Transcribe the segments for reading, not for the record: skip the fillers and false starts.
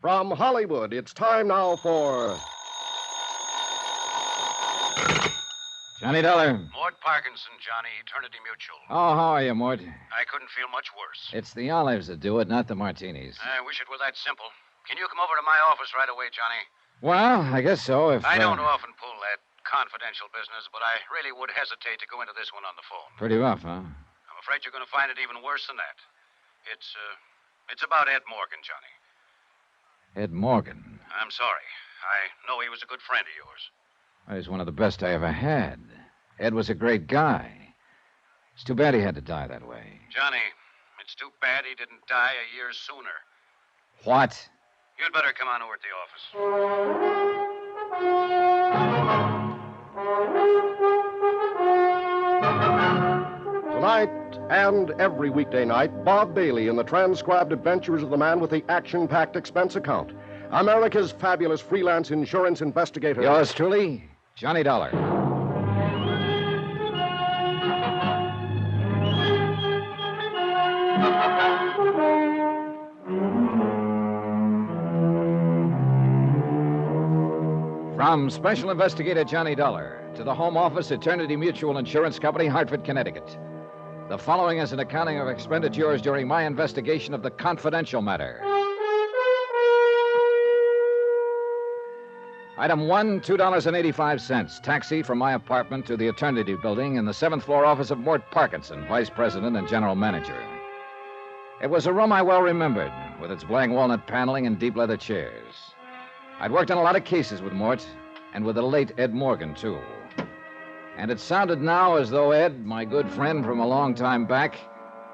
From Hollywood, it's time now for... Johnny Dollar. Mort Parkinson, Johnny, Eternity Mutual. Oh, how are you, Mort? I couldn't feel much worse. It's the olives that do it, not the martinis. I wish it were that simple. Can you come over to my office right away, Johnny? Well, I guess so, if... I don't often pull that confidential business, but I really would hesitate to go into this one on the phone. Pretty rough, huh? I'm afraid you're going to find it even worse than that. It's about Ed Morgan, Johnny. Ed Morgan. I'm sorry. I know he was a good friend of yours. He's one of the best I ever had. Ed was a great guy. It's too bad he had to die that way. Johnny, it's too bad he didn't die a year sooner. What? You'd better come on over at the office. Tonight and every weekday night, Bob Bailey in the transcribed adventures of the man with the action-packed expense account. America's fabulous freelance insurance investigator. Yours truly, Johnny Dollar. From Special Investigator Johnny Dollar to the Home Office, Eternity Mutual Insurance Company, Hartford, Connecticut. The following is an accounting of expenditures during my investigation of the confidential matter. Item 1, $2.85. Taxi from my apartment to the Eternity Building in the 7th floor office of Mort Parkinson, Vice President and General Manager. It was a room I well remembered, with its black walnut paneling and deep leather chairs. I'd worked on a lot of cases with Mort, and with the late Ed Morgan, too. And it sounded now as though Ed, my good friend from a long time back,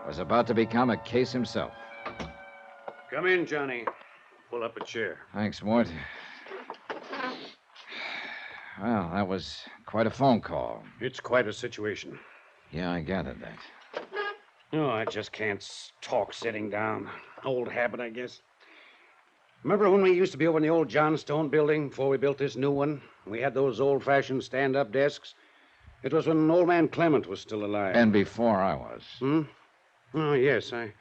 was about to become a case himself. Come in, Johnny. Pull up a chair. Thanks, Mort. Well, that was quite a phone call. It's quite a situation. Yeah, I gathered that. No, I just can't talk sitting down. Old habit, I guess. Remember when we used to be over in the old Johnstone building before we built this new one? We had those old-fashioned stand-up desks. It was when old man Clement was still alive. And before I was. Oh, yes. I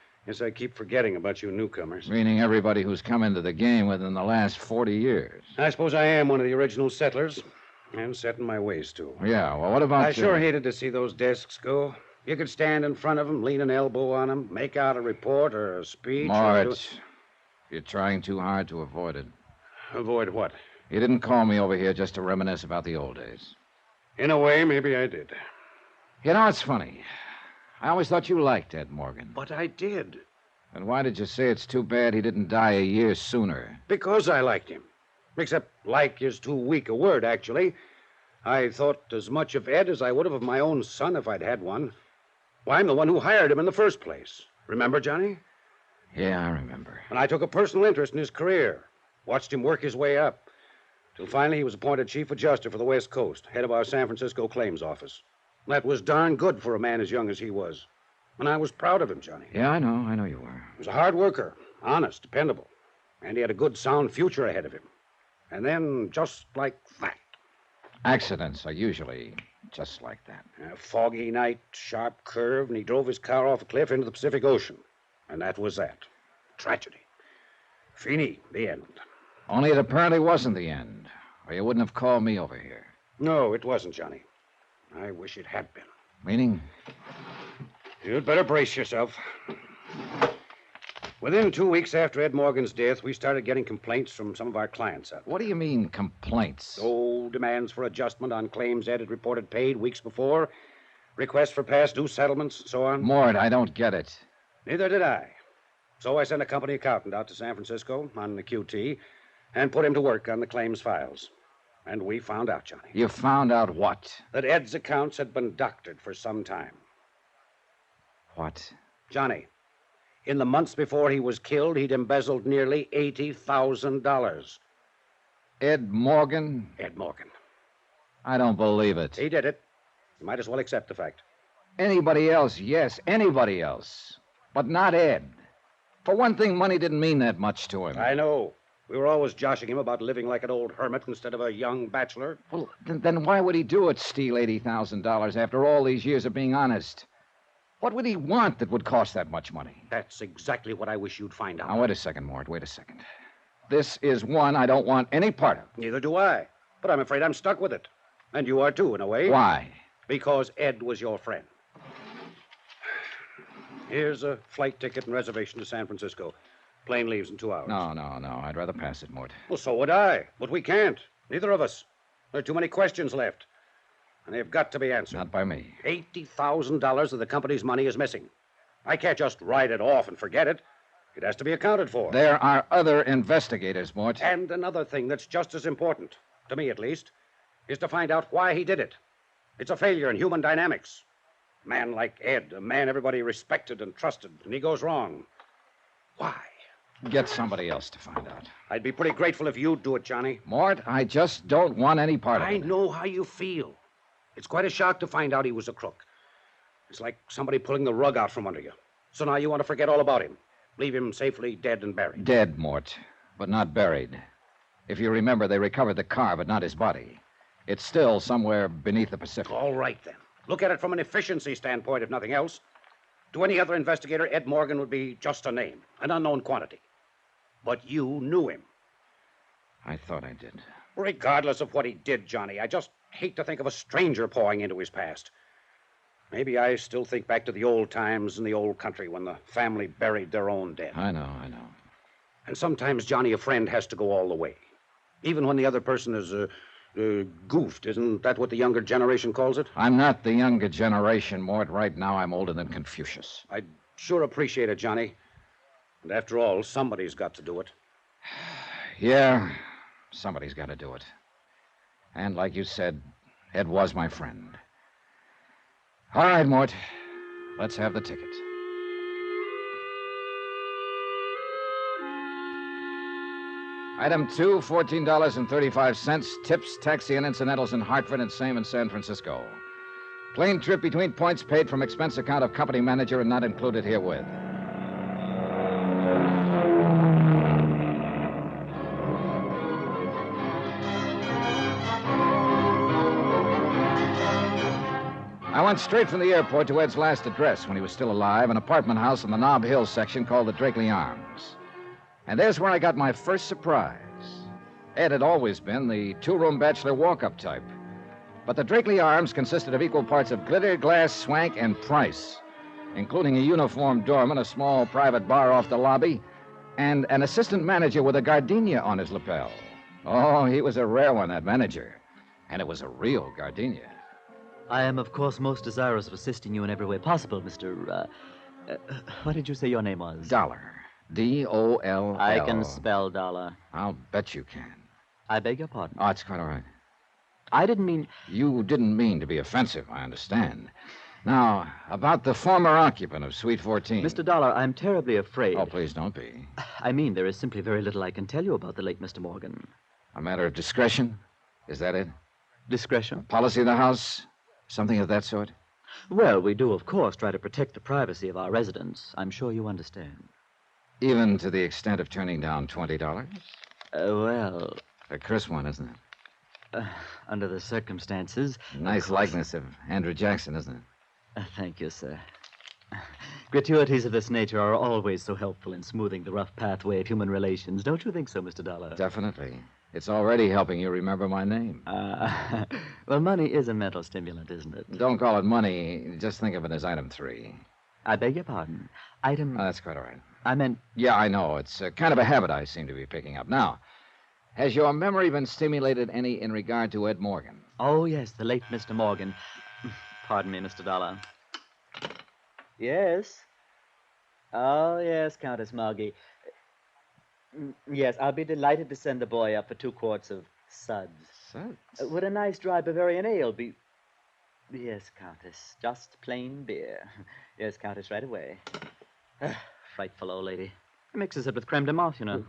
keep forgetting about you newcomers. Meaning everybody who's come into the game within the last 40 years. I suppose I am one of the original settlers. And set in my ways, too. Yeah, well, what about I sure hated to see those desks go. You could stand in front of them, lean an elbow on them, make out a report or a speech. Mort, you're trying too hard to avoid it. Avoid what? You didn't call me over here just to reminisce about the old days. In a way, maybe I did. You know, it's funny. I always thought you liked Ed Morgan. But I did. Then why did you say it's too bad he didn't die a year sooner? Because I liked him. Except like is too weak a word, actually. I thought as much of Ed as I would have my own son if I'd had one. Why, I'm the one who hired him in the first place. Remember, Johnny? Yeah, I remember. And I took a personal interest in his career. Watched him work his way up. Till finally he was appointed chief adjuster for the West Coast, head of our San Francisco claims office. That was darn good for a man as young as he was. And I was proud of him, Johnny. Yeah, I know you were. He was a hard worker, honest, dependable. And he had a good, sound future ahead of him. And then, just like that. Accidents are usually just like that. A foggy night, sharp curve, and he drove his car off a cliff into the Pacific Ocean. And that was that. Tragedy. Fini, the end. Only it apparently wasn't the end, or you wouldn't have called me over here. No, it wasn't, Johnny. I wish it had been. Meaning? You'd better brace yourself. Within 2 weeks after Ed Morgan's death, we started getting complaints from some of our clients out there. What do you mean, complaints? Oh, demands for adjustment on claims Ed had reported paid weeks before, requests for past due settlements, so on. Mort, I don't get it. Neither did I. So I sent a company accountant out to San Francisco on the QT and put him to work on the claims files. And we found out, Johnny. You found out what? That Ed's accounts had been doctored for some time. What? Johnny, in the months before he was killed, he'd embezzled nearly $80,000. Ed Morgan? Ed Morgan. I don't believe it. He did it. You might as well accept the fact. Anybody else, yes, anybody else. But not Ed. For one thing, money didn't mean that much to him. I know. We were always joshing him about living like an old hermit instead of a young bachelor. Well, then why would he do it, steal $80,000 after all these years of being honest? What would he want that would cost that much money? That's exactly what I wish you'd find out. Now, wait a second, Mort, wait a second. This is one I don't want any part of. Neither do I. But I'm afraid I'm stuck with it. And you are too, in a way. Why? Because Ed was your friend. Here's a flight ticket and reservation to San Francisco. Plane leaves in 2 hours. No. I'd rather pass it, Mort. Well, so would I. But we can't. Neither of us. There are too many questions left. And they've got to be answered. Not by me. $80,000 of the company's money is missing. I can't just write it off and forget it. It has to be accounted for. There are other investigators, Mort. And another thing that's just as important, to me at least, is to find out why he did it. It's a failure in human dynamics. A man like Ed, a man everybody respected and trusted, and he goes wrong. Why? Get somebody else to find out. I'd be pretty grateful if you'd do it, Johnny. Mort, I just don't want any part of I it. know how you feel. It's quite a shock to find out he was a crook. It's like somebody pulling the rug out from under you. So now you want to forget all about him. Leave him safely dead and buried. Dead, Mort, but not buried. If you remember, they recovered the car, but not his body. It's still somewhere beneath the Pacific. All right, then. Look at it from an efficiency standpoint, if nothing else. To any other investigator, Ed Morgan would be just a name, an unknown quantity. But you knew him. I thought I did. Regardless of what he did, Johnny, I just hate to think of a stranger pawing into his past. Maybe I still think back to the old times in the old country when the family buried their own dead. I know. And sometimes, Johnny, a friend has to go all the way. Even when the other person is goofed. Isn't that what the younger generation calls it? I'm not the younger generation, Mort. Right now, I'm older than Confucius. I'd sure appreciate it, Johnny. And after all, somebody's got to do it. Yeah, somebody's got to do it. And like you said, Ed was my friend. All right, Mort. Let's have the ticket. Item 2, $14.35. Tips, taxi, and incidentals in Hartford and same in San Francisco. Plane trip between points paid from expense account of company manager and not included herewith. I went straight from the airport to Ed's last address when he was still alive, an apartment house in the Nob Hill section called the Drakeley Arms. And there's where I got my first surprise. Ed had always been the two-room bachelor walk-up type. But the Drakeley Arms consisted of equal parts of glitter, glass, swank, and price, including a uniformed doorman, a small private bar off the lobby, and an assistant manager with a gardenia on his lapel. Oh, he was a rare one, that manager. And it was a real gardenia. I am, of course, most desirous of assisting you in every way possible, Mr. What did you say your name was? Dollar. D-O-L-L. I can spell dollar. I'll bet you can. I beg your pardon. Oh, it's quite all right. I didn't mean... You didn't mean to be offensive, I understand. Now, about the former occupant of Suite 14. Mr. Dollar, I'm terribly afraid. Oh, please don't be. I mean, there is simply very little I can tell you about the late Mr. Morgan. A matter of discretion? Is that it? Discretion? Policy of the house? Something of that sort? Well, we do, of course, try to protect the privacy of our residents. I'm sure you understand. Even to the extent of turning down $20? Well... A curse one, isn't it? Under the circumstances... Nice likeness of Andrew Jackson, isn't it? Thank you, sir. Gratuities of this nature are always so helpful in smoothing the rough pathway of human relations. Don't you think so, Mr. Dollar? Definitely. It's already helping you remember my name. Well, money is a mental stimulant, isn't it? Don't call it money. Just think of it as item 3. I beg your pardon. Item... Oh, that's quite all right. I meant... Yeah, I know. It's kind of a habit I seem to be picking up. Now, has your memory been stimulated any in regard to Ed Morgan? Oh, yes, the late Mr. Morgan. Pardon me, Mr. Dollar. Yes? Oh, yes, Countess Margie. Yes, I'll be delighted to send the boy up for 2 quarts of suds. Suds? Would a nice dry Bavarian ale be... Yes, Countess, just plain beer. Yes, Countess, right away. Frightful old lady. Mixes it with creme de menthe, you know.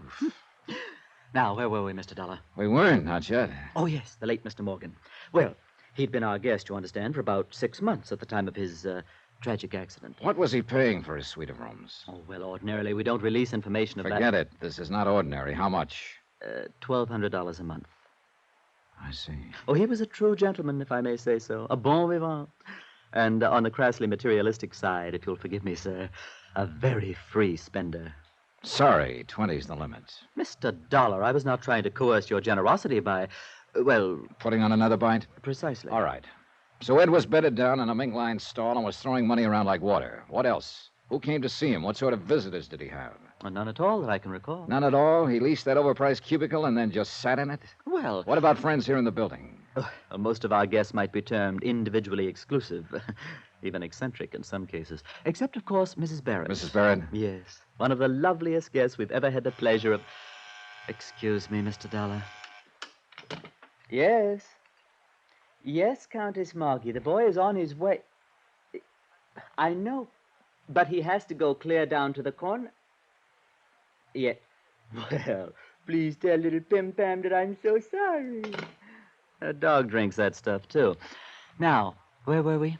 Now, where were we, Mr. Dollar? We weren't, not yet. Oh, yes, the late Mr. Morgan. Well, he'd been our guest, you understand, for about 6 months at the time of his tragic accident. What was he paying for his suite of rooms? Oh, well, ordinarily, we don't release information of Forget it. This is not ordinary. How much? $1,200 a month. I see. Oh, he was a true gentleman, if I may say so. A bon vivant. And on the crassly materialistic side, if you'll forgive me, sir, a very free spender. Sorry, 20's the limit. Mr. Dollar, I was not trying to coerce your generosity by, well, Putting on another bite? precisely. All right. So Ed was bedded down in a mink-lined stall and was throwing money around like water. What else? Who came to see him? What sort of visitors did he have? Well, none at all that I can recall. None at all? He leased that overpriced cubicle and then just sat in it? Well, What about friends here in the building? most of our guests might be termed individually exclusive, even eccentric in some cases. Except, of course, Mrs. Barrett. Mrs. Barrett? Yes, one of the loveliest guests we've ever had the pleasure of... Excuse me, Mr. Dollar. Yes. Yes, Countess Margie, the boy is on his way. I know, but he has to go clear down to the corner. Yeah. Well, please tell little Pim Pam that I'm so sorry. A dog drinks that stuff, too. Now, where were we?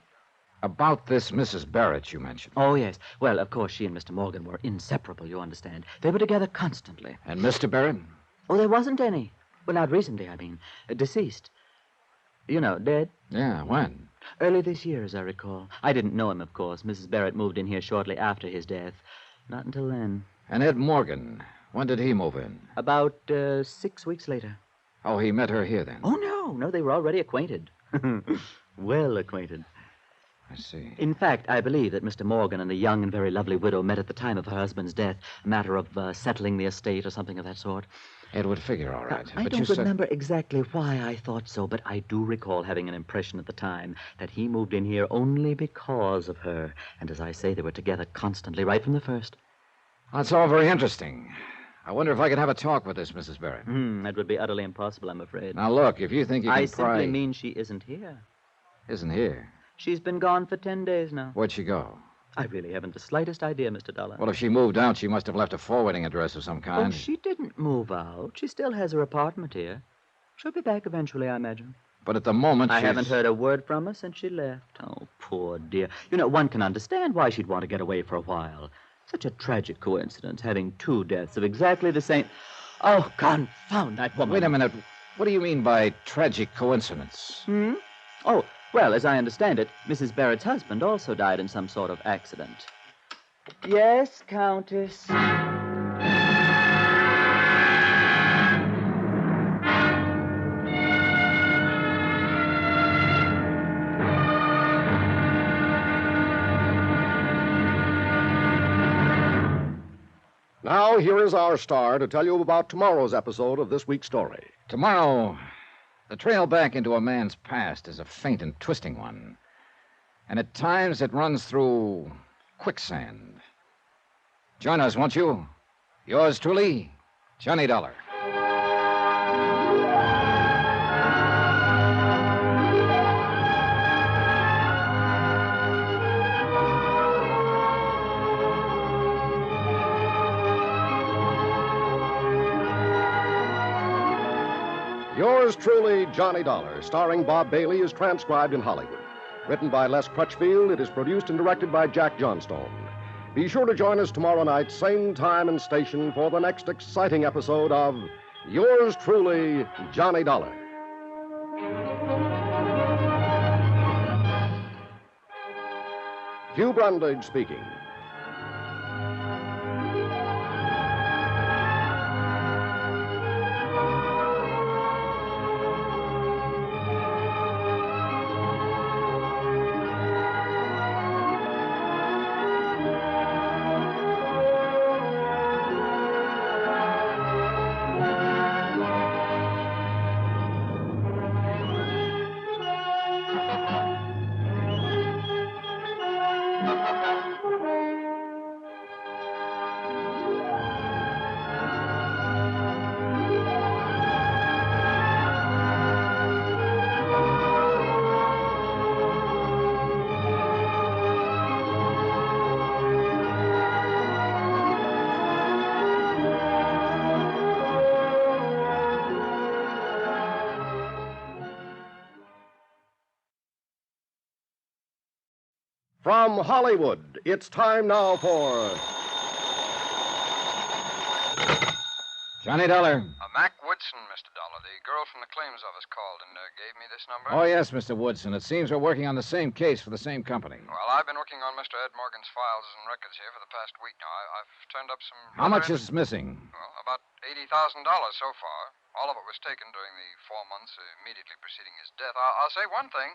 About this Mrs. Barrett you mentioned. Oh, yes. Well, of course, she and Mr. Morgan were inseparable, you understand. They were together constantly. And Mr. Barrett? Oh, there wasn't any. Well, not recently, I mean. Deceased. You know, dead. Yeah, when? Early this year, as I recall. I didn't know him, of course. Mrs. Barrett moved in here shortly after his death. Not until then. And Ed Morgan, when did he move in? About 6 weeks later. Oh, he met her here then? Oh, no, they were already acquainted. Well acquainted. I see. In fact, I believe that Mr. Morgan and the young and very lovely widow met at the time of her husband's death, a matter of settling the estate or something of that sort. It would figure all right. I but don't you said... remember exactly why I thought so, but I do recall having an impression at the time that he moved in here only because of her. And as I say, they were together constantly, right from the first. That's all very interesting. I wonder if I could have a talk with this Mrs. Barrett. That would be utterly impossible, I'm afraid. Now, look, if you think you can I pry... simply mean she isn't here. Isn't here? She's been gone for 10 days now. Where'd she go? I really haven't the slightest idea, Mr. Dollar. Well, if she moved out, she must have left a forwarding address of some Oh, kind. she didn't move out. She still has her apartment here. She'll be back eventually, I imagine. But at the moment, I she's... haven't heard a word from her since she left. Oh, poor dear. You know, one can understand why she'd want to get away for a while. Such a tragic coincidence, having two deaths of exactly the same... Oh, confound that woman. Wait a minute. What do you mean by tragic coincidence? Oh, well, as I understand it, Mrs. Barrett's husband also died in some sort of accident. Yes, Countess. Now, here is our star to tell you about tomorrow's episode of this week's story. Tomorrow, the trail back into a man's past is a faint and twisting one. And at times it runs through quicksand. Join us, won't you? Yours truly, Johnny Dollar. Yours truly, Johnny Dollar, starring Bob Bailey, is transcribed in Hollywood. Written by Les Crutchfield, it is produced and directed by Jack Johnstone. Be sure to join us tomorrow night, same time and station, for the next exciting episode of Yours truly, Johnny Dollar. Hugh Brundage speaking. From Hollywood, it's time now for Johnny Dollar. Mac Woodson, Mr. Dollar. The girl from the claims office called and gave me this number. Oh, yes, Mr. Woodson. It seems we're working on the same case for the same company. Well, I've been working on Mr. Ed Morgan's files and records here for the past week now. I've turned up some... How much is missing? Well, about $80,000 so far. All of it was taken during the 4 months immediately preceding his death. I'll say one thing.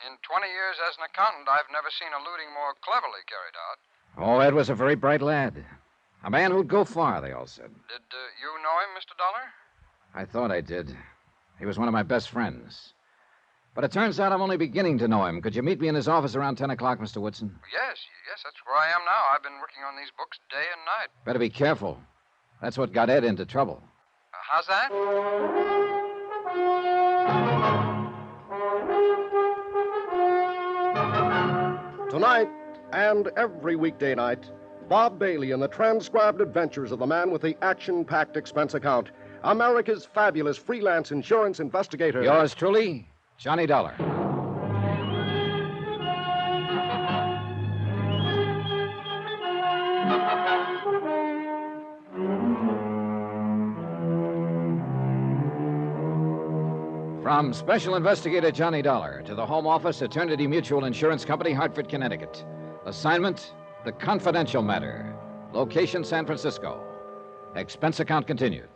In 20 years as an accountant, I've never seen a looting more cleverly carried out. Oh, Ed was a very bright lad. A man who'd go far, they all said. Did you know him, Mr. Dollar? I thought I did. He was one of my best friends. But it turns out I'm only beginning to know him. Could you meet me in his office around 10 o'clock, Mr. Woodson? Yes, that's where I am now. I've been working on these books day and night. Better be careful. That's what got Ed into trouble. How's that? Tonight and every weekday night, Bob Bailey in the transcribed adventures of the man with the action-packed expense account, America's fabulous freelance insurance investigator. Yours truly, Johnny Dollar. From Special Investigator Johnny Dollar to the Home Office, Eternity Mutual Insurance Company, Hartford, Connecticut. Assignment, The Confidential Matter. Location, San Francisco. Expense account continued.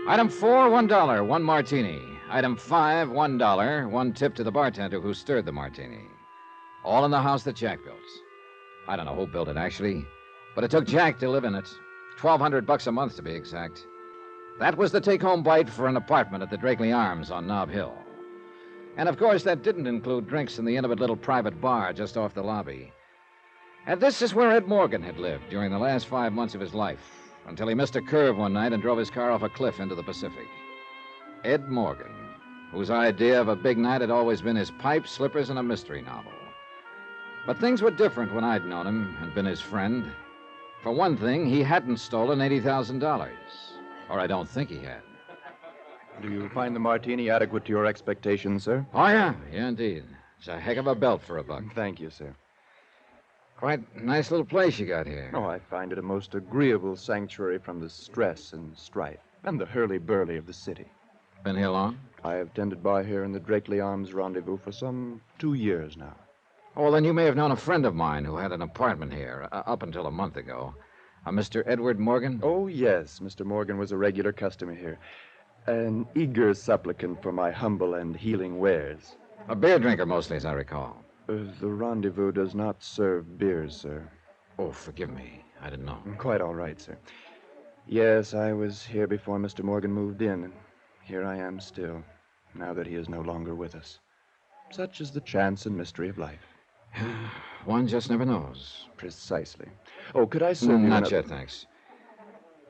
Item 4, $1, 1 martini. Item 5, $1, 1 tip to the bartender who stirred the martini. All in the house that Jack built. I don't know who built it, actually, but it took Jack to live in it. $1,200 a month, to be exact. That was the take-home bite for an apartment at the Drakeley Arms on Nob Hill. And, of course, that didn't include drinks in the intimate little private bar just off the lobby. And this is where Ed Morgan had lived during the last 5 months of his life, until he missed a curve one night and drove his car off a cliff into the Pacific. Ed Morgan, whose idea of a big night had always been his pipe, slippers, and a mystery novel. But things were different when I'd known him and been his friend. For one thing, he hadn't stolen $80,000. Or I don't think he had. Do you find the martini adequate to your expectations, sir? Oh, yeah. Yeah, indeed. It's a heck of a belt for a buck. Thank you, sir. Quite a nice little place you got here. Oh, I find it a most agreeable sanctuary from the stress and strife and the hurly-burly of the city. Been here long? I have tended bar here in the Drakeley Arms Rendezvous for some 2 years now. Oh, well, then you may have known a friend of mine who had an apartment here up until a month ago. A Mr. Edward Morgan? Oh, yes. Mr. Morgan was a regular customer here. An eager supplicant for my humble and healing wares. A beer drinker, mostly, as I recall. The Rendezvous does not serve beers, sir. Oh, forgive me. I didn't know. Quite all right, sir. Yes, I was here before Mr. Morgan moved in, and here I am still, now that he is no longer with us. Such is the chance and mystery of life. One just never knows. Precisely. Oh, could I serve you Not yet, thanks.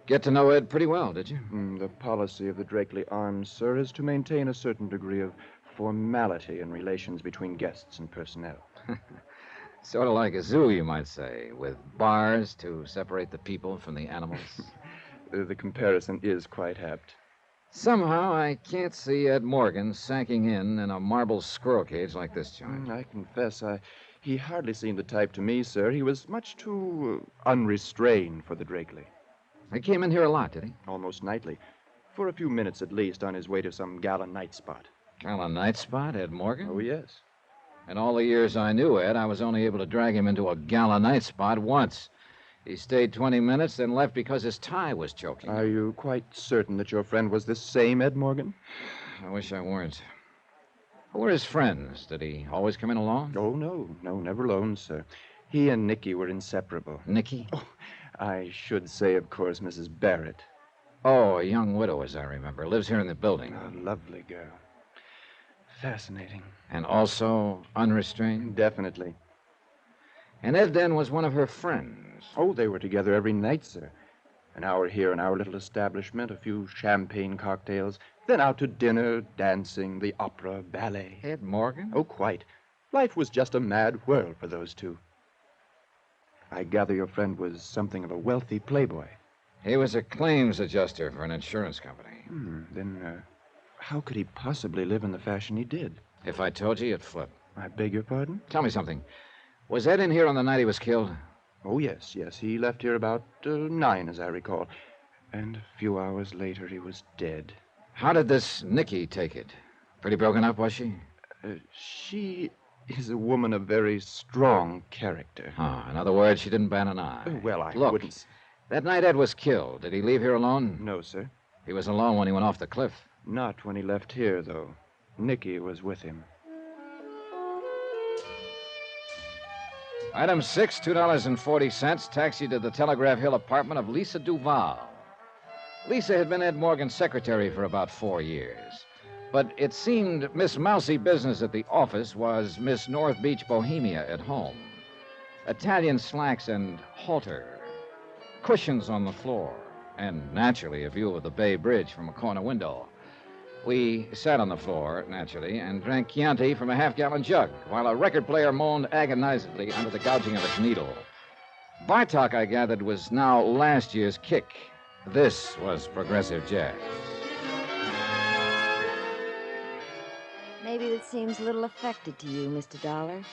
Get to know Ed pretty well, did you? The policy of the Drakeley Arms, sir, is to maintain a certain degree of formality in relations between guests and personnel. Sort of like a zoo, you might say, with bars to separate the people from the animals. The comparison is quite apt. Somehow, I can't see Ed Morgan sacking in a marble squirrel cage like this joint. I confess, he hardly seemed the type to me, sir. He was much too unrestrained for the Drakeley. He came in here a lot, did he? Almost nightly. For a few minutes at least, on his way to some gala night spot. Gala night spot, Ed Morgan? Oh, yes. In all the years I knew Ed, I was only able to drag him into a gala night spot once. He stayed 20 minutes, then left because his tie was choking. Are you quite certain that your friend was this same Ed Morgan? I wish I weren't. Who were his friends? Did he always come in alone? Oh, no, never alone, sir. He and Nicky were inseparable. Nicky? Oh, I should say, of course, Mrs. Barrett. Oh, a young widow, as I remember. Lives here in the building. A lovely girl. Fascinating. And also unrestrained? Definitely. And Ed, then, was one of her friends. Oh, they were together every night, sir. An hour here in our little establishment, a few champagne cocktails, then out to dinner, dancing, the opera, ballet. Ed Morgan? Oh, quite. Life was just a mad whirl for those two. I gather your friend was something of a wealthy playboy. He was a claims adjuster for an insurance company. Then, how could he possibly live in the fashion he did? If I told you, you'd flip. I beg your pardon? Tell me something. Was Ed in here on the night he was killed? Oh, yes. He left here about 9, as I recall. And a few hours later, he was dead. How did this Nikki take it? Pretty broken up, was she? She is a woman of very strong character. Oh, in other words, she didn't bat an eye. Well, I Look, wouldn't... that night Ed was killed. Did he leave here alone? No, sir. He was alone when he went off the cliff. Not when he left here, though. Nicky was with him. Item 6, $2.40, taxi to the Telegraph Hill apartment of Lisa Duval. Lisa had been Ed Morgan's secretary for about 4 years. But it seemed Miss Mousy Business at the office was Miss North Beach Bohemia at home. Italian slacks and halter, cushions on the floor, and naturally a view of the Bay Bridge from a corner window. We sat on the floor, naturally, and drank Chianti from a half-gallon jug, while a record player moaned agonizedly under the gouging of its needle. Bartok, I gathered, was now last year's kick. This was progressive jazz. Maybe it seems a little affected to you, Mr. Dollar.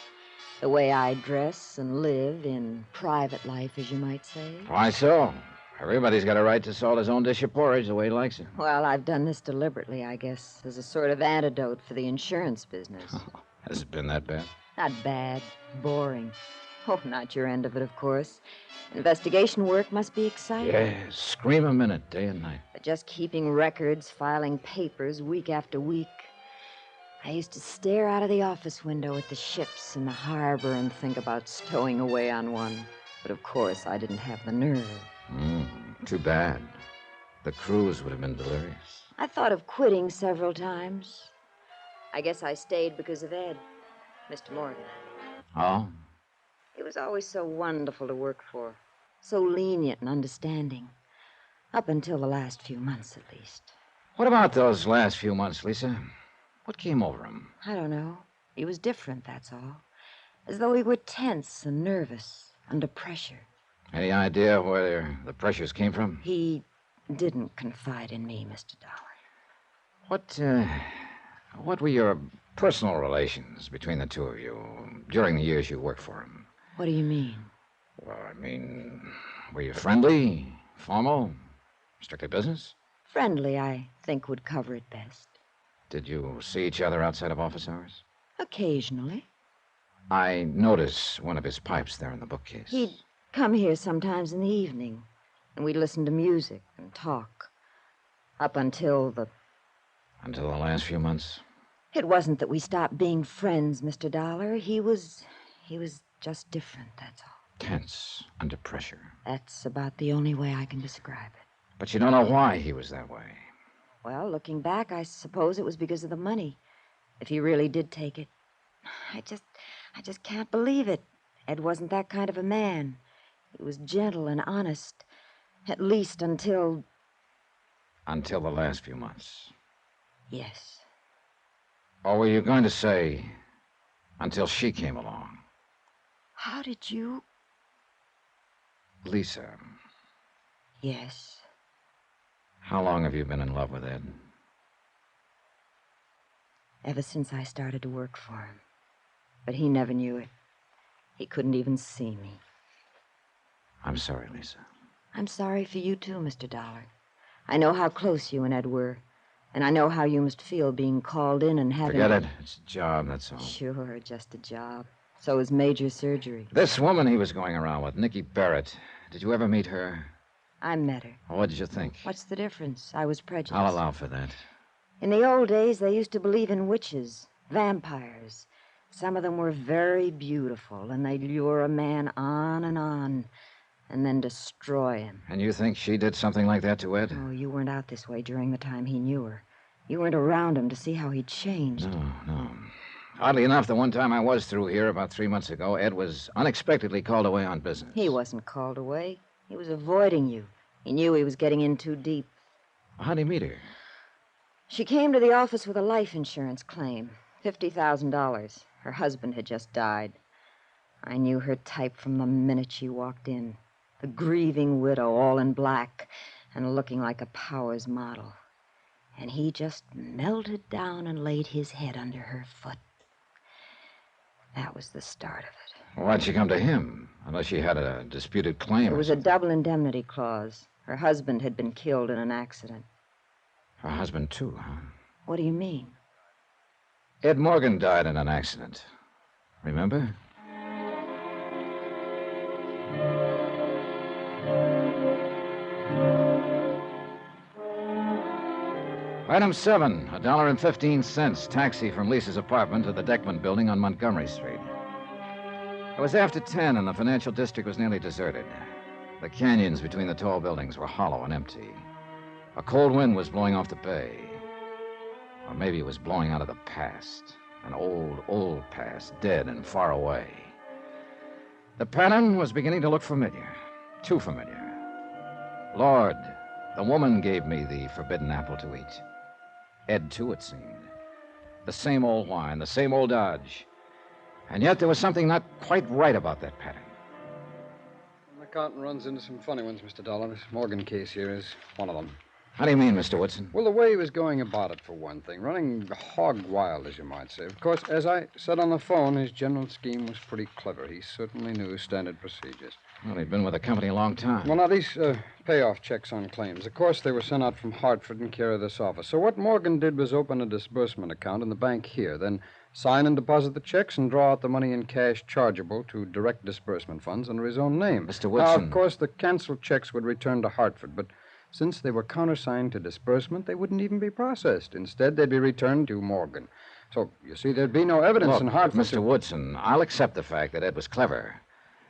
The way I dress and live in private life, as you might say. Why so? Everybody's got a right to salt his own dish of porridge the way he likes it. Well, I've done this deliberately, I guess, as a sort of antidote for the insurance business. Has it been that bad? Not bad. Boring. Oh, not your end of it, of course. Investigation work must be exciting. Yes, scream a minute, day and night. But just keeping records, filing papers week after week. I used to stare out of the office window at the ships in the harbor and think about stowing away on one. But of course, I didn't have the nerve. Too bad. The cruise would have been delirious. I thought of quitting several times. I guess I stayed because of Ed, Mr. Morgan. Oh? He was always so wonderful to work for, so lenient and understanding. Up until the last few months, at least. What about those last few months, Lisa? What came over him? I don't know. He was different, that's all. As though he were tense and nervous, under pressure. Any idea where the pressures came from? He didn't confide in me, Mr. What Dollar. were your personal relations between the two of you during the years you worked for him? What do you mean? Well, I mean, were you friendly, formal, strictly business? Friendly, I think, would cover it best. Did you see each other outside of office hours? Occasionally. I noticed one of his pipes there in the bookcase. He'd come here sometimes in the evening, and we'd listen to music and talk. Up until the... Until the last few months? It wasn't that we stopped being friends, Mr. Dollar. He was just different, that's all. Tense, under pressure. That's about the only way I can describe it. But you don't know why he was that way. Well, looking back, I suppose it was because of the money. If he really did take it. I just can't believe it. Ed wasn't that kind of a man. He was gentle and honest. At least until... Until the last few months. Yes. Or were you going to say, until she came along? How did you... Lisa. Yes. How long have you been in love with Ed? Ever since I started to work for him. But he never knew it. He couldn't even see me. I'm sorry, Lisa. I'm sorry for you, too, Mr. Dollar. I know how close you and Ed were. And I know how you must feel being called in and having... Forget it. It's a job, that's all. Sure, just a job. So is major surgery. This woman he was going around with, Nikki Barrett. Did you ever meet her? I met her. Well, what did you think? What's the difference? I was prejudiced. I'll allow for that. In the old days, they used to believe in witches, vampires. Some of them were very beautiful, and they'd lure a man on, and then destroy him. And you think she did something like that to Ed? Oh, you weren't out this way during the time he knew her. You weren't around him to see how he'd changed. No. Oddly enough, the one time I was through here about 3 months ago, Ed was unexpectedly called away on business. He wasn't called away. He was avoiding you. He knew he was getting in too deep. How'd he meet her? She came to the office with a life insurance claim. $50,000. Her husband had just died. I knew her type from the minute she walked in. The grieving widow, all in black, and looking like a Powers model. And he just melted down and laid his head under her foot. That was the start of it. Why'd she come to him? Unless she had a disputed claim. There was a double indemnity clause. Her husband had been killed in an accident. Her husband, too, huh? What do you mean? Ed Morgan died in an accident. Remember? Item 7, $1.15, taxi from Lisa's apartment to the Deckman building on Montgomery Street. It was after 10 and the financial district was nearly deserted. The canyons between the tall buildings were hollow and empty. A cold wind was blowing off the bay. Or maybe it was blowing out of the past. An old, old past, dead and far away. The pattern was beginning to look familiar. Too familiar. Lord, the woman gave me the forbidden apple to eat. Ed, too, it seemed. The same old whine, the same old dodge. And yet there was something not quite right about that pattern. The accountant runs into some funny ones, Mr. Dollar. This Morgan case here is one of them. How do you mean, Mr. Woodson? Well, the way he was going about it, for one thing. Running hog wild, as you might say. Of course, as I said on the phone, his general scheme was pretty clever. He certainly knew standard procedures. Well, he'd been with the company a long time. Well, now, these payoff checks on claims. Of course, they were sent out from Hartford in care of this office. So what Morgan did was open a disbursement account in the bank here, then sign and deposit the checks and draw out the money in cash chargeable to direct disbursement funds under his own name. Mr. Woodson. Now, of course, the canceled checks would return to Hartford, but since they were countersigned to disbursement, they wouldn't even be processed. Instead, they'd be returned to Morgan. So, you see, there'd be no evidence Look, in Hartford. Mr. Woodson, I'll accept the fact that Ed was clever.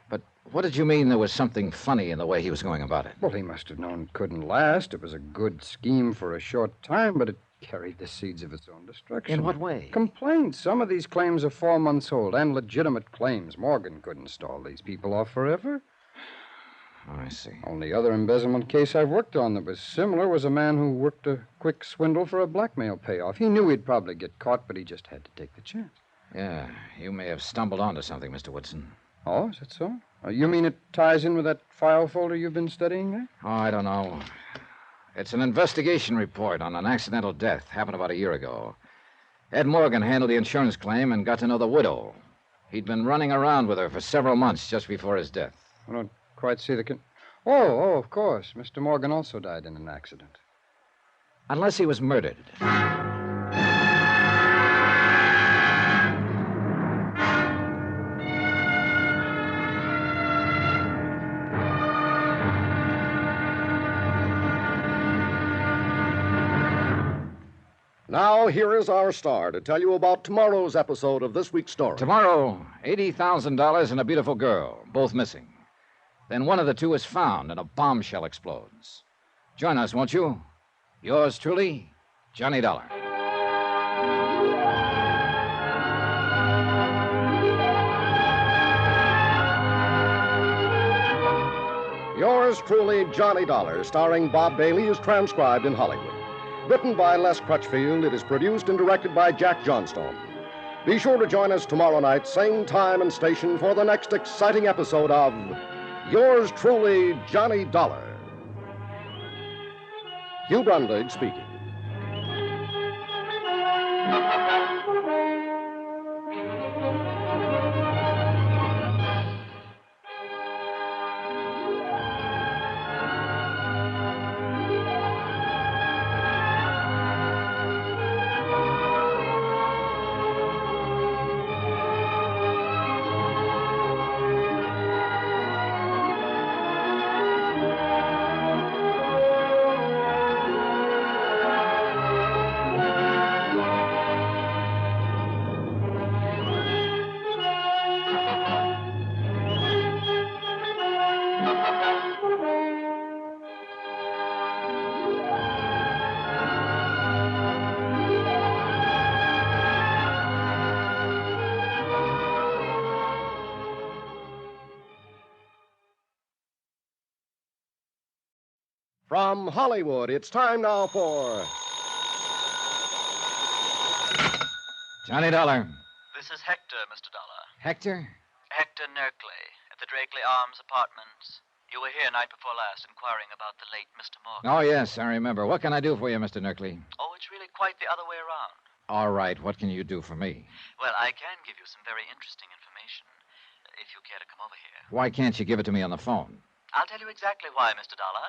But what did you mean there was something funny in the way he was going about it? Well, he must have known it couldn't last. It was a good scheme for a short time, but it carried the seeds of its own destruction. In what way? Complaints. Some of these claims are 4 months old, and legitimate claims. Morgan couldn't stall these people off forever. Oh, I see. Only other embezzlement case I've worked on that was similar was a man who worked a quick swindle for a blackmail payoff. He knew he'd probably get caught, but he just had to take the chance. Yeah, you may have stumbled onto something, Mr. Woodson. Oh, is that so? You mean it ties in with that file folder you've been studying there? Oh, I don't know. It's an investigation report on an accidental death. Happened about a year ago. Ed Morgan handled the insurance claim and got to know the widow. He'd been running around with her for several months just before his death. I don't quite see the... Oh, of course. Mr. Morgan also died in an accident. Unless he was murdered. Now, here is our star to tell you about tomorrow's episode of this week's story. Tomorrow, $80,000 and a beautiful girl, both missing. Then one of the two is found and a bombshell explodes. Join us, won't you? Yours truly, Johnny Dollar. Yours truly, Johnny Dollar, starring Bob Bailey, is transcribed in Hollywood. Written by Les Crutchfield, it is produced and directed by Jack Johnstone. Be sure to join us tomorrow night, same time and station, for the next exciting episode of Yours truly, Johnny Dollar. Hugh Brundage speaking. From Hollywood, it's time now for... Johnny Dollar. This is Hector, Mr. Dollar. Hector? Hector Nerkley, at the Drakeley Arms Apartments. You were here night before last inquiring about the late Mr. Morgan. Oh, yes, I remember. What can I do for you, Mr. Nerkley? Oh, it's really quite the other way around. All right, what can you do for me? Well, I can give you some very interesting information. if you care to come over here. Why can't you give it to me on the phone? I'll tell you exactly why, Mr. Dollar,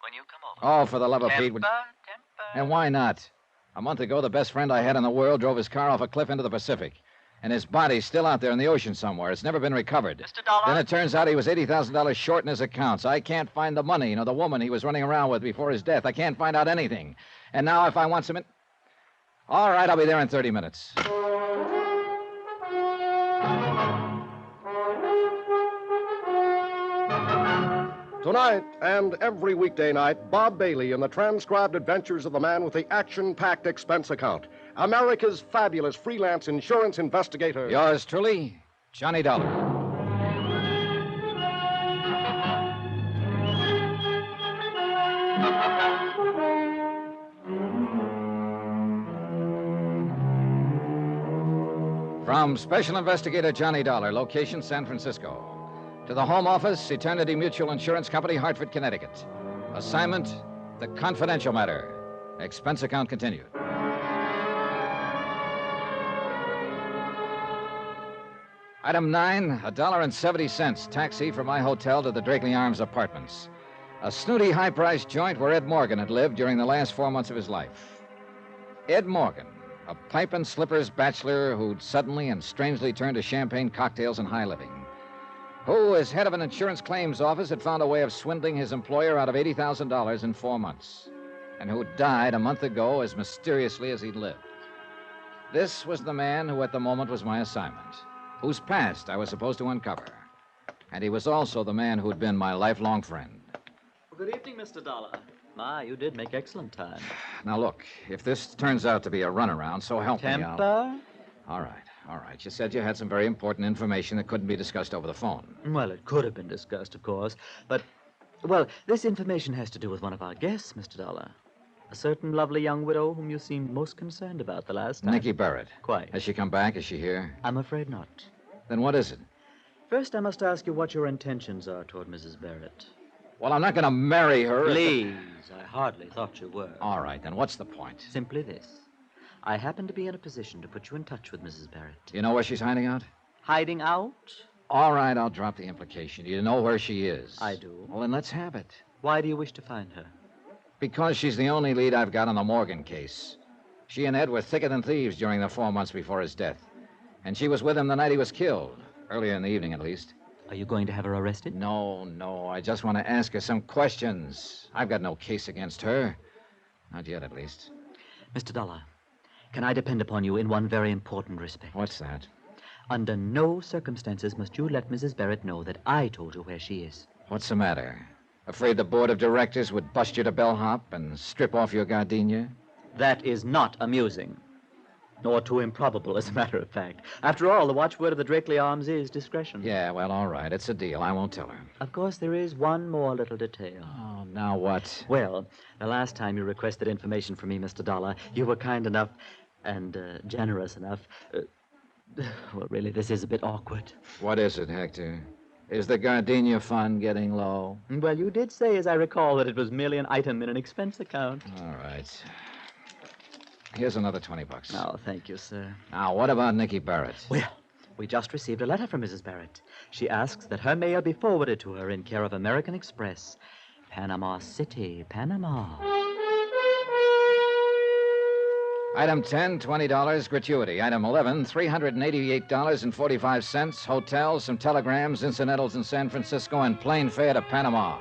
when you come over. Oh, for the love of Pete. Temper. And why not? A month ago, the best friend I had in the world drove his car off a cliff into the Pacific. And his body's still out there in the ocean somewhere. It's never been recovered. Mr. Dollar. Then it turns out he was $80,000 short in his accounts. I can't find the money, the woman he was running around with before his death. I can't find out anything. And now if I want some... All right, I'll be there in 30 minutes. Tonight and every weekday night, Bob Bailey in the transcribed adventures of the man with the action-packed expense account. America's fabulous freelance insurance investigator. Yours truly, Johnny Dollar. From Special Investigator Johnny Dollar, location San Francisco. To the Home Office, Eternity Mutual Insurance Company, Hartford, Connecticut. Assignment, the confidential matter. Expense account continued. Item 9, $1.70 taxi from my hotel to the Drakeley Arms Apartments. A snooty, high-priced joint where Ed Morgan had lived during the last 4 months of his life. Ed Morgan, a pipe and slippers bachelor who'd suddenly and strangely turned to champagne cocktails and high living. Who, as head of an insurance claims office, had found a way of swindling his employer out of $80,000 in 4 months. And who died a month ago as mysteriously as he'd lived. This was the man who at the moment was my assignment, whose past I was supposed to uncover. And he was also the man who'd been my lifelong friend. Good evening, Mr. Dollar. My, you did make excellent time. Now, look, if this turns out to be a runaround, so help me out. Temper? All right. You said you had some very important information that couldn't be discussed over the phone. Well, it could have been discussed, of course. But, well, this information has to do with one of our guests, Mr. Dollar. A certain lovely young widow whom you seemed most concerned about the last time. Nikki Barrett. Quite. Has she come back? Is she here? I'm afraid not. Then what is it? First, I must ask you what your intentions are toward Mrs. Barrett. Well, I'm not going to marry her. Please, I hardly thought you were. All right, then what's the point? Simply this. I happen to be in a position to put you in touch with Mrs. Barrett. You know where she's hiding out? Hiding out? All right, I'll drop the implication. You know where she is. I do. Well, then let's have it. Why do you wish to find her? Because she's the only lead I've got on the Morgan case. She and Ed were thicker than thieves during the 4 months before his death. And she was with him the night he was killed. Earlier in the evening, at least. Are you going to have her arrested? No. I just want to ask her some questions. I've got no case against her. Not yet, at least. Mr. Dollar, can I depend upon you in one very important respect? What's that? Under no circumstances must you let Mrs. Barrett know that I told you where she is. What's the matter? Afraid the board of directors would bust you to bellhop and strip off your gardenia? That is not amusing. Or too improbable, as a matter of fact. After all, the watchword of the Drakeley Arms is discretion. Yeah, well, all right. It's a deal. I won't tell her. Of course, there is one more little detail. Oh, now what? Well, the last time you requested information from me, Mr. Dollar, you were kind enough and generous enough. Well, really, this is a bit awkward. What is it, Hector? Is the gardenia fund getting low? Well, you did say, as I recall, that it was merely an item in an expense account. All right. Here's another $20. Oh, thank you, sir. Now, what about Nikki Barrett? Well, we just received a letter from Mrs. Barrett. She asks that her mail be forwarded to her in care of American Express, Panama City, Panama. Item 10, $20, gratuity. Item 11, $388.45, hotel, some telegrams, incidentals in San Francisco, and plane fare to Panama.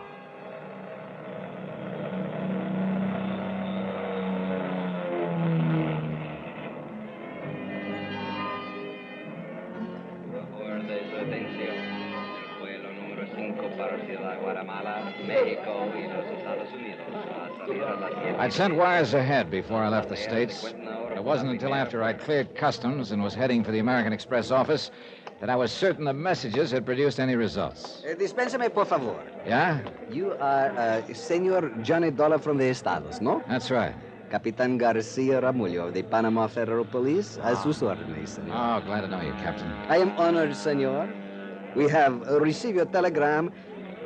I'd sent wires ahead before I left the States. It wasn't until after I'd cleared customs and was heading for the American Express office that I was certain the messages had produced any results. Dispénsame, por favor. Yeah? You are Senor Johnny Dollar from the Estados, no? That's right. Capitan Garcia Ramullo of the Panama Federal Police, a sus órdenes, senor. Oh, glad to know you, Captain. I am honored, senor. We have received your telegram,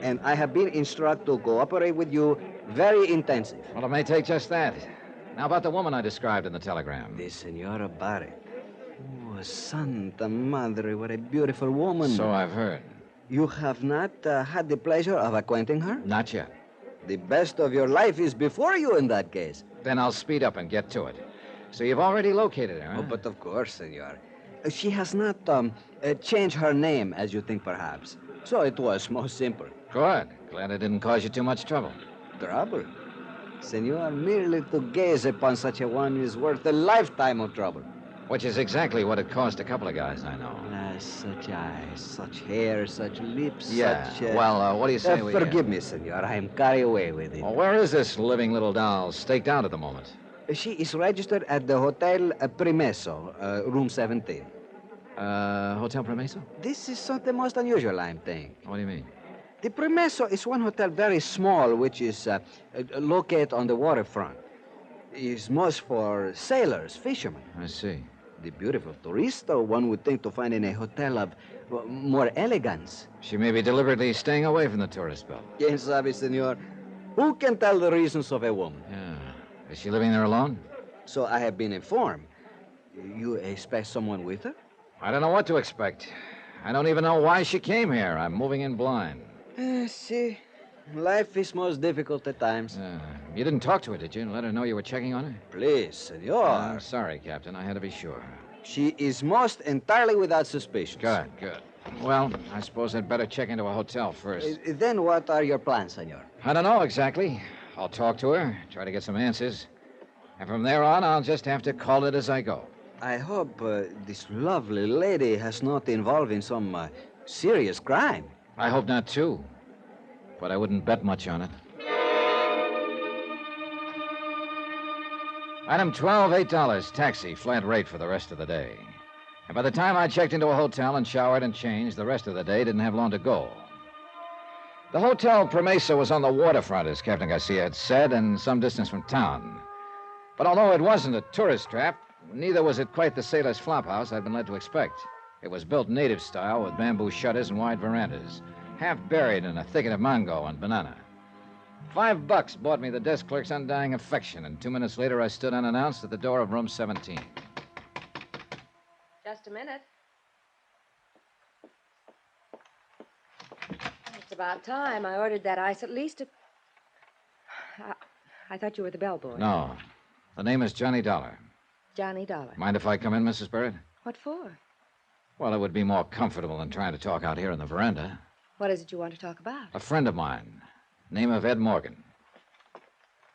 and I have been instructed to cooperate with you very intensive. Well, it may take just that. Now, about the woman I described in the telegram. The Senora Barrett. Santa Madre, what a beautiful woman. So I've heard. You have not had the pleasure of acquainting her? Not yet. The best of your life is before you in that case. Then I'll speed up and get to it. So you've already located her, huh? Oh, but of course, senor. She has not changed her name, as you think, perhaps. So it was most simple. Good. Glad it didn't cause you too much trouble. Trouble? Senor, merely to gaze upon such a one is worth a lifetime of trouble. Which is exactly what it cost a couple of guys I know. Such eyes, such hair, such lips, Yeah. such... Well, what do you say we... Forgive me, senor. I am carried away with it. Well, where is this living little doll staked out at the moment? She is registered at the Hotel Primeso, room 17. Hotel Primrose? This is something most unusual, I'm thinking. What do you mean? The Primeso is one hotel very small, which is located on the waterfront. It's most for sailors, fishermen. I see. The beautiful tourista one would think to find in a hotel of more elegance. She may be deliberately staying away from the tourist belt. Quien sabe, senor? Who can tell the reasons of a woman? Yeah. Is she living there alone? So I have been informed. You expect someone with her? I don't know what to expect. I don't even know why she came here. I'm moving in blind. See, life is most difficult at times. You didn't talk to her, did you? And let her know you were checking on her? Please, senor. I'm sorry, Captain. I had to be sure. She is most entirely without suspicions. Good. Well, I suppose I'd better check into a hotel first. Then what are your plans, senor? I don't know exactly. I'll talk to her, try to get some answers. And from there on, I'll just have to call it as I go. I hope this lovely lady has not involved in some serious crime. I hope not, too. But I wouldn't bet much on it. Item 12, $8. Taxi, flat rate for the rest of the day. And by the time I checked into a hotel and showered and changed, the rest of the day didn't have long to go. The Hotel Primrose was on the waterfront, as Captain Garcia had said, and some distance from town. But although it wasn't a tourist trap, neither was it quite the sailor's flop house I'd been led to expect. It was built native style with bamboo shutters and wide verandas, half buried in a thicket of mango and banana. $5 bought me the desk clerk's undying affection, and 2 minutes later I stood unannounced at the door of room 17. Just a minute. It's about time. I ordered that ice at least I thought you were the bellboy. No. The name is Johnny Dollar. Johnny Dollar. Mind if I come in, Mrs. Barrett? What for? Well, it would be more comfortable than trying to talk out here on the veranda. What is it you want to talk about? A friend of mine. Name of Ed Morgan.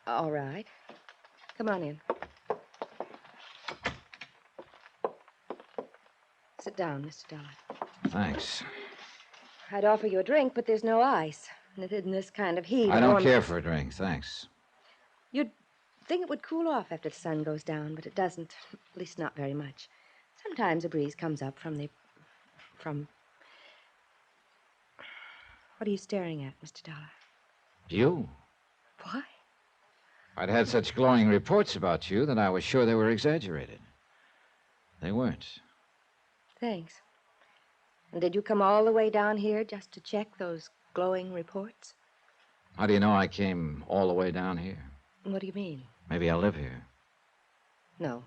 All right. Come on in. Sit down, Mr. Dollar. Thanks. I'd offer you a drink, but there's no ice. And in this kind of heat... I don't care for a drink, thanks. You'd think it would cool off after the sun goes down, but it doesn't. At least not very much. Sometimes a breeze comes up from... What are you staring at, Mr. Dollar? You? Why? I'd had such glowing reports about you that I was sure they were exaggerated. They weren't. Thanks. And did you come all the way down here just to check those glowing reports? How do you know I came all the way down here? What do you mean? Maybe I live here. No.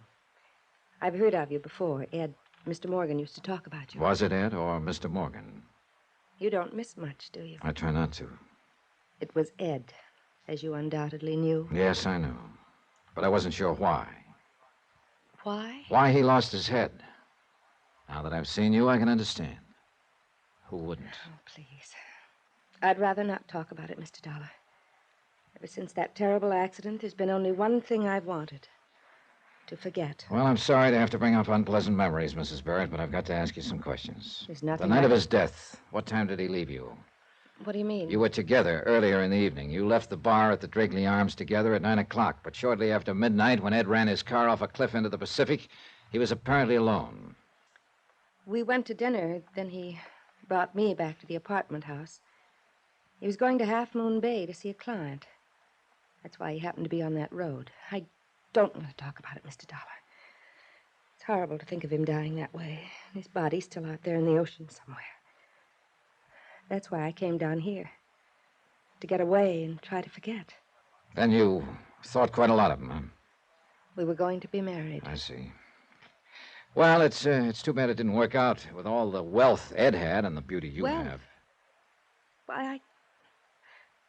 I've heard of you before. Ed, Mr. Morgan used to talk about you. Was it Ed or Mr. Morgan? You don't miss much, do you? I try not to. It was Ed, as you undoubtedly knew. Yes, I knew. But I wasn't sure why. Why? Why he lost his head. Now that I've seen you, I can understand. Who wouldn't? Oh, please. I'd rather not talk about it, Mr. Dollar. Ever since that terrible accident, there's been only one thing I've wanted. To forget. Well, I'm sorry to have to bring up unpleasant memories, Mrs. Barrett, but I've got to ask you some questions. There's nothing... The night of his death, what time did he leave you? What do you mean? You were together earlier in the evening. You left the bar at the Drakeley Arms together at 9 o'clock, but shortly after midnight, when Ed ran his car off a cliff into the Pacific, he was apparently alone. We went to dinner, then he brought me back to the apartment house. He was going to Half Moon Bay to see a client. That's why he happened to be on that road. I don't want to talk about it, Mr. Dollar. It's horrible to think of him dying that way. His body's still out there in the ocean somewhere. That's why I came down here. To get away and try to forget. Then you thought quite a lot of him, huh? We were going to be married. I see. Well, it's too bad it didn't work out with all the wealth Ed had and the beauty you have. Why,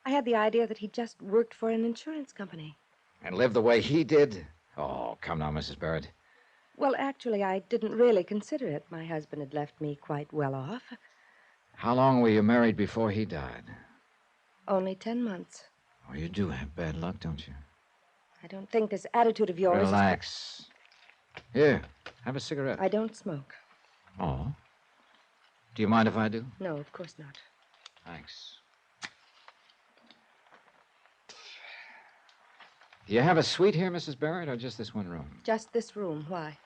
I had the idea that he just worked for an insurance company. And live the way he did? Oh, come now, Mrs. Barrett. Well, actually, I didn't really consider it. My husband had left me quite well off. How long were you married before he died? Only 10 months. Oh, you do have bad luck, don't you? I don't think this attitude of yours... Relax. Here, have a cigarette. I don't smoke. Oh. Do you mind if I do? No, of course not. Thanks. Do you have a suite here, Mrs. Barrett, or just this one room? Just this room. Why?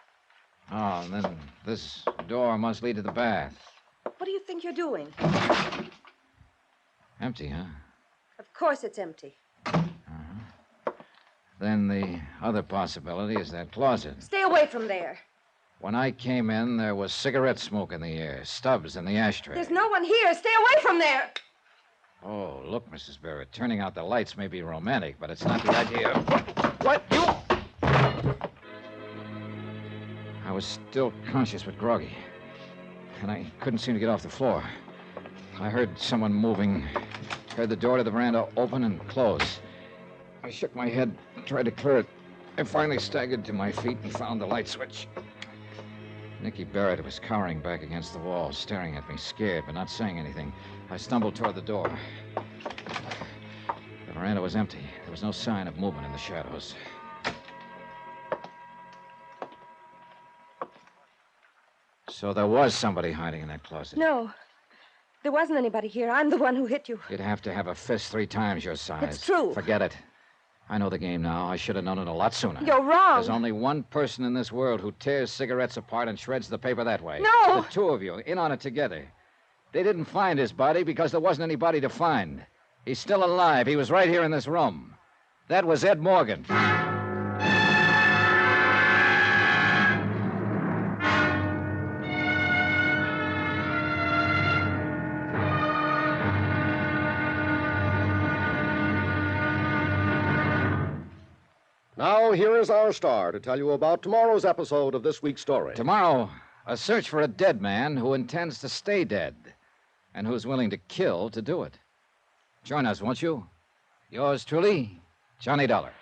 Oh, and then this door must lead to the bath. What do you think you're doing? Empty, huh? Of course it's empty. Then the other possibility is that closet. Stay away from there. When I came in, there was cigarette smoke in the air, stubs in the ashtray. There's no one here. Stay away from there. Oh, look, Mrs. Barrett, turning out the lights may be romantic, but it's not the idea of... What? You... I was still conscious but groggy, and I couldn't seem to get off the floor. I heard someone moving, heard the door to the veranda open and close. I shook my head, tried to clear it. I finally staggered to my feet and found the light switch. Nicky Barrett was cowering back against the wall, staring at me, scared, but not saying anything. I stumbled toward the door. The veranda was empty. There was no sign of movement in the shadows. So there was somebody hiding in that closet. No. There wasn't anybody here. I'm the one who hit you. You'd have to have a fist 3 times your size. It's true. Forget it. I know the game now. I should have known it a lot sooner. You're wrong. There's only one person in this world who tears cigarettes apart and shreds the paper that way. No! The 2 of you, in on it together. They didn't find his body because there wasn't anybody to find. He's still alive. He was right here in this room. That was Ed Morgan. Now, here is our star to tell you about tomorrow's episode of this week's story. Tomorrow, a search for a dead man who intends to stay dead and who's willing to kill to do it. Join us, won't you? Yours truly, Johnny Dollar.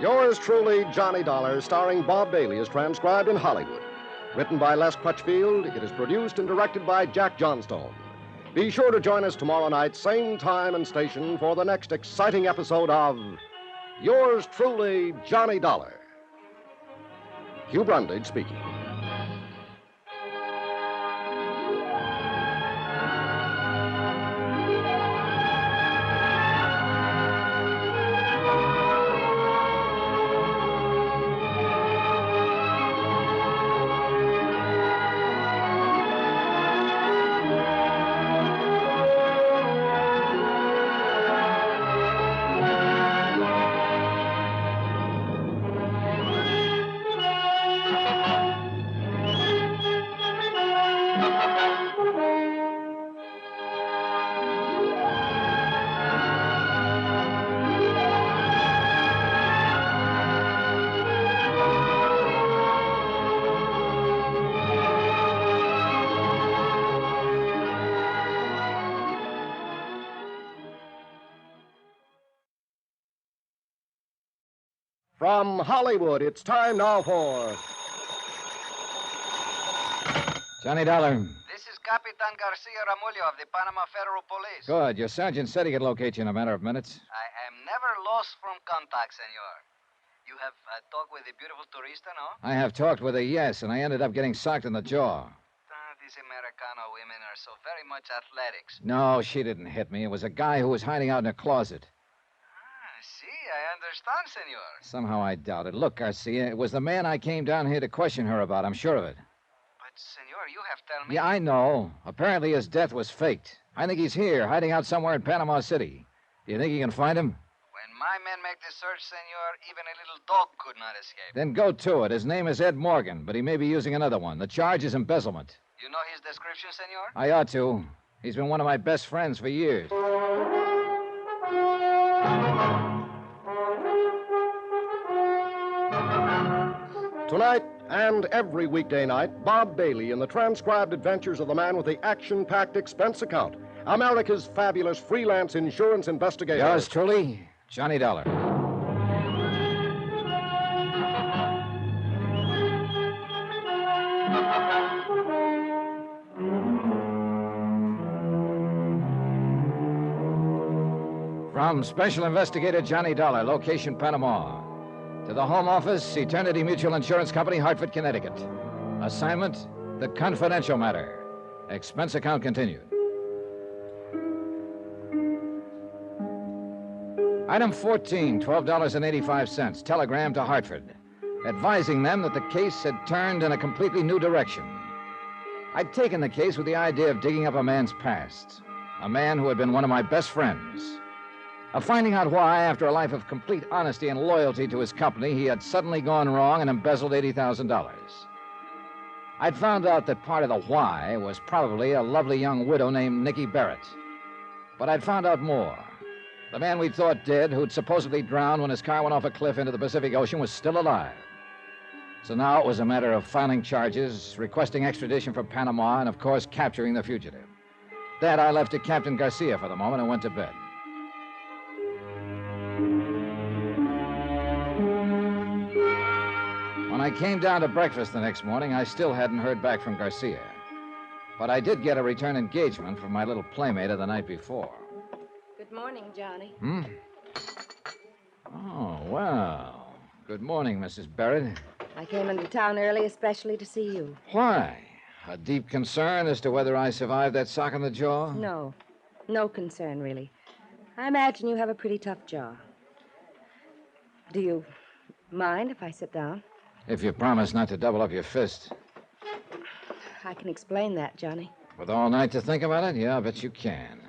Yours truly, Johnny Dollar, starring Bob Bailey, is transcribed in Hollywood. Written by Les Crutchfield, it is produced and directed by Jack Johnstone. Be sure to join us tomorrow night, same time and station, for the next exciting episode of Yours truly, Johnny Dollar. Hugh Brundage speaking. From Hollywood, it's time now for... Johnny Dollar. This is Capitan Garcia Ramullo of the Panama Federal Police. Good. Your sergeant said he could locate you in a matter of minutes. I am never lost from contact, senor. You have talked with the beautiful turista, no? I have talked with her, yes, and I ended up getting socked in the jaw. These Americano women are so very much athletics. No, she didn't hit me. It was a guy who was hiding out in a closet. I understand, senor. Somehow I doubt it. Look, Garcia, it was the man I came down here to question her about. I'm sure of it. But, senor, you have told me... Yeah, I know. Apparently his death was faked. I think he's here, hiding out somewhere in Panama City. Do you think you can find him? When my men make the search, senor, even a little dog could not escape. Then go to it. His name is Ed Morgan, but he may be using another one. The charge is embezzlement. You know his description, senor? I ought to. He's been one of my best friends for years. Tonight and every weekday night, Bob Bailey in the transcribed adventures of the man with the action-packed expense account, America's fabulous freelance insurance investigator. Yours truly, Johnny Dollar. From Special Investigator Johnny Dollar, location Panama, to the Home Office, Eternity Mutual Insurance Company, Hartford, Connecticut. Assignment, the confidential matter. Expense account continued. Item 14, $12.85. Telegram to Hartford, advising them that the case had turned in a completely new direction. I'd taken the case with the idea of digging up a man's past, a man who had been one of my best friends, of finding out why, after a life of complete honesty and loyalty to his company, he had suddenly gone wrong and embezzled $80,000. I'd found out that part of the why was probably a lovely young widow named Nicky Barrett. But I'd found out more. The man we thought dead, who'd supposedly drowned when his car went off a cliff into the Pacific Ocean, was still alive. So now it was a matter of filing charges, requesting extradition from Panama, and, of course, capturing the fugitive. That I left to Captain Garcia for the moment and went to bed. When I came down to breakfast the next morning, I still hadn't heard back from Garcia. But I did get a return engagement from my little playmate of the night before. Good morning, Johnny. Oh, well. Good morning, Mrs. Barrett. I came into town early especially to see you. Why? A deep concern as to whether I survived that sock in the jaw? No. No concern, really. I imagine you have a pretty tough jaw. Do you mind if I sit down? If you promise not to double up your fist. I can explain that, Johnny. With all night to think about it? Yeah, I bet you can.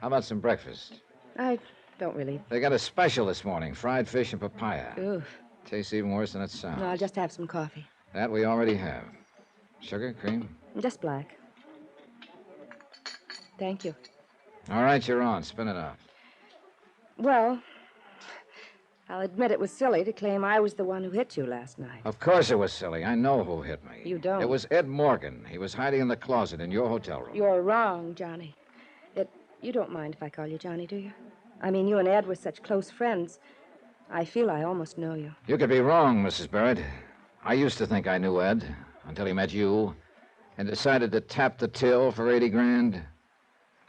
How about some breakfast? I don't really. They got a special this morning, fried fish and papaya. Oof. Tastes even worse than it sounds. No, I'll just have some coffee. That we already have. Sugar, cream? Just black. Thank you. All right, you're on. Spin it up. Well, I'll admit it was silly to claim I was the one who hit you last night. Of course it was silly. I know who hit me. You don't. It was Ed Morgan. He was hiding in the closet in your hotel room. You're wrong, Johnny. You don't mind if I call you Johnny, do you? I mean, you and Ed were such close friends. I feel I almost know you. You could be wrong, Mrs. Barrett. I used to think I knew Ed until he met you and decided to tap the till for 80 grand.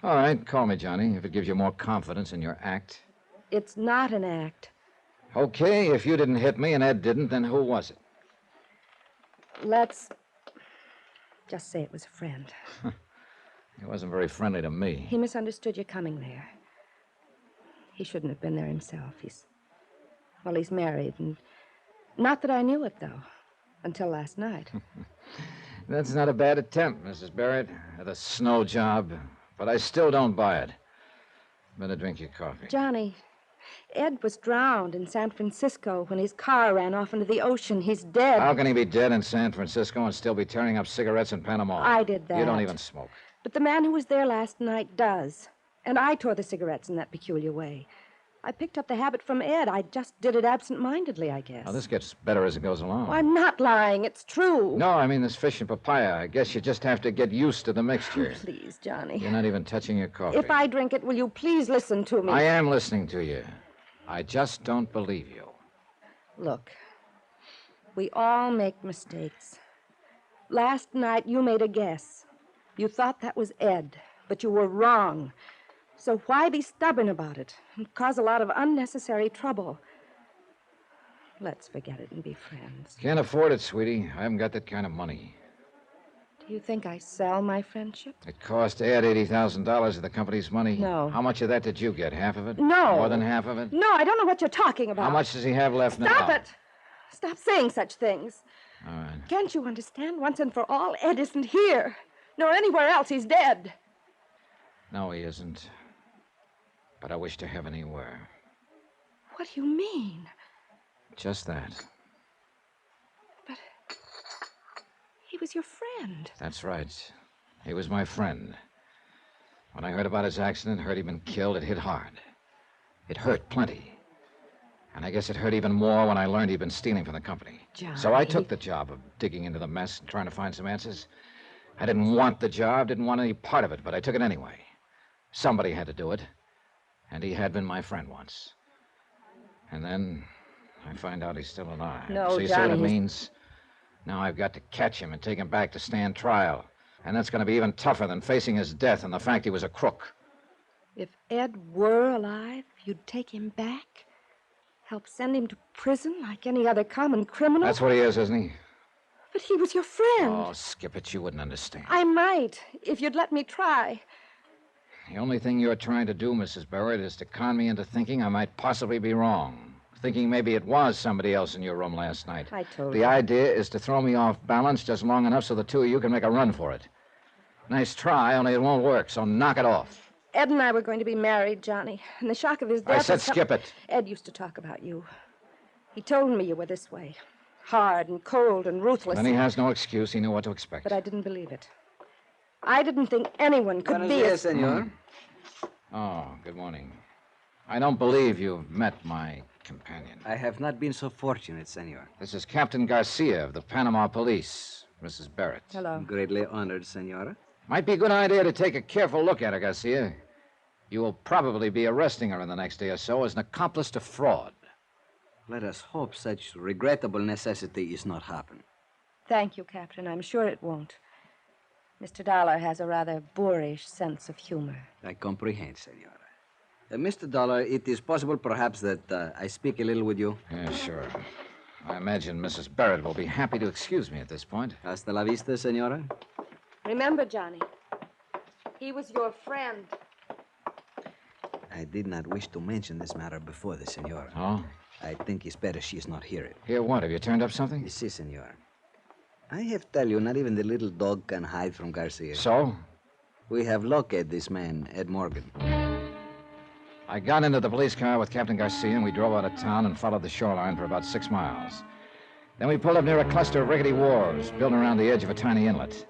All right, call me Johnny if it gives you more confidence in your act. It's not an act. Okay, if you didn't hit me and Ed didn't, then who was it? Let's just say it was a friend. He wasn't very friendly to me. He misunderstood your coming there. He shouldn't have been there himself. He's married, and not that I knew it, though, until last night. That's not a bad attempt, Mrs. Barrett, at a snow job, but I still don't buy it. Better drink your coffee. Johnny, Ed was drowned in San Francisco when his car ran off into the ocean. He's dead. How can he be dead in San Francisco and still be tearing up cigarettes in Panama? I did that. You don't even smoke. But the man who was there last night does. And I tore the cigarettes in that peculiar way. I picked up the habit from Ed. I just did it absent-mindedly, I guess. Now, this gets better as it goes along. Oh, I'm not lying. It's true. No, I mean this fish and papaya. I guess you just have to get used to the mixture. Oh, please, Johnny. You're not even touching your coffee. If I drink it, will you please listen to me? I am listening to you. I just don't believe you. Look, we all make mistakes. Last night, you made a guess. You thought that was Ed, but you were wrong. So why be stubborn about it and cause a lot of unnecessary trouble? Let's forget it and be friends. Can't afford it, sweetie. I haven't got that kind of money. Do you think I sell my friendship? It cost Ed $80,000 of the company's money. No. How much of that did you get? Half of it? No. More than half of it? No, I don't know what you're talking about. How much does he have left now? Stop it! Stop saying such things. All right. Can't you understand once and for all? Ed isn't here, nor anywhere else. He's dead. No, he isn't. But I wish to heaven he were. What do you mean? Just that. But he was your friend. That's right. He was my friend. When I heard about his accident, heard he'd been killed, it hit hard. It hurt plenty. And I guess it hurt even more when I learned he'd been stealing from the company. Johnny. So I took the job of digging into the mess and trying to find some answers. I didn't want the job, didn't want any part of it, but I took it anyway. Somebody had to do it. And he had been my friend once. And then I find out he's still alive. No, so you see Johnny, what it means? Now I've got to catch him and take him back to stand trial. And that's going to be even tougher than facing his death and the fact he was a crook. If Ed were alive, you'd take him back? Help send him to prison like any other common criminal? That's what he is, isn't he? But he was your friend. Oh, skip it. You wouldn't understand. I might, if you'd let me try. The only thing you're trying to do, Mrs. Barrett, is to con me into thinking I might possibly be wrong. Thinking maybe it was somebody else in your room last night. I told you. The idea is to throw me off balance just long enough so the two of you can make a run for it. Nice try, only it won't work, so knock it off. Ed and I were going to be married, Johnny, and the shock of his death... I said skip it. Ed used to talk about you. He told me you were this way. Hard and cold and ruthless. Then he has no excuse. He knew what to expect. But I didn't believe it. I didn't think anyone could Buenos be dias, senor. Oh, good morning. I don't believe you've met my companion. I have not been so fortunate, senor. This is Captain Garcia of the Panama Police, Mrs. Barrett. Hello. Greatly honored, senora. Might be a good idea to take a careful look at her, Garcia. You will probably be arresting her in the next day or so as an accomplice to fraud. Let us hope such regrettable necessity is not happen. Thank you, Captain. I'm sure it won't. Mr. Dollar has a rather boorish sense of humor. I comprehend, senora. Mr. Dollar, it is possible perhaps that I speak a little with you? Yeah, sure. I imagine Mrs. Barrett will be happy to excuse me at this point. Hasta la vista, senora. Remember, Johnny, he was your friend. I did not wish to mention this matter before the senora. Oh? I think it's better she is not hear it. Hear what? Have you turned up something? Si, senor. I have tell you, not even the little dog can hide from Garcia. So? We have located this man, Ed Morgan. I got into the police car with Captain Garcia, and we drove out of town and followed the shoreline for about 6 miles. Then we pulled up near a cluster of rickety wharves built around the edge of a tiny inlet.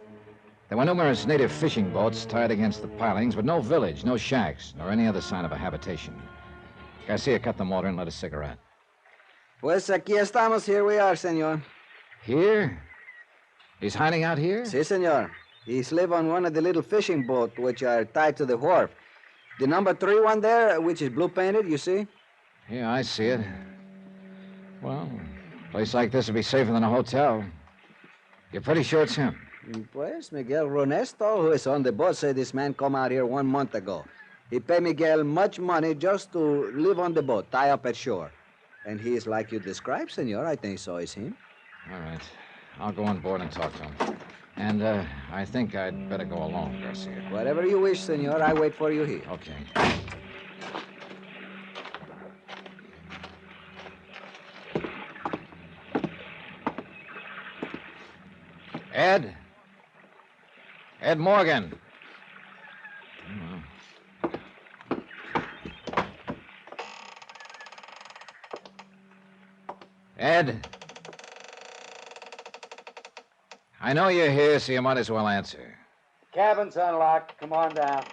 There were numerous native fishing boats tied against the pilings, but no village, no shacks, nor any other sign of a habitation. Garcia cut the motor and lit a cigarette. Pues aquí estamos. Here we are, senor. Here? He's hiding out here? Si, senor. He's live on one of the little fishing boats which are tied to the wharf. The number 3 one there, which is blue-painted, you see? Yeah, I see it. Well, a place like this would be safer than a hotel. You're pretty sure it's him? Pues Miguel Ronesto, who is on the boat, said this man come out here 1 month ago. He paid Miguel much money just to live on the boat, tie up at shore. And he is like you described, senor. I think so is him. All right. I'll go on board and talk to him. And I think I'd better go alone, Garcia. Whatever you wish, senor. I wait for you here. Okay. Ed? Ed Morgan. Ed? I know you're here, so you might as well answer. Cabin's unlocked. Come on down.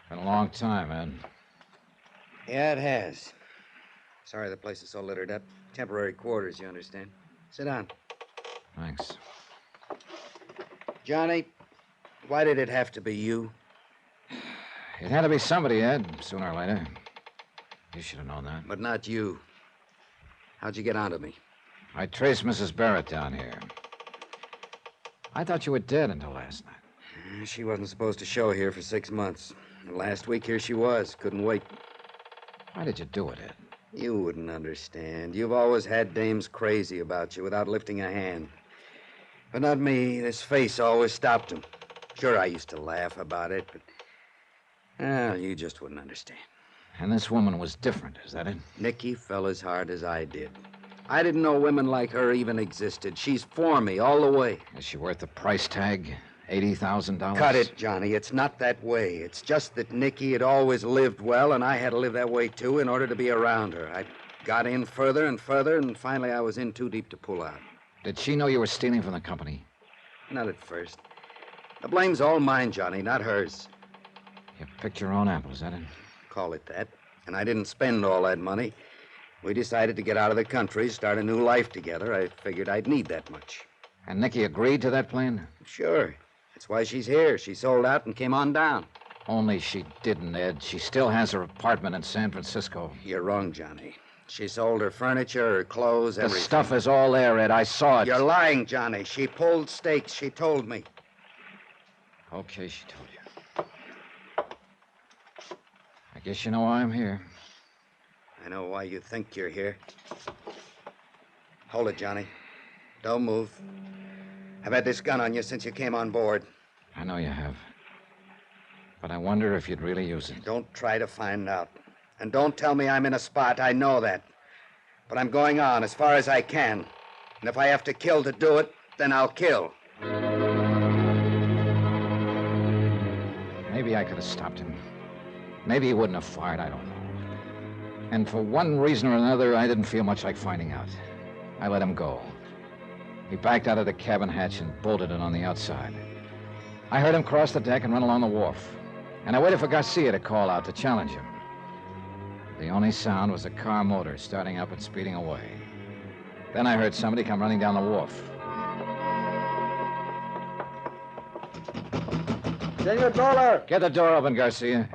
Been a long time, Ed. Yeah, it has. Sorry the place is so littered up. Temporary quarters, you understand. Sit down. Thanks. Johnny, why did it have to be you? It had to be somebody, Ed, sooner or later. You should have known that. But not you. How'd you get onto me? I traced Mrs. Barrett down here. I thought you were dead until last night. She wasn't supposed to show here for 6 months. Last week, here she was. Couldn't wait. Why did you do it, Ed? You wouldn't understand. You've always had dames crazy about you without lifting a hand. But not me. This face always stopped them. Sure, I used to laugh about it, but... Well, you just wouldn't understand. And this woman was different, is that it? Nicky fell as hard as I did. I didn't know women like her even existed. She's for me all the way. Is she worth the price tag? $80,000? Cut it, Johnny. It's not that way. It's just that Nikki had always lived well, and I had to live that way, too, in order to be around her. I got in further and further, and finally I was in too deep to pull out. Did she know you were stealing from the company? Not at first. The blame's all mine, Johnny, not hers. You picked your own apple, is that it? Call it that. And I didn't spend all that money. We decided to get out of the country, start a new life together. I figured I'd need that much. And Nikki agreed to that plan? Sure. That's why she's here. She sold out and came on down. Only she didn't, Ed. She still has her apartment in San Francisco. You're wrong, Johnny. She sold her furniture, her clothes, everything. The stuff is all there, Ed. I saw it. You're lying, Johnny. She pulled stakes. She told me. Okay, she told you. I guess you know why I'm here. I know why you think you're here. Hold it, Johnny. Don't move. I've had this gun on you since you came on board. I know you have. But I wonder if you'd really use it. Don't try to find out. And don't tell me I'm in a spot. I know that. But I'm going on as far as I can. And if I have to kill to do it, then I'll kill. Maybe I could have stopped him. Maybe he wouldn't have fired, I don't know. And for one reason or another, I didn't feel much like finding out. I let him go. He backed out of the cabin hatch and bolted it on the outside. I heard him cross the deck and run along the wharf. And I waited for Garcia to call out to challenge him. The only sound was a car motor starting up and speeding away. Then I heard somebody come running down the wharf. Senor Dollar! Get the door open, Garcia.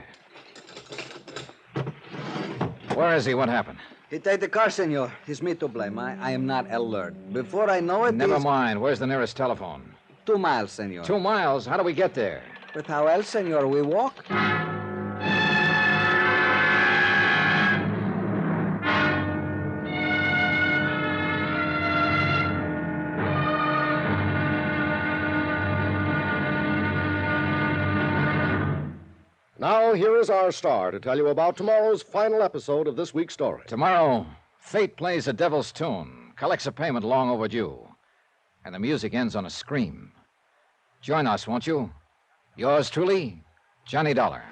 Where is he? What happened? He take the car, senor. It's me to blame. I am not alert. Before I know it, Never mind. Where's the nearest telephone? 2 miles, senor. 2 miles? How do we get there? But how else, senor? We walk? Now, here is our star to tell you about tomorrow's final episode of this week's story. Tomorrow, fate plays a devil's tune, collects a payment long overdue, and the music ends on a scream. Join us, won't you? Yours truly, Johnny Dollar.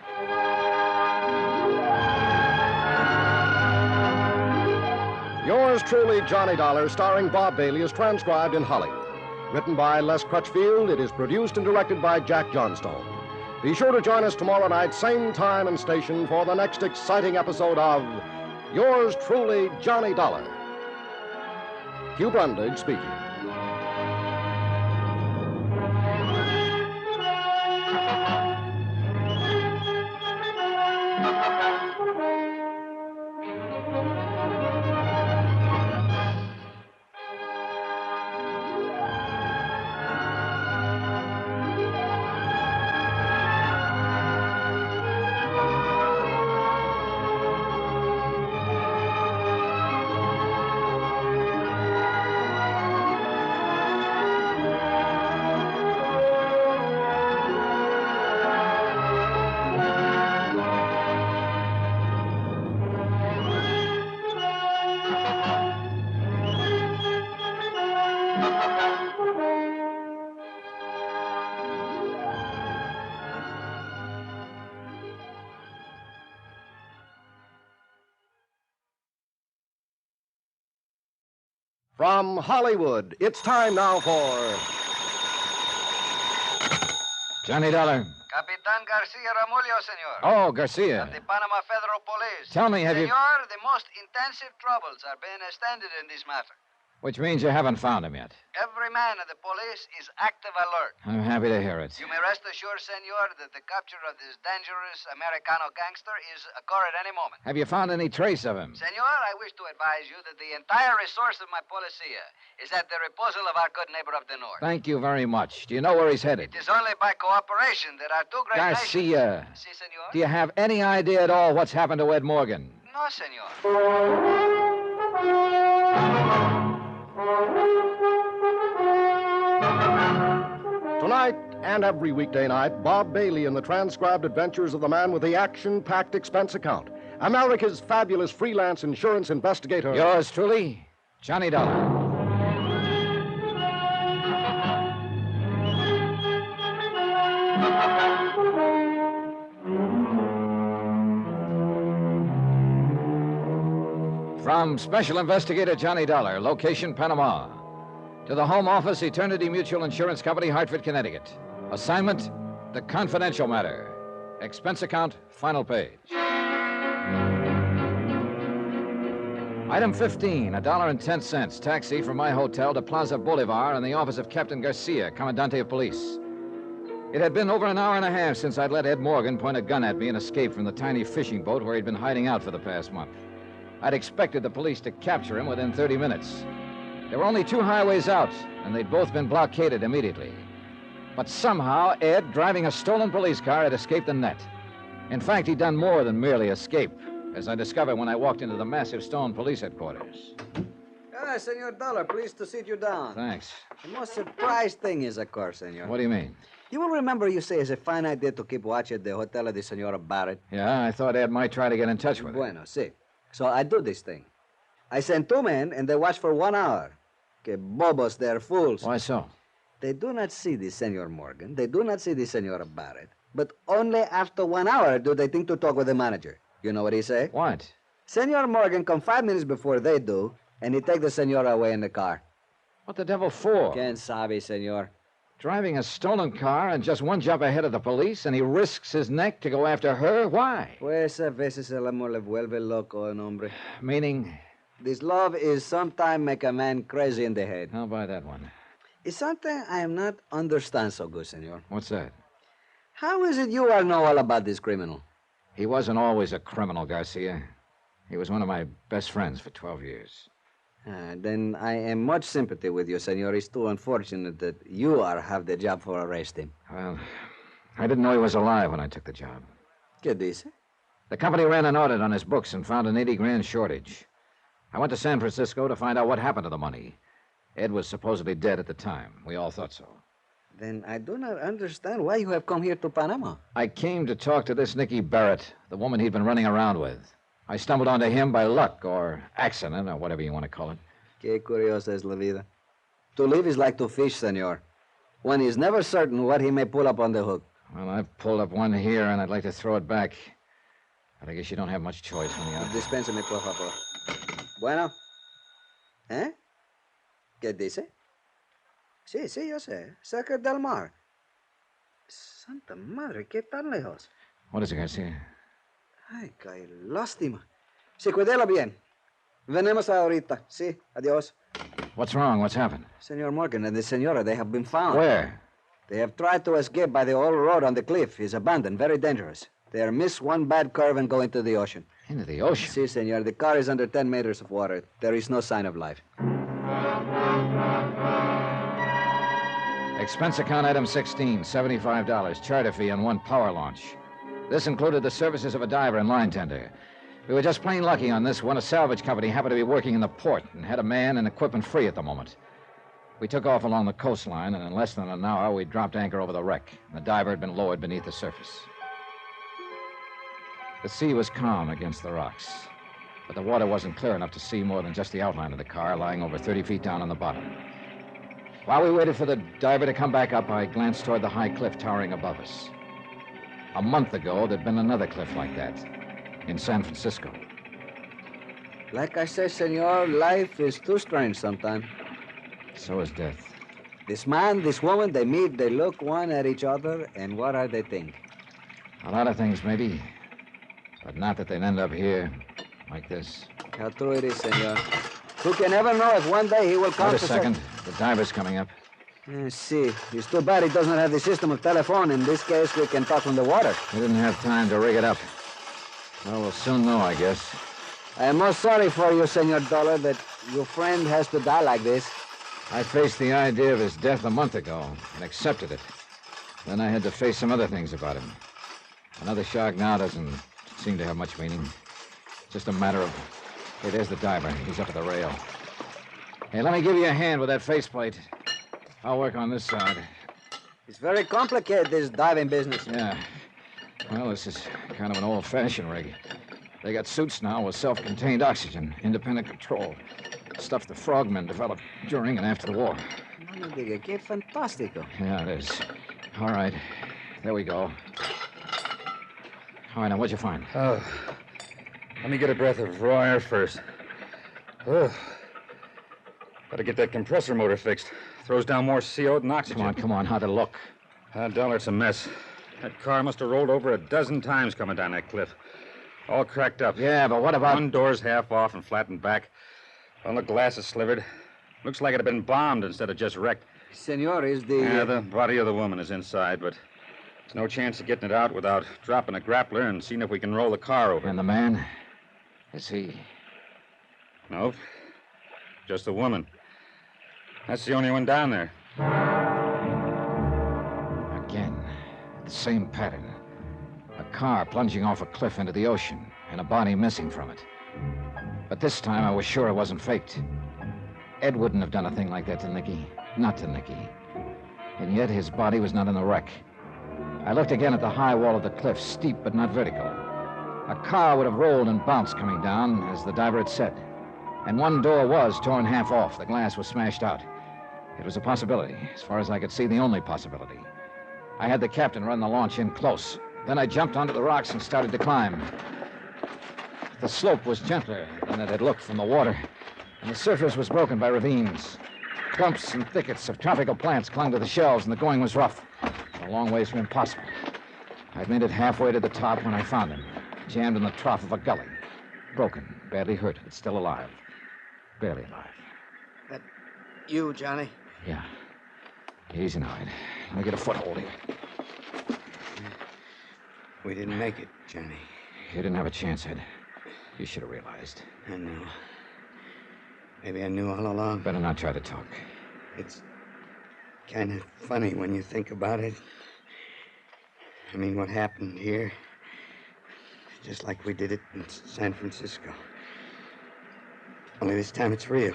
Yours truly, Johnny Dollar, starring Bob Bailey, is transcribed in Hollywood. Written by Les Crutchfield, it is produced and directed by Jack Johnstone. Be sure to join us tomorrow night, same time and station, for the next exciting episode of Yours truly, Johnny Dollar. Hugh Brundage speaking. From Hollywood, it's time now for Johnny Dollar. Capitan Garcia Ramullo, senor. Oh, Garcia. Of the Panama Federal Police. Tell me, have you... Senor, the most intensive troubles are being extended in this matter. Which means you haven't found him yet. Every man of the police is active alert. I'm happy to hear it. You may rest assured, senor, that the capture of this dangerous Americano gangster is occur at any moment. Have you found any trace of him? Senor, I wish to advise you that the entire resource of my policia is at the disposal of our good neighbor of the north. Thank you very much. Do you know where he's headed? It is only by cooperation that our two great Garcia. nations... Si, senor? Do you have any idea at all what's happened to Ed Morgan? No, senor. Tonight and every weekday night, Bob Bailey in the transcribed adventures of the man with the action-packed expense account, America's fabulous freelance insurance investigator. Yours truly, Johnny Dollar. From Special Investigator Johnny Dollar, location Panama. To the Home Office, Eternity Mutual Insurance Company, Hartford, Connecticut. Assignment, the confidential matter. Expense account, final page. Item 15, $1.10, taxi from my hotel to Plaza Bolivar in the office of Captain Garcia, Commandante of Police. It had been over an hour and a half since I'd let Ed Morgan point a gun at me and escape from the tiny fishing boat where he'd been hiding out for the past month. I'd expected the police to capture him within 30 minutes. There were only 2 highways out, and they'd both been blockaded immediately. But somehow, Ed, driving a stolen police car, had escaped the net. In fact, he'd done more than merely escape, as I discovered when I walked into the massive stone police headquarters. Senor Dollar, pleased to sit you down. Thanks. The most surprised thing is, of course, senor. What do you mean? You will remember you say it's a fine idea to keep watch at the Hotel of the Senora Barrett. Yeah, I thought Ed might try to get in touch with her. Bueno, see. So I do this thing. I send 2 men, and they watch for 1 hour. Que bobos, they're fools. Why so? They do not see the Senor Morgan. They do not see the Senora Barrett. But only after 1 hour do they think to talk with the manager. You know what he say? What? Senor Morgan come 5 minutes before they do, and he take the Senora away in the car. What the devil for? Quien sabe, senor. Driving a stolen car and just 1 jump ahead of the police, and he risks his neck to go after her? Why? Pues a veces el amor le vuelve loco, un hombre. Meaning? This love is sometimes make a man crazy in the head. I'll buy that one. It's something I am not understand so good, senor. What's that? How is it you all know all about this criminal? He wasn't always a criminal, Garcia. He was one of my best friends for 12 years. Then I am much sympathy with you, senor. It's too unfortunate that you are have the job for arrest him. Well, I didn't know he was alive when I took the job. ¿Qué dice? The company ran an audit on his books and found an 80 grand shortage. I went to San Francisco to find out what happened to the money. Ed was supposedly dead at the time. We all thought so. Then I do not understand why you have come here to Panama. I came to talk to this Nicky Barrett, the woman he'd been running around with. I stumbled onto him by luck or accident or whatever you want to call it. Qué curiosa es la vida. To live is like to fish, senor. One is never certain what he may pull up on the hook. Well, I've pulled up one here, and I'd like to throw it back. But I guess you don't have much choice when you're out. Dispénseme, por favor. Bueno. ¿Eh? ¿Qué dice? Sí, yo sé. Cerca del mar. Santa madre, ¿qué tan lejos? What is it, Garcia? Ay, qué lástima. Sí, cuídelo bien. Venemos ahorita. Sí, adiós. What's wrong? What's happened? Senor Morgan and the senora, they have been found. Where? They have tried to escape by the old road on the cliff. It's abandoned, very dangerous. They are miss 1 bad curve and go into the ocean. Into the ocean? Si, senor. The car is under 10 meters of water. There is no sign of life. Expense account item 16, $75, charter fee on 1 power launch. This included the services of a diver and line tender. We were just plain lucky on this one. A salvage company happened to be working in the port and had a man and equipment free at the moment. We took off along the coastline, and in less than an hour, we dropped anchor over the wreck. The diver had been lowered beneath the surface. The sea was calm against the rocks, but the water wasn't clear enough to see more than just the outline of the car lying over 30 feet down on the bottom. While we waited for the diver to come back up, I glanced toward the high cliff towering above us. A month ago, there'd been another cliff like that in San Francisco. Like I say, senor, life is too strange sometimes. So is death. This man, this woman, they meet, they look one at each other, and what are they think? A lot of things, maybe, but not that they'd end up here like this. How true it is, senor. Who can ever know if one day he will come Wait to a second. The diver's coming up. See, it's too bad he does not have the system of telephone. In this case, we can talk from the water. We didn't have time to rig it up. Well, we'll soon know, I guess. I am most sorry for you, Senor Dollar, that your friend has to die like this. I faced the idea of his death a month ago and accepted it. Then I had to face some other things about him. Another shark now doesn't seem to have much meaning. Just a matter of... Hey, there's the diver. He's up at the rail. Hey, let me give you a hand with that faceplate. I'll work on this side. It's very complicated, this diving business. Yeah. Well, this is kind of an old-fashioned rig. They got suits now with self-contained oxygen, independent control. Stuff the frogmen developed during and after the war. No me diga, qué fantástico. Yeah, it is. All right. There we go. All right, now, what'd you find? Oh, let me get a breath of raw air first. Ugh. Gotta get that compressor motor fixed. Throws down more CO than oxygen. Come on. How'd it look? Dollar, it's a mess. That car must have rolled over a dozen times coming down that cliff. All cracked up. Yeah, but what about... One door's half off and flattened back. All the glass is slivered. Looks like it had been bombed instead of just wrecked. Senor, is the... Yeah, the body of the woman is inside, but there's no chance of getting it out without dropping a grappler and seeing if we can roll the car over. And the man? Is he... Nope. Just the woman. That's the only one down there. Again, the same pattern. A car plunging off a cliff into the ocean, and a body missing from it. But this time I was sure it wasn't faked. Ed wouldn't have done a thing like that to Nicky. Not to Nicky. And yet his body was not in the wreck. I looked again at the high wall of the cliff, steep but not vertical. A car would have rolled and bounced coming down, as the diver had said. And one door was torn half off. The glass was smashed out. It was a possibility. As far as I could see, the only possibility. I had the captain run the launch in close. Then I jumped onto the rocks and started to climb. The slope was gentler than it had looked from the water, and the surface was broken by ravines. Clumps and thickets of tropical plants clung to the shelves, and the going was rough, a long ways from impossible. I'd made it halfway to the top when I found him, jammed in the trough of a gully. Broken, badly hurt, but still alive. Barely alive. That you, Johnny? Yeah. Easy now, Ed. Let me get a foothold here. We didn't make it, Johnny. You didn't have a chance, Ed. You should have realized. I know. Maybe I knew all along. Better not try to talk. It's kind of funny when you think about it. I mean, what happened here, just like we did it in San Francisco. Only this time it's real.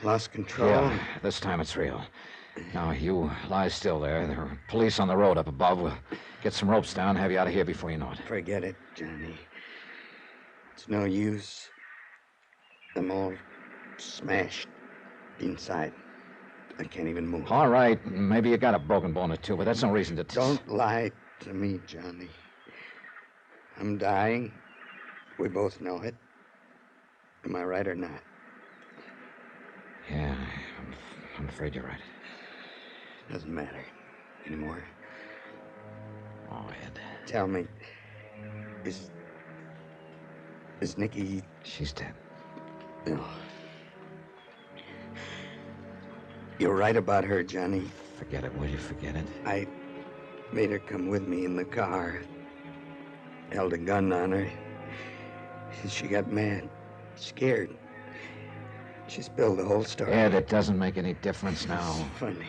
Lost control. Yeah, this time it's real. Now, you lie still there. There are police on the road up above. We'll get some ropes down, have you out of here before you know it. Forget it, Johnny. It's no use. I'm all smashed inside. I can't even move. All right, maybe you got a broken bone or two, but that's no reason to... Don't lie to me, Johnny. I'm dying. We both know it. Am I right or not? Yeah, I'm afraid you're right. Doesn't matter anymore. Oh, Ed. Tell me, is Nicky... She's dead. No. You're right about her, Johnny. Forget it, will you? Forget it. I made her come with me in the car. Held a gun on her. She got mad. Scared. She spilled the whole story. Ed, it doesn't make any difference now. It's funny.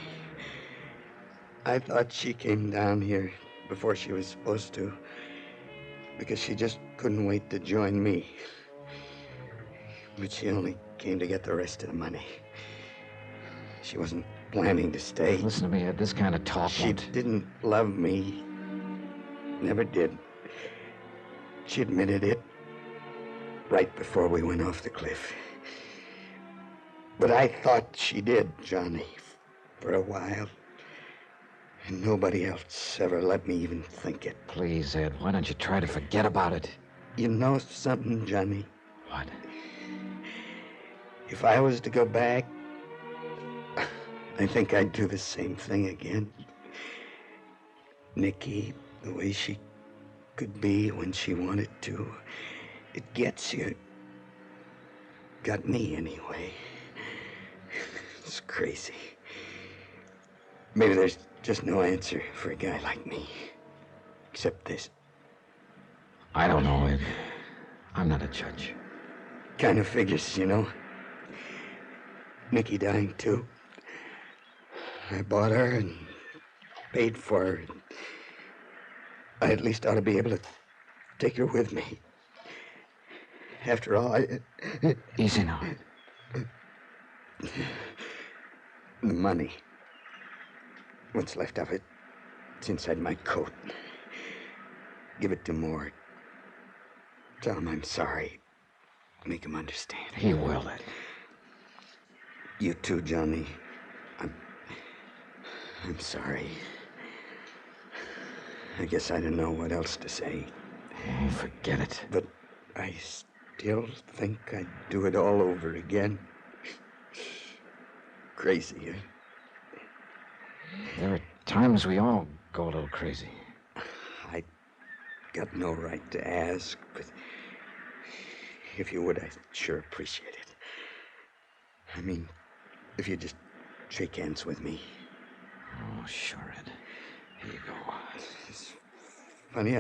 I thought she came down here before she was supposed to, because she just couldn't wait to join me. But she only came to get the rest of the money. She wasn't planning to stay. Listen to me, Ed. This kind of talk She didn't love me. Never did. She admitted it right before we went off the cliff. But I thought she did, Johnny, for a while. And nobody else ever let me even think it. Please, Ed, why don't you try to forget about it? You know something, Johnny? What? If I was to go back, I think I'd do the same thing again. Nicky, the way she could be when she wanted to, it gets you. Got me anyway. It's crazy. Maybe there's just no answer for a guy like me. Except this. I don't know, Ed. I'm not a judge. Kind of figures, you know. Nicky dying, too. I bought her and paid for her. I at least ought to be able to take her with me. After all, Easy now. The money. What's left of it, it's inside my coat. Give it to Moore. Tell him I'm sorry. Make him understand. He will, Ed. You too, Johnny. I'm sorry. I guess I don't know what else to say. Oh, forget it. But I still think I'd do it all over again. Crazy, eh? There are times we all go a little crazy. I got no right to ask, but if you would, I'd sure appreciate it. I mean, if you just shake hands with me. Oh, sure, Ed. Here you go. It's funny,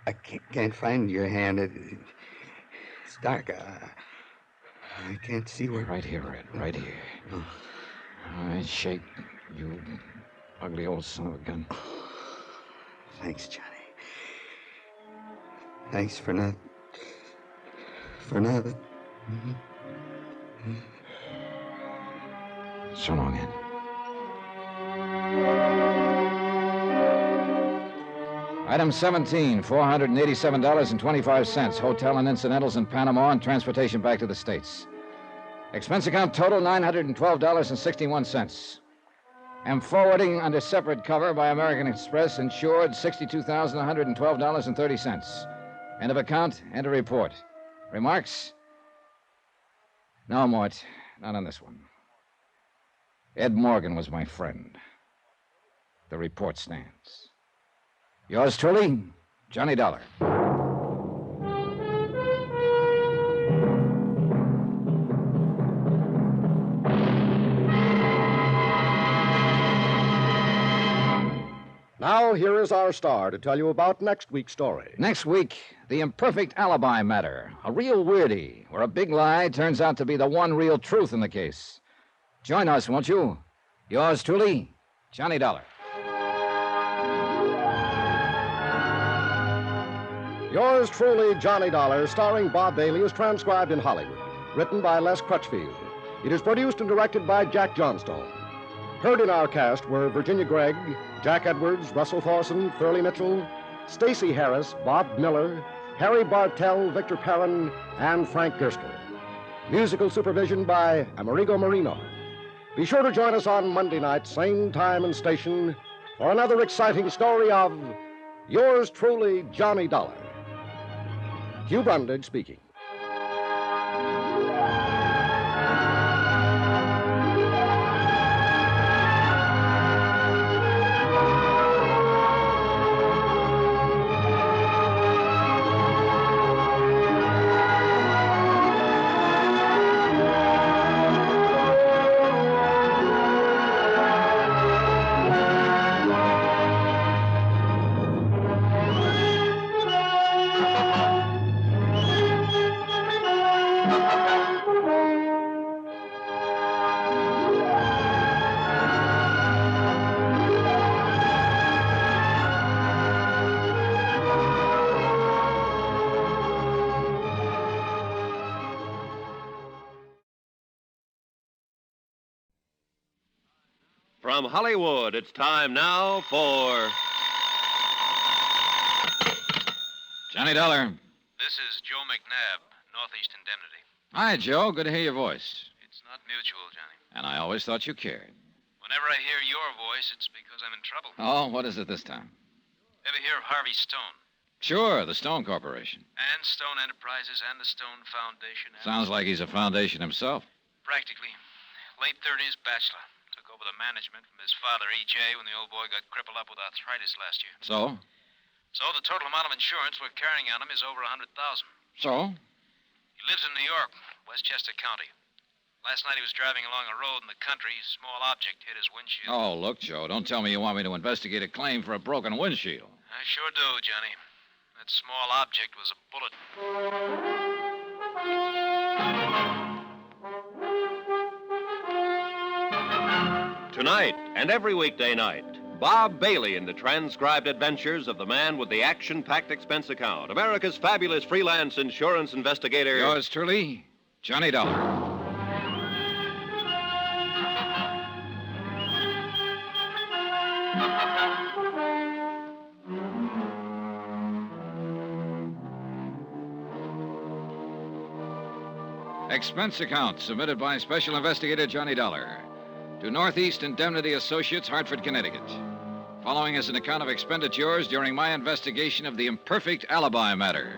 I can't find your hand. It's dark. I can't see where... Right here, Ed. Right here. Oh. All right, shake, you ugly old son of a gun. Thanks, Johnny. Thanks for not... So long, Ed. Item 17, $487.25. Hotel and incidentals in Panama and transportation back to the States. Expense account total, $912.61. Am forwarding under separate cover by American Express, insured $62,112.30. End of account, enter report. Remarks? No, Mort, not on this one. Ed Morgan was my friend. The report stands. Yours truly, Johnny Dollar. Now, here is our star to tell you about next week's story. Next week, the Imperfect Alibi Matter. A real weirdie, where a big lie turns out to be the one real truth in the case. Join us, won't you? Yours truly, Johnny Dollar. Yours truly, Johnny Dollar, starring Bob Bailey, is transcribed in Hollywood. Written by Les Crutchfield. It is produced and directed by Jack Johnstone. Heard in our cast were Virginia Gregg, Jack Edwards, Russell Thorson, Thurley Mitchell, Stacey Harris, Bob Miller, Harry Bartell, Victor Perrin, and Frank Gerstle. Musical supervision by Amerigo Marino. Be sure to join us on Monday night, same time and station, for another exciting story of Yours truly, Johnny Dollar. Hugh Brundage speaking. From Hollywood, it's time now for... Johnny Dollar. This is Joe McNabb, Northeast Indemnity. Hi, Joe. Good to hear your voice. It's not mutual, Johnny. And I always thought you cared. Whenever I hear your voice, it's because I'm in trouble. Oh, what is it this time? Ever hear of Harvey Stone? Sure, the Stone Corporation. And Stone Enterprises and the Stone Foundation. Sounds like he's a foundation himself. Practically. Late 30s, bachelor. Took over the management from his father, E.J., when the old boy got crippled up with arthritis last year. So? So the total amount of insurance we're carrying on him is over $100,000. So? He lives in New York, Westchester County. Last night he was driving along a road in the country. A small object hit his windshield. Oh, look, Joe, don't tell me you want me to investigate a claim for a broken windshield. I sure do, Johnny. That small object was a bullet. Tonight and every weekday night, Bob Bailey in the transcribed adventures of the man with the action-packed expense account, America's fabulous freelance insurance investigator. Yours truly, Johnny Dollar. Expense account submitted by Special Investigator Johnny Dollar to Northeast Indemnity Associates, Hartford, Connecticut. Following is an account of expenditures during my investigation of the Imperfect Alibi Matter.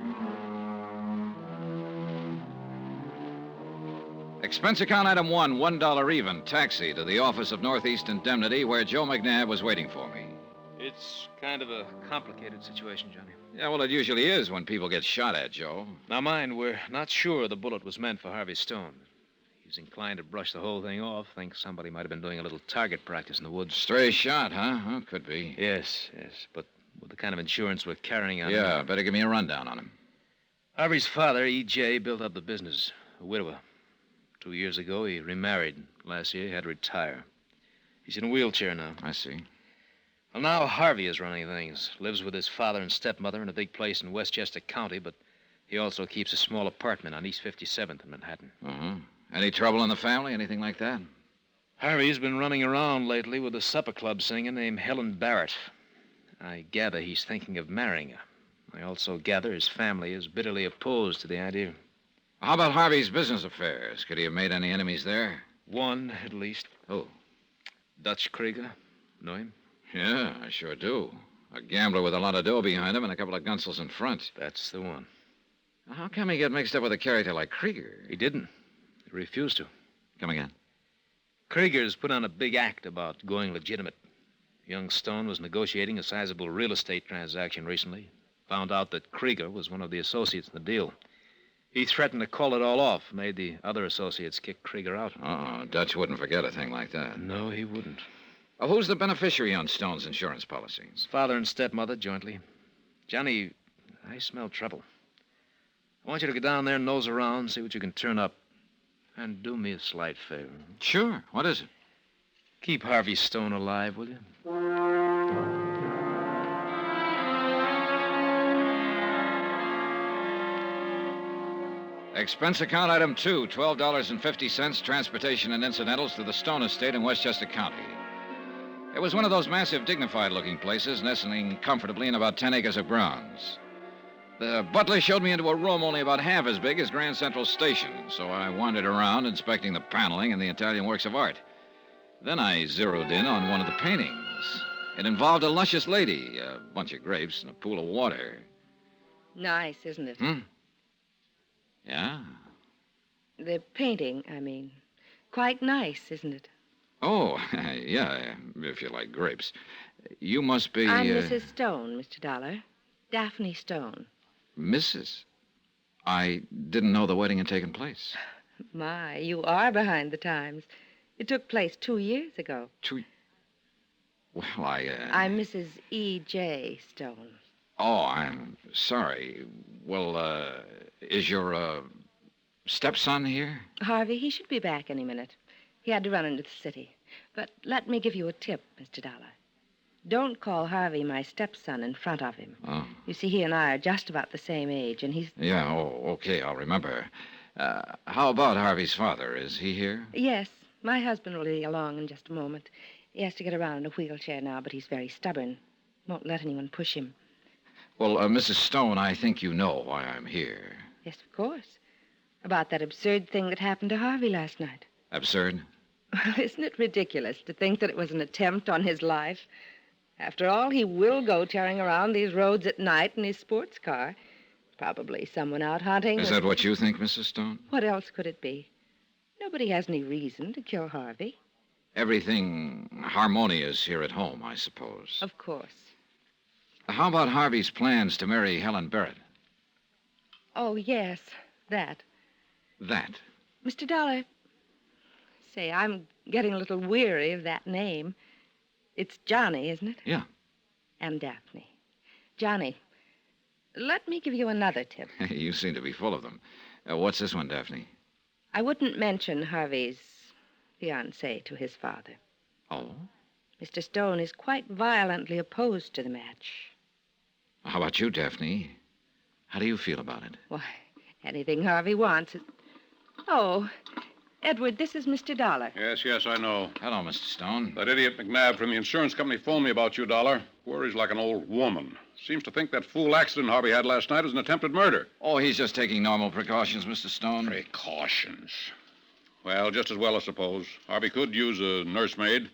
Expense account item 1, $1 even, taxi to the office of Northeast Indemnity where Joe McNabb was waiting for me. It's kind of a complicated situation, Johnny. Yeah, well, it usually is when people get shot at, Joe. Now, mind, we're not sure the bullet was meant for Harvey Stone. He's inclined to brush the whole thing off. Thinks somebody might have been doing a little target practice in the woods. Stray shot, huh? Well, could be. Yes. But with the kind of insurance we're carrying on him... Yeah, better give me a rundown on him. Harvey's father, E.J., built up the business. A widower. 2 years ago, he remarried. Last year, he had to retire. He's in a wheelchair now. I see. Well, now Harvey is running things. Lives with his father and stepmother in a big place in Westchester County, but he also keeps a small apartment on East 57th in Manhattan. Uh-huh. Any trouble in the family? Anything like that? Harvey's been running around lately with a supper club singer named Helen Barrett. I gather he's thinking of marrying her. I also gather his family is bitterly opposed to the idea. How about Harvey's business affairs? Could he have made any enemies there? One, at least. Who? Dutch Krieger. Know him? Yeah, I sure do. A gambler with a lot of dough behind him and a couple of gunsels in front. That's the one. How come he got mixed up with a character like Krieger? He didn't. He refused to. Come again? Krieger's put on a big act about going legitimate. Young Stone was negotiating a sizable real estate transaction recently. Found out that Krieger was one of the associates in the deal. He threatened to call it all off, made the other associates kick Krieger out. Oh, Dutch wouldn't forget a thing like that. No, he wouldn't. Well, who's the beneficiary on Stone's insurance policies? Father and stepmother jointly. Johnny, I smell trouble. I want you to go down there and nose around, see what you can turn up. And do me a slight favor. Sure. What is it? Keep Harvey Stone alive, will you? Expense account item 2, $12.50, transportation and incidentals to the Stone estate in Westchester County. It was one of those massive, dignified-looking places, nestling comfortably in about 10 acres of grounds. The butler showed me into a room only about half as big as Grand Central Station, so I wandered around inspecting the paneling and the Italian works of art. Then I zeroed in on one of the paintings. It involved a luscious lady, a bunch of grapes, and a pool of water. Nice, isn't it? Yeah? The painting, I mean. Quite nice, isn't it? Oh, yeah, if you like grapes. You must be... I'm Mrs. Stone, Mr. Dollar. Daphne Stone. Mrs.? I didn't know the wedding had taken place. My, you are behind the times. It took place 2 years ago. Well, I'm Mrs. E.J. Stone. Oh, I'm sorry. Well, is your, stepson here? Harvey, he should be back any minute. He had to run into the city. But let me give you a tip, Mr. Dollar. Don't call Harvey my stepson in front of him. Oh. You see, he and I are just about the same age, and he's... Yeah, okay, I'll remember. How about Harvey's father? Is he here? Yes, my husband will be along in just a moment. He has to get around in a wheelchair now, but he's very stubborn. Won't let anyone push him. Well, Mrs. Stone, I think you know why I'm here. Yes, of course. About that absurd thing that happened to Harvey last night. Absurd? Well, isn't it ridiculous to think that it was an attempt on his life? After all, he will go tearing around these roads at night in his sports car. Probably someone out hunting. Is that what you think, Mrs. Stone? What else could it be? Nobody has any reason to kill Harvey. Everything harmonious here at home, I suppose. Of course. How about Harvey's plans to marry Helen Barrett? Oh, yes, that. That? Mr. Dollar, say, I'm getting a little weary of that name. It's Johnny, isn't it? Yeah. And Daphne. Johnny, let me give you another tip. You seem to be full of them. What's this one, Daphne? I wouldn't mention Harvey's fiancée to his father. Oh? Mr. Stone is quite violently opposed to the match. How about you, Daphne? How do you feel about it? Why, anything Harvey wants is... Oh, Edward, this is Mr. Dollar. Yes, I know. Hello, Mr. Stone. That idiot McNabb from the insurance company phoned me about you, Dollar. Worries like an old woman. Seems to think that fool accident Harvey had last night was an attempted murder. Oh, he's just taking normal precautions, Mr. Stone. Precautions? Well, just as well, I suppose. Harvey could use a nursemaid.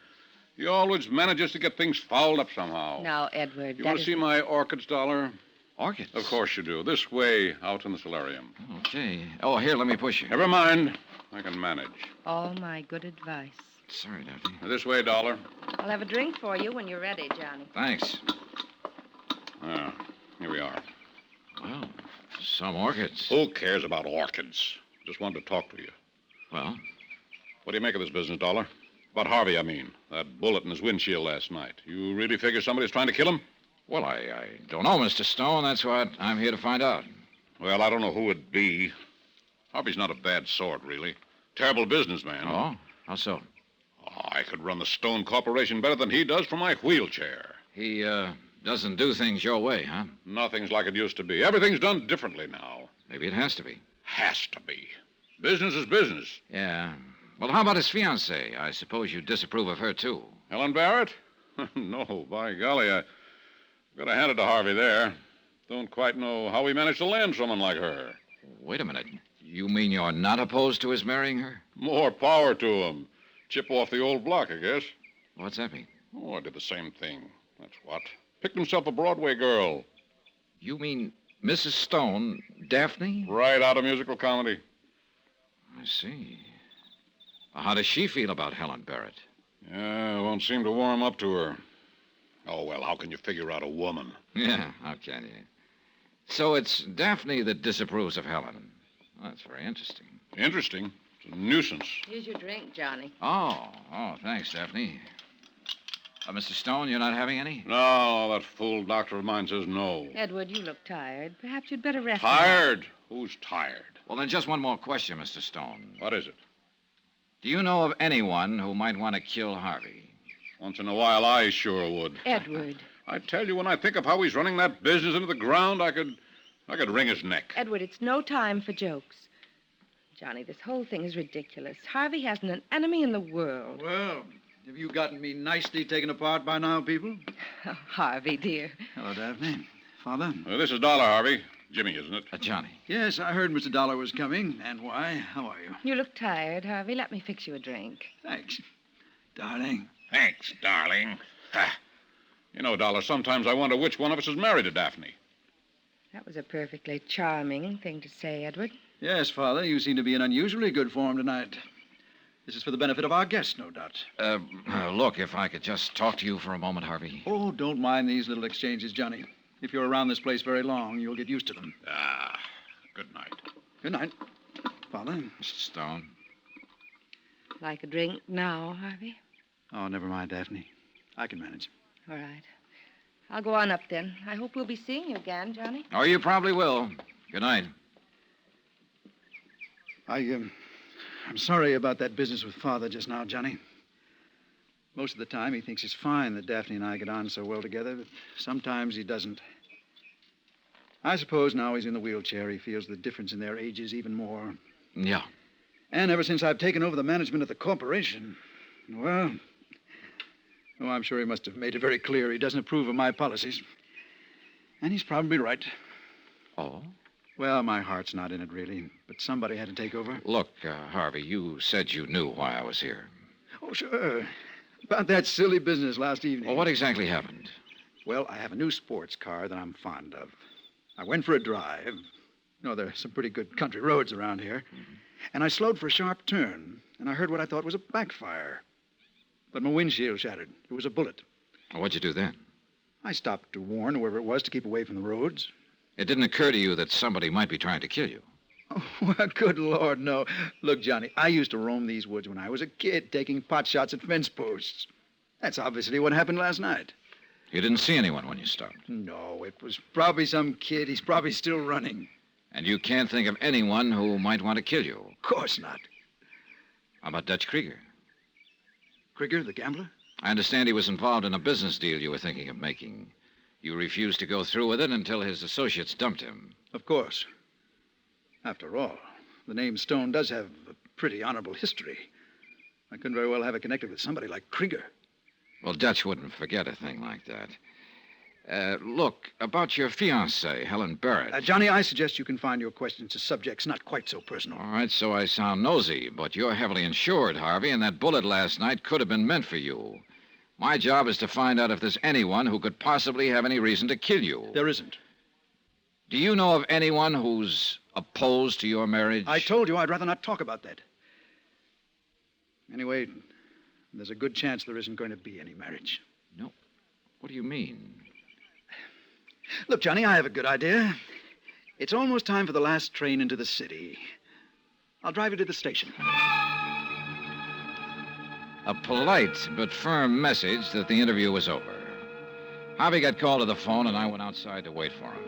He always manages to get things fouled up somehow. Now, Edward, You want to see my orchids, Dollar? Orchids? Of course you do. This way out in the solarium. Okay. Oh, here, let me push you. Never mind. I can manage. All my good advice. Sorry, Daphne. This way, Dollar. I'll have a drink for you when you're ready, Johnny. Thanks. Ah, here we are. Well, some orchids. Who cares about orchids? Just wanted to talk to you. Well? What do you make of this business, Dollar? About Harvey, I mean. That bullet in his windshield last night. You really figure somebody's trying to kill him? Well, I don't know, Mr. Stone. That's what I'm here to find out. Well, I don't know who it'd be. Harvey's not a bad sort, really. Terrible businessman. Oh? How so? Oh, I could run the Stone Corporation better than he does from my wheelchair. He, doesn't do things your way, huh? Nothing's like it used to be. Everything's done differently now. Maybe it has to be. Has to be. Business is business. Yeah. Well, how about his fiancée? I suppose you disapprove of her, too. Helen Barrett? No, by golly, I gotta hand it to Harvey there. Don't quite know how he managed to land someone like her. Wait a minute. You mean you're not opposed to his marrying her? More power to him. Chip off the old block, I guess. What's that mean? Oh, I did the same thing. That's what. Picked himself a Broadway girl. You mean Mrs. Stone, Daphne? Right out of musical comedy. I see. Well, how does she feel about Helen Barrett? Yeah, won't seem to warm up to her. Oh, well, how can you figure out a woman? Yeah, how can you? So it's Daphne that disapproves of Helen. Well, that's very interesting. Interesting? It's a nuisance. Here's your drink, Johnny. Oh, thanks, Daphne. Mr. Stone, you're not having any? No, that fool doctor of mine says no. Edward, you look tired. Perhaps you'd better rest. Tired? Who's tired? Well, then just one more question, Mr. Stone. What is it? Do you know of anyone who might want to kill Harvey? Once in a while, I sure would. Edward. I tell you, when I think of how he's running that business into the ground, I could wring his neck. Edward, it's no time for jokes. Johnny, this whole thing is ridiculous. Harvey hasn't an enemy in the world. Well, have you gotten me nicely taken apart by now, people? Oh, Harvey, dear. Hello, Daphne. Father? This is Dollar, Harvey. Jimmy, isn't it? Johnny. Yes, I heard Mr. Dollar was coming. And why? How are you? You look tired, Harvey. Let me fix you a drink. Thanks, darling. Thanks, darling. You know, Dollar, sometimes I wonder which one of us is married to Daphne. That was a perfectly charming thing to say, Edward. Yes, Father, you seem to be in unusually good form tonight. This is for the benefit of our guests, no doubt. Look, if I could just talk to you for a moment, Harvey. Oh, don't mind these little exchanges, Johnny. If you're around this place very long, you'll get used to them. Good night. Good night, Father. Mr. Stone. Like a drink now, Harvey? Oh, never mind, Daphne. I can manage. All right. I'll go on up then. I hope we'll be seeing you again, Johnny. Oh, you probably will. Good night. I'm sorry about that business with Father just now, Johnny. Most of the time, he thinks it's fine that Daphne and I get on so well together, but sometimes he doesn't. I suppose now he's in the wheelchair, he feels the difference in their ages even more. Yeah. And ever since I've taken over the management of the corporation, well, I'm sure he must have made it very clear he doesn't approve of my policies. And he's probably right. Oh? Well, my heart's not in it, really, but somebody had to take over. Look, Harvey, you said you knew why I was here. Oh, sure. About that silly business last evening. Well, what exactly happened? Well, I have a new sports car that I'm fond of. I went for a drive. You know, there are some pretty good country roads around here. Mm-hmm. And I slowed for a sharp turn, and I heard what I thought was a backfire. But my windshield shattered. It was a bullet. Well, what'd you do then? I stopped to warn whoever it was to keep away from the roads. It didn't occur to you that somebody might be trying to kill you? Oh, well, good Lord, no. Look, Johnny, I used to roam these woods when I was a kid, taking pot shots at fence posts. That's obviously what happened last night. You didn't see anyone when you stopped? No, it was probably some kid. He's probably still running. And you can't think of anyone who might want to kill you? Of course not. How about Dutch Krieger? Krieger, the gambler? I understand he was involved in a business deal you were thinking of making. You refused to go through with it until his associates dumped him. Of course. After all, the name Stone does have a pretty honorable history. I couldn't very well have it connected with somebody like Krieger. Well, Dutch wouldn't forget a thing like that. Look, about your fiancée, Helen Barrett. Johnny, I suggest you confine your questions to subjects not quite so personal. All right, so I sound nosy, but you're heavily insured, Harvey, and that bullet last night could have been meant for you. My job is to find out if there's anyone who could possibly have any reason to kill you. There isn't. Do you know of anyone who's opposed to your marriage? I told you I'd rather not talk about that. Anyway, there's a good chance there isn't going to be any marriage. No. What do you mean? Look, Johnny, I have a good idea. It's almost time for the last train into the city. I'll drive you to the station. A polite but firm message that the interview was over. Harvey got called to the phone, and I went outside to wait for him.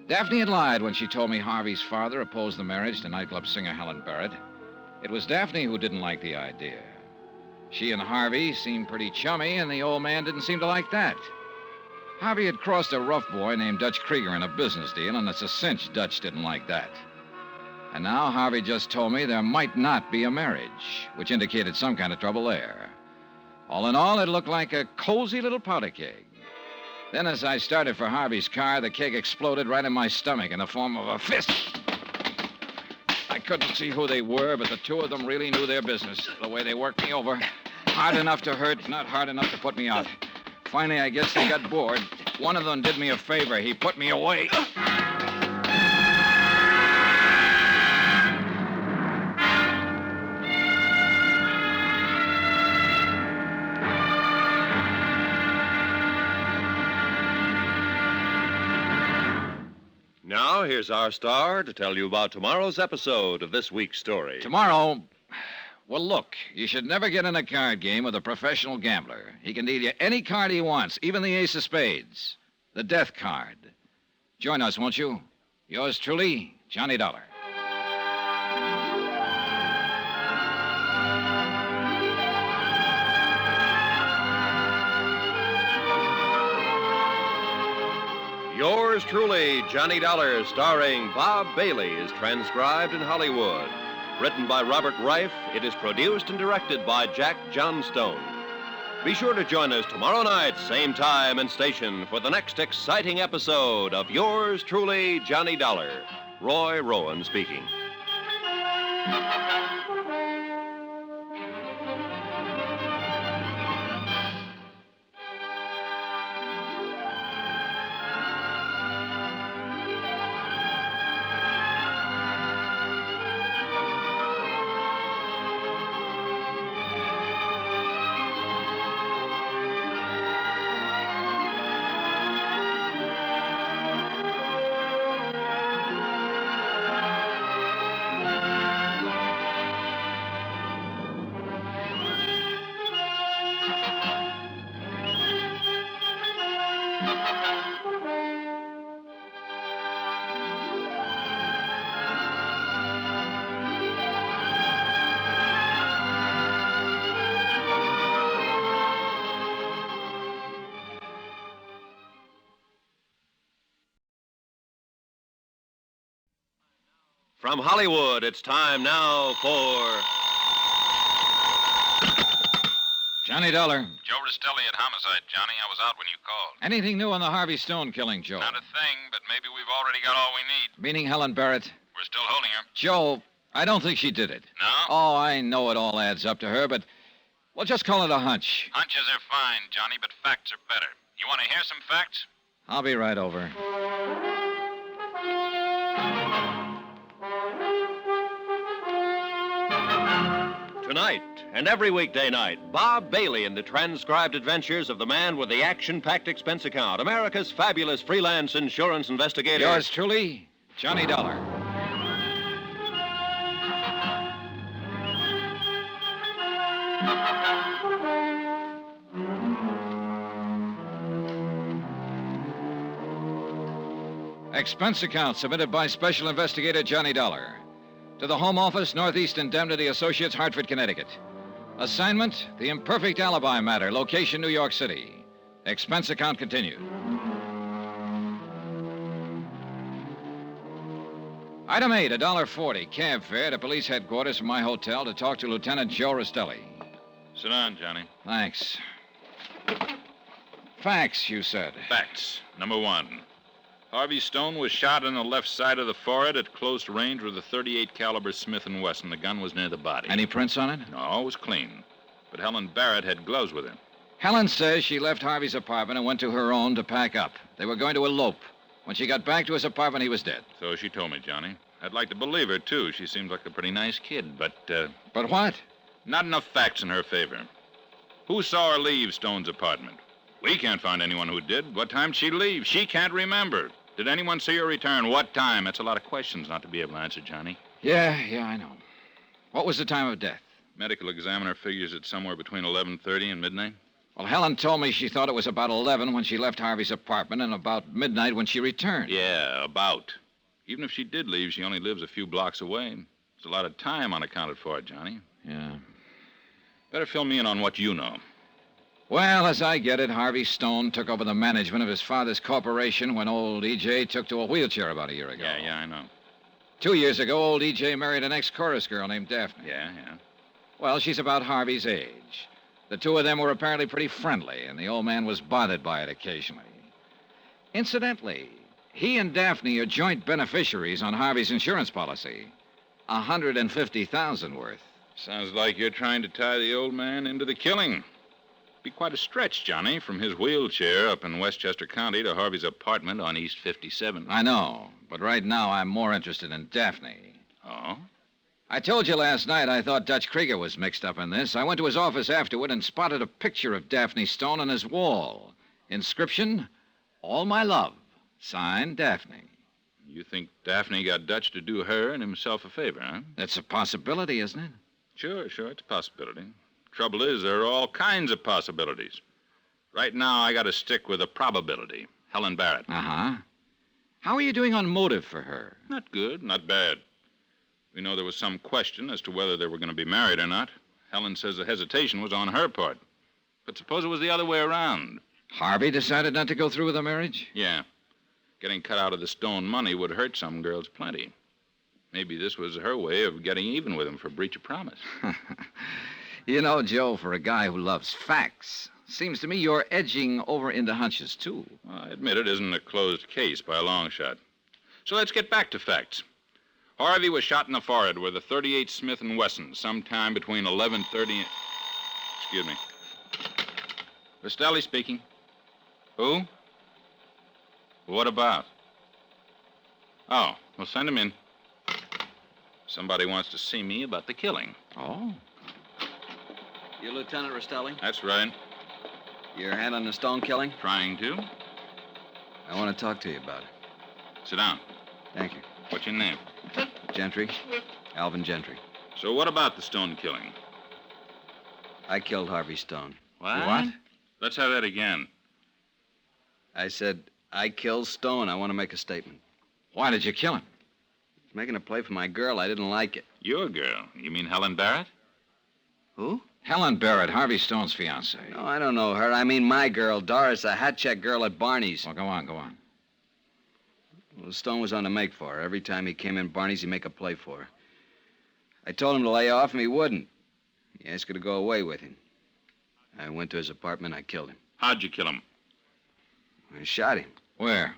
Daphne had lied when she told me Harvey's father opposed the marriage to nightclub singer Helen Barrett. It was Daphne who didn't like the idea. She and Harvey seemed pretty chummy, and the old man didn't seem to like that. Harvey had crossed a rough boy named Dutch Krieger in a business deal, and it's a cinch Dutch didn't like that. And now Harvey just told me there might not be a marriage, which indicated some kind of trouble there. All in all, it looked like a cozy little powder keg. Then as I started for Harvey's car, the keg exploded right in my stomach in the form of a fist. I couldn't see who they were, but the two of them really knew their business, the way they worked me over. Hard enough to hurt, not hard enough to put me out. Finally, I guess they got bored. One of them did me a favor. He put me away. Now, here's our star to tell you about tomorrow's episode of this week's story. Tomorrow, well, look, you should never get in a card game with a professional gambler. He can deal you any card he wants, even the ace of spades, the death card. Join us, won't you? Yours truly, Johnny Dollar. Yours truly, Johnny Dollar, starring Bob Bailey, is transcribed in Hollywood. Written by Robert Reif, it is produced and directed by Jack Johnstone. Be sure to join us tomorrow night, same time and station, for the next exciting episode of Yours truly, Johnny Dollar. Roy Rowan speaking. From Hollywood, it's time now for... Johnny Dollar. Joe Restelli at Homicide, Johnny. I was out when you called. Anything new on the Harvey Stone killing, Joe? Not a thing, but maybe we've already got all we need. Meaning Helen Barrett? We're still holding her. Joe, I don't think she did it. No? Oh, I know it all adds up to her, but... Well, just call it a hunch. Hunches are fine, Johnny, but facts are better. You want to hear some facts? I'll be right over. Tonight and every weekday night, Bob Bailey in the transcribed adventures of the man with the action-packed expense account, America's fabulous freelance insurance investigator. Yours truly, Johnny Dollar. Expense account submitted by Special Investigator Johnny Dollar. To the Home Office, Northeast Indemnity Associates, Hartford, Connecticut. Assignment, the Imperfect Alibi Matter, location, New York City. Expense account continued. Item 8, $1.40, cab fare to police headquarters from my hotel to talk to Lieutenant Joe Restelli. Sit down, Johnny. Thanks. Facts, you said. Facts. Number 1. Harvey Stone was shot on the left side of the forehead at close range with a .38 caliber Smith & Wesson. The gun was near the body. Any prints on it? No, it was clean. But Helen Barrett had gloves with her. Helen says she left Harvey's apartment and went to her own to pack up. They were going to elope. When she got back to his apartment, he was dead. So she told me, Johnny. I'd like to believe her, too. She seems like a pretty nice kid, but... But what? Not enough facts in her favor. Who saw her leave Stone's apartment? We can't find anyone who did. What time did she leave? She can't remember. Did anyone see her return? What time? That's a lot of questions not to be able to answer, Johnny. Yeah, I know. What was the time of death? Medical examiner figures it's somewhere between 11:30 and midnight. Well, Helen told me she thought it was about 11 when she left Harvey's apartment and about midnight when she returned. Yeah, about. Even if she did leave, she only lives a few blocks away. There's a lot of time unaccounted for, Johnny. Yeah. Better fill me in on what you know. Well, as I get it, Harvey Stone took over the management of his father's corporation when old E.J. took to a wheelchair about a year ago. Yeah, I know. 2 years ago, old E.J. married an ex-chorus girl named Daphne. Yeah. Well, she's about Harvey's age. The two of them were apparently pretty friendly, and the old man was bothered by it occasionally. Incidentally, he and Daphne are joint beneficiaries on Harvey's insurance policy. $150,000 worth. Sounds like you're trying to tie the old man into the killing. Be quite a stretch, Johnny, from his wheelchair up in Westchester County to Harvey's apartment on East 57. I know, but right now I'm more interested in Daphne. Oh? I told you last night I thought Dutch Krieger was mixed up in this. I went to his office afterward and spotted a picture of Daphne Stone on his wall. Inscription, All My Love. Signed, Daphne. You think Daphne got Dutch to do her and himself a favor, huh? That's a possibility, isn't it? Sure, it's a possibility. Trouble is, there are all kinds of possibilities. Right now, I got to stick with a probability. Helen Barrett. Uh-huh. How are you doing on motive for her? Not good, not bad. We know there was some question as to whether they were going to be married or not. Helen says the hesitation was on her part. But suppose it was the other way around. Harvey decided not to go through with the marriage? Yeah. Getting cut out of the Stone money would hurt some girls plenty. Maybe this was her way of getting even with him for breach of promise. You know, Joe, for a guy who loves facts, seems to me you're edging over into hunches, too. Well, I admit it isn't a closed case by a long shot. So let's get back to facts. Harvey was shot in the forehead with a .38 Smith & Wesson sometime between 11:30 and... Excuse me. Rostelli speaking. Who? What about? Oh, well, send him in. Somebody wants to see me about the killing. Oh? You Lieutenant Rostelli? That's right. You're handling the Stone killing? Trying to. I want to talk to you about it. Sit down. Thank you. What's your name? Gentry. Alvin Gentry. So what about the Stone killing? I killed Harvey Stone. What? Let's have that again. I said, I killed Stone. I want to make a statement. Why did you kill him? He's making a play for my girl. I didn't like it. Your girl? You mean Helen Barrett? Who? Helen Barrett, Harvey Stone's fiancée. No, I don't know her. I mean my girl, Doris, a hat check girl at Barney's. Well, go on. Well, Stone was on the make for her. Every time he came in Barney's, he'd make a play for her. I told him to lay off, and he wouldn't. He asked her to go away with him. I went to his apartment, I killed him. How'd you kill him? I shot him. Where?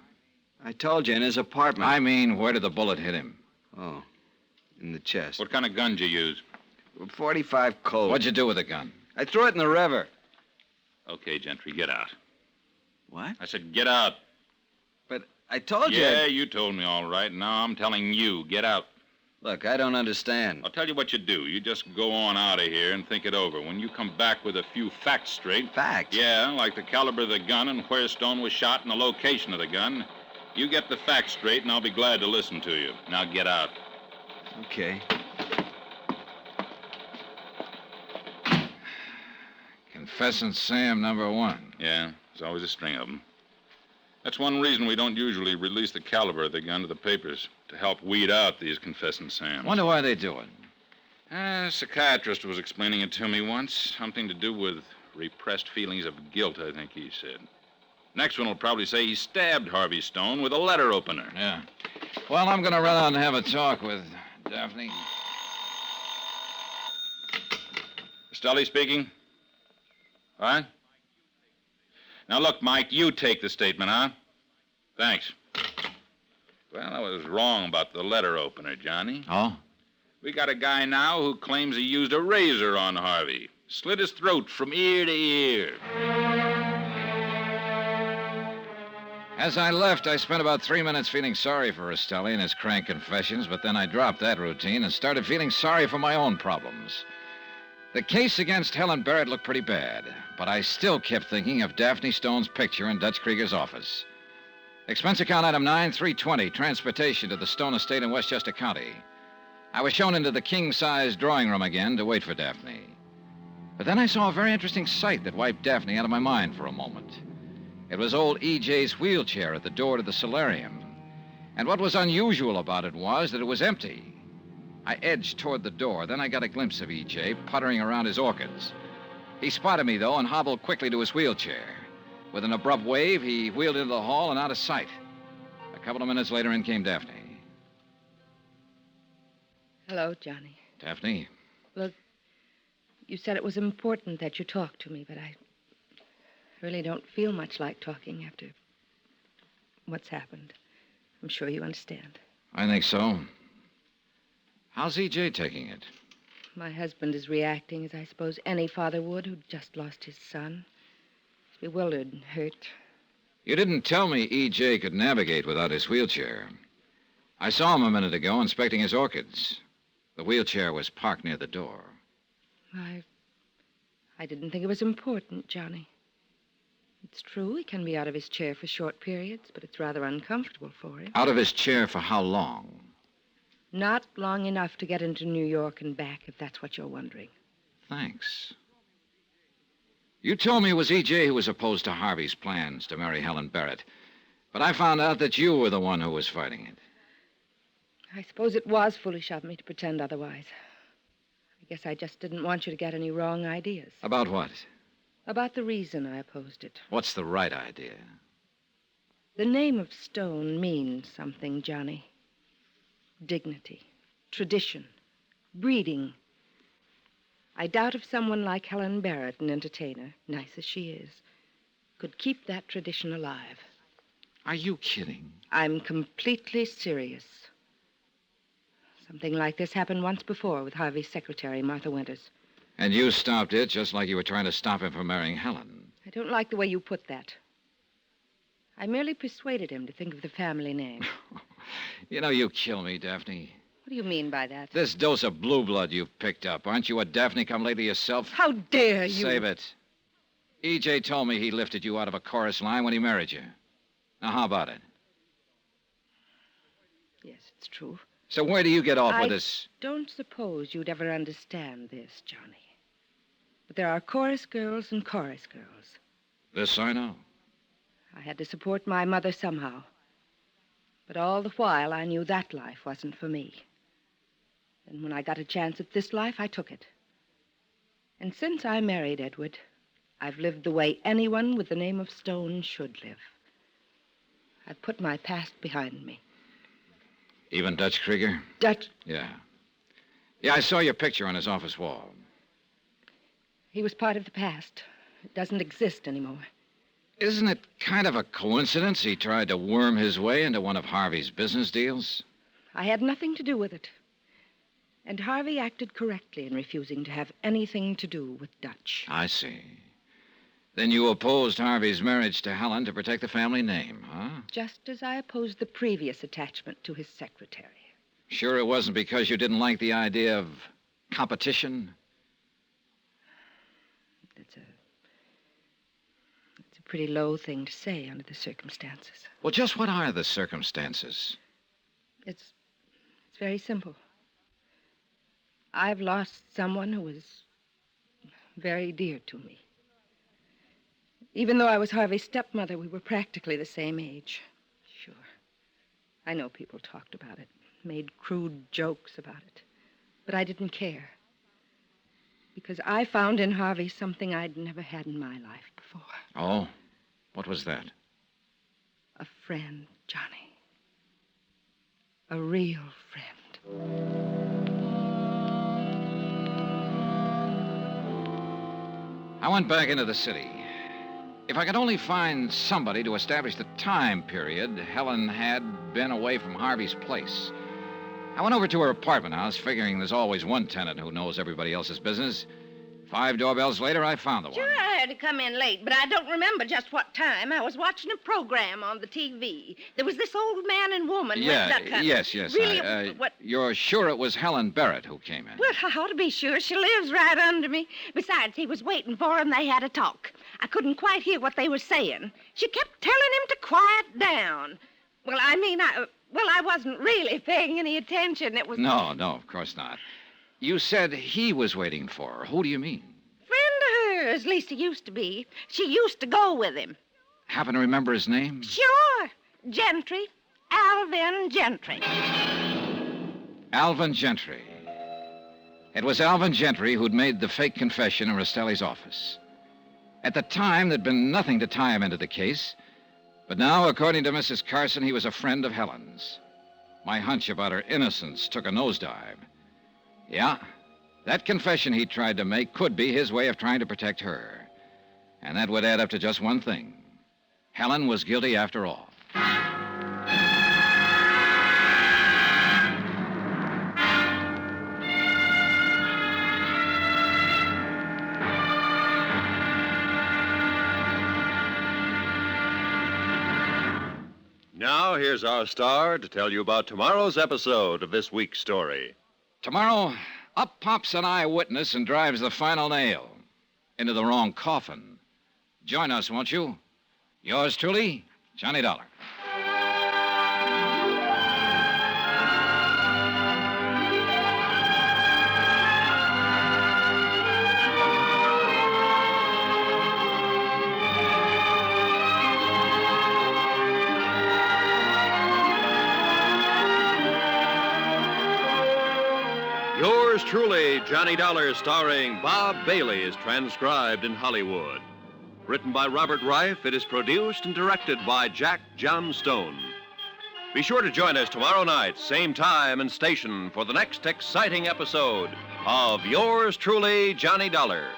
I told you, in his apartment. I mean, where did the bullet hit him? Oh, in the chest. What kind of gun did you use? 45 Colt. What'd you do with the gun? I threw it in the river. Okay, Gentry, get out. What? I said get out. But I told you... Yeah, you told me all right. Now I'm telling you, get out. Look, I don't understand. I'll tell you what you do. You just go on out of here and think it over. When you come back with a few facts straight... Facts? Yeah, like the caliber of the gun and where Stone was shot and the location of the gun. You get the facts straight, and I'll be glad to listen to you. Now get out. Okay. Confessing Sam #1. Yeah, there's always a string of them. That's one reason we don't usually release the caliber of the gun to the papers, to help weed out these confessing Sams. Wonder why they do it. A psychiatrist was explaining it to me once. Something to do with repressed feelings of guilt, I think he said. Next one will probably say he stabbed Harvey Stone with a letter opener. Yeah. Well, I'm going to run out and have a talk with Daphne. Rostelli speaking. What? Now, look, Mike, you take the statement, huh? Thanks. Well, I was wrong about the letter opener, Johnny. Oh? We got a guy now who claims he used a razor on Harvey. Slit his throat from ear to ear. As I left, I spent about 3 minutes feeling sorry for Rastelli and his crank confessions, but then I dropped that routine and started feeling sorry for my own problems. The case against Helen Barrett looked pretty bad, but I still kept thinking of Daphne Stone's picture in Dutch Krieger's office. Expense account item 9320, transportation to the Stone estate in Westchester County. I was shown into the king-size drawing room again to wait for Daphne. But then I saw a very interesting sight that wiped Daphne out of my mind for a moment. It was old E.J.'s wheelchair at the door to the solarium. And what was unusual about it was that it was empty. I edged toward the door. Then I got a glimpse of E.J. puttering around his orchids. He spotted me, though, and hobbled quickly to his wheelchair. With an abrupt wave, he wheeled into the hall and out of sight. A couple of minutes later, in came Daphne. Hello, Johnny. Daphne? Look, you said it was important that you talk to me, but I really don't feel much like talking after what's happened. I'm sure you understand. I think so. How's E.J. taking it? My husband is reacting as I suppose any father would who'd just lost his son. He's bewildered and hurt. You didn't tell me E.J. could navigate without his wheelchair. I saw him a minute ago inspecting his orchids. The wheelchair was parked near the door. I didn't think it was important, Johnny. It's true he can be out of his chair for short periods, but it's rather uncomfortable for him. Out of his chair for how long? Not long enough to get into New York and back, if that's what you're wondering. Thanks. You told me it was E.J. who was opposed to Harvey's plans to marry Helen Barrett, but I found out that you were the one who was fighting it. I suppose it was foolish of me to pretend otherwise. I guess I just didn't want you to get any wrong ideas. About what? About the reason I opposed it. What's the right idea? The name of Stone means something, Johnny. Dignity, tradition, breeding. I doubt if someone like Helen Barrett, an entertainer, nice as she is, could keep that tradition alive. Are you kidding? I'm completely serious. Something like this happened once before with Harvey's secretary, Martha Winters. And you stopped it just like you were trying to stop him from marrying Helen. I don't like the way you put that. I merely persuaded him to think of the family name. You know, you kill me, Daphne. What do you mean by that? This dose of blue blood you've picked up. Aren't you a Daphne come lately yourself? How dare you? Save it. E.J. told me he lifted you out of a chorus line when he married you. Now, how about it? Yes, it's true. So where do you get off with this? I don't suppose you'd ever understand this, Johnny. But there are chorus girls and chorus girls. This I know. I had to support my mother somehow. But all the while, I knew that life wasn't for me. And when I got a chance at this life, I took it. And since I married Edward, I've lived the way anyone with the name of Stone should live. I've put my past behind me. Even Dutch Krieger? Dutch? Yeah. Yeah, I saw your picture on his office wall. He was part of the past. It doesn't exist anymore. Isn't it kind of a coincidence he tried to worm his way into one of Harvey's business deals? I had nothing to do with it. And Harvey acted correctly in refusing to have anything to do with Dutch. I see. Then you opposed Harvey's marriage to Helen to protect the family name, huh? Just as I opposed the previous attachment to his secretary. Sure it wasn't because you didn't like the idea of competition? It's a pretty low thing to say under the circumstances. Well, just what are the circumstances? It's very simple. I've lost someone who was very dear to me. Even though I was Harvey's stepmother, we were practically the same age. Sure. I know people talked about it, made crude jokes about it. But I didn't care. Because I found in Harvey something I'd never had in my life before. Oh? What was that? A friend, Johnny. A real friend. I went back into the city. If I could only find somebody to establish the time period Helen had been away from Harvey's place. I went over to her apartment house, figuring there's always one tenant who knows everybody else's business. 5 doorbells later, I found the one. Sure, I had to come in late, but I don't remember just what time. I was watching a program on the TV. There was this old man and woman went duck hunting. Yes. Really, what? You're sure it was Helen Barrett who came in? Well, I ought to be sure. She lives right under me. Besides, he was waiting for her and they had a talk. I couldn't quite hear what they were saying. She kept telling him to quiet down. Well, I mean, I wasn't really paying any attention. It was... No, of course not. You said he was waiting for her. Who do you mean? Friend of hers, at least he used to be. She used to go with him. Happen to remember his name? Sure. Gentry. Alvin Gentry. Alvin Gentry. It was Alvin Gentry who'd made the fake confession in Rastelli's office. At the time, there'd been nothing to tie him into the case. But now, according to Mrs. Carson, he was a friend of Helen's. My hunch about her innocence took a nosedive. Yeah, that confession he tried to make could be his way of trying to protect her. And that would add up to just one thing. Helen was guilty after all. Now, here's our star to tell you about tomorrow's episode of this week's story. Tomorrow, up pops an eyewitness and drives the final nail into the wrong coffin. Join us, won't you? Yours truly, Johnny Dollar. Yours truly, Johnny Dollar, starring Bob Bailey, is transcribed in Hollywood. Written by Robert Reif, it is produced and directed by Jack Johnstone. Be sure to join us tomorrow night, same time and station, for the next exciting episode of Yours truly, Johnny Dollar.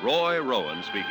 Roy Rowan speaking.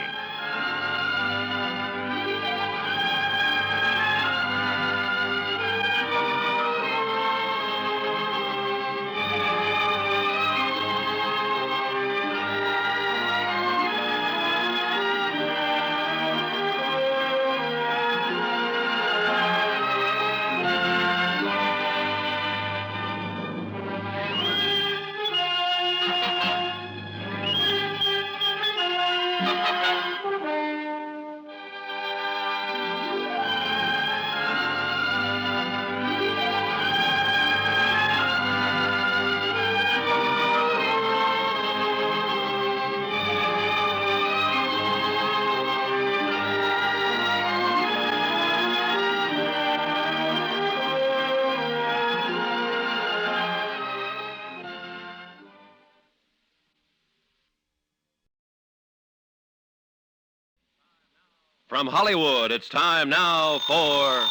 From Hollywood, it's time now for...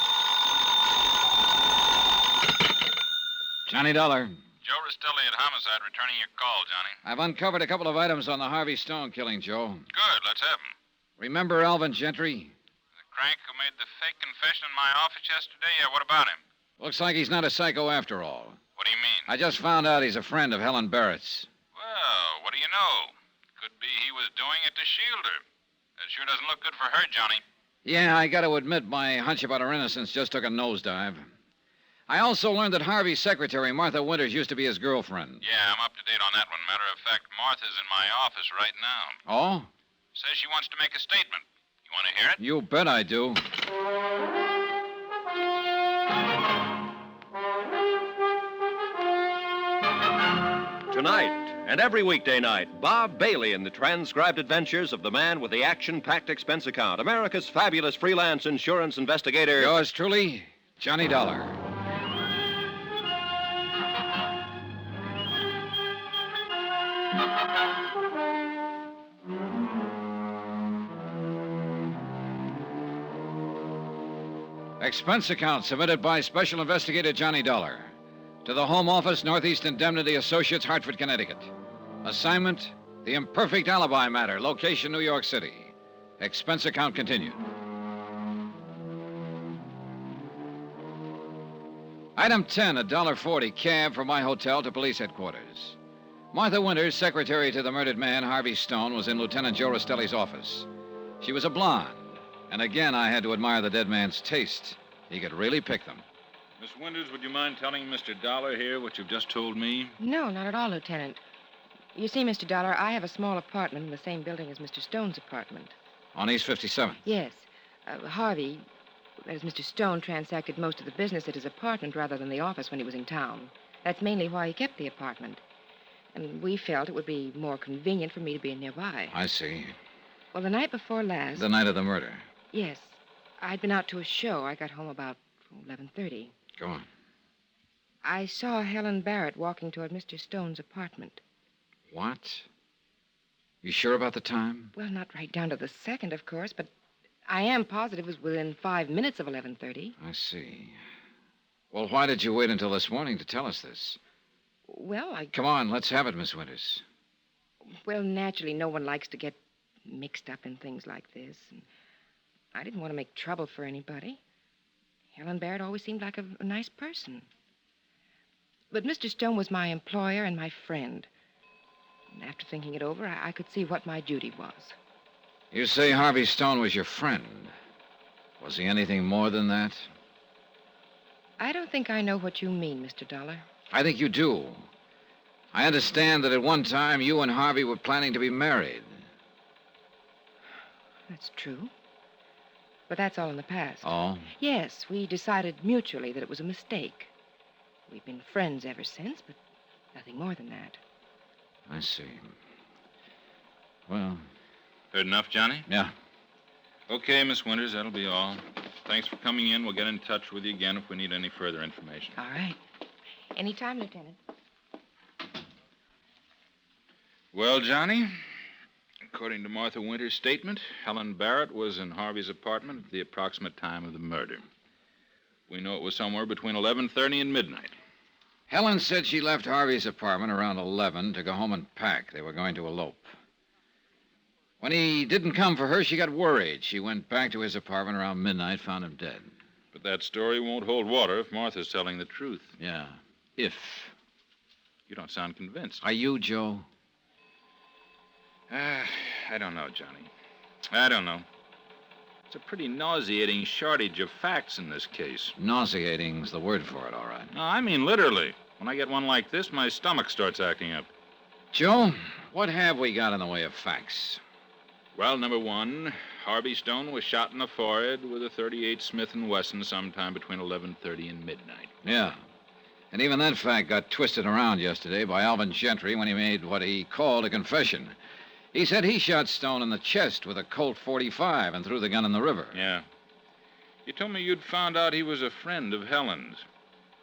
Johnny Dollar. Joe Rastelli at Homicide, returning your call, Johnny. I've uncovered a couple of items on the Harvey Stone killing, Joe. Good, let's have 'em. Remember Alvin Gentry? The crank who made the fake confession in my office yesterday? Yeah, what about him? Looks like he's not a psycho after all. What do you mean? I just found out he's a friend of Helen Barrett's. Well, what do you know? Could be he was doing it to shield her. That sure doesn't look good for her, Johnny. Yeah, I got to admit my hunch about her innocence just took a nosedive. I also learned that Harvey's secretary, Martha Winters, used to be his girlfriend. Yeah, I'm up to date on that one. Matter of fact, Martha's in my office right now. Oh? Says she wants to make a statement. You want to hear it? You bet I do. Tonight and every weekday night, Bob Bailey in the transcribed adventures of the man with the action-packed expense account, America's fabulous freelance insurance investigator. Yours truly, Johnny Dollar. Expense account submitted by Special Investigator Johnny Dollar to the Home Office, Northeast Indemnity Associates, Hartford, Connecticut. Assignment, the Imperfect Alibi Matter, location New York City. Expense account continued. Item 10, $1.40 cab from my hotel to police headquarters. Martha Winters, secretary to the murdered man, Harvey Stone, was in Lieutenant Joe Rostelli's office. She was a blonde, and again I had to admire the dead man's taste. He could really pick them. Miss Winters, would you mind telling Mr. Dollar here what you've just told me? No, not at all, Lieutenant. You see, Mr. Dollar, I have a small apartment in the same building as Mr. Stone's apartment. On East 57th? Yes. Harvey, that is, Mr. Stone, transacted most of the business at his apartment rather than the office when he was in town. That's mainly why he kept the apartment. And we felt it would be more convenient for me to be nearby. I see. Well, the night before last... The night of the murder? Yes. I'd been out to a show. I got home about 11:30. Go on. I saw Helen Barrett walking toward Mr. Stone's apartment. What? You sure about the time? Well, not right down to the second, of course, but I am positive it was within 5 minutes of 11:30. I see. Well, why did you wait until this morning to tell us this? Well, Come on, let's have it, Miss Winters. Well, naturally, no one likes to get mixed up in things like this. And I didn't want to make trouble for anybody. Helen Barrett always seemed like a nice person. But Mr. Stone was my employer and my friend. And after thinking it over, I could see what my duty was. You say Harvey Stone was your friend. Was he anything more than that? I don't think I know what you mean, Mr. Dollar. I think you do. I understand that at one time you and Harvey were planning to be married. That's true. But that's all in the past. Oh? Yes, we decided mutually that it was a mistake. We've been friends ever since, but nothing more than that. I see. Well... Heard enough, Johnny? Yeah. Okay, Miss Winters, that'll be all. Thanks for coming in. We'll get in touch with you again if we need any further information. All right. Anytime, Lieutenant. Well, Johnny, according to Martha Winters' statement, Helen Barrett was in Harvey's apartment at the approximate time of the murder. We know it was somewhere between 11:30 and midnight. Helen said she left Harvey's apartment around 11 to go home and pack. They were going to elope. When he didn't come for her, she got worried. She went back to his apartment around midnight, found him dead. But that story won't hold water if Martha's telling the truth. Yeah, if. You don't sound convinced. Are you, Joe? I don't know, Johnny. I don't know. It's a pretty nauseating shortage of facts in this case. Nauseating's the word for it, all right. No, I mean literally. When I get one like this, my stomach starts acting up. Joe, what have we got in the way of facts? Well, number one, Harvey Stone was shot in the forehead with a .38 Smith & Wesson sometime between 11:30 and midnight. Yeah. And even that fact got twisted around yesterday by Alvin Gentry when he made what he called a confession. He said he shot Stone in the chest with a Colt .45 and threw the gun in the river. Yeah. You told me you'd found out he was a friend of Helen's.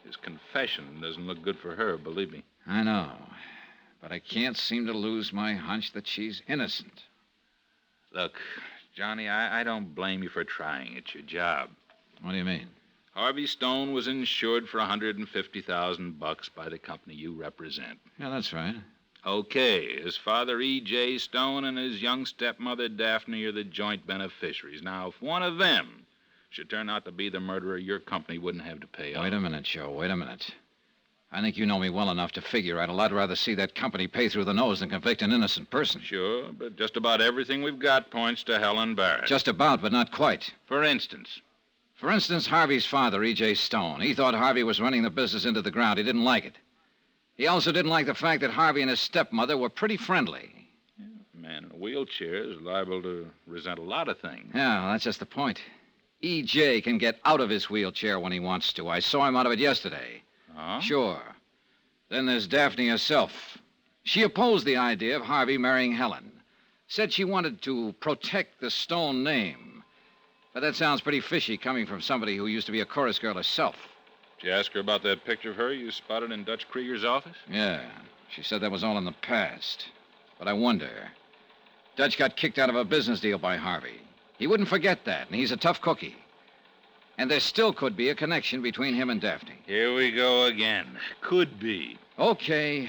His confession doesn't look good for her, believe me. I know. But I can't seem to lose my hunch that she's innocent. Look, Johnny, I don't blame you for trying. It's your job. What do you mean? Harvey Stone was insured for $150,000 by the company you represent. Yeah, that's right. Okay, his father, E.J. Stone, and his young stepmother, Daphne, are the joint beneficiaries. Now, if one of them should turn out to be the murderer, your company wouldn't have to pay up. Wait a minute, Joe. Wait a minute. I think you know me well enough to figure I'd a lot rather see that company pay through the nose than convict an innocent person. Sure, but just about everything we've got points to Helen Barrett. Just about, but not quite. For instance? For instance, Harvey's father, E.J. Stone. He thought Harvey was running the business into the ground. He didn't like it. He also didn't like the fact that Harvey and his stepmother were pretty friendly. Yeah, a man in a wheelchair is liable to resent a lot of things. Yeah, well, that's just the point. E.J. can get out of his wheelchair when he wants to. I saw him out of it yesterday. Huh? Sure. Then there's Daphne herself. She opposed the idea of Harvey marrying Helen. Said she wanted to protect the Stone name. But that sounds pretty fishy coming from somebody who used to be a chorus girl herself. Did you ask her about that picture of her you spotted in Dutch Krieger's office? Yeah. She said that was all in the past. But I wonder. Dutch got kicked out of a business deal by Harvey. He wouldn't forget that, and he's a tough cookie. And there still could be a connection between him and Daphne. Here we go again. Could be. Okay.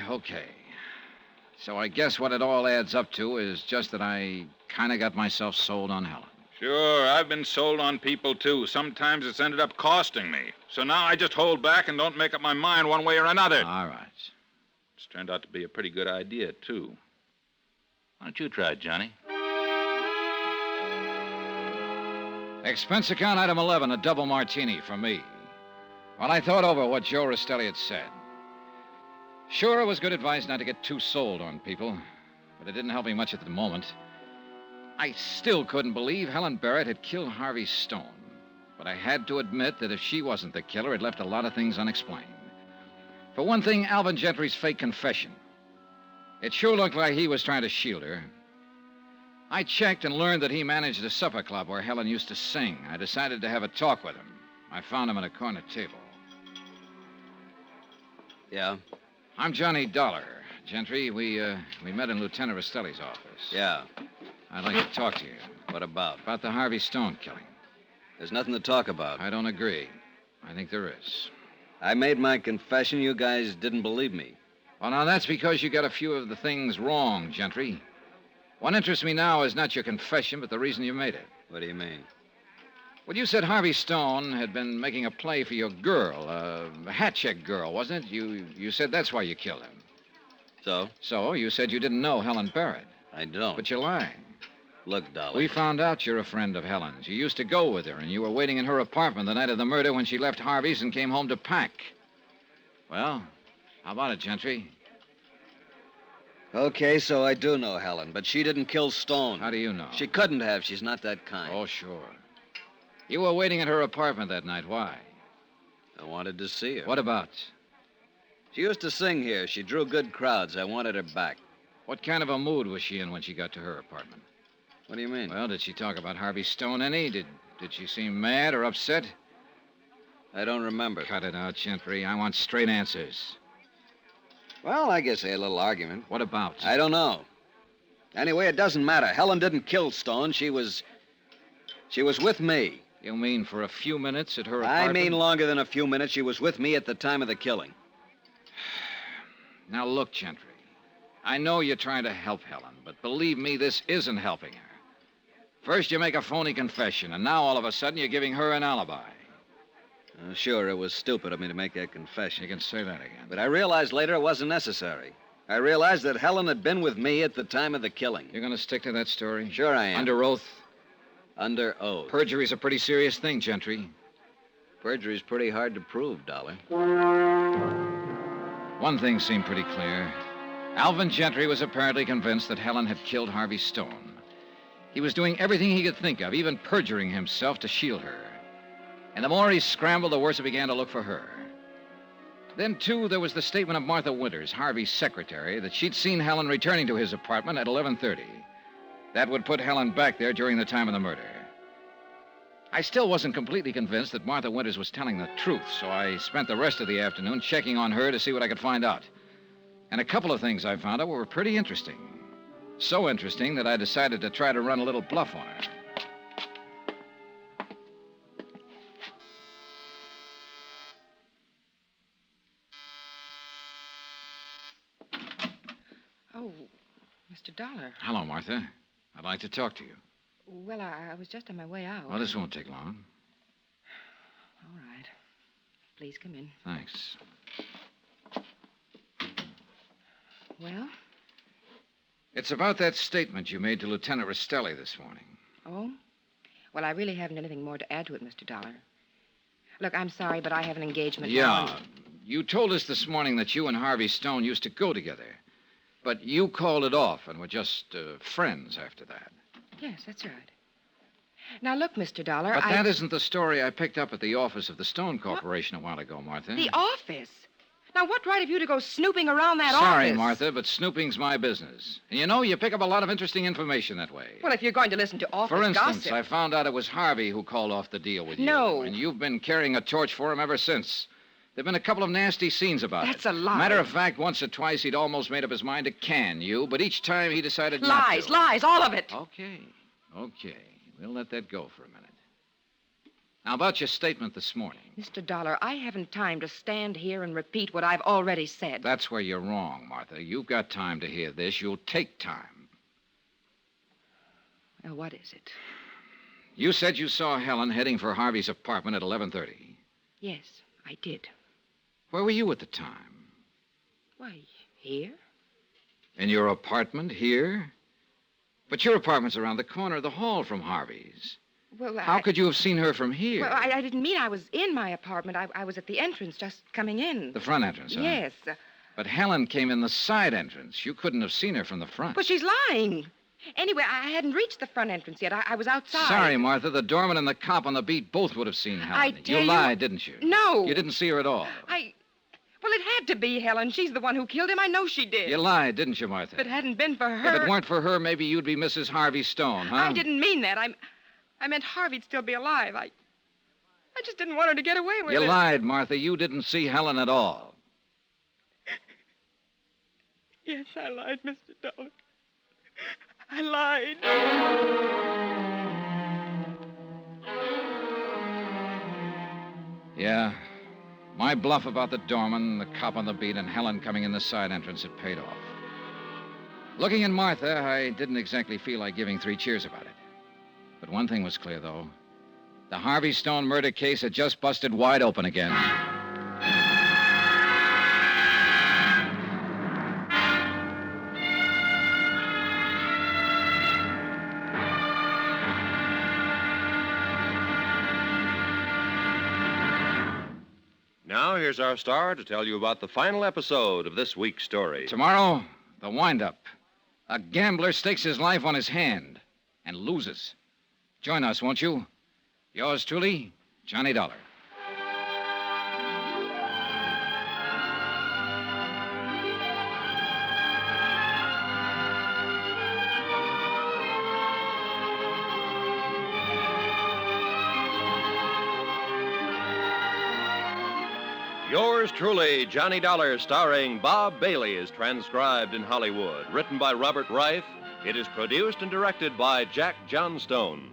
So I guess what it all adds up to is just that I kind of got myself sold on Helen. Sure, I've been sold on people, too. Sometimes it's ended up costing me. So now I just hold back and don't make up my mind one way or another. All right. It's turned out to be a pretty good idea, too. Why don't you try it, Johnny? Expense account item 11, a double martini for me. Well, I thought over what Joe Rastelli had said. Sure, it was good advice not to get too sold on people, but it didn't help me much at the moment. I still couldn't believe Helen Barrett had killed Harvey Stone. But I had to admit that if she wasn't the killer, it left a lot of things unexplained. For one thing, Alvin Gentry's fake confession. It sure looked like he was trying to shield her. I checked and learned that he managed a supper club where Helen used to sing. I decided to have a talk with him. I found him at a corner table. Yeah? I'm Johnny Dollar. Gentry, we met in Lieutenant Rastelli's office. Yeah. I'd like to talk to you. What about? About the Harvey Stone killing. There's nothing to talk about. I don't agree. I think there is. I made my confession. You guys didn't believe me. Well, now, that's because you got a few of the things wrong, Gentry. What interests me now is not your confession, but the reason you made it. What do you mean? Well, you said Harvey Stone had been making a play for your girl, a hat check girl, wasn't it? You said that's why you killed him. So? So, you said you didn't know Helen Barrett. I don't. But you're lying. Look, Dollar. We found out you're a friend of Helen's. You used to go with her, and you were waiting in her apartment the night of the murder when she left Harvey's and came home to pack. Well, how about it, Gentry? Okay, so I do know Helen, but she didn't kill Stone. How do you know? She couldn't have. She's not that kind. Oh, sure. You were waiting at her apartment that night. Why? I wanted to see her. What about? She used to sing here. She drew good crowds. I wanted her back. What kind of a mood was she in when she got to her apartment? What do you mean? Well, did she talk about Harvey Stone any? Did she seem mad or upset? I don't remember. Cut it out, Gentry. I want straight answers. Well, I guess they had a little argument. What about? I don't know. Anyway, it doesn't matter. Helen didn't kill Stone. She was with me. You mean for a few minutes at her apartment? I mean longer than a few minutes. She was with me at the time of the killing. Now, look, Gentry. I know you're trying to help Helen, but believe me, this isn't helping her. First, you make a phony confession, and now all of a sudden you're giving her an alibi. Sure, it was stupid of me to make that confession. You can say that again. But I realized later it wasn't necessary. I realized that Helen had been with me at the time of the killing. You're going to stick to that story? Sure I am. Under oath? Under oath. Perjury's a pretty serious thing, Gentry. Perjury's pretty hard to prove, Dollar. One thing seemed pretty clear. Alvin Gentry was apparently convinced that Helen had killed Harvey Stone. He was doing everything he could think of, even perjuring himself to shield her. And the more he scrambled, the worse it began to look for her. Then, too, there was the statement of Martha Winters, Harvey's secretary, that she'd seen Helen returning to his apartment at 11:30. That would put Helen back there during the time of the murder. I still wasn't completely convinced that Martha Winters was telling the truth, so I spent the rest of the afternoon checking on her to see what I could find out. And a couple of things I found out were pretty interesting. So interesting that I decided to try to run a little bluff on her. Oh, Mr. Dollar. Hello, Martha. I'd like to talk to you. Well, I was just on my way out. Well, this won't take long. All right. Please come in. Thanks. Well? It's about that statement you made to Lieutenant Rastelli this morning. Oh? Well, I really haven't anything more to add to it, Mr. Dollar. Look, I'm sorry, but I have an engagement now. Yeah. You told us this morning that you and Harvey Stone used to go together. But you called it off and were just friends after that. Yes, that's right. Now, look, Mr. Dollar, But that isn't the story I picked up at the office of the Stone Corporation a while ago, Martha. The office? Now, what right have you to go snooping around that office? Sorry, Martha, but snooping's my business. And you know, you pick up a lot of interesting information that way. Well, if you're going to listen to office For instance, gossip... I found out it was Harvey who called off the deal with you. No. And you've been carrying a torch for him ever since. There've been a couple of nasty scenes about That's it. a lie. Matter of fact, once or twice he'd almost made up his mind to can you, but each time he decided not Lies, to. lies, all of it. Okay. We'll let that go for a minute. Now, about your statement this morning. Mr. Dollar, I haven't time to stand here and repeat what I've already said. That's where you're wrong, Martha. You've got time to hear this. You'll take time. Well, what is it? You said you saw Helen heading for Harvey's apartment at 11:30. Yes, I did. Where were you at the time? Why, Here? In your apartment here? But your apartment's around the corner of the hall from Harvey's. Well, How could you have seen her from here? Well, I didn't mean I was in my apartment. I was at the entrance, just coming in. The front entrance, huh? Yes. But Helen came in the side entrance. You couldn't have seen her from the front. Well, she's lying. Anyway, I hadn't reached the front entrance yet. I was outside. Sorry, Martha. The doorman and the cop on the beat both would have seen Helen. I tell you... lied, didn't you? No. You didn't see her at all. Well, it had to be Helen. She's the one who killed him. I know she did. You lied, didn't you, Martha? If it hadn't been for her... If it weren't for her, maybe you'd be Mrs. Harvey Stone, huh? I didn't mean that. I meant Harvey'd still be alive. I just didn't want her to get away with it. You lied, Martha. You didn't see Helen at all. Yes, I lied, Mr. Dollar. I lied. Yeah. My bluff about the doorman, the cop on the beat, and Helen coming in the side entrance had paid off. Looking at Martha, I didn't exactly feel like giving 3 cheers about it. But one thing was clear, though. The Harvey Stone murder case had just busted wide open again. Now, here's our star to tell you about the final episode of this week's story. Tomorrow, the wind-up. A gambler stakes his life on his hand and loses. Join us, won't you? Yours truly, Johnny Dollar. Yours truly, Johnny Dollar, starring Bob Bailey, is transcribed in Hollywood. Written by Robert Reif, it is produced and directed by Jack Johnstone.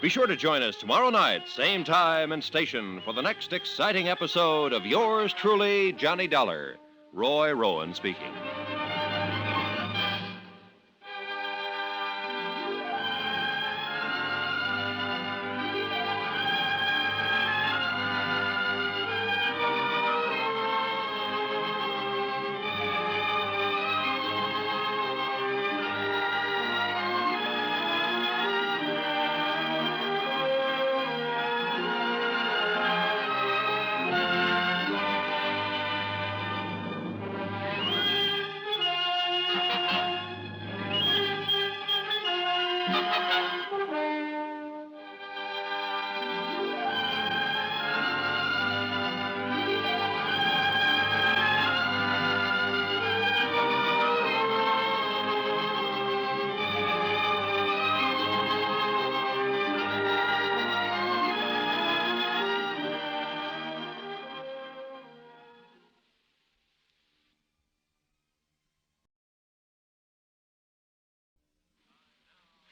Be sure to join us tomorrow night, same time and station, for the next exciting episode of Yours truly, Johnny Dollar. Roy Rowan speaking.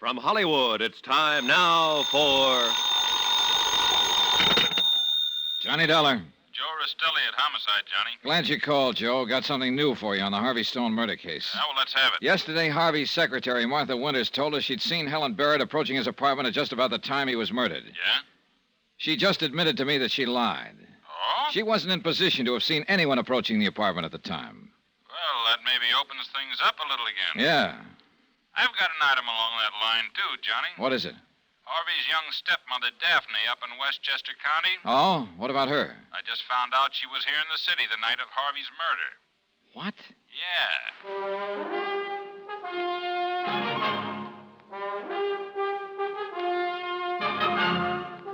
From Hollywood, it's time now for... Johnny Dollar. Joe Restelli at Homicide, Johnny. Glad you called, Joe. Got something new for you on the Harvey Stone murder case. Well, let's have it. Yesterday, Harvey's secretary, Martha Winters, told us she'd seen Helen Barrett approaching his apartment at just about the time he was murdered. Yeah? She just admitted to me that she lied. Oh? She wasn't in position to have seen anyone approaching the apartment at the time. Well, that maybe opens things up a little again. Yeah. I've got an item along that line, too, Johnny. What is it? Harvey's young stepmother, Daphne, up in Westchester County. Oh? What about her? I just found out she was here in the city the night of Harvey's murder. What? Yeah.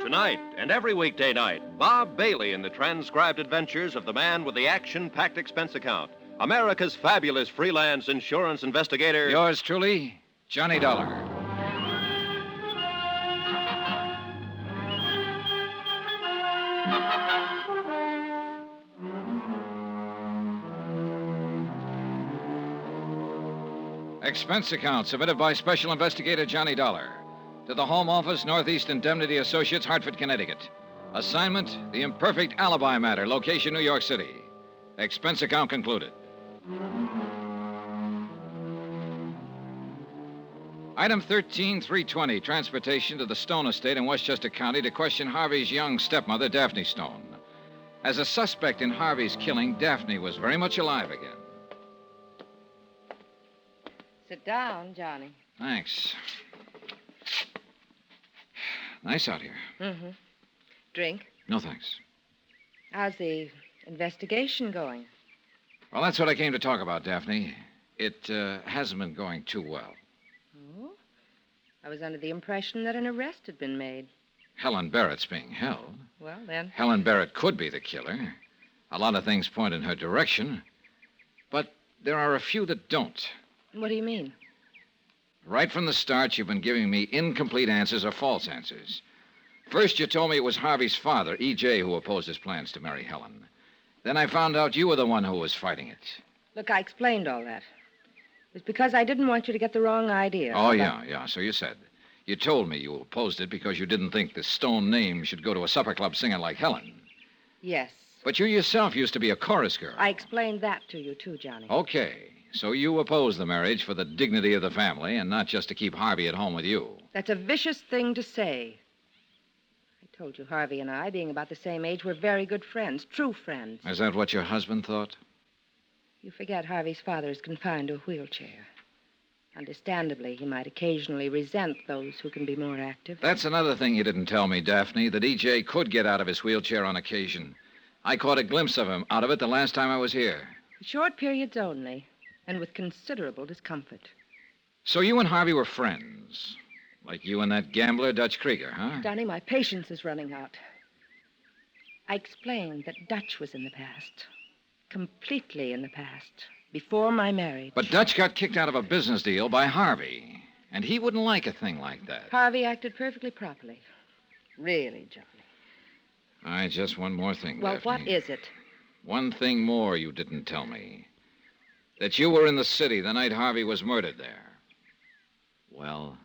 Tonight and every weekday night, Bob Bailey in the transcribed adventures of the man with the action-packed expense account. America's fabulous freelance insurance investigator. Yours truly, Johnny Dollar. Expense account submitted by Special Investigator Johnny Dollar to the Home Office, Northeast Indemnity Associates, Hartford, Connecticut. Assignment, the Imperfect Alibi Matter, location New York City. Expense account concluded. Item 13320, transportation to the Stone estate in Westchester County to question Harvey's young stepmother, Daphne Stone. As a suspect in Harvey's killing, Daphne was very much alive again. Sit down, Johnny. Thanks. Nice out here. Mm-hmm. Drink? No, thanks. How's the investigation going? Well, that's what I came to talk about, Daphne. It hasn't been going too well. Oh? I was under the impression that an arrest had been made. Helen Barrett's being held. Well, then. Helen Barrett could be the killer. A lot of things point in her direction. But there are a few that don't. What do you mean? Right from the start, you've been giving me incomplete answers or false answers. First, you told me it was Harvey's father, E.J., who opposed his plans to marry Helen. Then I found out you were the one who was fighting it. Look, I explained all that. It was because I didn't want you to get the wrong idea. Oh, yeah, so you said. You told me you opposed it because you didn't think the Stone name should go to a supper club singer like Helen. Yes. But you yourself used to be a chorus girl. I explained that to you, too, Johnny. Okay, so you oppose the marriage for the dignity of the family and not just to keep Harvey at home with you. That's a vicious thing to say. I told you Harvey and I, being about the same age, were very good friends, true friends. Is that what your husband thought? You forget Harvey's father is confined to a wheelchair. Understandably, he might occasionally resent those who can be more active. That's another thing you didn't tell me, Daphne, that E.J. could get out of his wheelchair on occasion. I caught a glimpse of him out of it the last time I was here. Short periods only, and with considerable discomfort. So you and Harvey were friends? Like you and that gambler, Dutch Krieger, huh? Donnie, my patience is running out. I explained that Dutch was in the past. Completely in the past. Before my marriage. But Dutch got kicked out of a business deal by Harvey. And he wouldn't like a thing like that. Harvey acted perfectly properly. Really, Johnny. All right, just one more thing, Well, Daphne. what is it? One thing more you didn't tell me. That you were in the city the night Harvey was murdered there. Well?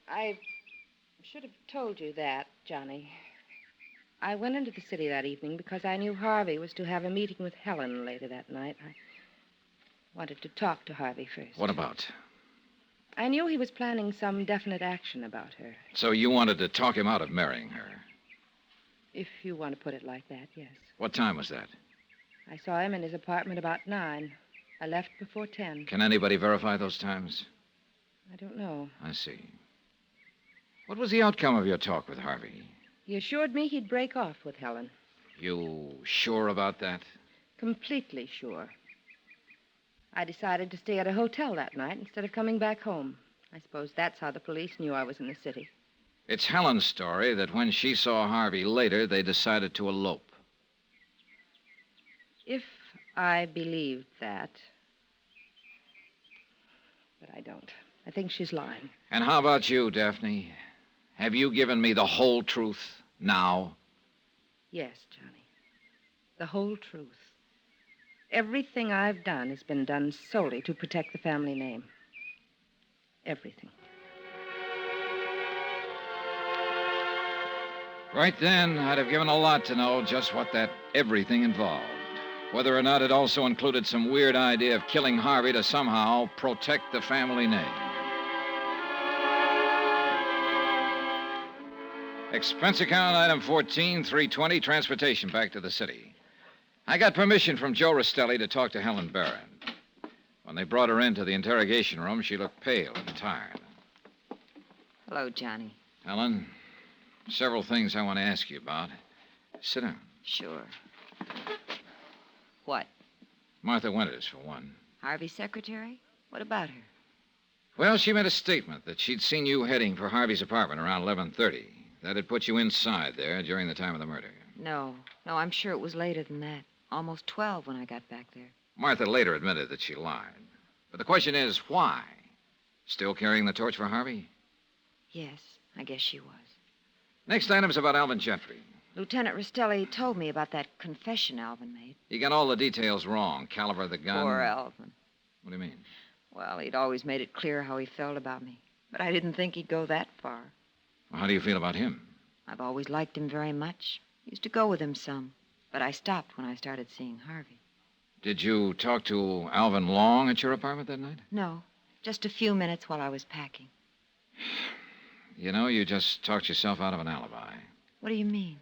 I should have told you that, Johnny. I went into the city that evening because I knew Harvey was to have a meeting with Helen later that night. I wanted to talk to Harvey first. What about? I knew he was planning some definite action about her. So you wanted to talk him out of marrying her? If you want to put it like that, yes. What time was that? I saw him in his apartment about 9. I left before 10. Can anybody verify those times? I don't know. I see. What was the outcome of your talk with Harvey? He assured me he'd break off with Helen. You sure about that? Completely sure. I decided to stay at a hotel that night instead of coming back home. I suppose that's how the police knew I was in the city. It's Helen's story that when she saw Harvey later, they decided to elope. If I believed that. But I don't. I think she's lying. And how about you, Daphne? Have you given me the whole truth now? Yes, Johnny. The whole truth. Everything I've done has been done solely to protect the family name. Everything. Right then, I'd have given a lot to know just what that everything involved. Whether or not it also included some weird idea of killing Harvey to somehow protect the family name. Expense account item 14, 320, transportation back to the city. I got permission from Joe Rastelli to talk to Helen Barrett. When they brought her into the interrogation room, she looked pale and tired. Hello, Johnny. Helen, several things I want to ask you about. Sit down. Sure. What? Martha Winters, for one. Harvey's secretary? What about her? Well, she made a statement that she'd seen you heading for Harvey's apartment around 11:30. That had put you inside there during the time of the murder. No, I'm sure it was later than that. Almost 12 when I got back there. Martha later admitted that she lied. But the question is, why? Still carrying the torch for Harvey? Yes, I guess she was. Next item's about Alvin Gentry. Lieutenant Rastelli told me about that confession Alvin made. He got all the details wrong. Caliber of the gun. Poor Alvin. What do you mean? Well, he'd always made it clear how he felt about me. But I didn't think he'd go that far. Well, how do you feel about him? I've always liked him very much. Used to go with him some. But I stopped when I started seeing Harvey. Did you talk to Alvin long at your apartment that night? No, just a few minutes while I was packing. You know, you just talked yourself out of an alibi. What do you mean?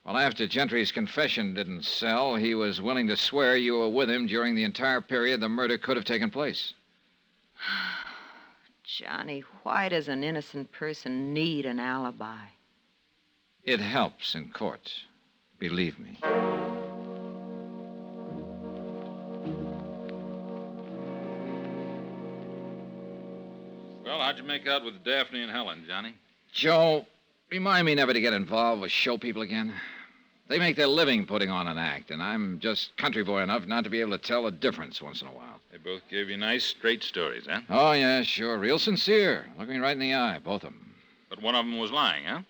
Well, after Gentry's confession didn't sell, he was willing to swear you were with him during the entire period the murder could have taken place. Johnny, why does an innocent person need an alibi? It helps in court. Believe me. Well, how'd you make out with Daphne and Helen, Johnny? Joe, remind me never to get involved with show people again. They make their living putting on an act, and I'm just country boy enough not to be able to tell the difference once in a while. They both gave you nice, straight stories, huh? Oh, yeah, sure. Real sincere. Look me right in the eye, both of them. But one of them was lying, huh?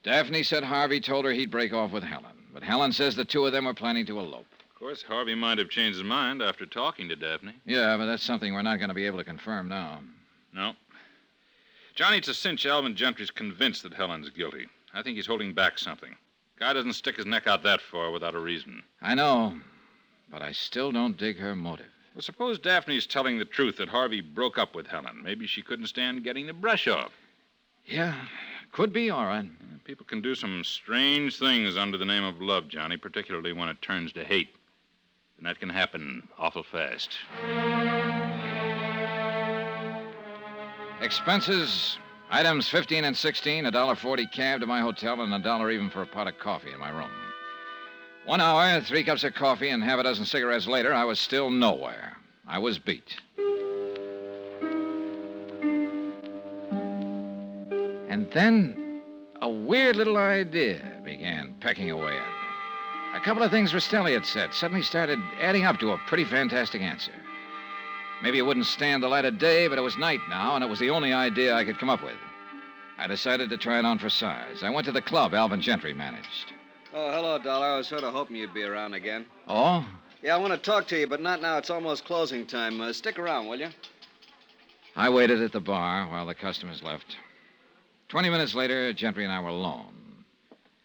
Daphne said Harvey told her he'd break off with Helen, but Helen says the two of them were planning to elope. Of course, Harvey might have changed his mind after talking to Daphne. Yeah, but that's something we're not going to be able to confirm now. No. Johnny, it's a cinch Alvin Gentry's convinced that Helen's guilty. I think he's holding back something. Guy doesn't stick his neck out that far without a reason. I know, but I still don't dig her motive. Well, suppose Daphne's telling the truth that Harvey broke up with Helen. Maybe she couldn't stand getting the brush off. Yeah, could be, all right. People can do some strange things under the name of love, Johnny, particularly when it turns to hate. And that can happen awful fast. Expenses, items 15 and 16, $1.40 cab to my hotel, and $1 even for a pot of coffee in my room. 1 hour, 3 cups of coffee, and half a dozen cigarettes later, I was still nowhere. I was beat. And then a weird little idea began pecking away at me. A couple of things Rastelli had said suddenly started adding up to a pretty fantastic answer. Maybe it wouldn't stand the light of day, but it was night now, and it was the only idea I could come up with. I decided to try it on for size. I went to the club Alvin Gentry managed. Oh, hello, Dollar. I was sort of hoping you'd be around again. Oh? Yeah, I want to talk to you, but not now. It's almost closing time. Stick around, will you? I waited at the bar while the customers left. 20 minutes later, Gentry and I were alone.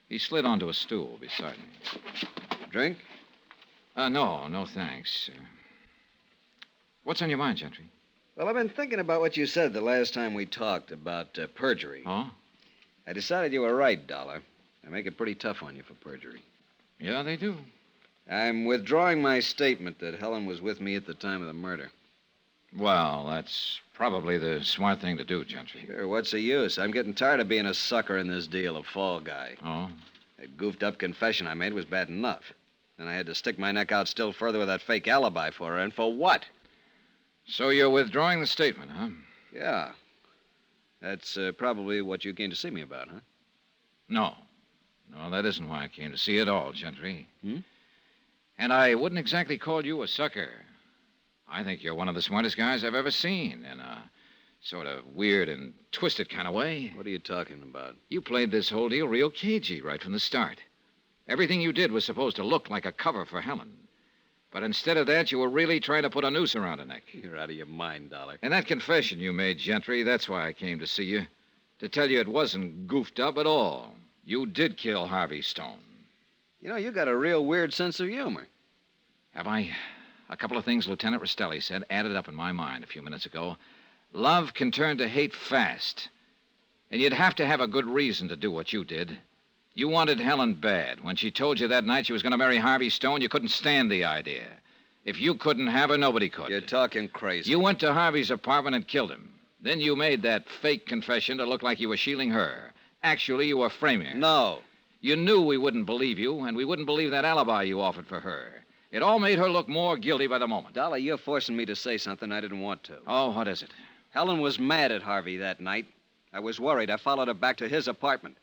He slid onto a stool beside me. Drink? No, thanks. What's on your mind, Gentry? Well, I've been thinking about what you said the last time we talked about perjury. Oh? I decided you were right, Dollar. They make it pretty tough on you for perjury. Yeah, they do. I'm withdrawing my statement that Helen was with me at the time of the murder. Well, that's probably the smart thing to do, Gentry. Sure, what's the use? I'm getting tired of being a sucker in this deal, a fall guy. Oh? That goofed-up confession I made was bad enough. Then I had to stick my neck out still further with that fake alibi for her, and for what? So you're withdrawing the statement, huh? Yeah. That's probably what you came to see me about, huh? No, that isn't why I came to see you at all, Gentry. Hmm? And I wouldn't exactly call you a sucker. I think you're one of the smartest guys I've ever seen, in a sort of weird and twisted kind of way. What are you talking about? You played this whole deal real cagey right from the start. Everything you did was supposed to look like a cover for Helen. But instead of that, you were really trying to put a noose around her neck. You're out of your mind, Dollar. And that confession you made, Gentry, that's why I came to see you. To tell you it wasn't goofed up at all. You did kill Harvey Stone. You know, you got a real weird sense of humor. Have I? A couple of things Lieutenant Rastelli said added up in my mind a few minutes ago. Love can turn to hate fast. And you'd have to have a good reason to do what you did. You wanted Helen bad. When she told you that night she was going to marry Harvey Stone, you couldn't stand the idea. If you couldn't have her, nobody could. You're talking crazy. You went to Harvey's apartment and killed him. Then you made that fake confession to look like you were shielding her. Actually, you were framing her. No. You knew we wouldn't believe you, and we wouldn't believe that alibi you offered for her. It all made her look more guilty by the moment. Dollar, you're forcing me to say something I didn't want to. Oh, what is it? Helen was mad at Harvey that night. I was worried. I followed her back to his apartment.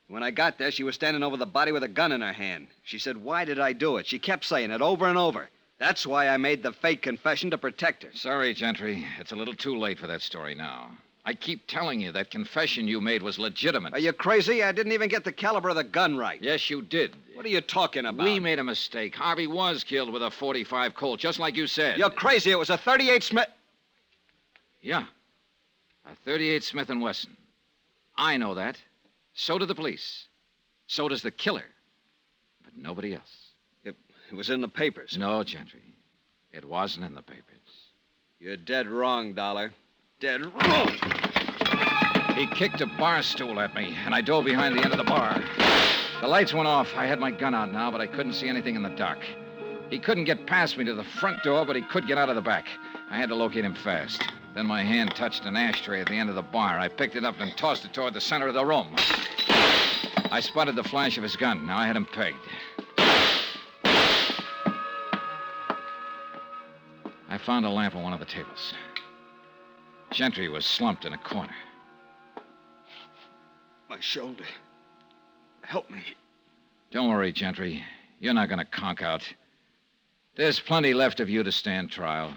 When I got there, she was standing over the body with a gun in her hand. She said, "Why did I do it?" She kept saying it over and over. That's why I made the fake confession to protect her. Sorry, Gentry. It's a little too late for that story now. I keep telling you that confession you made was legitimate. Are you crazy? I didn't even get the caliber of the gun right. Yes, you did. What are you talking about? We made a mistake. Harvey was killed with a .45 Colt, just like you said. You're crazy. It was a .38 Smith. Yeah, a .38 Smith & Wesson. I know that. So do the police. So does the killer. But nobody else. It was in the papers. No, Gentry. It wasn't in the papers. You're dead wrong, Dollar. Dead wrong. He kicked a bar stool at me, and I dove behind the end of the bar. The lights went off. I had my gun out now, but I couldn't see anything in the dark. He couldn't get past me to the front door, but he could get out of the back. I had to locate him fast. Then my hand touched an ashtray at the end of the bar. I picked it up and tossed it toward the center of the room. I spotted the flash of his gun. Now I had him pegged. I found a lamp on one of the tables. Gentry was slumped in a corner. My shoulder. Help me. Don't worry, Gentry. You're not going to conk out. There's plenty left of you to stand trial.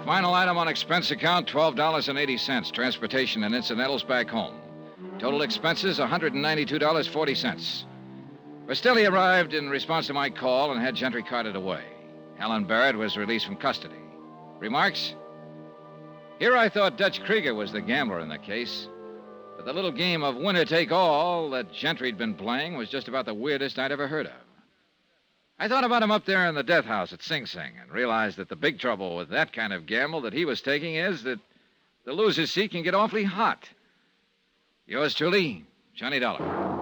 Final item on expense account, $12.80. Transportation and incidentals back home. Total expenses, $192.40. Rastelli arrived in response to my call and had Gentry carted away. Helen Barrett was released from custody. Remarks? Here I thought Dutch Krieger was the gambler in the case. But the little game of winner-take-all that Gentry'd been playing was just about the weirdest I'd ever heard of. I thought about him up there in the death house at Sing Sing and realized that the big trouble with that kind of gamble that he was taking is that the loser's seat can get awfully hot. Yours truly, Johnny Dollar.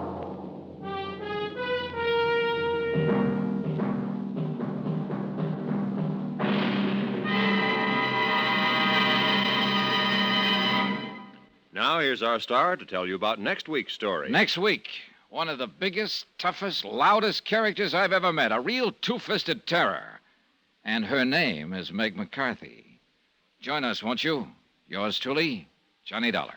Now, here's our star to tell you about next week's story. Next week, one of the biggest, toughest, loudest characters I've ever met. A real two-fisted terror. And her name is Meg McCarthy. Join us, won't you? Yours truly, Johnny Dollar.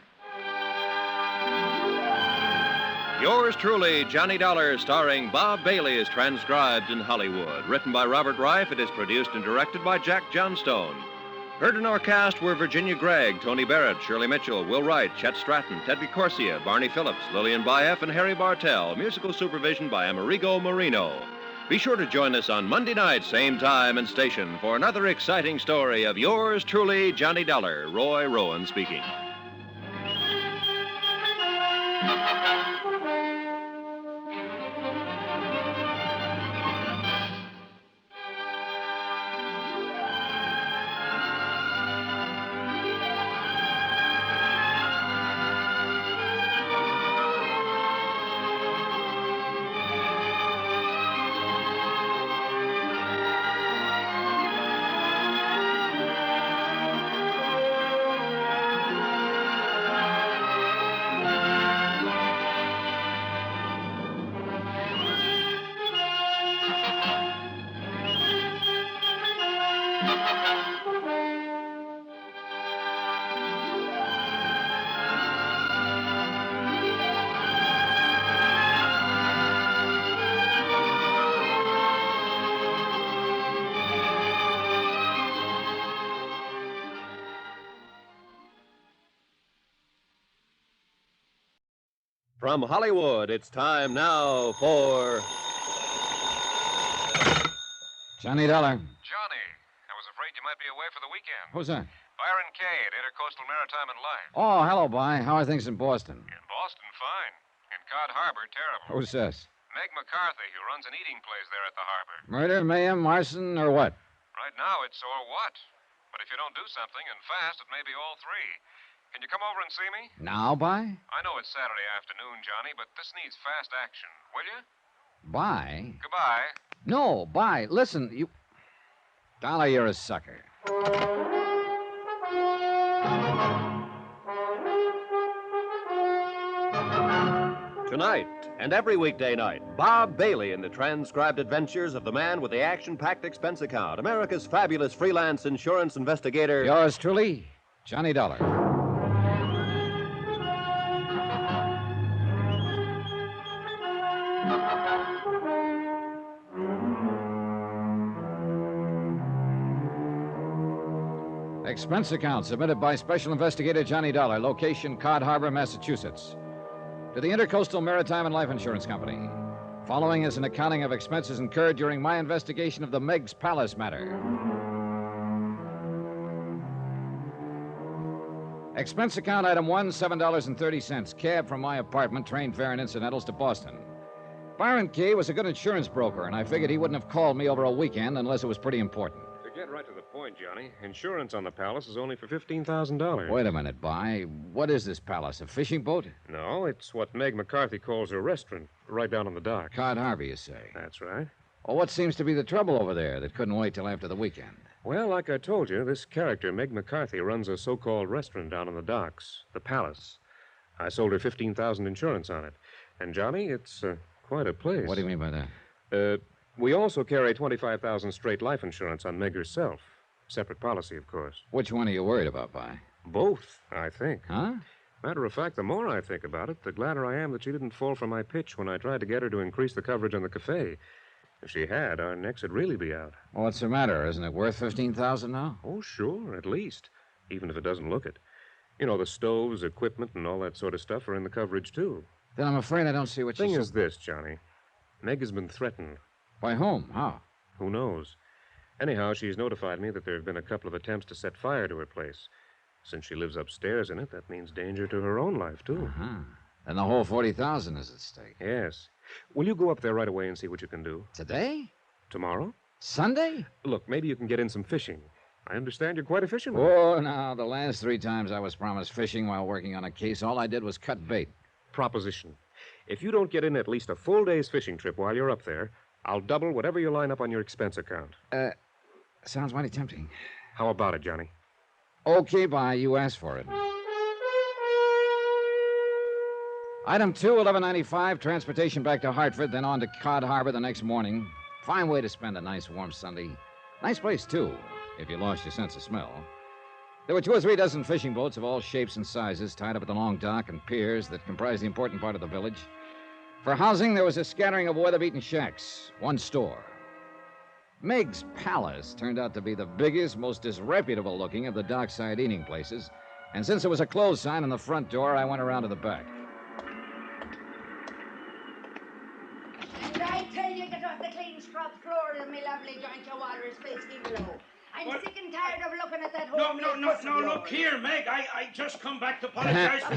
Yours truly, Johnny Dollar, starring Bob Bailey, is transcribed in Hollywood. Written by Robert Reif, it is produced and directed by Jack Johnstone. Heard in our cast were Virginia Gregg, Tony Barrett, Shirley Mitchell, Will Wright, Chet Stratton, Ted Vicorsia, Barney Phillips, Lillian Baeff, and Harry Bartell. Musical supervision by Amerigo Marino. Be sure to join us on Monday night, same time and station, for another exciting story of yours truly, Johnny Dollar. Roy Rowan speaking. From Hollywood, it's time now for... Johnny Dollar. Johnny, I was afraid you might be away for the weekend. Who's that? Byron Kay at Intercoastal Maritime and Life. Oh, hello, By. How are things in Boston? In Boston, fine. In Cod Harbor, terrible. Who's this? Meg McCarthy, who runs an eating place there at the harbor. Murder, mayhem, arson, or what? Right now, it's or what. But if you don't do something, and fast, it may be all three. Can you come over and see me? Now, By? I know it's Saturday afternoon, Johnny, but this needs fast action. Will you? By? Goodbye. No, By. Listen, you... Dollar, you're a sucker. Tonight and every weekday night, Bob Bailey in the transcribed adventures of the man with the action-packed expense account, America's fabulous freelance insurance investigator. Yours truly, Johnny Dollar. Expense account submitted by Special Investigator Johnny Dollar, location Cod Harbor, Massachusetts. To the Intercoastal Maritime and Life Insurance Company. Following is an accounting of expenses incurred during my investigation of the Meg's Palace matter. Expense account item 1, $7.30. Cab from my apartment, train fare and incidentals to Boston. Byron Kay was a good insurance broker, and I figured he wouldn't have called me over a weekend unless it was pretty important. Get right to the point, Johnny. Insurance on the Palace is only for $15,000. Wait a minute, By. What is this palace? A fishing boat? No, it's what Meg McCarthy calls a restaurant, right down on the dock. Cod Harbor, you say? That's right. Well, what seems to be the trouble over there that couldn't wait till after the weekend? Well, like I told you, this character, Meg McCarthy, runs a so-called restaurant down on the docks, the Palace. I sold her $15,000 insurance on it. And, Johnny, it's quite a place. What do you mean by that? We also carry $25,000 straight life insurance on Meg herself. Separate policy, of course. Which one are you worried about, By? Both, I think. Huh? Matter of fact, the more I think about it, the gladder I am that she didn't fall for my pitch when I tried to get her to increase the coverage on the cafe. If she had, our necks would really be out. Well, what's the matter? Isn't it worth $15,000 now? Oh, sure, at least. Even if it doesn't look it. You know, the stoves, equipment, and all that sort of stuff are in the coverage, too. Then I'm afraid I don't see what The you're thing is this, Johnny. Meg has been threatened. By whom? How? Who knows? Anyhow, she's notified me that there have been a couple of attempts to set fire to her place. Since she lives upstairs in it, that means danger to her own life, too. Uh-huh. And the whole $40,000 is at stake. Yes. Will you go up there right away and see what you can do? Today? Tomorrow? Sunday? Look, maybe you can get in some fishing. I understand you're quite a fisherman. Oh, now, the last 3 times I was promised fishing while working on a case, all I did was cut bait. Proposition. If you don't get in at least a full day's fishing trip while you're up there, I'll double whatever you line up on your expense account. Sounds mighty tempting. How about it, Johnny? Okay, By. You asked for it. Item 2, $11.95, transportation back to Hartford, then on to Cod Harbor the next morning. Fine way to spend a nice warm Sunday. Nice place, too, if you lost your sense of smell. There were 2 or 3 dozen fishing boats of all shapes and sizes tied up at the long dock and piers that comprised the important part of the village. For housing, there was a scattering of weather-beaten shacks, 1 store. Meg's Palace turned out to be the biggest, most disreputable-looking of the dockside eating places, and since there was a closed sign on the front door, I went around to the back. And I tell you, get off the clean scrub floor of me lovely joint your water is basting below. I'm sick and tired of looking at that whole No, look here, Meg. I just come back to apologize for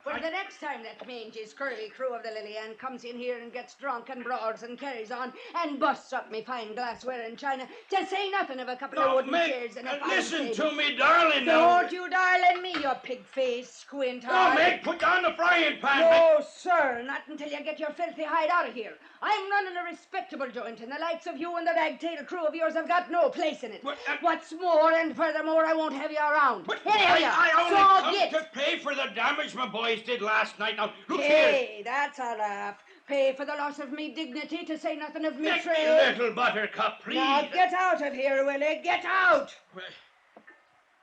Well, the next time that mangy, scurvy crew of the Lily Ann comes in here and gets drunk and brawls and carries on and busts up me fine glassware and china, to say nothing of a couple of wooden chairs and a fine listen table. to me, darling. now. Don't you darling me, you pig-faced squint No, eye. Meg, put down the frying pan. No, sir, not until you get your filthy hide out of here. I'm running a respectable joint, and the likes of you and the ragtail crew of yours have got no place in it. What's more, and furthermore, I won't have you around. I only so come get. to pay for the damage my boys did last night. Now, look here. Hey, that's a laugh. Pay for the loss of me dignity, to say nothing of me Let me, trade. little buttercup, please. Now get out of here, Willie. Get out.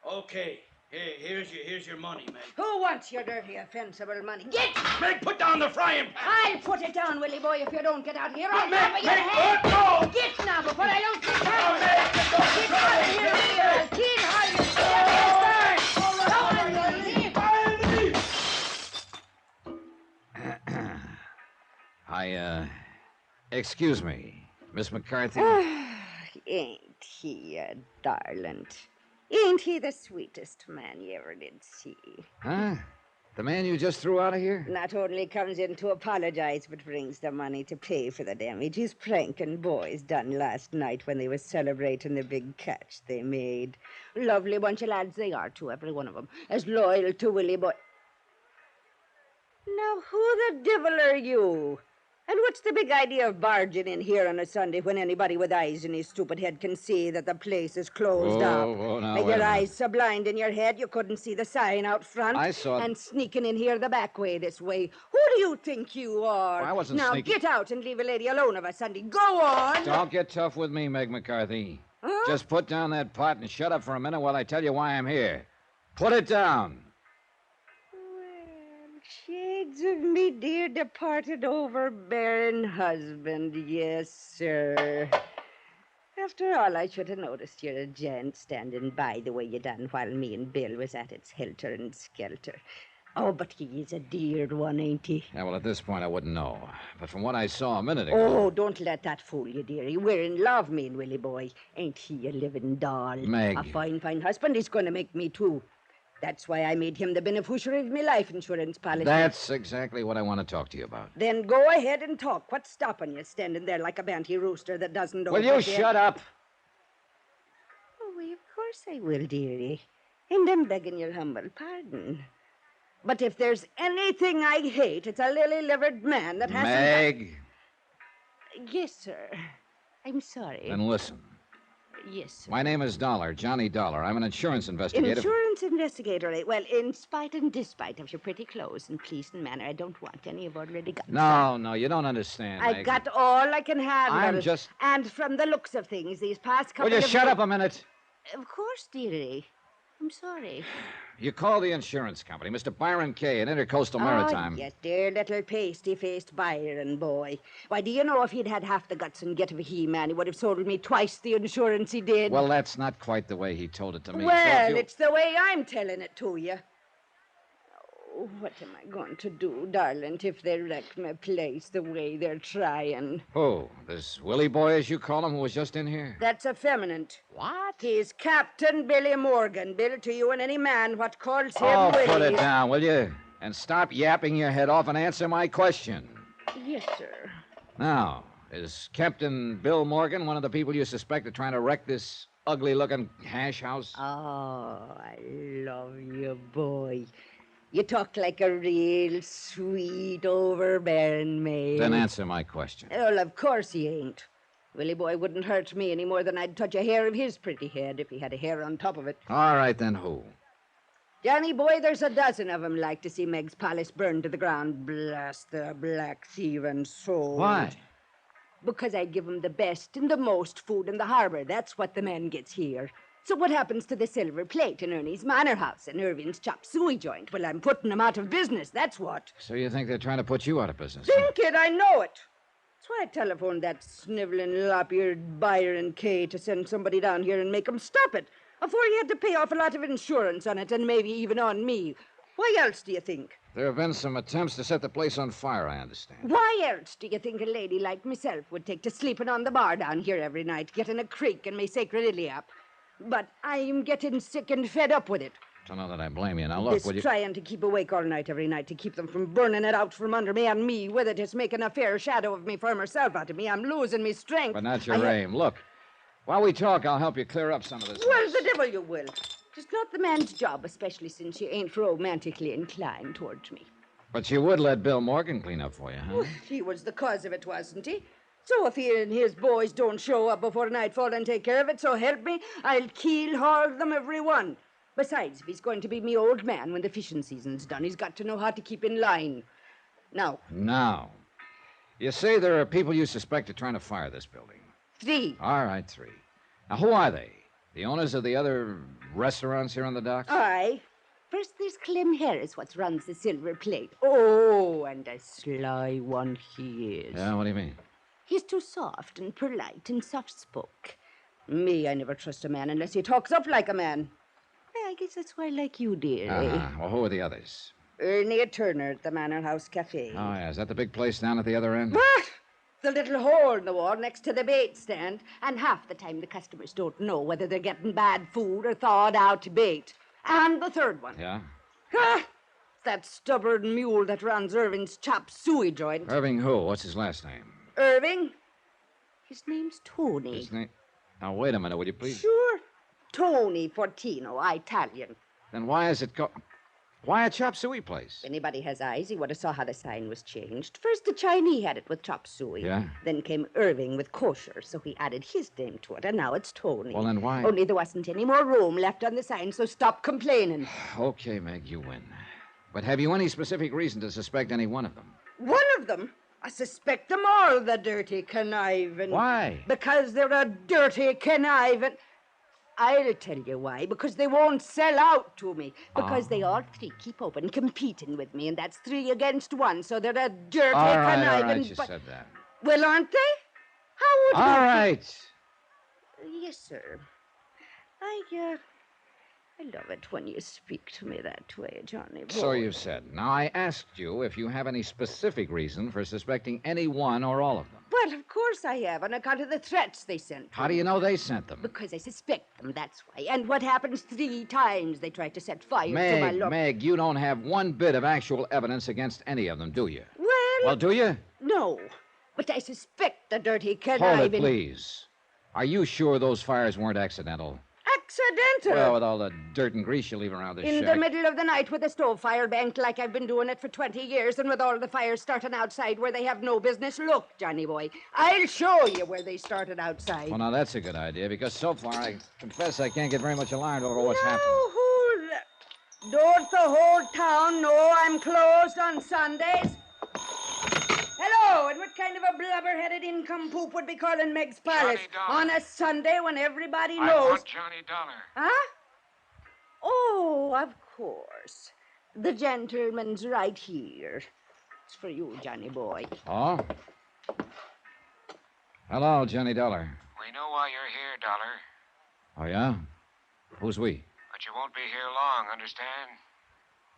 Okay. Here's your money, Meg. Who wants your dirty, offensible money? Get! Meg, put down the frying pan. I'll put it down, Willie boy, if you don't get out here. I'll Meg, cover your Meg, head. oh, no! Get now before I don't get Oh, out. Meg, Get out of here, Willie. Keen how you Excuse me, Miss McCarthy. Ain't he a darling? Ain't he the sweetest man you ever did see? Huh? The man you just threw out of here? Not only comes in to apologize, but brings the money to pay for the damage his pranking boys done last night when they was celebrating the big catch they made. Lovely bunch of lads they are, too, every one of them. As loyal to Willie Boy. Now, who the devil are you? And what's the big idea of barging in here on a Sunday when anybody with eyes in his stupid head can see that the place is closed up? Now, And wait a your minute. eyes so blind in your head you couldn't see the sign out front? I saw it. And sneaking in here the back way this way. Who do you think you are? Well, I wasn't now, sneaking. get out and leave a lady alone of a Sunday. Go on! Don't get tough with me, Meg McCarthy. Huh? Just put down that pot and shut up for a minute while I tell you why I'm here. Put it down. Shades of me dear departed overbearing husband, yes, sir. After all, I should have noticed you're a gent standing by the way you done while me and Bill was at its helter and skelter. Oh, but he is a dear one, ain't he? Yeah, well, at this point, I wouldn't know. But from what I saw a minute ago... Oh, don't let that fool you, dearie. We're in love, me and Willie boy. Ain't he a living doll? Meg. A fine husband he's going to make me, too. That's why I made him the beneficiary of me life insurance policy. That's exactly what I want to talk to you about. Then go ahead and talk. What's stopping you standing there like a banty rooster that doesn't know Will you what shut up? Why, of course I will, dearie. And I'm begging your humble pardon. But if there's anything I hate, it's a lily-livered man that hasn't... Meg! Yes, sir. I'm sorry. Then listen. Yes, sir. My name is Dollar, Johnny Dollar. I'm an insurance investigator. Insurance investigator, eh? Well, in spite and despite of your pretty clothes and pleasing manner, I don't want any you've already got. No, you don't understand, I Meg. got all I can handle. I'm just... And from the looks of things, these past couple Will you of... shut up a minute? Of course, dearie. I'm sorry. You call the insurance company, Mr. Byron Kay, in Intercoastal Maritime. Oh, yes, dear little pasty-faced Byron boy. Why, do you know if he'd had half the guts and get of a he-man, he would have sold me twice the insurance he did? Well, that's not quite the way he told it to me. Well, it's the way I'm telling it to you. Oh, what am I going to do, darling, if they wreck my place the way they're trying? Who? This Willie boy, as you call him, who was just in here? That's effeminate. What? He's Captain Billy Morgan, billed to you and any man what calls him Willie. Put it down, will you? And stop yapping your head off and answer my question. Yes, sir. Now, is Captain Bill Morgan one of the people you suspect of trying to wreck this ugly-looking hash house? Oh, I love you, boy. You talk like a real sweet, overbearing man. Then answer my question. Well, of course he ain't. Willie boy wouldn't hurt me any more than I'd touch a hair of his pretty head if he had a hair on top of it. All right, then who? Johnny boy, there's a dozen of 'em like to see Meg's palace burned to the ground. Blast their black thieving souls. Why? Because I give 'em the best and the most food in the harbor. That's what the man gets here. So what happens to the silver plate in Ernie's Manor House and Irving's chop suey joint? Well, I'm putting 'em out of business, that's what. So you think they're trying to put you out of business? Think it, I know it. That's why I telephoned that sniveling, lop-eared Byron Kay to send somebody down here and make 'em stop it before he had to pay off a lot of insurance on it and maybe even on me. Why else do you think? There have been some attempts to set the place on fire, I understand. Why else do you think a lady like myself would take to sleeping on the bar down here every night, getting a creak in my sacred iliap? But I'm getting sick and fed up with it. Don't know that I blame you. Now, look, This will you... trying to keep awake all night every night to keep them from burning it out from under me and me with it is making a fair shadow of me former self out of me. I'm losing me strength. But not your aim. Look, while we talk, I'll help you clear up some of this. Well, the devil you will. It's not the man's job, especially since you ain't romantically inclined towards me. But you would let Bill Morgan clean up for you, huh? Well, he was the cause of it, wasn't he? So if he and his boys don't show up before nightfall and take care of it, so help me, I'll keel-haul them every one. Besides, if he's going to be me old man when the fishing season's done, he's got to know how to keep in line. Now. You say there are people you suspect of trying to fire this building. 3. All right, 3. Now, who are they? The owners of the other restaurants here on the docks? Aye. First, there's Clem Harris, what runs the Silver Plate. Oh, and a sly one he is. Yeah, what do you mean? He's too soft and polite and soft-spoke. Me, I never trust a man unless he talks up like a man. I guess that's why I like you, dear. Well, who are the others? Ernie Turner at the Manor House Cafe. Oh, yeah. Is that the big place down at the other end? What? The little hole in the wall next to the bait stand. And half the time the customers don't know whether they're getting bad food or thawed-out bait. And the third one. Yeah? That stubborn mule that runs Irving's chop suey joint. Irving who? What's his last name? Irving? His name's Tony. His name... Now, wait a minute, would you please? Sure. Tony Fortino, Italian. Then why is it called... Why a chop suey place? If anybody has eyes, he would have saw how the sign was changed. First, the Chinese had it with chop suey. Yeah? Then came Irving with kosher, so he added his name to it, and now it's Tony. Well, then why... Only there wasn't any more room left on the sign, so stop complaining. Okay, Meg, you win. But have you any specific reason to suspect any one of them? One of them? I suspect them all, the dirty conniving. Why? Because they're a dirty conniving... I'll tell you why. Because they won't sell out to me. Because they all 3 keep open competing with me, and that's 3 against 1, so they're a dirty conniving... All right, you said that. Well, aren't they? How would All you... right. Yes, sir. I love it when you speak to me that way, Johnny boy. So you said. Now, I asked you if you have any specific reason for suspecting any one or all of them. Well, of course I have, on account of the threats they sent. How do you know they sent them? Because I suspect them, that's why. And what happens 3 times they try to set fire to my love... Meg, you don't have one bit of actual evidence against any of them, do you? Well, do you? No, but I suspect the dirty conniving... Hold it, please. Are you sure those fires weren't accidental? Accidental. Well, with all the dirt and grease you leave around this In shack. the middle of the night with a stove fire banked like I've been doing it for 20 years, and with all the fires starting outside where they have no business. Look, Johnny boy, I'll show you where they started outside. Well, now that's a good idea, because so far I confess I can't get very much alarmed over what's happened. Don't the whole town know I'm closed on Sundays? Hello, and what kind of a blubber-headed income-poop would be calling Meg's Palace on a Sunday when everybody knows... I want Johnny Dollar. Huh? Oh, of course. The gentleman's right here. It's for you, Johnny boy. Oh? Hello, Johnny Dollar. We know why you're here, Dollar, Oh, yeah? Who's we? but you won't be here long, understand?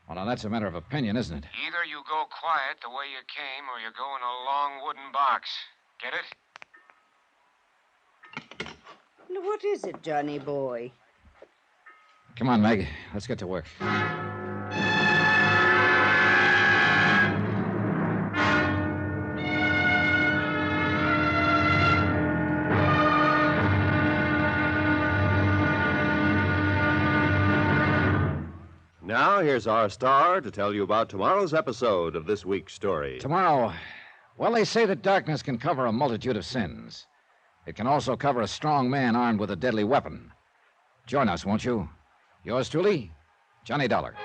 Well, now that's a matter of opinion, isn't it? Either you go quiet the way you came, or you go in a long wooden box. Get it? Now, what is it, Johnny boy? Come on, Meg. Let's get to work. Now, here's our star to tell you about tomorrow's episode of this week's story. Tomorrow, well, they say that darkness can cover a multitude of sins. It can also cover a strong man armed with a deadly weapon. Join us, won't you? Yours truly, Johnny Dollar.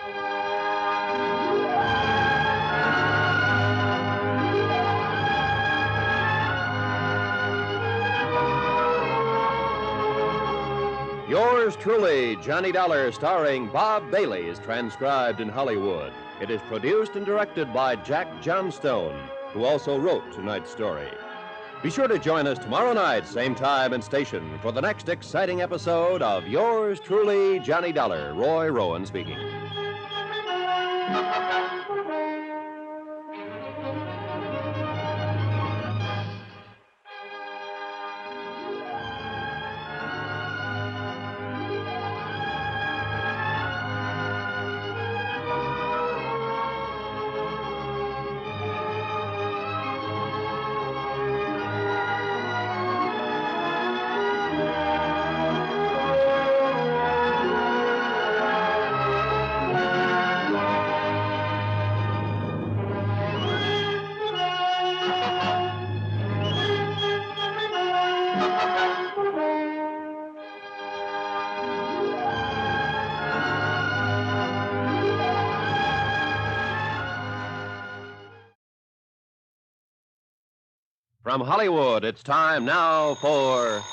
Yours truly, Johnny Dollar, starring Bob Bailey, is transcribed in Hollywood. It is produced and directed by Jack Johnstone, who also wrote tonight's story. Be sure to join us tomorrow night, same time and station, for the next exciting episode of Yours truly, Johnny Dollar. Roy Rowan speaking. From Hollywood, it's time now for...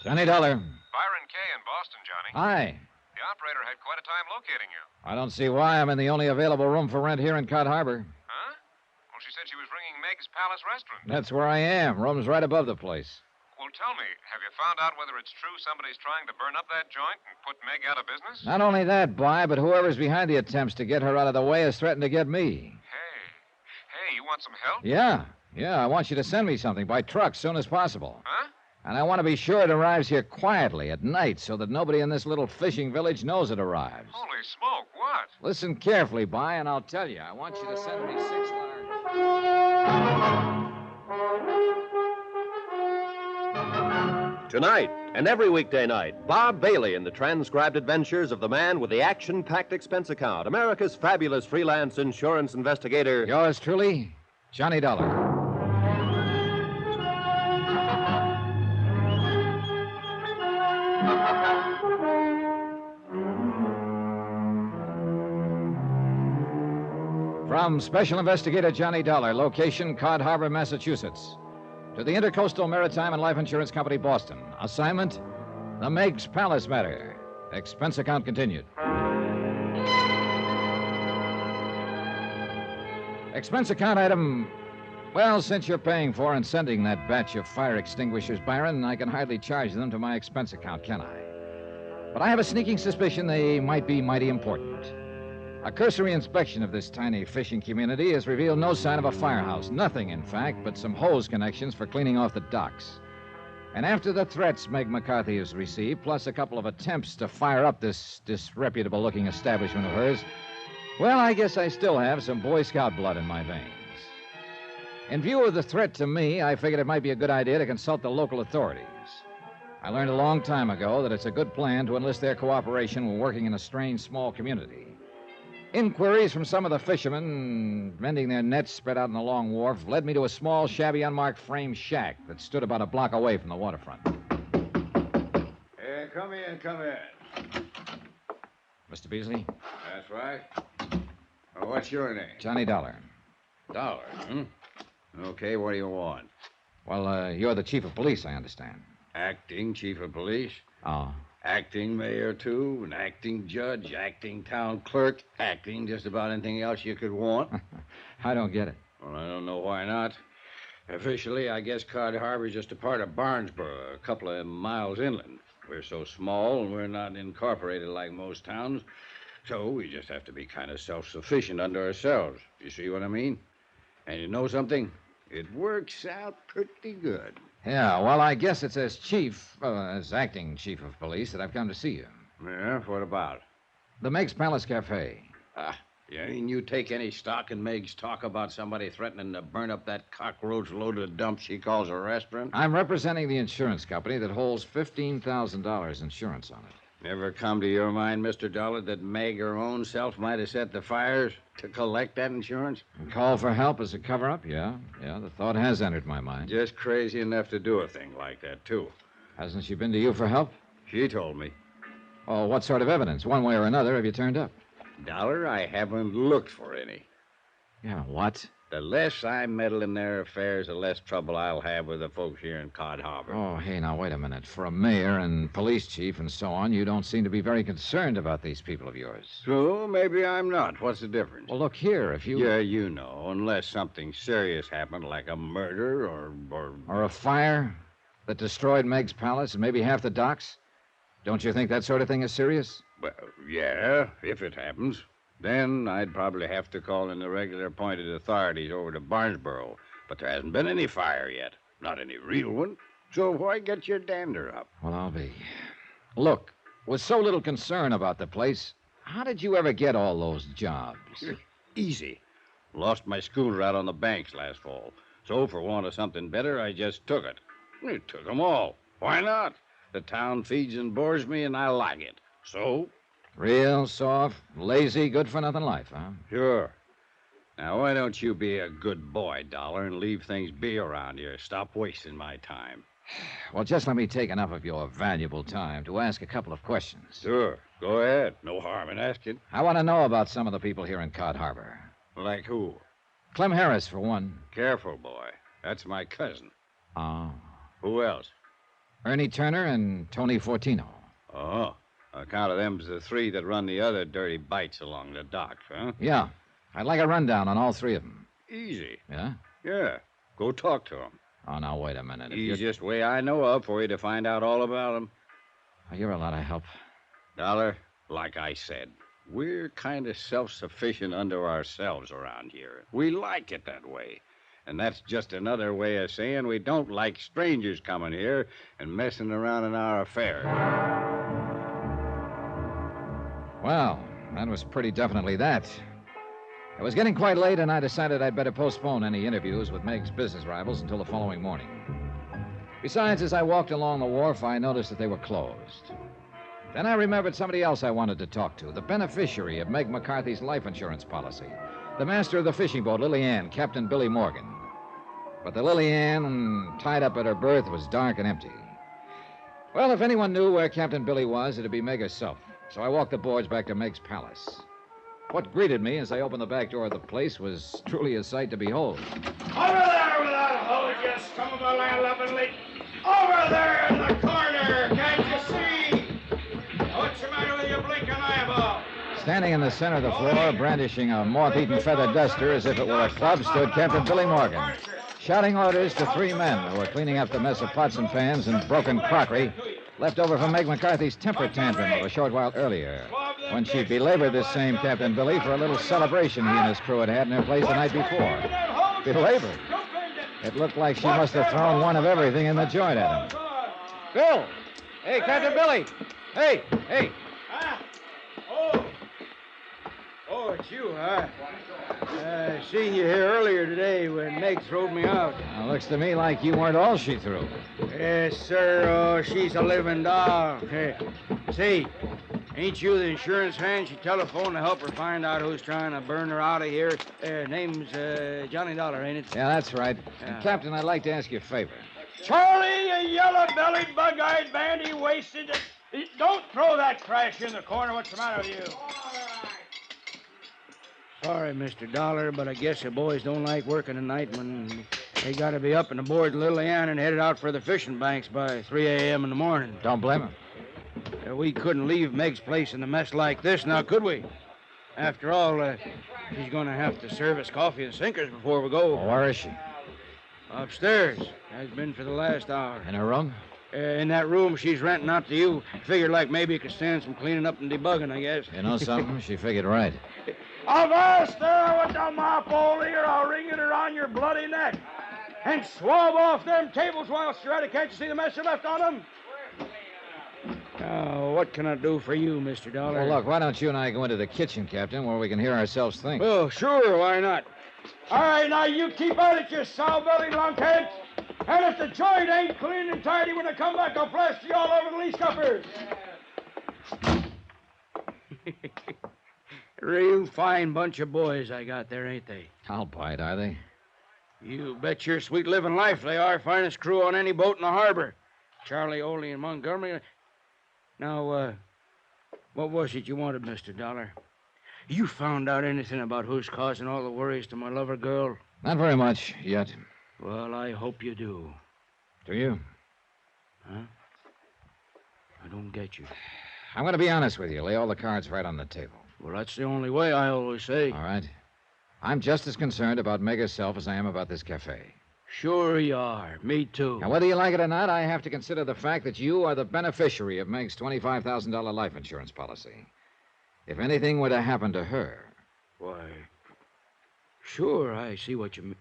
Johnny Dollar. Byron Kay in Boston, Johnny. Hi. The operator had quite a time locating you. I don't see why I'm in the only available room for rent here in Cod Harbor. Huh? Well, she said she was ringing Meg's Palace Restaurant. That's where I am. Room's right above the place. Well, tell me, have you found out whether it's true somebody's trying to burn up that joint and put Meg out of business? Not only that, By, but whoever's behind the attempts to get her out of the way has threatened to get me. Hey, you want some help? Yeah. I want you to send me something by truck soon as possible. Huh? And I want to be sure it arrives here quietly at night so that nobody in this little fishing village knows it arrives. Holy smoke, what? Listen carefully, By, and I'll tell you. I want you to send me 6 large... Tonight, and every weekday night, Bob Bailey in the transcribed adventures of the man with the action-packed expense account, America's fabulous freelance insurance investigator. Yours truly, Johnny Dollar. From Special Investigator Johnny Dollar, location Cod Harbor, Massachusetts. To the Intercoastal Maritime and Life Insurance Company, Boston. Assignment, the Meg's Palace Matter. Expense account continued. Expense account item... Well, since you're paying for and sending that batch of fire extinguishers, Byron, I can hardly charge them to my expense account, can I? But I have a sneaking suspicion they might be mighty important. A cursory inspection of this tiny fishing community has revealed no sign of a firehouse. Nothing, in fact, but some hose connections for cleaning off the docks. And after the threats Meg McCarthy has received, plus a couple of attempts to fire up this disreputable-looking establishment of hers, well, I guess I still have some Boy Scout blood in my veins. In view of the threat to me, I figured it might be a good idea to consult the local authorities. I learned a long time ago that it's a good plan to enlist their cooperation when working in a strange, small community. Inquiries from some of the fishermen mending their nets spread out on the long wharf led me to a small, shabby, unmarked frame shack that stood about a block away from the waterfront. Hey, come in, come in. Mr. Beasley? That's right. Oh, what's your name? Johnny Dollar. Dollar, hmm? Okay, what do you want? Well, you're the chief of police, I understand. Acting chief of police? Oh. Acting mayor, too, an acting judge, acting town clerk, acting just about anything else you could want. I don't get it. Well, I don't know why not. Officially, I guess Cod Harbor's just a part of Barnesboro, a couple of miles inland. We're so small, and we're not incorporated like most towns, so we just have to be kind of self-sufficient unto ourselves. You see what I mean? And you know something? It works out pretty good. Yeah, well, I guess it's as as acting chief of police that I've come to see you. Yeah, what about? The Meg's Palace Cafe. Yeah, and you take any stock in Meg's talk about somebody threatening to burn up that cockroach-loaded dump she calls a restaurant? I'm representing the insurance company that holds $15,000 insurance on it. Never come to your mind, Mr. Dollar, that Meg her own self might have set the fires to collect that insurance? And call for help as a cover-up? Yeah, the thought has entered my mind. Just crazy enough to do a thing like that, too. Hasn't she been to you for help? She told me. Oh, what sort of evidence, one way or another, have you turned up? Dollar, I haven't looked for any. Yeah, what? The less I meddle in their affairs, the less trouble I'll have with the folks here in Cod Harbor. Oh, hey, now, wait a minute. For a mayor and police chief and so on, you don't seem to be very concerned about these people of yours. So, maybe I'm not. What's the difference? Well, look here, if you... Yeah, you know, unless something serious happened, like a murder Or a fire that destroyed Meg's Palace and maybe half the docks. Don't you think that sort of thing is serious? Well, yeah, if it happens. Then I'd probably have to call in the regular appointed authorities over to Barnesboro. But there hasn't been any fire yet. Not any real one. So why get your dander up? Well, I'll be. Look, with so little concern about the place, how did you ever get all those jobs? Easy. Lost my schooner out on the banks last fall. So for want of something better, I just took it. I took them all. Why not? The town feeds and bores me, and I like it. So... Real soft, lazy, good-for-nothing life, huh? Sure. Now, why don't you be a good boy, Dollar, and leave things be around here? Stop wasting my time. Well, just let me take enough of your valuable time to ask a couple of questions. Sure. Go ahead. No harm in asking. I want to know about some of the people here in Cod Harbor. Like who? Clem Harris, for one. Careful, boy. That's my cousin. Oh. Who else? Ernie Turner and Tony Fortino. Oh. On account of them's the three that run the other dirty bites along the docks, huh? Yeah. I'd like a rundown on all three of them. Easy. Yeah? Yeah. Go talk to them. Oh, now, wait a minute. Easiest way I know of for you to find out all about them. Oh, you're a lot of help. Dollar, like I said, we're kind of self-sufficient unto ourselves around here. We like it that way. And that's just another way of saying we don't like strangers coming here and messing around in our affairs. Well, that was pretty definitely that. It was getting quite late, and I decided I'd better postpone any interviews with Meg's business rivals until the following morning. Besides, as I walked along the wharf, I noticed that they were closed. Then I remembered somebody else I wanted to talk to, the beneficiary of Meg McCarthy's life insurance policy, the master of the fishing boat, Lily Ann, Captain Billy Morgan. But the Lily Ann, tied up at her berth, was dark and empty. Well, if anyone knew where Captain Billy was, it'd be Meg herself. So I walked the boards back to Meg's Palace. What greeted me as I opened the back door of the place was truly a sight to behold. Over there with that hose, you scum of a land-loving. Over there in the corner, can't you see? What's the matter with your blinking eyeball? Standing in the center of the floor, brandishing a moth-eaten feather duster as if it were a club, stood Captain Billy Morgan, shouting orders to three men who were cleaning up the mess of pots and pans and broken crockery left over from Meg McCarthy's temper tantrum of a short while earlier, when she belabored this same Captain Billy for a little celebration he and his crew had in their place the night before. Belabored? It looked like she must have thrown one of everything in the joint at him. Bill! Hey, Captain Billy! Hey! Oh, Oh, it's you, huh? Seen you here earlier today when Meg throwed me out. Well, looks to me like you weren't all she threw. Yes, sir. Oh, she's a living doll. Hey, say, ain't you the insurance man? She telephoned to help her find out who's trying to burn her out of here. Name's Johnny Dollar, ain't it? Yeah, that's right. And, Captain, I'd like to ask you a favor. Charlie, you yellow-bellied, bug-eyed bandy wasted. Don't throw that trash in the corner. What's the matter with you? Sorry, Mr. Dollar, but I guess the boys don't like working at night when they got to be up and aboard Lillian and headed out for the fishing banks by 3 a.m. in the morning. Don't blame them. We couldn't leave Meg's place in a mess like this, now could we? After all, she's going to have to serve us coffee and sinkers before we go. Oh, where is she? Upstairs. Has been for the last hour. In her room? In that room she's renting out to you. Figured like maybe you could stand some cleaning up and debugging, I guess. You know something? She figured right. Avast there with the mop, old ear. I'll wring it around your bloody neck. And swab off them tables while you're at it. Can't you see the mess you left on them? Oh, what can I do for you, Mr. Dollar? Well, look, why don't you and I go into the kitchen, Captain, where we can hear ourselves think? Well, sure, why not? All right, now you keep at it, you sow-bellied lunkheads. And if the joint ain't clean and tidy when I come back, I'll plaster you all over the lease cuppers. Real fine bunch of boys I got there, ain't they? I'll bite, are they? You bet your sweet living life they are. Finest crew on any boat in the harbor. Charlie, Oley, and Montgomery. Now, what was it you wanted, Mr. Dollar? You found out anything about who's causing all the worries to my lover girl? Not very much yet. Well, I hope you do. Do you? Huh? I don't get you. I'm going to be honest with you. Lay all the cards right on the table. Well, that's the only way, I always say. All right. I'm just as concerned about Meg herself as I am about this cafe. Sure you are. Me too. Now, whether you like it or not, I have to consider the fact that you are the beneficiary of Meg's $25,000 life insurance policy. If anything were to happen to her... Why, sure, I see what you mean.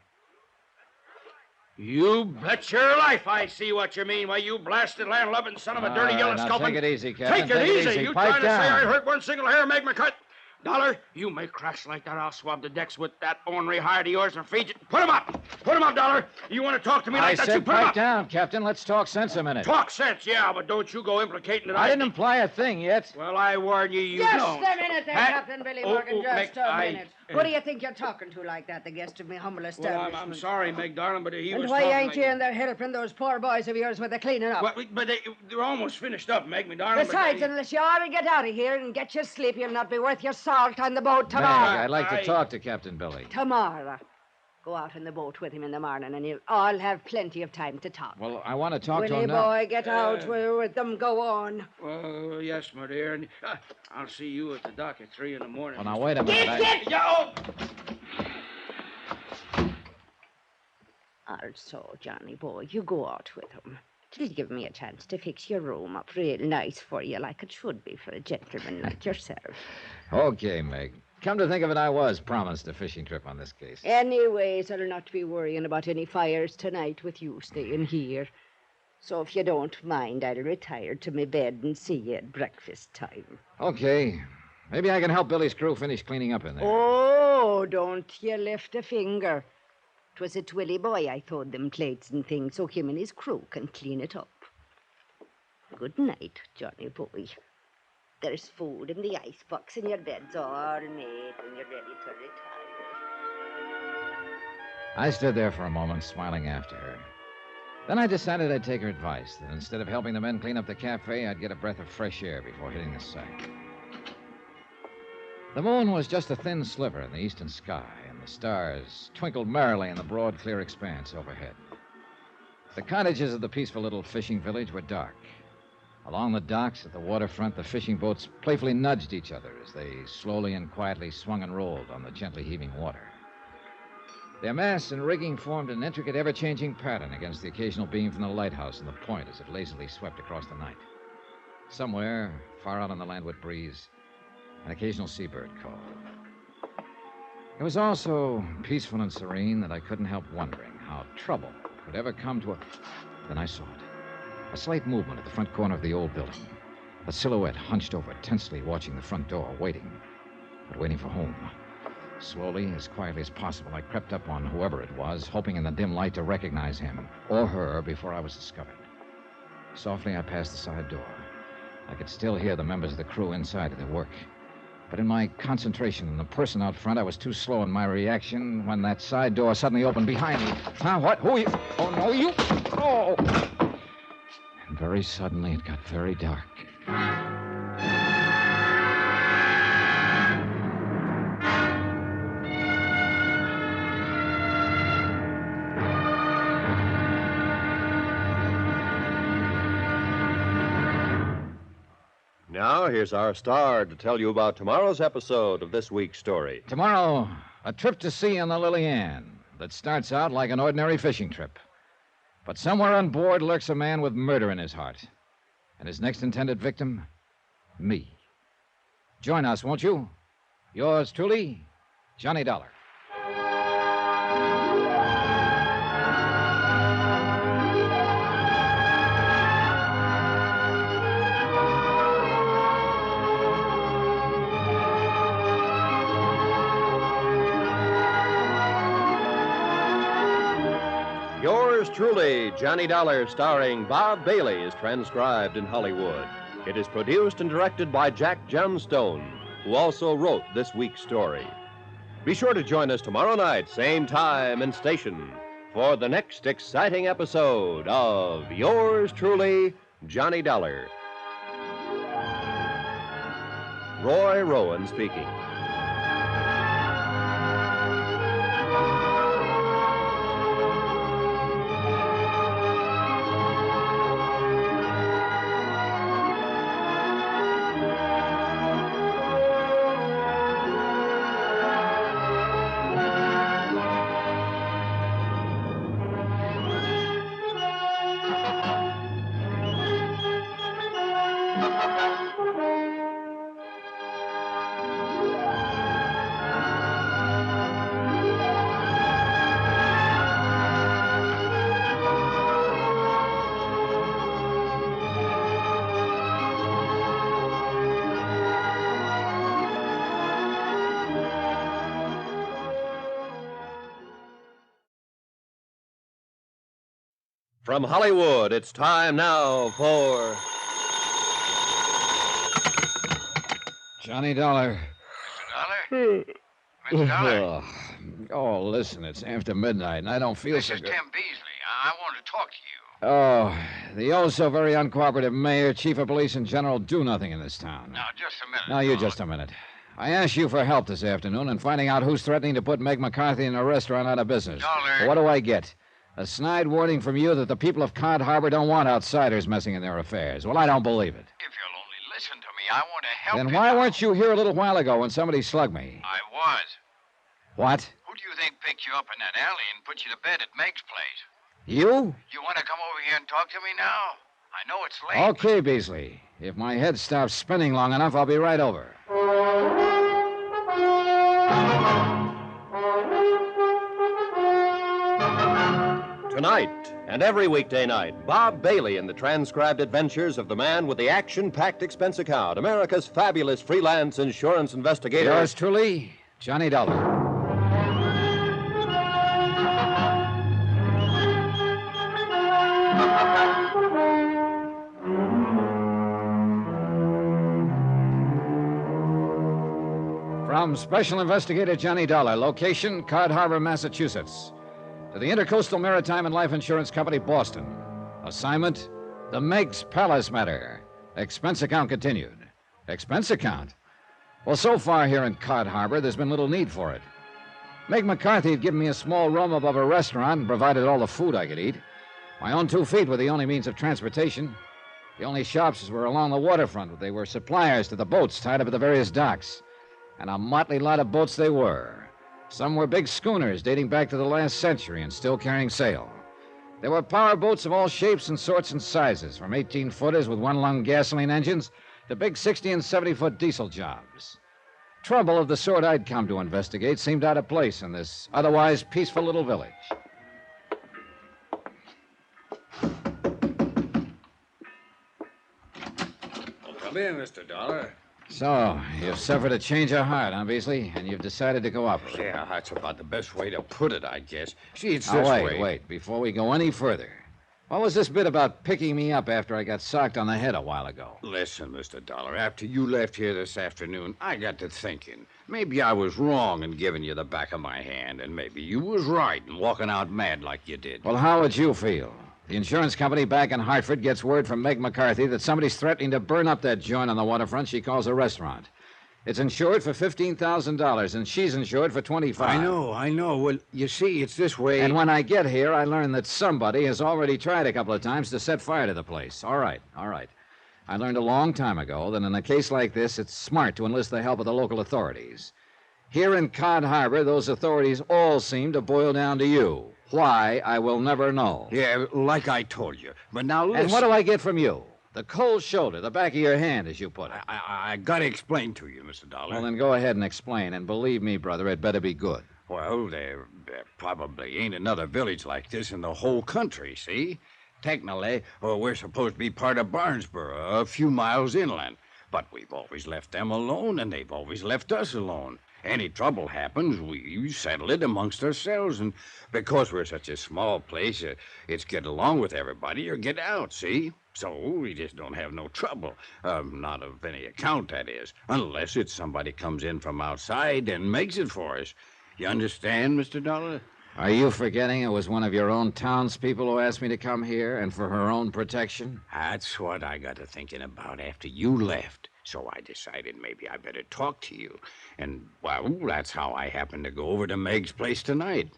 You bet your life I see what you mean. Why, you blasted land-loving son of a dirty yellow sculpin. Take it easy, Captain. Take it easy. You Pipe trying to down. say I hurt one single hair, make me cut? Dollar, you make crash like that, I'll swab the decks with that ornery hide of yours and feed you. Put him up! Put him up, Dollar! You want to talk to me like that, you put him pipe up! down, Captain. Let's talk sense a minute. Talk sense, yeah, but don't you go implicating that I didn't imply a thing yet. Well, I warn you, you Just don't. a minute there, Captain Billy Morgan, just a Meg, minute. Who do you think you're talking to like that, the guest of me humble establishment? Well, I'm sorry, Meg, darling, but he and was why talking ain't like... you in there helping those poor boys of yours with the cleaning up? Well, but they're almost finished up, Meg, me darling. Besides, unless you ought to get out of here and get your sleep, you'll not be worth your salt on the boat tomorrow. Meg, I'd like to talk to Captain Billy. Tomorrow. Go out in the boat with him in the morning, and you'll all have plenty of time to talk. Well, I want to talk to Willie him now. boy, get out with them. Go on. Well, yes, my dear. And, I'll see you at the dock at 3 in the morning. Well, now, wait a minute. Get! Yo! Also, Johnny boy, you go out with him. It'll give me a chance to fix your room up real nice for you, like it should be for a gentleman like yourself. Okay, Meg. Come to think of it, I was promised a fishing trip on this case. Anyways, I'll not be worrying about any fires tonight with you staying here. So if you don't mind, I'll retire to my bed and see you at breakfast time. Okay. Maybe I can help Billy's crew finish cleaning up in there. Oh, don't you lift a finger. 'Twas at Willie boy I throwed them plates and things so him and his crew can clean it up. Good night, Johnny boy. There's food in the icebox and your bed's all made when you're ready to retire. I stood there for a moment, smiling after her. Then I decided I'd take her advice, that instead of helping the men clean up the cafe, I'd get a breath of fresh air before hitting the sack. The moon was just a thin sliver in the eastern sky, and the stars twinkled merrily in the broad, clear expanse overhead. The cottages of the peaceful little fishing village were dark. Along the docks at the waterfront, the fishing boats playfully nudged each other as they slowly and quietly swung and rolled on the gently heaving water. Their masts and rigging formed an intricate, ever-changing pattern against the occasional beam from the lighthouse and the point as it lazily swept across the night. Somewhere, far out on the landward breeze, an occasional seabird called. It was all so peaceful and serene that I couldn't help wondering how trouble could ever come to a... Then I saw it. A slight movement at the front corner of the old building. A silhouette hunched over, tensely watching the front door, waiting. but waiting for home. Slowly, as quietly as possible, I crept up on whoever it was, hoping in the dim light to recognize him or her before I was discovered. Softly, I passed the side door. I could still hear the members of the crew inside at their work. But in my concentration on the person out front, I was too slow in my reaction when that side door suddenly opened behind me. Huh? What? Who are you? Oh, no, you. Oh! And very suddenly, it got very dark. Now, here's our star to tell you about tomorrow's episode of this week's story. Tomorrow, a trip to sea on the Lily Ann that starts out like an ordinary fishing trip. But somewhere on board lurks a man with murder in his heart. And his next intended victim, me. Join us, won't you? Yours truly, Johnny Dollar. Yours truly, Johnny Dollar, starring Bob Bailey, is transcribed in Hollywood. It is produced and directed by Jack Johnstone, who also wrote this week's story. Be sure to join us tomorrow night, same time and station, for the next exciting episode of Yours truly, Johnny Dollar. Roy Rowan speaking. From Hollywood, it's time now for Johnny Dollar. Mr. Dollar? Oh, listen, it's after midnight, and I don't feel This so is good. Tim Beasley. I want to talk to you. Oh, the oh-so-very uncooperative mayor, chief of police, and general do nothing in this town. Now, just a minute. Now, you just a minute. I asked you for help this afternoon in finding out who's threatening to put Meg McCarthy in a restaurant out of business. Dollar. What do I get? A snide warning from you that the people of Cod Harbor don't want outsiders messing in their affairs. Well, I don't believe it. If you'll only listen to me, I want to help Then you. why weren't you here a little while ago when somebody slugged me? I was. What? Who do you think picked you up in that alley and put you to bed at Meg's place? You? You want to come over here and talk to me now? I know it's late. Okay, Beasley. If my head stops spinning long enough, I'll be right over. Tonight and every weekday night, Bob Bailey in the transcribed adventures of the man with the action-packed expense account, America's fabulous freelance insurance investigator. Yours truly, Johnny Dollar. From Special Investigator Johnny Dollar, location, Cod Harbor, Massachusetts. To the Intercoastal Maritime and Life Insurance Company, Boston. Assignment, the Meg's Palace Matter. Expense account continued. Expense account? Well, so far here in Cod Harbor, there's been little need for it. Meg McCarthy had given me a small room above a restaurant and provided all the food I could eat. My own 2 feet were the only means of transportation. The only shops were along the waterfront. They were suppliers to the boats tied up at the various docks. And a motley lot of boats they were. Some were big schooners dating back to the last century and still carrying sail. There were power boats of all shapes and sorts and sizes, from 18-footers with one-lung gasoline engines to big 60 and 70-foot diesel jobs. Trouble of the sort I'd come to investigate seemed out of place in this otherwise peaceful little village. Come in, Mr. Dollar. So, you've suffered a change of heart, huh, Beasley? And you've decided to cooperate. Yeah, that's about the best way to put it, I guess. See, it's Now, this wait, way. wait. Before we go any further, what was this bit about picking me up after I got socked on the head a while ago? Listen, Mr. Dollar, after you left here this afternoon, I got to thinking. Maybe I was wrong in giving you the back of my hand, and maybe you was right in walking out mad like you did. Well, how would you feel? The insurance company back in Hartford gets word from Meg McCarthy that somebody's threatening to burn up that joint on the waterfront she calls a restaurant. It's insured for $15,000, and she's insured for $25,000. I know. Well, you see, it's this way. And when I get here, I learn that somebody has already tried a couple of times to set fire to the place. All right. I learned a long time ago that in a case like this, it's smart to enlist the help of the local authorities. Here in Cod Harbor, those authorities all seem to boil down to you. Why, I will never know. Yeah, like I told you. But now listen. And what do I get from you? The cold shoulder, the back of your hand, as you put it. I got to explain to you, Mr. Dollar. Well, then go ahead and explain. And believe me, brother, it better be good. Well, there probably ain't another village like this in the whole country, see? Technically, we're supposed to be part of Barnesboro, a few miles inland. But we've always left them alone, and they've always left us alone. Any trouble happens, we settle it amongst ourselves. And because we're such a small place, it's get along with everybody or get out, see? So we just don't have no trouble. Not of any account, that is. Unless it's somebody comes in from outside and makes it for us. You understand, Mr. Dollar? Are you forgetting it was one of your own townspeople who asked me to come here, and for her own protection? That's what I got to thinking about after you left. So I decided maybe I better talk to you. And, well, that's how I happened to go over to Meg's place tonight.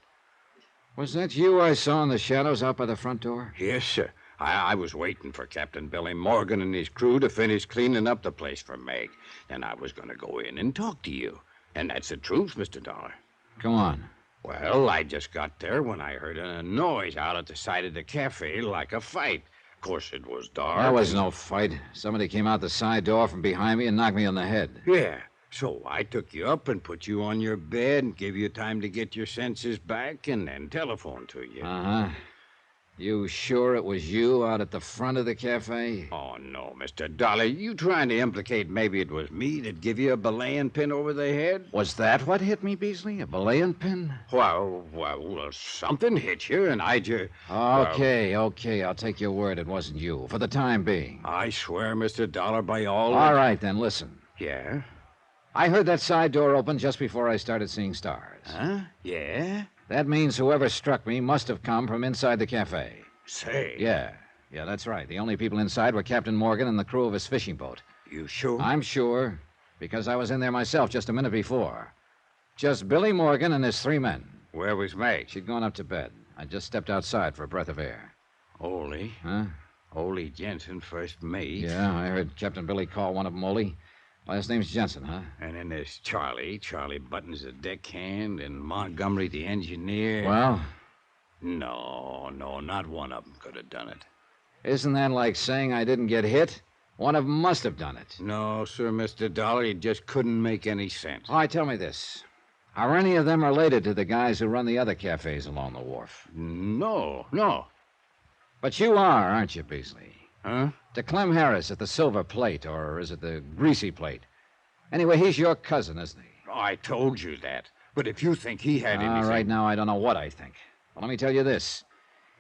Was that you I saw in the shadows out by the front door? Yes, sir. I was waiting for Captain Billy Morgan and his crew to finish cleaning up the place for Meg. Then I was going to go in and talk to you. And that's the truth, Mr. Dollar. Come on. Well, I just got there when I heard a noise out at the side of the cafe like a fight. Of course, it was dark. There was no fight. Somebody came out the side door from behind me and knocked me on the head. Yeah. So I took you up and put you on your bed and gave you time to get your senses back and then telephoned to you. Uh-huh. You sure it was you out at the front of the cafe? Oh, no, Mr. Dollar. You trying to implicate maybe it was me that give you a belaying pin over the head? Was that what hit me, Beasley? A belaying pin? Well, something hit you, and I just... Okay. I'll take your word it wasn't you, for the time being. I swear, Mr. Dollar, by all... All right, then, listen. Yeah? I heard that side door open just before I started seeing stars. Huh? Yeah? That means whoever struck me must have come from inside the cafe. Say. Yeah, that's right. The only people inside were Captain Morgan and the crew of his fishing boat. You sure? I'm sure, because I was in there myself just a minute before. Just Billy Morgan and his 3 men. Where was Meg? She'd gone up to bed. I just stepped outside for a breath of air. Ole? Huh? Ole Jensen, first mate. Yeah, I heard Captain Billy call one of them Ole. Last name's Jensen, huh? And then there's Charlie. Charlie Button's the deckhand, and Montgomery the engineer. Well? No, not one of them could have done it. Isn't that like saying I didn't get hit? One of them must have done it. No, sir, Mr. Dollar. It just couldn't make any sense. All right, tell me this. Are any of them related to the guys who run the other cafes along the wharf? No. But you are, aren't you, Beasley? Huh? To Clem Harris at the Silver Plate, or is it the Greasy Plate? Anyway, he's your cousin, isn't he? Oh, I told you that. But if you think he had anything... All right, now I don't know what I think. Well, let me tell you this.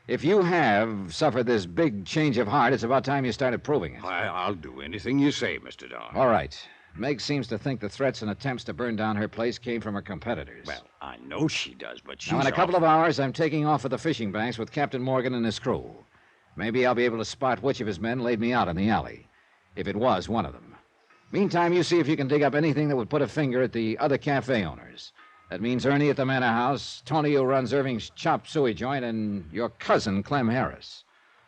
If you have suffered this big change of heart, it's about time you started proving it. I'll do anything you say, Mr. Dollar. All right. Meg seems to think the threats and attempts to burn down her place came from her competitors. Well, I know she does, but she's... Now, in a couple of hours, I'm taking off for the fishing banks with Captain Morgan and his crew. Maybe I'll be able to spot which of his men laid me out in the alley, if it was one of them. Meantime, you see if you can dig up anything that would put a finger at the other cafe owners. That means Ernie at the Manor House, Tony who runs Irving's Chop Suey joint, and your cousin, Clem Harris.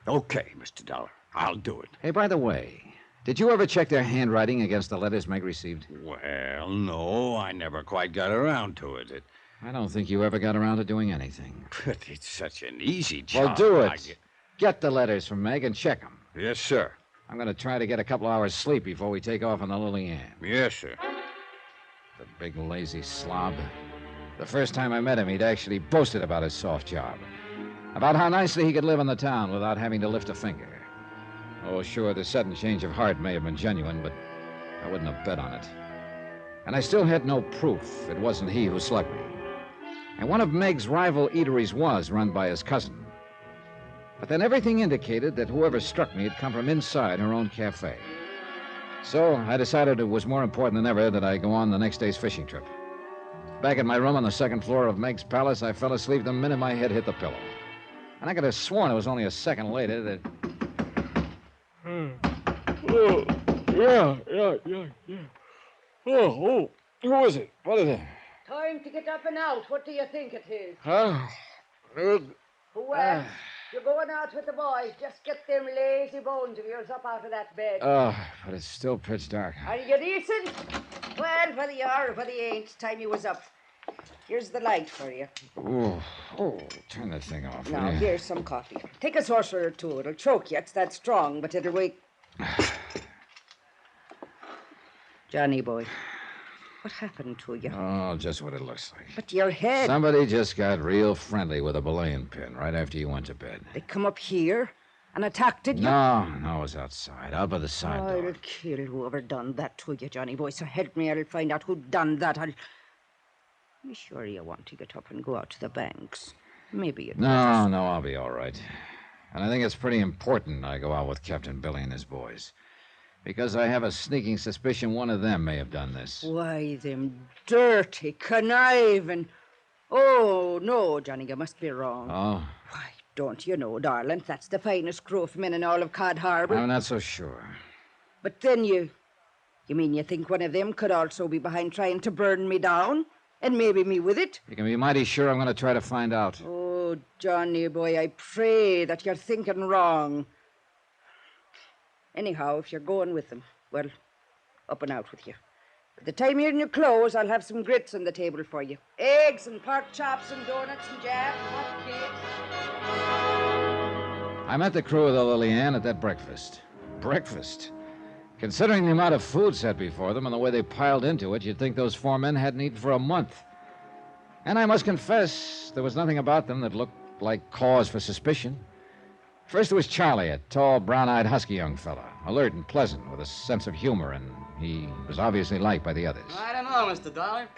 Okay, Mr. Dollar. I'll do it. Hey, by the way, did you ever check their handwriting against the letters Meg received? Well, no, I never quite got around to it. I don't think you ever got around to doing anything. But it's such an easy job. Well, do it. Get the letters from Meg and check them. Yes, sir. I'm going to try to get a couple hours sleep before we take off on the Lily Ann. Yes, sir. The big lazy slob. The first time I met him, he'd actually boasted about his soft job. About how nicely he could live in the town without having to lift a finger. Oh, sure, the sudden change of heart may have been genuine, but I wouldn't have bet on it. And I still had no proof it wasn't he who slugged me. And one of Meg's rival eateries was run by his cousin. But then everything indicated that whoever struck me had come from inside her own cafe. So I decided it was more important than ever that I go on the next day's fishing trip. Back in my room on the second floor of Meg's palace, I fell asleep the minute my head hit the pillow. And I could have sworn it was only a second later that... Oh, yeah. Oh, who is it? What is it? Time to get up and out. What do you think it is? Huh? Who else? You're going out with the boys. Just get them lazy bones of yours up out of that bed. Oh, but it's still pitch dark. Are you decent? Well, whether you are or whether you ain't, it's time you was up. Here's the light for you. Oh, turn that thing off. Now, will you? here's some coffee. Take a saucer or two. It'll choke you. It's that strong, but it'll wake... Johnny boy, what happened to you? Oh, just what it looks like. But your head... Somebody just got real friendly with a belaying pin right after you went to bed. They come up here and attacked you? No, it was outside, out by the side door. I'll kill whoever done that to you, Johnny boy. So help me, I'll find out who done that. You sure you want to get up and go out to the banks? Maybe you'd No, I'll be all right. And I think it's pretty important I go out with Captain Billy and his boys. Because I have a sneaking suspicion one of them may have done this. Why, them dirty, conniving... Oh, no, Johnny, you must be wrong. Oh? Why, don't you know, darling, that's the finest crew of men in all of Cod Harbor. I'm not so sure. But then you mean you think one of them could also be behind trying to burn me down? And maybe me with it? You can be mighty sure I'm going to try to find out. Oh, Johnny boy, I pray that you're thinking wrong. Anyhow, if you're going with them, well, up and out with you. By the time you're in your clothes, I'll have some grits on the table for you. Eggs and pork chops and donuts and jam and hot cakes. I met the crew of the Lily Ann at that breakfast. Breakfast? Considering the amount of food set before them and the way they piled into it, you'd think those 4 men hadn't eaten for a month. And I must confess, there was nothing about them that looked like cause for suspicion. First, there was Charlie, a tall, brown-eyed, husky young fella, alert and pleasant, with a sense of humor, and he was obviously liked by the others. I don't know, Mr. Dollar.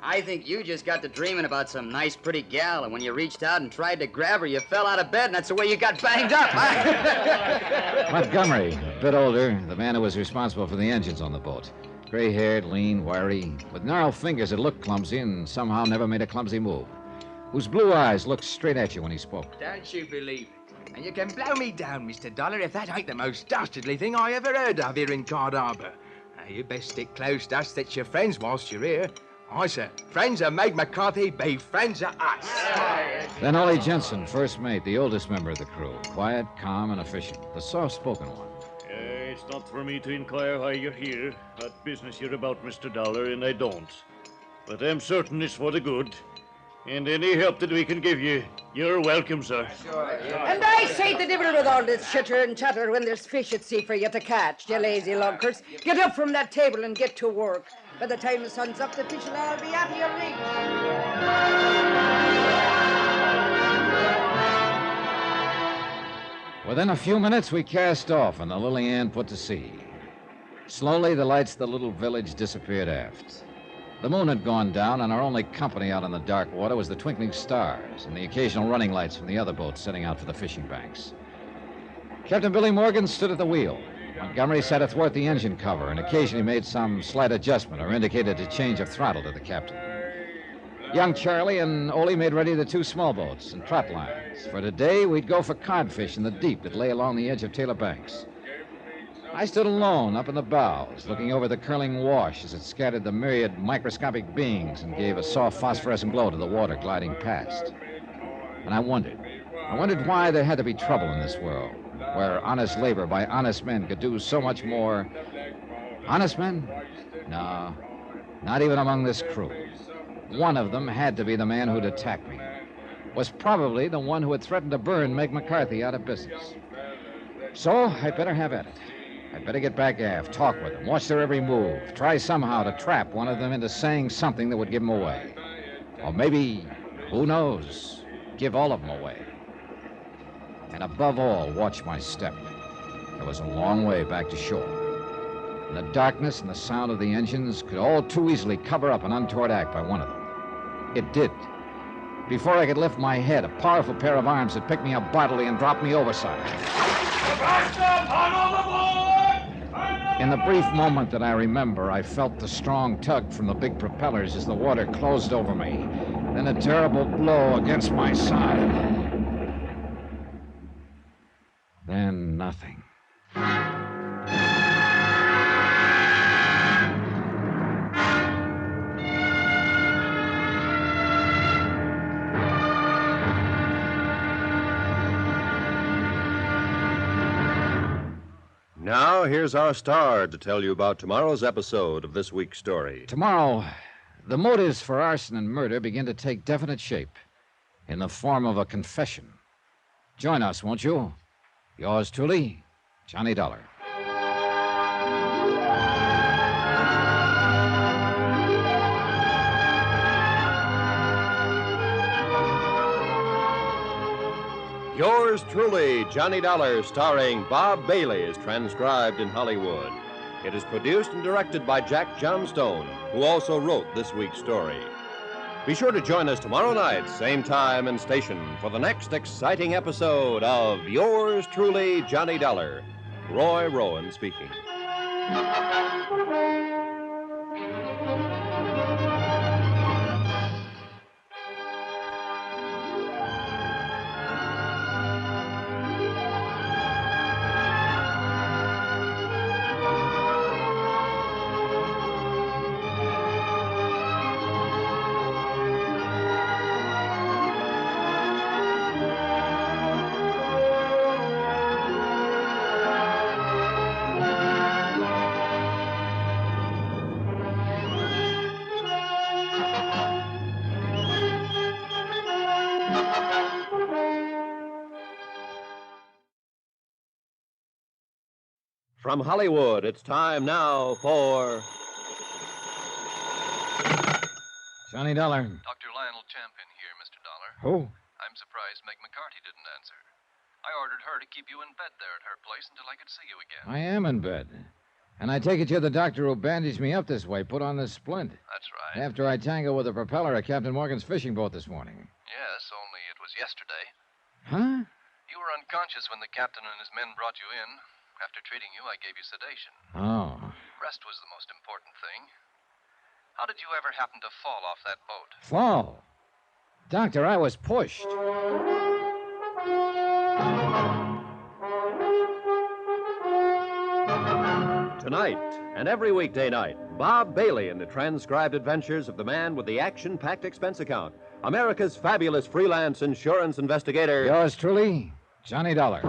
I think you just got to dreaming about some nice, pretty gal, and when you reached out and tried to grab her, you fell out of bed, and that's the way you got banged up. Montgomery, a bit older, the man who was responsible for the engines on the boat. Gray-haired, lean, wiry, with gnarled fingers that looked clumsy and somehow never made a clumsy move. Whose blue eyes looked straight at you when he spoke. Don't you believe it? And you can blow me down, Mr. Dollar, if that ain't the most dastardly thing I ever heard of here in Cod Harbor. Now, you best stick close to us that's your friends whilst you're here. I said, friends of Meg McCarthy be friends of us. Then Ollie Jensen, first mate, the oldest member of the crew. Quiet, calm, and efficient. The soft-spoken one. It's not for me to inquire why you're here. That business you're about, Mr. Dollar, and I don't. But I'm certain it's for the good. And any help that we can give you, you're welcome, sir. And I say the devil with all this chitter and chatter when there's fish at sea for you to catch, you lazy lunkers. Get up from that table and get to work. By the time the sun's up, the fish will all be out of your reach. Within a few minutes, we cast off, and the Lily Ann put to sea. Slowly, the lights of the little village disappeared aft. The moon had gone down, and our only company out on the dark water was the twinkling stars and the occasional running lights from the other boats setting out for the fishing banks. Captain Billy Morgan stood at the wheel. Montgomery sat athwart the engine cover and occasionally made some slight adjustment or indicated a change of throttle to the captain. Young Charlie and Ole made ready the 2 small boats and trot lines. For today, we'd go for codfish in the deep that lay along the edge of Taylor Banks. I stood alone up in the bows, looking over the curling wash as it scattered the myriad microscopic beings and gave a soft phosphorescent glow to the water gliding past. And I wondered why there had to be trouble in this world, where honest labor by honest men could do so much more. Honest men? No, not even among this crew. One of them had to be the man who'd attacked me. Was probably the one who had threatened to burn Meg McCarthy out of business. So I'd better have at it. I'd better get back aft, talk with them, watch their every move, try somehow to trap one of them into saying something that would give them away. Or maybe, who knows, give all of them away. And above all, watch my step. There was a long way back to shore. And the darkness and the sound of the engines could all too easily cover up an untoward act by one of them. It did. Before I could lift my head, a powerful pair of arms had picked me up bodily and dropped me overside. In the brief moment that I remember, I felt the strong tug from the big propellers as the water closed over me, then a terrible blow against my side. Then nothing. Now, here's our star to tell you about tomorrow's episode of this week's story. Tomorrow, the motives for arson and murder begin to take definite shape in the form of a confession. Join us, won't you? Yours truly, Johnny Dollar. Yours truly, Johnny Dollar, starring Bob Bailey, is transcribed in Hollywood. It is produced and directed by Jack Johnstone, who also wrote this week's story. Be sure to join us tomorrow night, same time and station, for the next exciting episode of Yours truly, Johnny Dollar. Roy Rowan speaking. From Hollywood, it's time now for... Johnny Dollar. Dr. Lionel Champion here, Mr. Dollar. Who? I'm surprised Meg McCarthy didn't answer. I ordered her to keep you in bed there at her place until I could see you again. I am in bed. And I take it you're the doctor who bandaged me up this way, put on this splint. That's right. After I tangled with the propeller of Captain Morgan's fishing boat this morning. Yes, only it was yesterday. Huh? You were unconscious when the captain and his men brought you in. After treating you, I gave you sedation. Oh. Rest was the most important thing. How did you ever happen to fall off that boat? Fall? Doctor, I was pushed. Tonight, and every weekday night, Bob Bailey in the transcribed adventures of the man with the action-packed expense account, America's fabulous freelance insurance investigator. Yours truly, Johnny Dollar.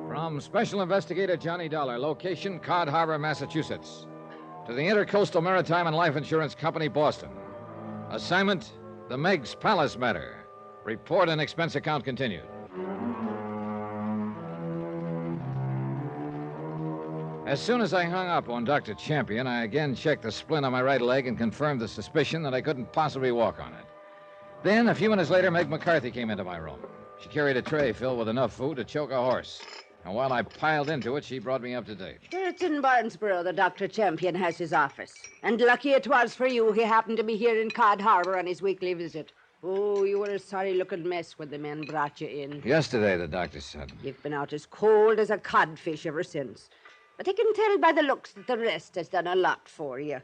From Special Investigator Johnny Dollar, location Cod Harbor, Massachusetts, to the Intercoastal Maritime and Life Insurance Company, Boston. Assignment, the Meg's Palace Matter. Report and expense account continued. As soon as I hung up on Dr. Champion, I again checked the splint on my right leg and confirmed the suspicion that I couldn't possibly walk on it. Then, a few minutes later, Meg McCarthy came into my room. She carried a tray filled with enough food to choke a horse. And while I piled into it, she brought me up to date. Sure, it's in Barnesboro that Dr. Champion has his office. And lucky it was for you he happened to be here in Cod Harbor on his weekly visit. Oh, you were a sorry-looking mess when the men brought you in. Yesterday, the doctor said. You've been out as cold as a codfish ever since. But I can tell by the looks that the rest has done a lot for you.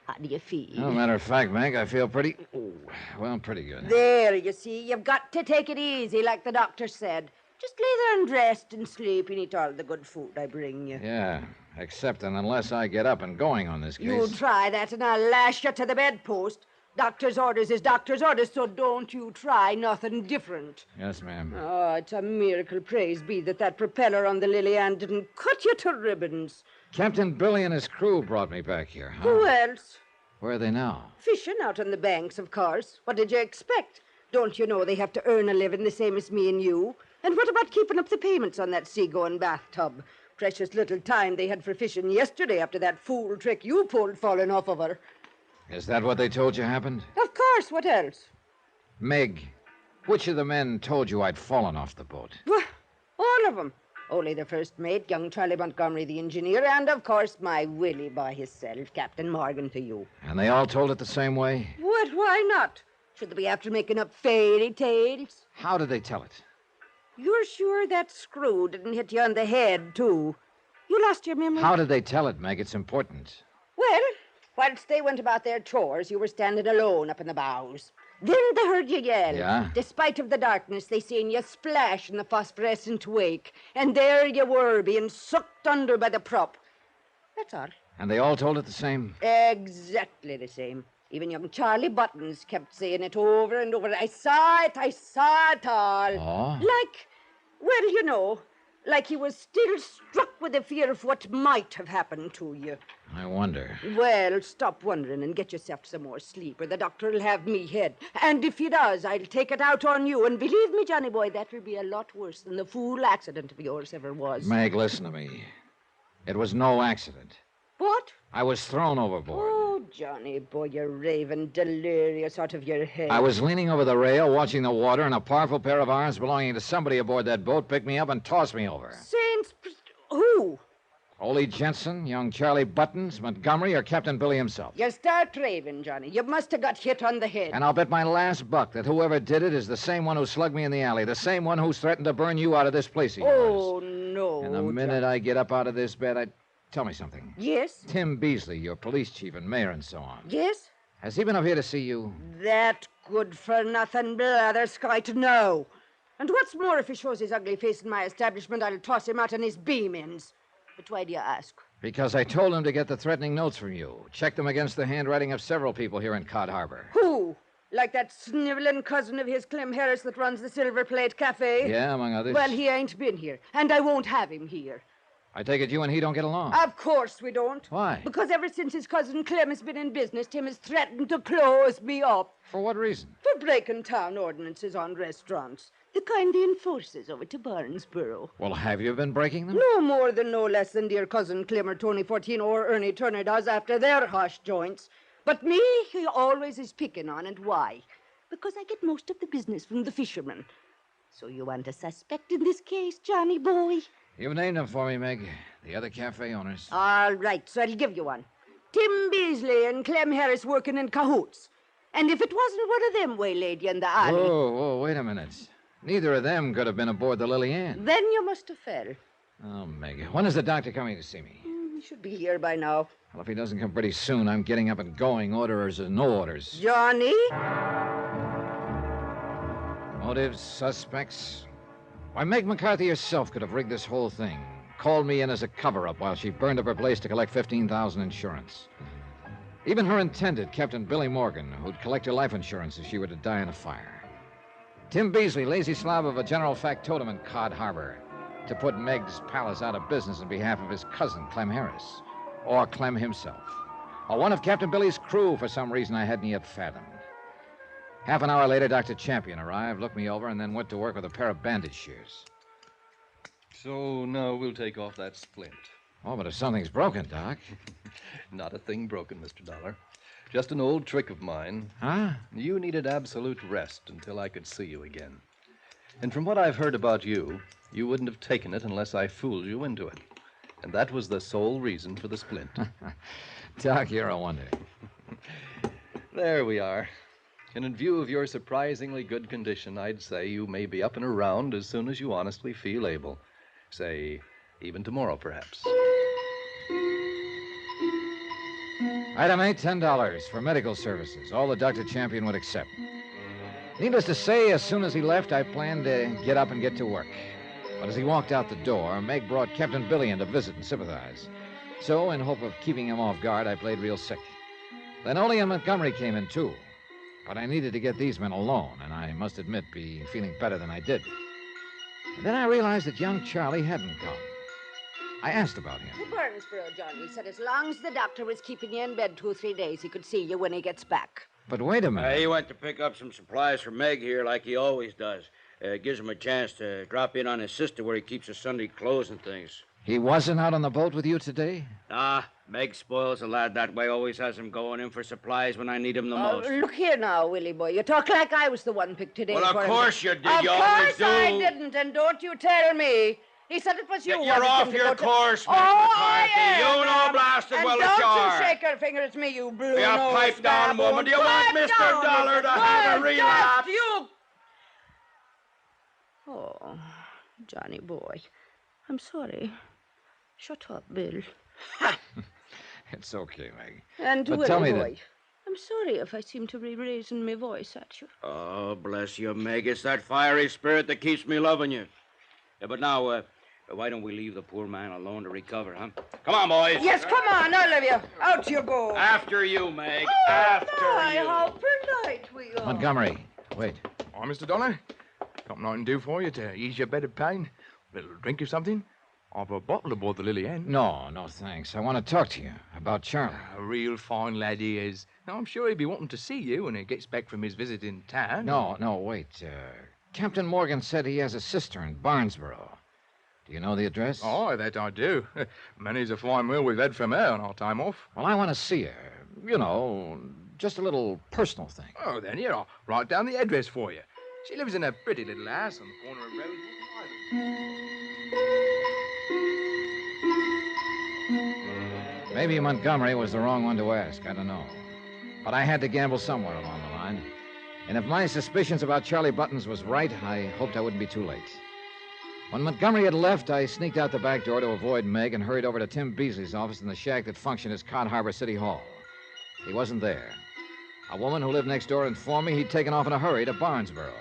How do you feel? Well, matter of fact, Meg, I feel pretty good. There, you see, you've got to take it easy, like the doctor said. Just lay there and rest and sleep and eat all the good food I bring you. Yeah, except and unless I get up and going on this case. You try that and I'll lash you to the bedpost. Doctor's orders is doctor's orders, so don't you try nothing different. Yes, ma'am. Oh, it's a miracle, praise be, that propeller on the Lily Ann didn't cut you to ribbons. Captain Billy and his crew brought me back here, huh? Who else? Where are they now? Fishing out on the banks, of course. What did you expect? Don't you know they have to earn a living the same as me and you? And what about keeping up the payments on that seagoing bathtub? Precious little time they had for fishing yesterday after that fool trick you pulled falling off of her. Is that what they told you happened? Of course, what else? Meg, which of the men told you I'd fallen off the boat? Well, all of them. Only the first mate, young Charlie Montgomery, the engineer, and, of course, my Willie by himself, Captain Morgan to you. And they all told it the same way? What? Why not? Should they be after making up fairy tales? How did they tell it? You're sure that screw didn't hit you on the head, too? You lost your memory? How did they tell it, Meg? It's important. Well, whilst they went about their chores, you were standing alone up in the bows. Then they heard you yell. Yeah? Despite of the darkness, they seen you splash in the phosphorescent wake. And there you were, being sucked under by the prop. That's all. And they all told it the same? Exactly the same. Even young Charlie Buttons kept saying it over and over. I saw it all. Oh? Well, you know, like he was still struck with the fear of what might have happened to you. I wonder. Well, stop wondering and get yourself some more sleep, or the doctor will have me head. And if he does, I'll take it out on you. And believe me, Johnny boy, that will be a lot worse than the fool accident of yours ever was. Meg, listen to me. It was no accident. What? I was thrown overboard. Oh, Johnny boy, you're raving delirious out of your head. I was leaning over the rail, watching the water, and a powerful pair of arms belonging to somebody aboard that boat picked me up and tossed me over. Saints... Who? Ole Jensen, young Charlie Buttons, Montgomery, or Captain Billy himself. You start raving, Johnny. You must have got hit on the head. And I'll bet my last buck that whoever did it is the same one who slugged me in the alley, the same one who's threatened to burn you out of this place of yours. Oh, no. And the minute I get up out of this bed, Tell me something. Yes? Tim Beasley, your police chief and mayor and so on. Yes? Has he been up here to see you? That good-for-nothing blather skite, no. And what's more, if he shows his ugly face in my establishment, I'll toss him out on his beam ends. But why do you ask? Because I told him to get the threatening notes from you. Check them against the handwriting of several people here in Cod Harbor. Who? Like that sniveling cousin of his, Clem Harris, that runs the Silver Plate Cafe? Yeah, among others. Well, he ain't been here, and I won't have him here. I take it you and he don't get along. Of course we don't. Why? Because ever since his cousin Clem has been in business, Tim has threatened to close me up. For what reason? For breaking town ordinances on restaurants. The kind he enforces over to Barnesboro. Well, have you been breaking them? No more than no less than dear cousin Clem or Tony 14 or Ernie Turner does after their harsh joints. But me, he always is picking on, and why? Because I get most of the business from the fishermen. So you want a suspect in this case, Johnny boy? You've named them for me, Meg. The other cafe owners. All right, so I'll give you one. Tim Beasley and Clem Harris working in cahoots. And if it wasn't one of them waylaid you in the alley... Whoa, wait a minute. Neither of them could have been aboard the Lily Ann. Then you must have fell. Oh, Meg, when is the doctor coming to see me? He should be here by now. Well, if he doesn't come pretty soon, I'm getting up and going, orders or no orders. Johnny? Motives, suspects... Why, Meg McCarthy herself could have rigged this whole thing. Called me in as a cover-up while she burned up her place to collect $15,000 insurance. Even her intended, Captain Billy Morgan, who'd collect her life insurance if she were to die in a fire. Tim Beasley, lazy slob of a general factotum in Cod Harbor, to put Meg's palace out of business on behalf of his cousin, Clem Harris. Or Clem himself. Or one of Captain Billy's crew for some reason I hadn't yet fathomed. Half an hour later, Dr. Champion arrived, looked me over, and then went to work with a pair of bandage shears. So now we'll take off that splint. Oh, but if something's broken, Doc. Not a thing broken, Mr. Dollar. Just an old trick of mine. Huh? You needed absolute rest until I could see you again. And from what I've heard about you, you wouldn't have taken it unless I fooled you into it. And that was the sole reason for the splint. Doc, you're a wonder. There we are. And in view of your surprisingly good condition, I'd say you may be up and around as soon as you honestly feel able. Say, even tomorrow, perhaps. Item 8, $10 for medical services. All that Dr. Champion would accept. Needless to say, as soon as he left, I planned to get up and get to work. But as he walked out the door, Meg brought Captain Billy in to visit and sympathize. So, in hope of keeping him off guard, I played real sick. Then Ole and Montgomery came in, too. But I needed to get these men alone, and I must admit, be feeling better than I did. And then I realized that young Charlie hadn't come. I asked about him. To Barnesboro, Johnny. He said as long as the doctor was keeping you in bed 2 or 3 days, he could see you when he gets back. But wait a minute. He went to pick up some supplies for Meg here like he always does. Gives him a chance to drop in on his sister where he keeps his Sunday clothes and things. He wasn't out on the boat with you today? Nah, Meg spoils a lad that way, always has him going in for supplies when I need him the most. Look here now, Willie boy. You talk like I was the one picked today. Well, of course you did. Of You always course I do. didn't, and don't you tell me. He said it was you. You're off your course, Miss I McCarthy. am, You know ma'am. blasted And well that you don't are. you shake your finger at me, you blue You pipe down, woman. Do you want Mr. Dollar to have a relapse? You. Oh, Johnny boy. I'm sorry. Shut up, Bill. It's okay, Meg. And But Willie tell me boy. that- I'm sorry if I seem to be raising my voice at you. Oh, bless you, Meg. It's that fiery spirit that keeps me loving you. Yeah, but now, why don't we leave the poor man alone to recover, huh? Come on, boys. Yes, come on, all of you. Out you go. After you, Meg. Oh, After my, you. how polite we are. Montgomery, wait. Oh, Mr. Dollar, something I can do for you to ease your bed of pain? A little drink or something? I've a bottle aboard the Lily Ann. No, thanks. I want to talk to you about Charlie. A real fine lad he is. Now, I'm sure he'll be wanting to see you when he gets back from his visit in town. No, wait. Captain Morgan said he has a sister in Barnesboro. Do you know the address? Oh, that I do. Many's a fine meal we've had from her on our time off. Well, I want to see her. You know, just a little personal thing. Oh, then here, I'll write down the address for you. She lives in a pretty little house on the corner of Road. Maybe Montgomery was the wrong one to ask. I don't know. But I had to gamble somewhere along the line. And if my suspicions about Charlie Buttons was right, I hoped I wouldn't be too late. When Montgomery had left, I sneaked out the back door to avoid Meg and hurried over to Tim Beasley's office in the shack that functioned as Cod Harbor City Hall. He wasn't there. A woman who lived next door informed me he'd taken off in a hurry to Barnesboro.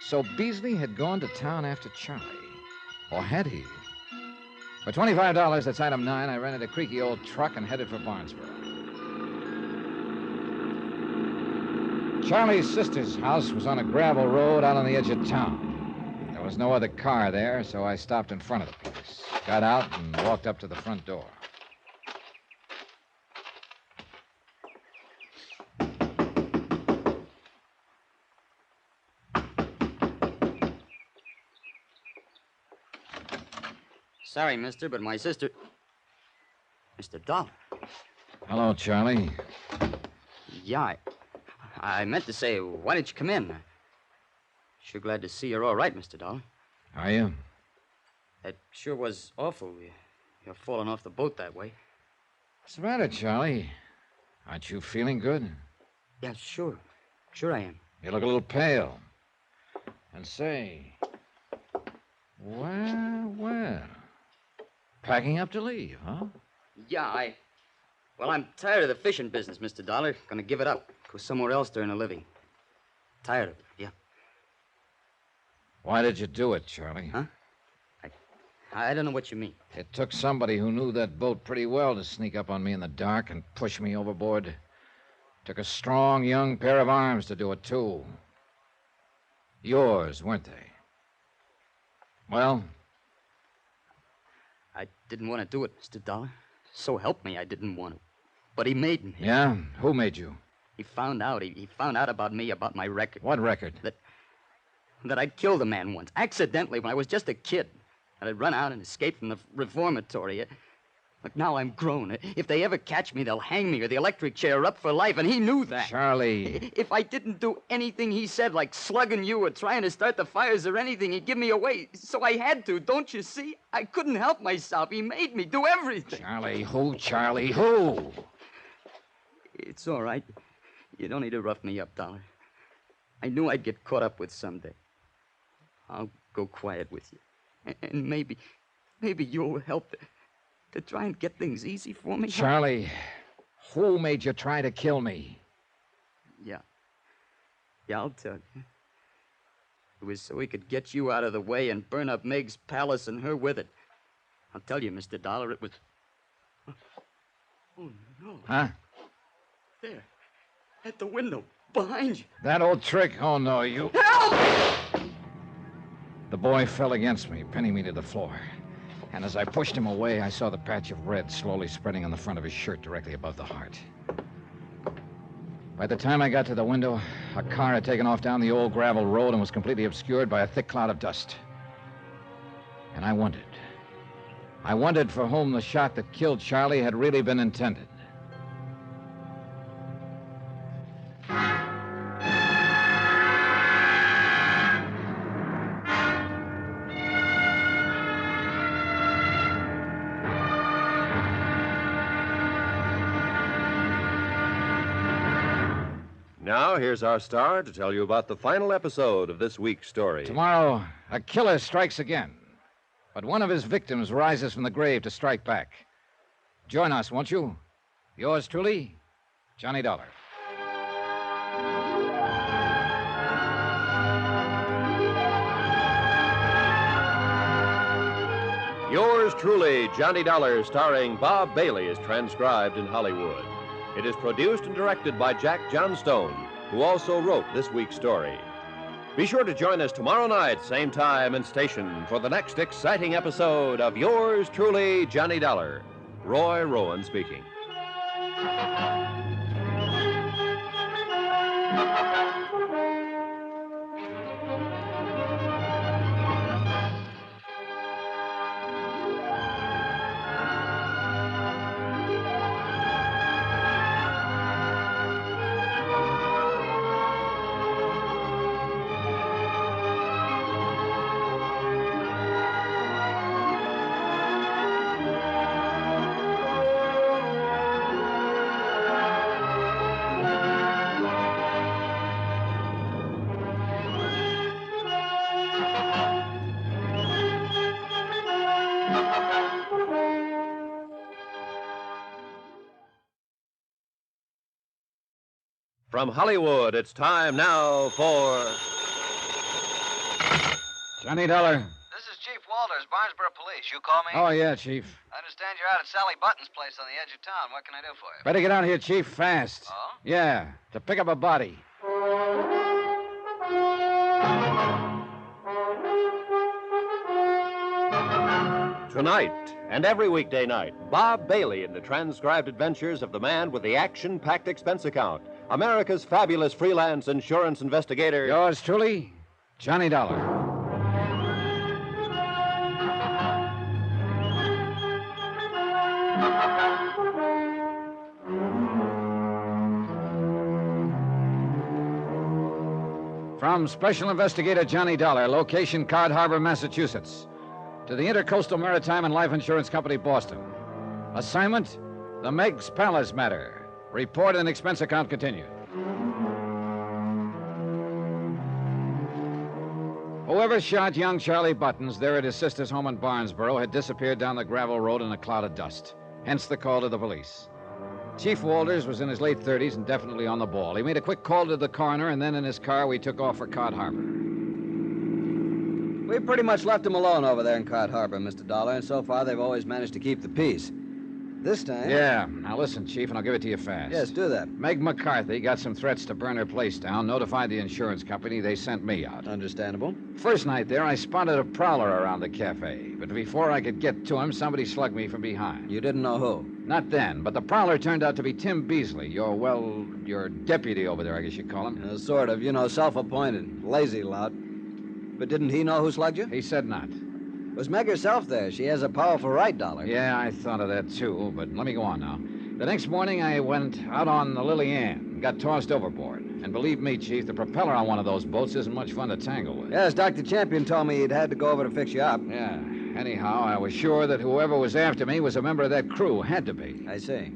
So Beasley had gone to town after Charlie. Or had he? For $25, that's item 9, I rented a creaky old truck and headed for Barnesboro. Charlie's sister's house was on a gravel road out on the edge of town. There was no other car there, so I stopped in front of the place, got out, and walked up to the front door. Sorry, mister, but my sister... Mr. Dollar. Hello, Charlie. Yeah, I meant to say, why didn't you come in? Sure glad to see you're all right, Mr. Dollar. Are you? That sure was awful. You're falling off the boat that way. What's the matter, Charlie? Aren't you feeling good? Yeah, sure. Sure I am. You look a little pale. And say... Well. Packing up to leave, huh? Yeah, Well, I'm tired of the fishing business, Mr. Dollar. Gonna give it up. Go somewhere else to earn a living. Tired of it, yeah. Why did you do it, Charlie? Huh? I don't know what you mean. It took somebody who knew that boat pretty well to sneak up on me in the dark and push me overboard. Took a strong, young pair of arms to do it, too. Yours, weren't they? Well? I didn't want to do it, Mr. Dollar. So help me, I didn't want to. But he made me. Yeah? Who made you? He found out. He found out about me, about my record. What record? That I'd killed a man once, accidentally, when I was just a kid. That I'd run out and escaped from the reformatory. Look, now I'm grown. If they ever catch me, they'll hang me or the electric chair up for life, and he knew that. Charlie. If I didn't do anything he said, like slugging you or trying to start the fires or anything, he'd give me away. So I had to, don't you see? I couldn't help myself. He made me do everything. Charlie, who, Charlie, who? It's all right. You don't need to rough me up, Dollar. I knew I'd get caught up with someday. I'll go quiet with you. And maybe you'll help to try and get things easy for me. Charlie, who made you try to kill me? Yeah, I'll tell you. It was so he could get you out of the way and burn up Meg's palace and her with it. I'll tell you, Mr. Dollar, it was... Oh, no. Huh? There. At the window. Behind you. That old trick? Oh, no, you... Help! The boy fell against me, pinning me to the floor. And as I pushed him away, I saw the patch of red slowly spreading on the front of his shirt directly above the heart. By the time I got to the window, a car had taken off down the old gravel road and was completely obscured by a thick cloud of dust. And I wondered, I wondered for whom the shot that killed Charlie had really been intended. Now, here's our star to tell you about the final episode of this week's story. Tomorrow, a killer strikes again. But one of his victims rises from the grave to strike back. Join us, won't you? Yours truly, Johnny Dollar. Yours truly, Johnny Dollar, starring Bob Bailey, is transcribed in Hollywood. It is produced and directed by Jack Johnstone, who also wrote this week's story. Be sure to join us tomorrow night, same time and station, for the next exciting episode of Yours truly, Johnny Dollar. Roy Rowan speaking. From Hollywood, it's time now for... Johnny Dollar. This is Chief Walters, Barnesboro Police. You call me? Oh, yeah, Chief. I understand you're out at Sally Button's place on the edge of town. What can I do for you? Better get out here, Chief, fast. Oh? Yeah, to pick up a body. Tonight and every weekday night, Bob Bailey in the transcribed adventures of the man with the action-packed expense account, America's fabulous freelance insurance investigator. Yours truly, Johnny Dollar. From Special Investigator Johnny Dollar, location Cod Harbor, Massachusetts, to the Intercoastal Maritime and Life Insurance Company, Boston. Assignment, the Meg's Palace Matter. Report and expense account continued. Whoever shot young Charlie Buttons there at his sister's home in Barnesboro had disappeared down the gravel road in a cloud of dust. Hence the call to the police. Chief Walters was in his late 30s and definitely on the ball. He made a quick call to the coroner, and then in his car we took off for Cod Harbor. We pretty much left him alone over there in Cod Harbor, Mr. Dollar, and so far they've always managed to keep the peace. This time... Yeah. Now listen, Chief, and I'll give it to you fast. Yes, do that. Meg McCarthy got some threats to burn her place down, notified the insurance company. They sent me out. Understandable. First night there, I spotted a prowler around the cafe. But before I could get to him, somebody slugged me from behind. You didn't know who? Not then, but the prowler turned out to be Tim Beasley, your deputy over there, I guess you'd call him. Sort of, self-appointed. Lazy lout. But didn't he know who slugged you? He said not. It was Meg herself there. She has a powerful right, Dollar. Yeah, I thought of that, too, but let me go on now. The next morning, I went out on the Lily Ann and got tossed overboard. And believe me, Chief, the propeller on one of those boats isn't much fun to tangle with. Yes, Dr. Champion told me he'd had to go over to fix you up. Yeah. Anyhow, I was sure that whoever was after me was a member of that crew. Had to be. I see.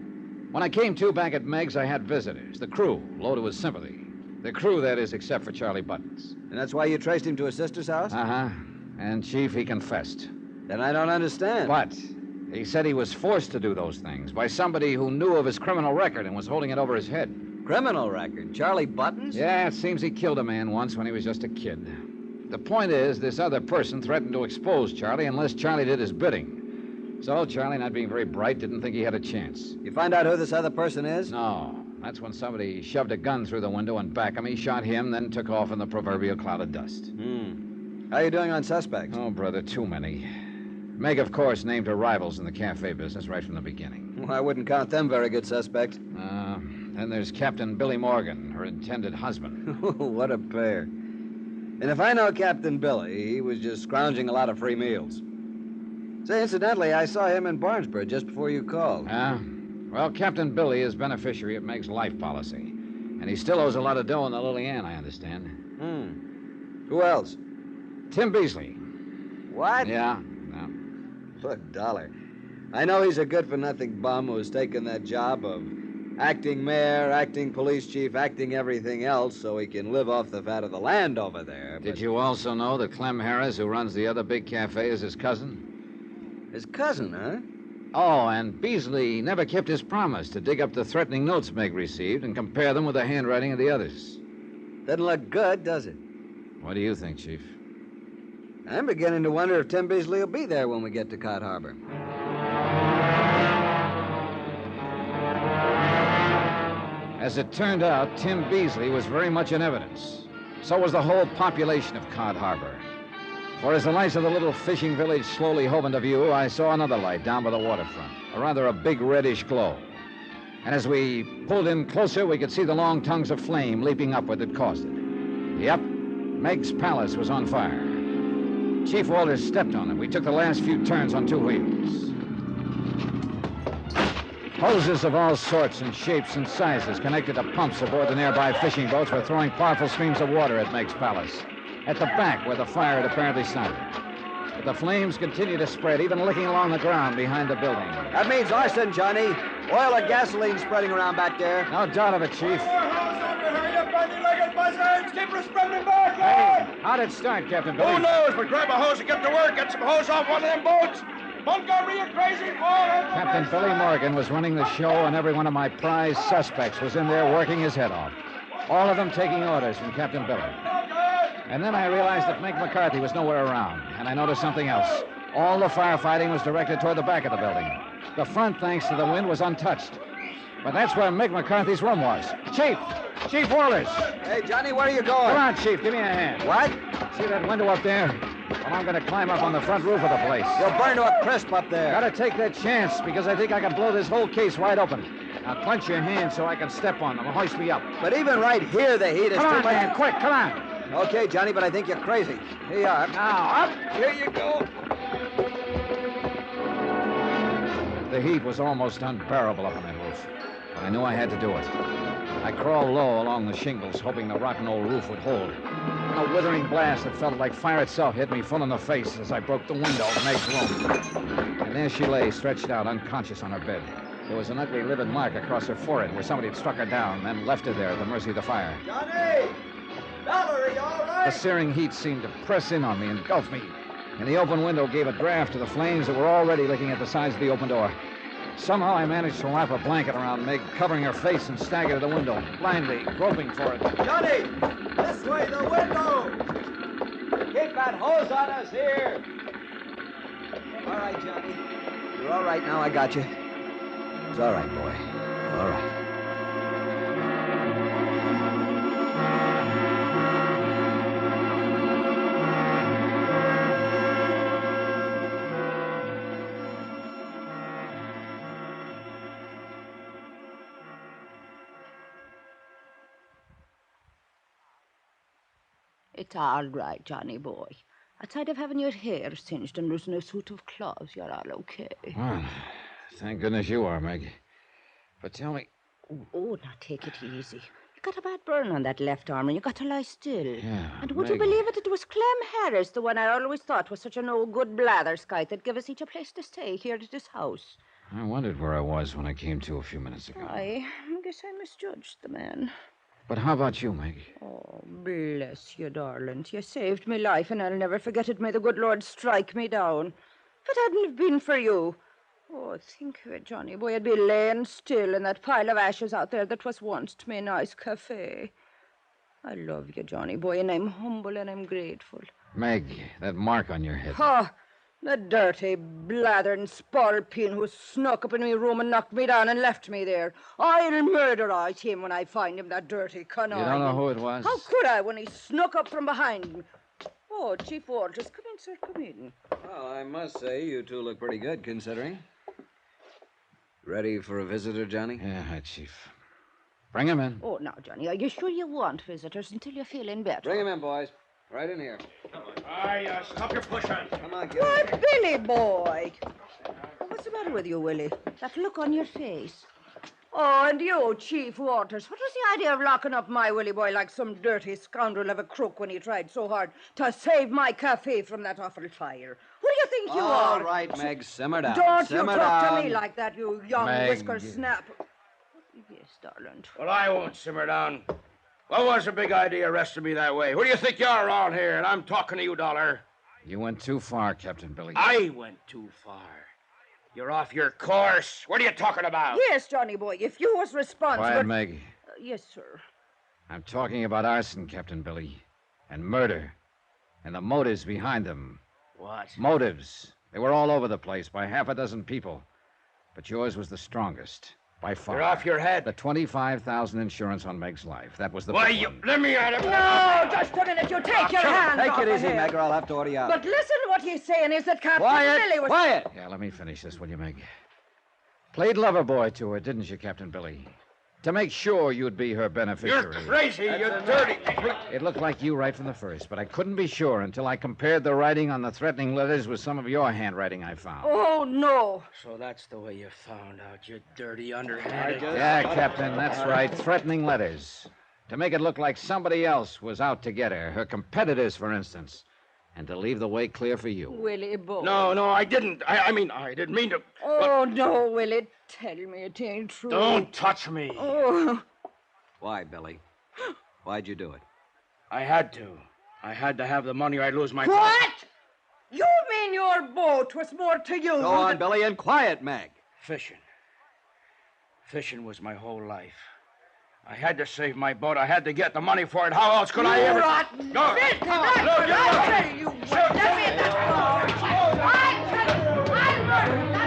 When I came to back at Meg's, I had visitors. The crew, loaded with sympathy. The crew, that is, except for Charlie Buttons. And that's why you traced him to his sister's house? Uh-huh. And, Chief, he confessed. Then I don't understand. What? He said he was forced to do those things by somebody who knew of his criminal record and was holding it over his head. Criminal record? Charlie Buttons? Yeah, it seems he killed a man once when he was just a kid. The point is, this other person threatened to expose Charlie unless Charlie did his bidding. So Charlie, not being very bright, didn't think he had a chance. You find out who this other person is? No. That's when somebody shoved a gun through the window and back of me, shot him, then took off in the proverbial cloud of dust. How are you doing on suspects? Oh, brother, too many. Meg, of course, named her rivals in the cafe business right from the beginning. Well, I wouldn't count them very good suspects. Then there's Captain Billy Morgan, her intended husband. What a pair. And if I know Captain Billy, he was just scrounging a lot of free meals. Say, incidentally, I saw him in Barnesboro just before you called. Yeah? Well, Captain Billy is beneficiary of Meg's life policy. And he still owes a lot of dough on the Lily Ann, I understand. Who else? Tim Beasley. What? Yeah. Look, Dollar, I know he's a good-for-nothing bum who's taken that job of acting mayor, acting police chief, acting everything else so he can live off the fat of the land over there. Did you also know that Clem Harris, who runs the other big cafe, is his cousin? His cousin, huh? Oh, and Beasley never kept his promise to dig up the threatening notes Meg received and compare them with the handwriting of the others. Doesn't look good, does it? What do you think, Chief? I'm beginning to wonder if Tim Beasley will be there when we get to Cod Harbor. As it turned out, Tim Beasley was very much in evidence. So was the whole population of Cod Harbor. For as the lights of the little fishing village slowly hove into view, I saw another light down by the waterfront, a big reddish glow. And as we pulled in closer, we could see the long tongues of flame leaping upward that caused it. Yep, Meg's palace was on fire. Chief Walters stepped on it. We took the last few turns on two wheels. Hoses of all sorts and shapes and sizes connected to pumps aboard the nearby fishing boats were throwing powerful streams of water at Meg's palace, at the back where the fire had apparently started. But the flames continued to spread, even licking along the ground behind the building. That means arson, Johnny. Oil and gasoline spreading around back there. No doubt of it, Chief. Hey, how'd it start, Captain Billy? Who knows? But grab a hose and get to work. Get some hose off one of them boats. Montgomery, you crazy fool! Captain Billy Morgan was running the show, and every one of my prize suspects was in there working his head off. All of them taking orders from Captain Billy. And then I realized that Meg McCarthy was nowhere around, and I noticed something else. All the firefighting was directed toward the back of the building. The front, thanks to the wind, was untouched. But that's where Meg McCarthy's room was. Chief Walters! Hey, Johnny, where are you going? Come on, Chief, give me a hand. What? See that window up there? Well, I'm going to climb up on the front roof of the place. You'll burn to a crisp up there. Gotta take that chance, because I think I can blow this whole case wide open. Now, clench your hands so I can step on them and hoist me up. But even right here, the heat is Come too on, much. man, quick, come on. Okay, Johnny, but I think you're crazy. Here you are. Now, up. Here you go. The heat was almost unbearable up on that roof, but I knew I had to do it. I crawled low along the shingles, hoping the rotten old roof would hold. And a withering blast that felt like fire itself hit me full in the face as I broke the window of Meg's room. And there she lay, stretched out, unconscious on her bed. There was an ugly, livid mark across her forehead where somebody had struck her down, then left her there at the mercy of the fire. Johnny! Dollar, are you all right? The searing heat seemed to press in on me, engulf me. And the open window gave a draft to the flames that were already licking at the sides of the open door. Somehow I managed to wrap a blanket around Meg, covering her face, and stagger to the window, blindly groping for it. Johnny! This way, the window! Keep that hose on us here. All right, Johnny. You're all right now. I got you. It's all right, boy. All right. It's all right, Johnny boy. Outside of having your hair singed and losing a suit of clothes, you're all okay. Well, thank goodness you are, Meg. But tell me... Oh, now take it easy. You got a bad burn on that left arm, and you got to lie still. Yeah, And would Meg. you believe it? It was Clem Harris, the one I always thought was such a no-good blatherskite that gave us each a place to stay here at this house. I wondered where I was when I came to a few minutes ago. I guess I misjudged the man. But how about you, Meg? Oh, bless you, darling. You saved me life, and I'll never forget it. May the good Lord strike me down. If it hadn't have been for you... Oh, think of it, Johnny boy. I'd be laying still in that pile of ashes out there that was once me nice cafe. I love you, Johnny boy, and I'm humble and I'm grateful. Meg, that mark on your head. Oh, the dirty, blathering spalpeen who snuck up in my room and knocked me down and left me there. I'll murderize him when I find him, that dirty conniving. You don't know who it was? How could I when he snuck up from behind me? Oh, Chief Walters, come in, sir, come in. Well, I must say, you two look pretty good, considering. Ready for a visitor, Johnny? Yeah, hi, Chief. Bring him in. Oh, now, Johnny, are you sure you want visitors until you're feeling better? Bring him in, boys. Right in here. Stop your pushing. Come on, Gil. Why, Billy boy. What's the matter with you, Willie? That look on your face. Oh, and you, Chief Waters. What was the idea of locking up my Willie boy like some dirty scoundrel of a crook when he tried so hard to save my cafe from that awful fire? Who do you think you are? All right, Meg, simmer down. Don't simmer you talk down. to me like that, you young Meg. whisker snap. Yes, darling. Well, I won't simmer down. What was the big idea arresting me that way? Who do you think you are around here? And I'm talking to you, Dollar. You went too far, Captain Billy. I went too far. You're off your course. What are you talking about? Yes, Johnny boy, if you was responsible... Quiet, Meg. Yes, sir. I'm talking about arson, Captain Billy, and murder, and the motives behind them. What? Motives. They were all over the place by half a dozen people. But yours was the strongest, by far. You're off your head. The $25,000 insurance on Meg's life. That was the Why, big you... one. Let me at him. No, just a minute. You take your hands Take off it of easy, him. Meg, or I'll have to order you out. But listen, what he's saying is that Captain Quiet! Billy was... Quiet! Yeah, let me finish this, will you, Meg? Played lover boy to her, didn't you, Captain Billy? To make sure you'd be her You're beneficiary. crazy, you dirty... It looked like you right from the first, but I couldn't be sure until I compared the writing on the threatening letters with some of your handwriting I found. Oh, no. So that's the way you found out, you dirty underhanded... Yeah, Captain, that's right. Threatening letters. To make it look like somebody else was out to get her. Her competitors, for instance. And to leave the way clear for you. Willie boy. No, I didn't. I didn't mean to... Oh, no, Willie. Tell me it ain't true. Don't touch me. Oh. Why, Billy? Why'd you do it? I had to. I had to have the money or I'd lose my... What? You mean your boat was more to you? Go on, Billy, and quiet, Meg. Fishing. Fishing was my whole life. I had to save my boat. I had to get the money for it. How else could I ever... Rotten No. bit, I tell you what. Let me at that boat. I tell you, I'll murder that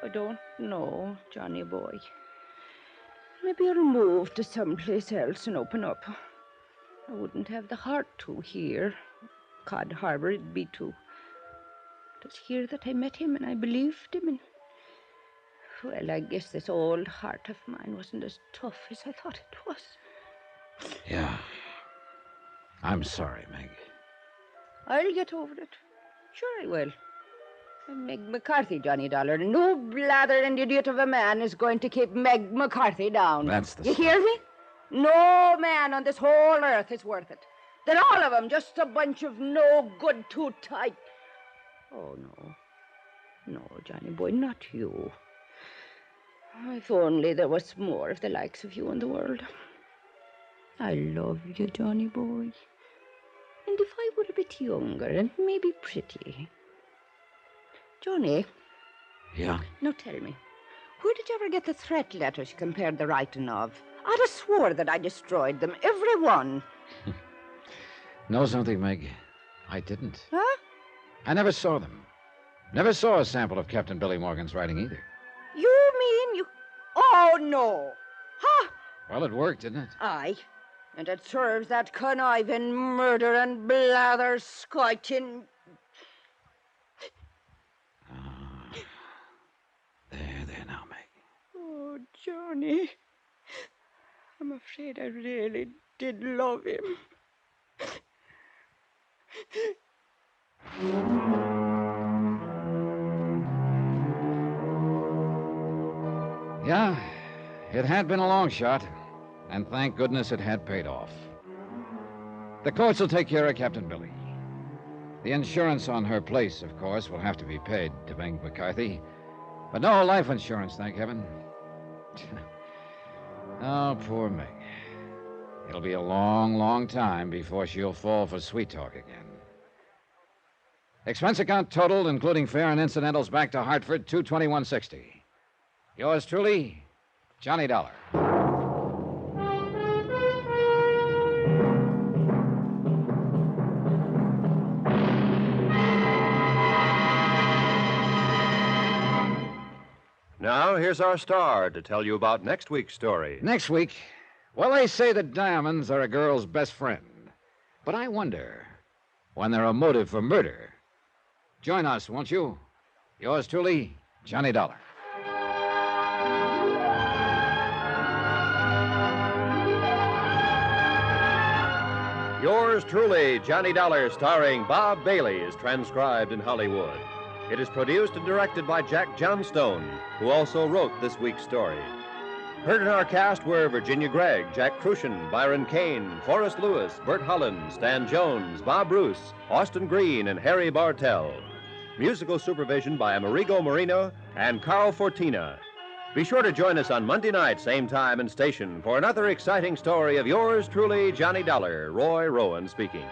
I don't know, Johnny boy. Maybe I'll move to someplace else and open up. I wouldn't have the heart to here. Cod Harbor, it'd be too. It was here that I met him and I believed him. And, well, I guess this old heart of mine wasn't as tough as I thought it was. Yeah. I'm sorry, Meg. I'll get over it. Sure I will. I'm Meg McCarthy, Johnny Dollar. No blathered idiot of a man is going to keep Meg McCarthy down. That's the... You hear me? No man on this whole earth is worth it. They're all of them just a bunch of no good, too tight. Oh, no. No, Johnny boy, not you. If only there was more of the likes of you in the world. I love you, Johnny boy. And if I were a bit younger and maybe pretty... Johnny. Yeah? Now tell me, where did you ever get the threat letters you compared the writing of? I'd have swore that I destroyed them, every one. Know something, Meg? I didn't. Huh? I never saw them. Never saw a sample of Captain Billy Morgan's writing either. You mean you... Oh, no. Huh? Well, it worked, didn't it? Aye. And it serves that conniving murder and blather scoiting... There now, Meg. Oh, Johnny. I'm afraid I really did love him. Yeah, it had been a long shot, and thank goodness it had paid off. The courts will take care of Captain Billy. The insurance on her place, of course, will have to be paid to Meg McCarthy, but no life insurance, thank heaven. Oh, poor Meg. It'll be a long, long time before she'll fall for sweet talk again. Expense account totaled, including fare and incidentals, back to Hartford, $221.60. Yours truly, Johnny Dollar. Now, here's our star to tell you about next week's story. Next week, well, they say that diamonds are a girl's best friend. But I wonder, when they're a motive for murder. Join us, won't you? Yours truly, Johnny Dollar. Yours truly, Johnny Dollar, starring Bob Bailey, is transcribed in Hollywood. It is produced and directed by Jack Johnstone, who also wrote this week's story. Heard in our cast were Virginia Gregg, Jack Crucian, Byron Kane, Forrest Lewis, Bert Holland, Stan Jones, Bob Bruce, Austin Green, and Harry Bartell. Musical supervision by Amerigo Marino and Carl Fortina. Be sure to join us on Monday night, same time and station, for another exciting story of yours truly, Johnny Dollar. Roy Rowan speaking.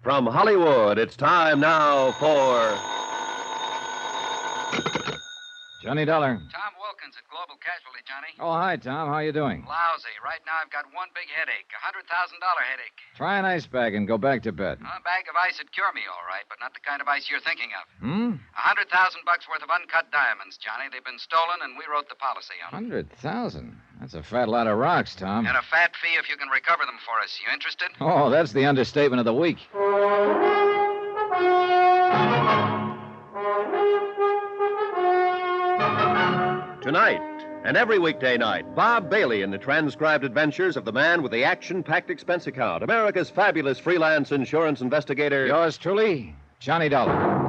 From Hollywood, it's time now for Johnny Dollar. Tom Wilkins at Global Casualty, Johnny. Oh, hi, Tom. How you doing? Lousy. Right now I've got one big headache, $100,000 headache. Try an ice bag and go back to bed. A bag of ice would cure me, all right, but not the kind of ice you're thinking of. Hmm? $100,000 worth of uncut diamonds, Johnny. They've been stolen, and we wrote the policy on them. 100,000. That's a fat lot of rocks, Tom. And a fat fee if you can recover them for us. You interested? Oh, that's the understatement of the week. Tonight, and every weekday night, Bob Bailey in the transcribed adventures of the man with the action-packed expense account, America's fabulous freelance insurance investigator. Yours truly, Johnny Dollar.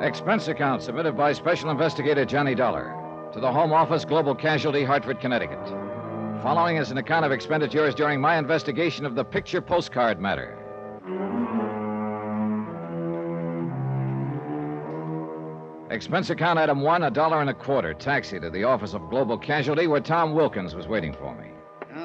Expense account submitted by Special Investigator Johnny Dollar to the Home Office, Global Casualty, Hartford, Connecticut. Following is an account of expenditures during my investigation of the picture postcard matter. Expense account item 1, $1.25. Taxi to the office of Global Casualty, where Tom Wilkins was waiting for me.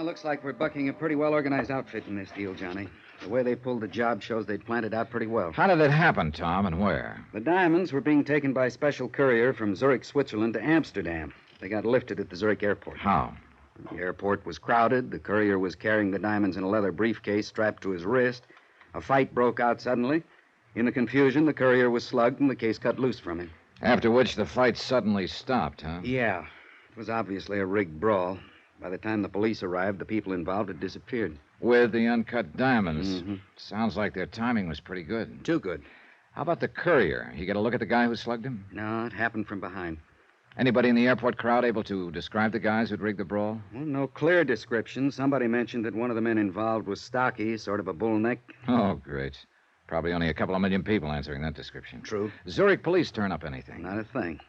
Looks like we're bucking a pretty well-organized outfit in this deal, Johnny. The way they pulled the job shows they'd planned it out pretty well. How did it happen, Tom, and where? The diamonds were being taken by special courier from Zurich, Switzerland to Amsterdam. They got lifted at the Zurich airport. How? The airport was crowded. The courier was carrying the diamonds in a leather briefcase strapped to his wrist. A fight broke out suddenly. In the confusion, the courier was slugged and the case cut loose from him. After which the fight suddenly stopped, huh? Yeah. It was obviously a rigged brawl. By the time the police arrived, the people involved had disappeared. With the uncut diamonds. Mm-hmm. Sounds like their timing was pretty good. Too good. How about the courier? He get a look at the guy who slugged him? No, it happened from behind. Anybody in the airport crowd able to describe the guys who'd rigged the brawl? Well, no clear description. Somebody mentioned that one of the men involved was stocky, sort of a bull neck. Oh, great. Probably only a couple of million people answering that description. True. Zurich police turn up anything? Not a thing.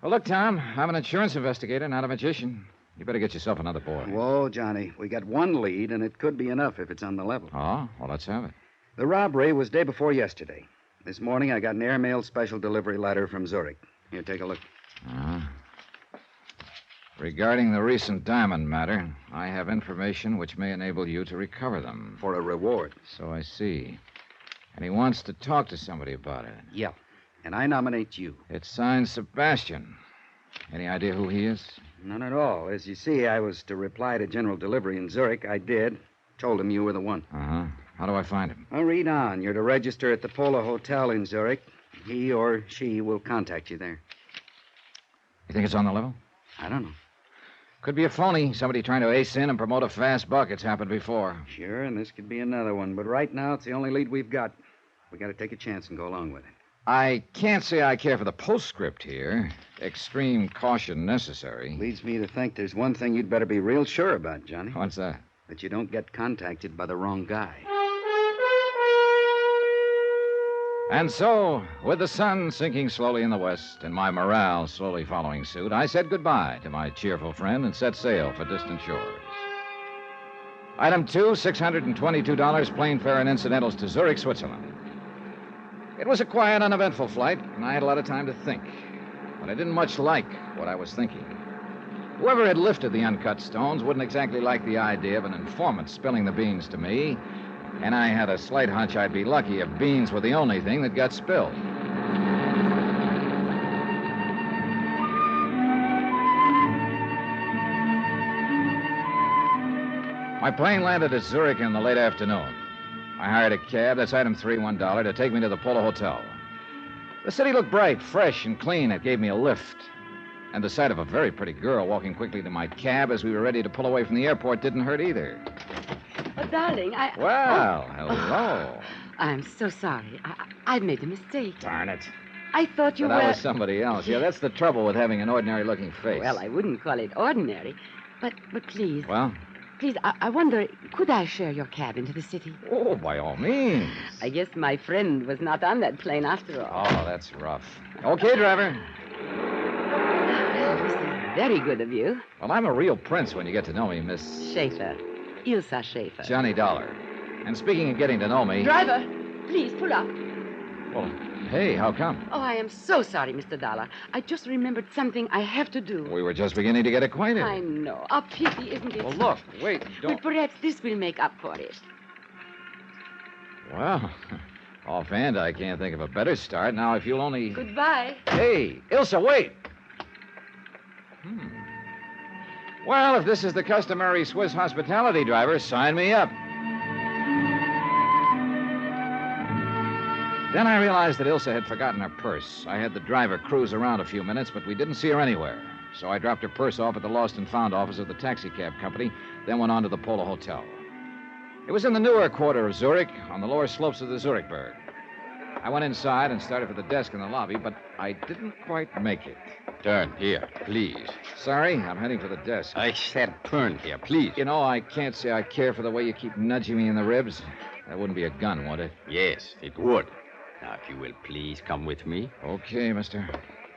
Well, look, Tom, I'm an insurance investigator, not a magician. You better get yourself another boy. Whoa, Johnny. We got one lead, and it could be enough if it's on the level. Oh? Well, let's have it. The robbery was day before yesterday. This morning, I got an airmail special delivery letter from Zurich. Here, take a look. Regarding the recent diamond matter, I have information which may enable you to recover them. For a reward. So I see. And he wants to talk to somebody about it. Yeah. And I nominate you. It's signed Sebastian. Any idea who he is? None at all. As you see, I was to reply to General Delivery in Zurich. I did. Told him you were the one. Uh-huh. How do I find him? I'll read on. You're to register at the Polo Hotel in Zurich. He or she will contact you there. You think it's on the level? I don't know. Could be a phony. Somebody trying to ace in and promote a fast buck. It's happened before. Sure, and this could be another one. But right now, it's the only lead we've got. We got to take a chance and go along with it. I can't say I care for the postscript here. Extreme caution necessary. Leads me to think there's one thing you'd better be real sure about, Johnny. What's that? That you don't get contacted by the wrong guy. And so, with the sun sinking slowly in the west and my morale slowly following suit, I said goodbye to my cheerful friend and set sail for distant shores. Item 2, $622 plane fare and incidentals to Zurich, Switzerland. It was a quiet, uneventful flight, and I had a lot of time to think. But I didn't much like what I was thinking. Whoever had lifted the uncut stones wouldn't exactly like the idea of an informant spilling the beans to me, and I had a slight hunch I'd be lucky if beans were the only thing that got spilled. My plane landed at Zurich in the late afternoon. I hired a cab, that's item 3, $1, to take me to the Polo Hotel. The city looked bright, fresh, and clean. It gave me a lift. And the sight of a very pretty girl walking quickly to my cab as we were ready to pull away from the airport didn't hurt either. Oh, darling, Well, hello. I'm so sorry. I've made a mistake. Darn it. I thought you But were... I was somebody else. Yeah, that's the trouble with having an ordinary-looking face. Well, I wouldn't call it ordinary. But please... Well? Please, I wonder, could I share your cab into the city? Oh, by all means. I guess my friend was not on that plane after all. Oh, that's rough. Okay, driver. Well, this is very good of you. Well, I'm a real prince when you get to know me, Miss... Schaefer. Ilsa Schaefer. Johnny Dollar. And speaking of getting to know me... Driver, please pull up. Well, hey, how come? Oh, I am so sorry, Mr. Dollar. I just remembered something I have to do. We were just beginning to get acquainted. I know. A pity, isn't it? Well, look, wait, But don't... perhaps this will make up for it. Well, offhand, I can't think of a better start. Now, if you'll only... Goodbye. Hey, Ilsa, wait! Well, if this is the customary Swiss hospitality, driver, sign me up. Then I realized that Ilsa had forgotten her purse. I had the driver cruise around a few minutes, but we didn't see her anywhere. So I dropped her purse off at the Lost and Found office of the taxicab company, then went on to the Polo Hotel. It was in the newer quarter of Zurich, on the lower slopes of the Zurichberg. I went inside and started for the desk in the lobby, but I didn't quite make it. Turn here, please. Sorry, I'm heading for the desk. I said turn here, please. You know, I can't say I care for the way you keep nudging me in the ribs. That wouldn't be a gun, would it? Yes, it would. Now, if you will please come with me. Okay, mister.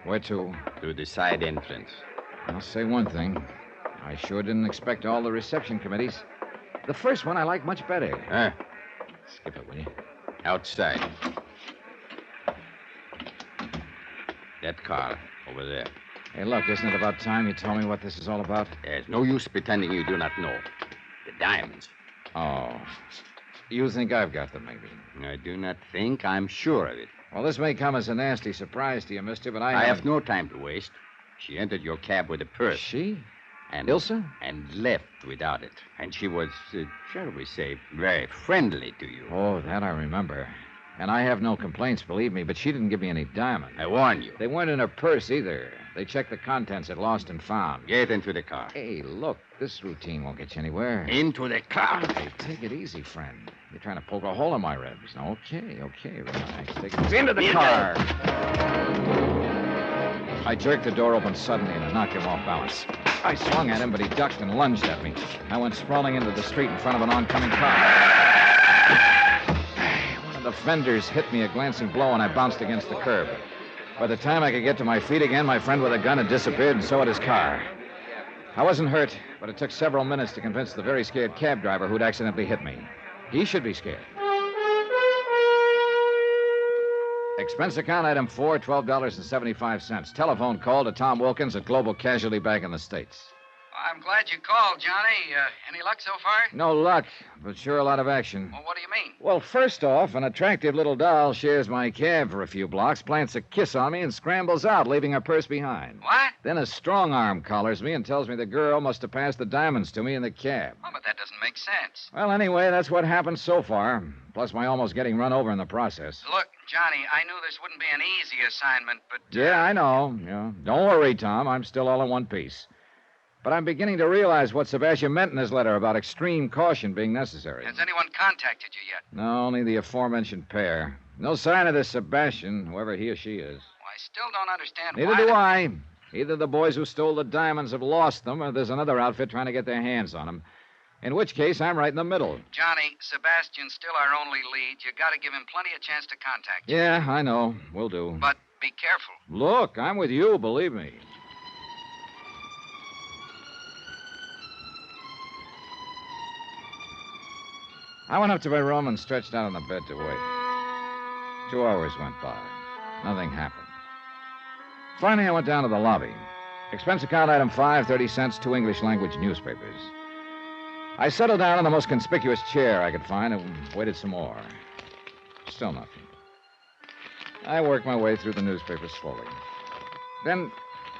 Where to? To the side entrance. I'll say one thing. I sure didn't expect all the reception committees. The first one I like much better. Skip it, will you? Outside. That car over there. Hey, look, isn't it about time you told me what this is all about? There's no use pretending you do not know. The diamonds. Oh. You think I've got them, maybe? I do not think. I'm sure of it. Well, this may come as a nasty surprise to you, mister, but I have no time to waste. She entered your cab with a purse. She? And Ilsa? And left without it. And she was, shall we say, very friendly to you. Oh, that I remember. And I have no complaints, believe me, but she didn't give me any diamonds. I warn you. They weren't in her purse either. They checked the contents at Lost and Found. Get into the car. Hey, look, this routine won't get you anywhere. Into the car. Hey, take it easy, friend. You're trying to poke a hole in my ribs. Okay, relax. Take it into the car. I jerked the door open suddenly and knocked him off balance. I swung at him, but he ducked and lunged at me. I went sprawling into the street in front of an oncoming car. One of the fenders hit me a glancing blow, and I bounced against the curb. By the time I could get to my feet again, my friend with a gun had disappeared, and so had his car. I wasn't hurt, but it took several minutes to convince the very scared cab driver who'd accidentally hit me. He should be scared. Expense account item 4, $12.75. Telephone call to Tom Wilkins at Global Casualty Bank in the States. I'm glad you called, Johnny. Any luck so far? No luck, but sure a lot of action. Well, what do you mean? Well, first off, an attractive little doll shares my cab for a few blocks, plants a kiss on me, and scrambles out, leaving her purse behind. What? Then a strong arm collars me and tells me the girl must have passed the diamonds to me in the cab. Oh, but that doesn't make sense. Well, anyway, that's what happened so far, plus my almost getting run over in the process. Look, Johnny, I knew this wouldn't be an easy assignment, but... Yeah, I know. Yeah. Don't worry, Tom. I'm still all in one piece. But I'm beginning to realize what Sebastian meant in his letter about extreme caution being necessary. Has anyone contacted you yet? No, only the aforementioned pair. No sign of this Sebastian, whoever he or she is. Well, I still don't understand Neither why... do I. Either the boys who stole the diamonds have lost them, or there's another outfit trying to get their hands on them. In which case, I'm right in the middle. Johnny, Sebastian's still our only lead. You got to give him plenty of chance to contact you. Yeah, I know. Will do. But be careful. Look, I'm with you, believe me. I went up to my room and stretched out on the bed to wait. 2 hours went by. Nothing happened. Finally, I went down to the lobby. Expense account item 5, 30 cents, 2 English language newspapers. I settled down in the most conspicuous chair I could find and waited some more. Still nothing. I worked my way through the newspapers slowly. Then,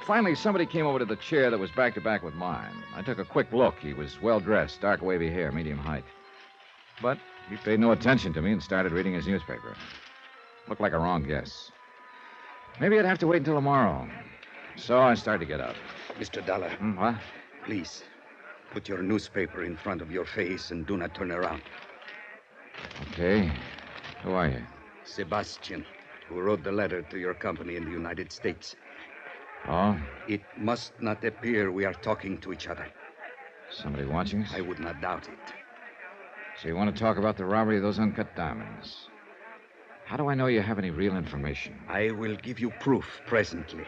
finally, somebody came over to the chair that was back to back with mine. I took a quick look. He was well-dressed, dark wavy hair, medium height. But he paid no attention to me and started reading his newspaper. Looked like a wrong guess. Maybe I'd have to wait until tomorrow. So I started to get up. Mr. Dollar. What? Please, put your newspaper in front of your face and do not turn around. Okay. Who are you? Sebastian, who wrote the letter to your company in the United States. Oh? It must not appear we are talking to each other. Somebody watching us? I would not doubt it. So you want to talk about the robbery of those uncut diamonds? How do I know you have any real information? I will give you proof presently.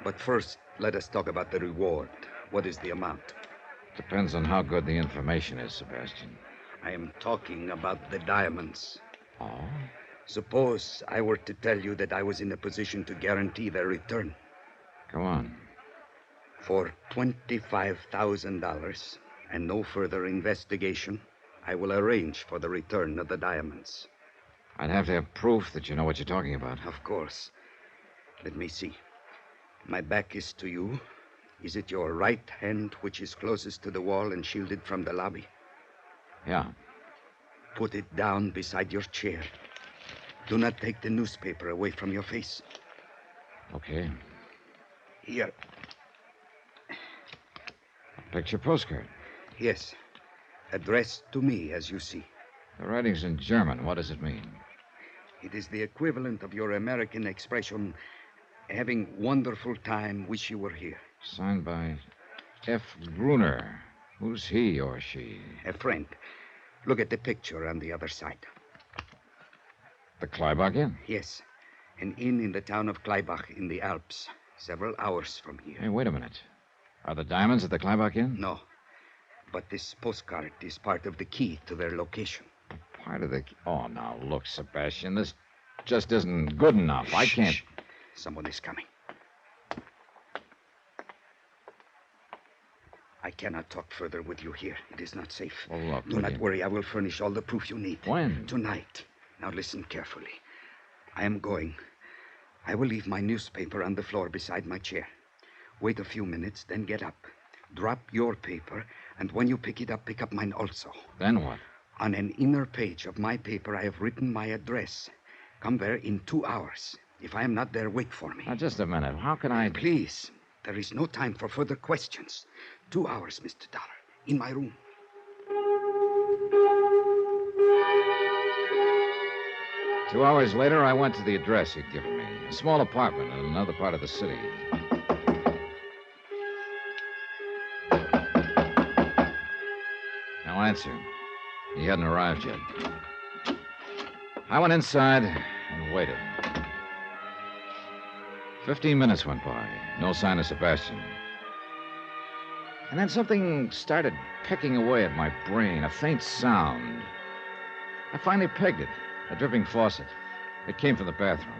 But first, let us talk about the reward. What is the amount? Depends on how good the information is, Sebastian. I am talking about the diamonds. Oh? Suppose I were to tell you that I was in a position to guarantee their return. Go on. For $25,000 and no further investigation, I will arrange for the return of the diamonds. I'd have to have proof that you know what you're talking about. Of course. Let me see. My back is to you. Is it your right hand which is closest to the wall and shielded from the lobby? Yeah. Put it down beside your chair. Do not take the newspaper away from your face. Okay. Here. A picture postcard. Yes. Addressed to me, as you see. The writing's in German. What does it mean? It is the equivalent of your American expression, having wonderful time, wish you were here. Signed by F. Gruner. Who's he or she? A friend. Look at the picture on the other side. The Kleibach Inn? Yes. An inn in the town of Kleibach in the Alps, several hours from here. Hey, wait a minute. Are the diamonds at the Kleibach Inn? No. But this postcard is part of the key to their location. Part of the... Oh, now, look, Sebastian, this just isn't good enough. I can't... Shh. Someone is coming. I cannot talk further with you here. It is not safe. Oh, look, Do not worry. I will furnish all the proof you need. When? Tonight. Now listen carefully. I am going. I will leave my newspaper on the floor beside my chair. Wait a few minutes, then get up. Drop your paper, and when you pick it up, pick up mine also. Then what? On an inner page of my paper, I have written my address. Come there in 2 hours. If I am not there, wait for me. Now, just a minute. How can I... Please. There is no time for further questions. 2 hours, Mr. Dollar. In my room. Two hours later, I went to the address he'd given me. A small apartment in another part of the city. No answer. He hadn't arrived yet. I went inside and waited. 15 minutes went by. No sign of Sebastian. And then something started pecking away at my brain, a faint sound. I finally pegged it. A dripping faucet. It came from the bathroom.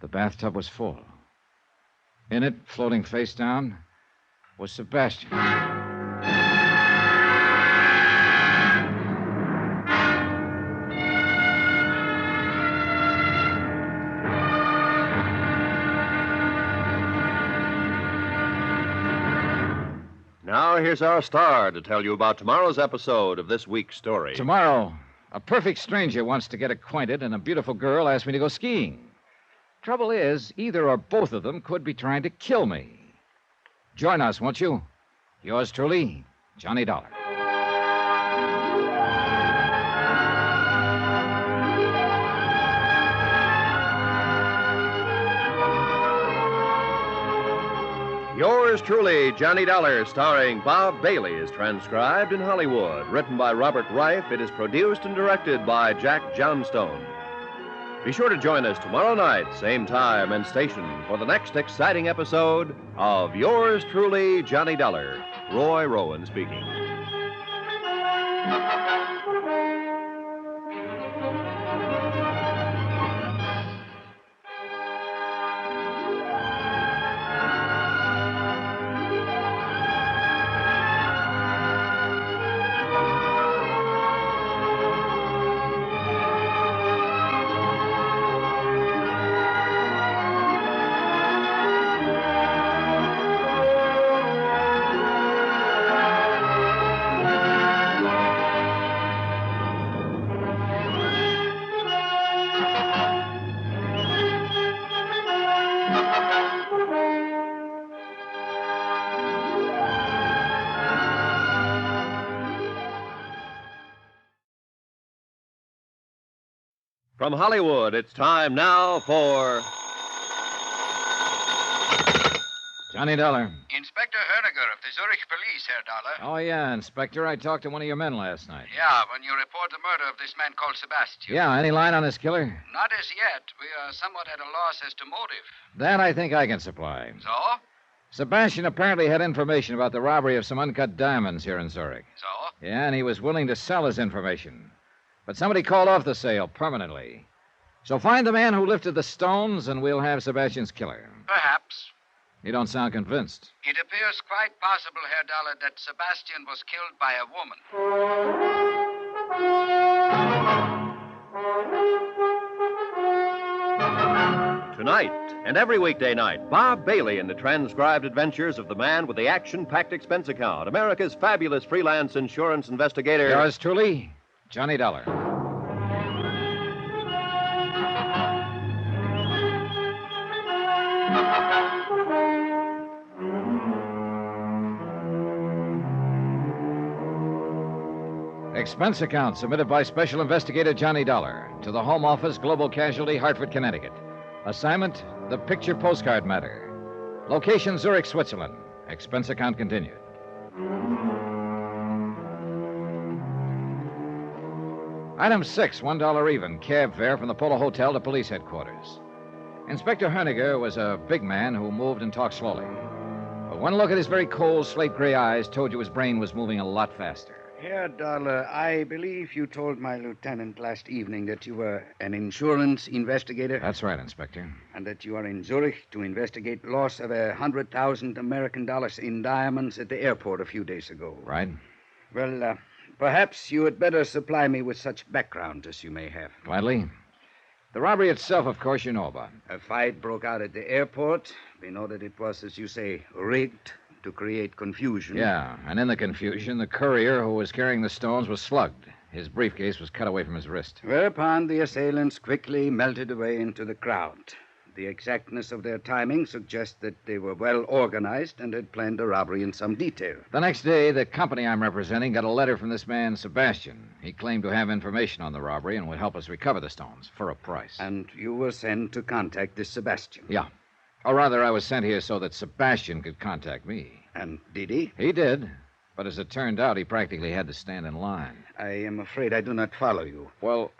The bathtub was full. In it, floating face down, was Sebastian. Now, here's our star to tell you about tomorrow's episode of this week's story. Tomorrow, a perfect stranger wants to get acquainted, and a beautiful girl asks me to go skiing. Trouble is, either or both of them could be trying to kill me. Join us, won't you? Yours truly, Johnny Dollar. Yours Yours truly, Johnny Dollar, starring Bob Bailey, is transcribed in Hollywood. Written by Robert Reif, it is produced and directed by Jack Johnstone. Be sure to join us tomorrow night, same time and station, for the next exciting episode of Yours truly, Johnny Dollar. Roy Rowan speaking. From Hollywood, it's time now for Johnny Dollar. Inspector Herniger of the Zurich Police, Herr Dollar. Oh, yeah, Inspector. I talked to one of your men last night. Yeah, when you report the murder of this man called Sebastian. Yeah, any line on this killer? Not as yet. We are somewhat at a loss as to motive. That I think I can supply. So? Sebastian apparently had information about the robbery of some uncut diamonds here in Zurich. So? Yeah, and he was willing to sell his information. But somebody called off the sale permanently. So find the man who lifted the stones, and we'll have Sebastian's killer. Perhaps. You don't sound convinced. It appears quite possible, Herr Dollar, that Sebastian was killed by a woman. Tonight and every weekday night, Bob Bailey in the transcribed adventures of the man with the action-packed expense account, America's fabulous freelance insurance investigator. Yours truly, Johnny Dollar. Expense account submitted by Special Investigator Johnny Dollar to the Home Office, Global Casualty, Hartford, Connecticut. Assignment, the Picture Postcard Matter. Location, Zurich, Switzerland. Expense account continued. Item 6, $1 even, cab fare from the Polo Hotel to police headquarters. Inspector Herniger was a big man who moved and talked slowly. But one look at his very cold, slate-gray eyes told you his brain was moving a lot faster. Herr Dollar, I believe you told my lieutenant last evening that you were an insurance investigator. That's right, Inspector. And that you are in Zurich to investigate loss of 100,000 American dollars in diamonds at the airport a few days ago. Right. Well, perhaps you had better supply me with such background as you may have. Gladly. The robbery itself, of course, you know about. A fight broke out at the airport. We know that it was, as you say, rigged to create confusion. Yeah, and in the confusion, the courier who was carrying the stones was slugged. His briefcase was cut away from his wrist. Whereupon the assailants quickly melted away into the crowd. The exactness of their timing suggests that they were well organized and had planned a robbery in some detail. The next day, the company I'm representing got a letter from this man, Sebastian. He claimed to have information on the robbery and would help us recover the stones for a price. And you were sent to contact this Sebastian? Yeah. Or rather, I was sent here so that Sebastian could contact me. And did he? He did. But as it turned out, he practically had to stand in line. I am afraid I do not follow you. Well,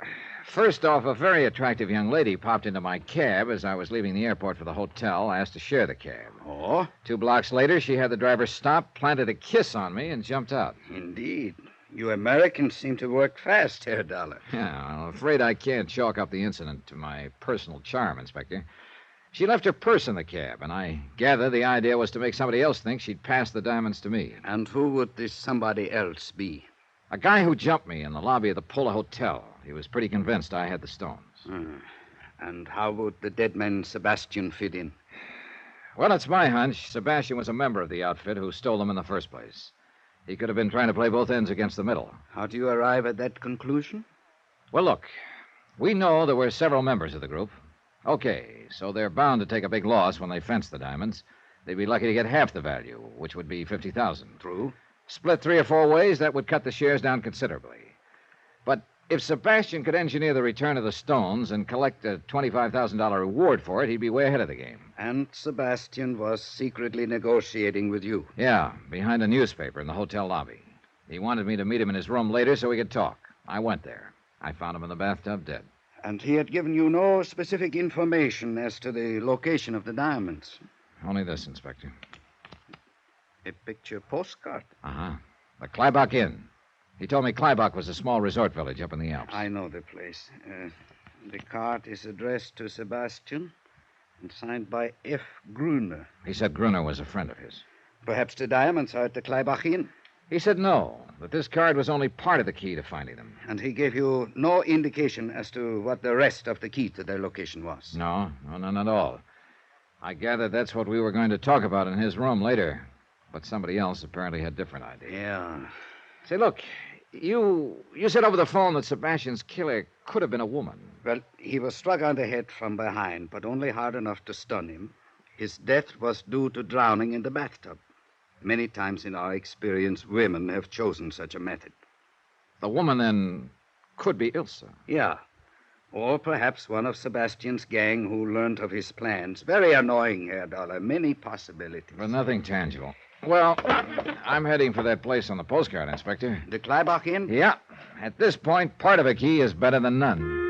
first off, a very attractive young lady popped into my cab as I was leaving the airport for the hotel, asked to share the cab. Oh? 2 blocks later, she had the driver stop, planted a kiss on me, and jumped out. Indeed. You Americans seem to work fast, Herr Dollar. Yeah, I'm afraid I can't chalk up the incident to my personal charm, Inspector. She left her purse in the cab, and I gather the idea was to make somebody else think she'd passed the diamonds to me. And who would this somebody else be? A guy who jumped me in the lobby of the Polo Hotel. He was pretty convinced I had the stones. And how would the dead man Sebastian fit in? Well, it's my hunch Sebastian was a member of the outfit who stole them in the first place. He could have been trying to play both ends against the middle. How do you arrive at that conclusion? Well, look, we know there were several members of the group. Okay, so they're bound to take a big loss when they fence the diamonds. They'd be lucky to get half the value, which would be $50,000. True. Split 3 or 4 ways, that would cut the shares down considerably. But If Sebastian could engineer the return of the stones and collect a $25,000 reward for it, he'd be way ahead of the game. And Sebastian was secretly negotiating with you. Yeah, behind a newspaper in the hotel lobby. He wanted me to meet him in his room later so we could talk. I went there. I found him in the bathtub dead. And he had given you no specific information as to the location of the diamonds. Only this, Inspector. A picture postcard. Uh-huh. The Kleibach Inn. He told me Kleibach was a small resort village up in the Alps. I know the place. The card is addressed to Sebastian and signed by F. Gruner. He said Gruner was a friend of his. Perhaps the diamonds are at the Kleibach Inn. He said no, that this card was only part of the key to finding them. And he gave you no indication as to what the rest of the key to their location was? No, none at all. I gathered that's what we were going to talk about in his room later. But somebody else apparently had different ideas. Yeah. Say, look, you said over the phone that Sebastian's killer could have been a woman. Well, he was struck on the head from behind, but only hard enough to stun him. His death was due to drowning in the bathtub. Many times in our experience, women have chosen such a method. The woman, then, could be Ilsa. Yeah. Or perhaps one of Sebastian's gang who learned of his plans. Very annoying, Herr Dollar. Many possibilities. But nothing tangible. Well, I'm heading for that place on the postcard, Inspector. The Kleibach Inn? Yeah. At this point, part of a key is better than none.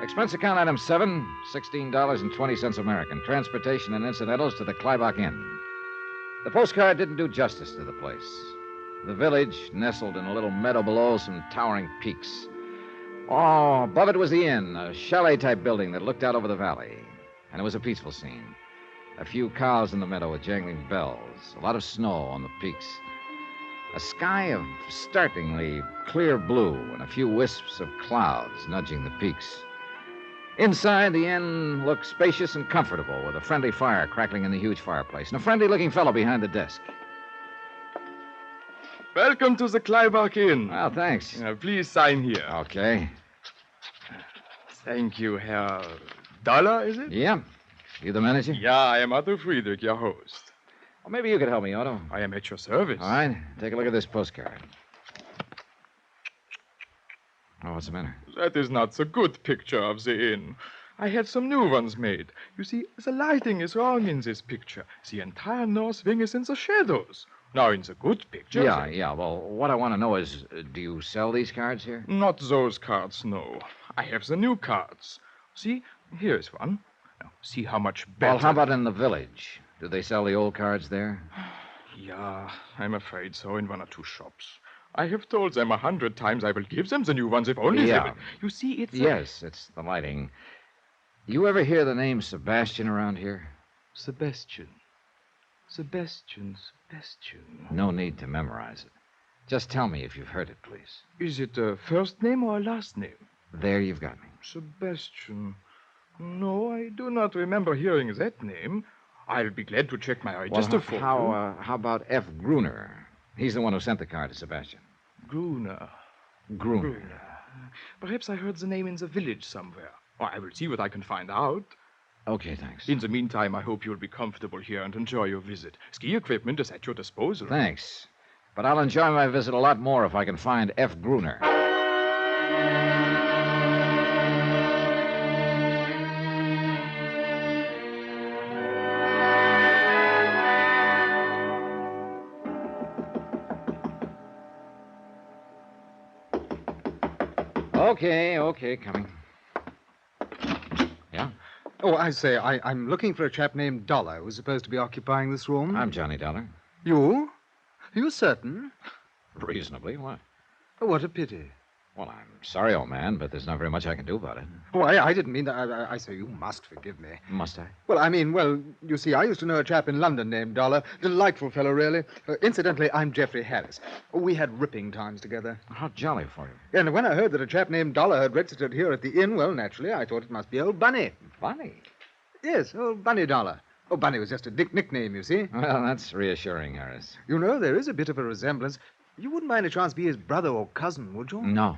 Expense account item 7, $16.20 American. Transportation and incidentals to the Kleibach Inn. The postcard didn't do justice to the place. The village nestled in a little meadow below some towering peaks. Oh, above it was the inn, a chalet-type building that looked out over the valley. And it was a peaceful scene. A few cows in the meadow with jangling bells. A lot of snow on the peaks. A sky of startlingly clear blue and a few wisps of clouds nudging the peaks. Inside, the inn looked spacious and comfortable, with a friendly fire crackling in the huge fireplace, and a friendly-looking fellow behind the desk. Welcome to the Kleibach Inn. Well, thanks. Please sign here. Okay. Thank you, Herr Dollar, is it? Yeah. You the manager? Yeah, I am Otto Friedrich, your host. Well, maybe you could help me, Otto. I am at your service. All right. Take a look at this postcard. Oh, what's the matter? That is not the good picture of the inn. I had some new ones made. You see, the lighting is wrong in this picture. The entire north wing is in the shadows. Now, in the good picture... Yeah. Well, what I want to know is, do you sell these cards here? Not those cards, no. I have the new cards. See, here is one. Now, see how much better... Well, how about in the village? Do they sell the old cards there? Yeah, I'm afraid so, in one or two shops. I have told them 100 times I will give them the new ones if only they will. You see, it's... Yes, it's the lighting. You ever hear the name Sebastian around here? Sebastian. No need to memorize it. Just tell me if you've heard it, please. Is it a first name or a last name? There you've got me. Sebastian. No, I do not remember hearing that name. I'll be glad to check my register for you. How about F. Gruner? He's the one who sent the card to Sebastian. Gruner. Perhaps I heard the name in the village somewhere. I will see what I can find out. Okay, thanks. In the meantime, I hope you'll be comfortable here and enjoy your visit. Ski equipment is at your disposal. Thanks. But I'll enjoy my visit a lot more if I can find F. Gruner. Okay, coming. Yeah? Oh, I say, I'm looking for a chap named Dollar who's supposed to be occupying this room. I'm Johnny Dollar. You? Are you certain? Reasonably. Why? Oh, what a pity. Well, I'm sorry, old man, but there's not very much I can do about it. Oh, I didn't mean that. I say you must forgive me. Must I? Well, you see, I used to know a chap in London named Dollar. Delightful fellow, really. Incidentally, I'm Geoffrey Harris. We had ripping times together. How jolly for you. And when I heard that a chap named Dollar had registered here at the inn, well, naturally, I thought it must be old Bunny. Bunny? Yes, old Bunny Dollar. Oh, Bunny was just a nickname, you see. Well, that's reassuring, Harris. You know, there is a bit of a resemblance. You wouldn't by any chance be his brother or cousin, would you? No.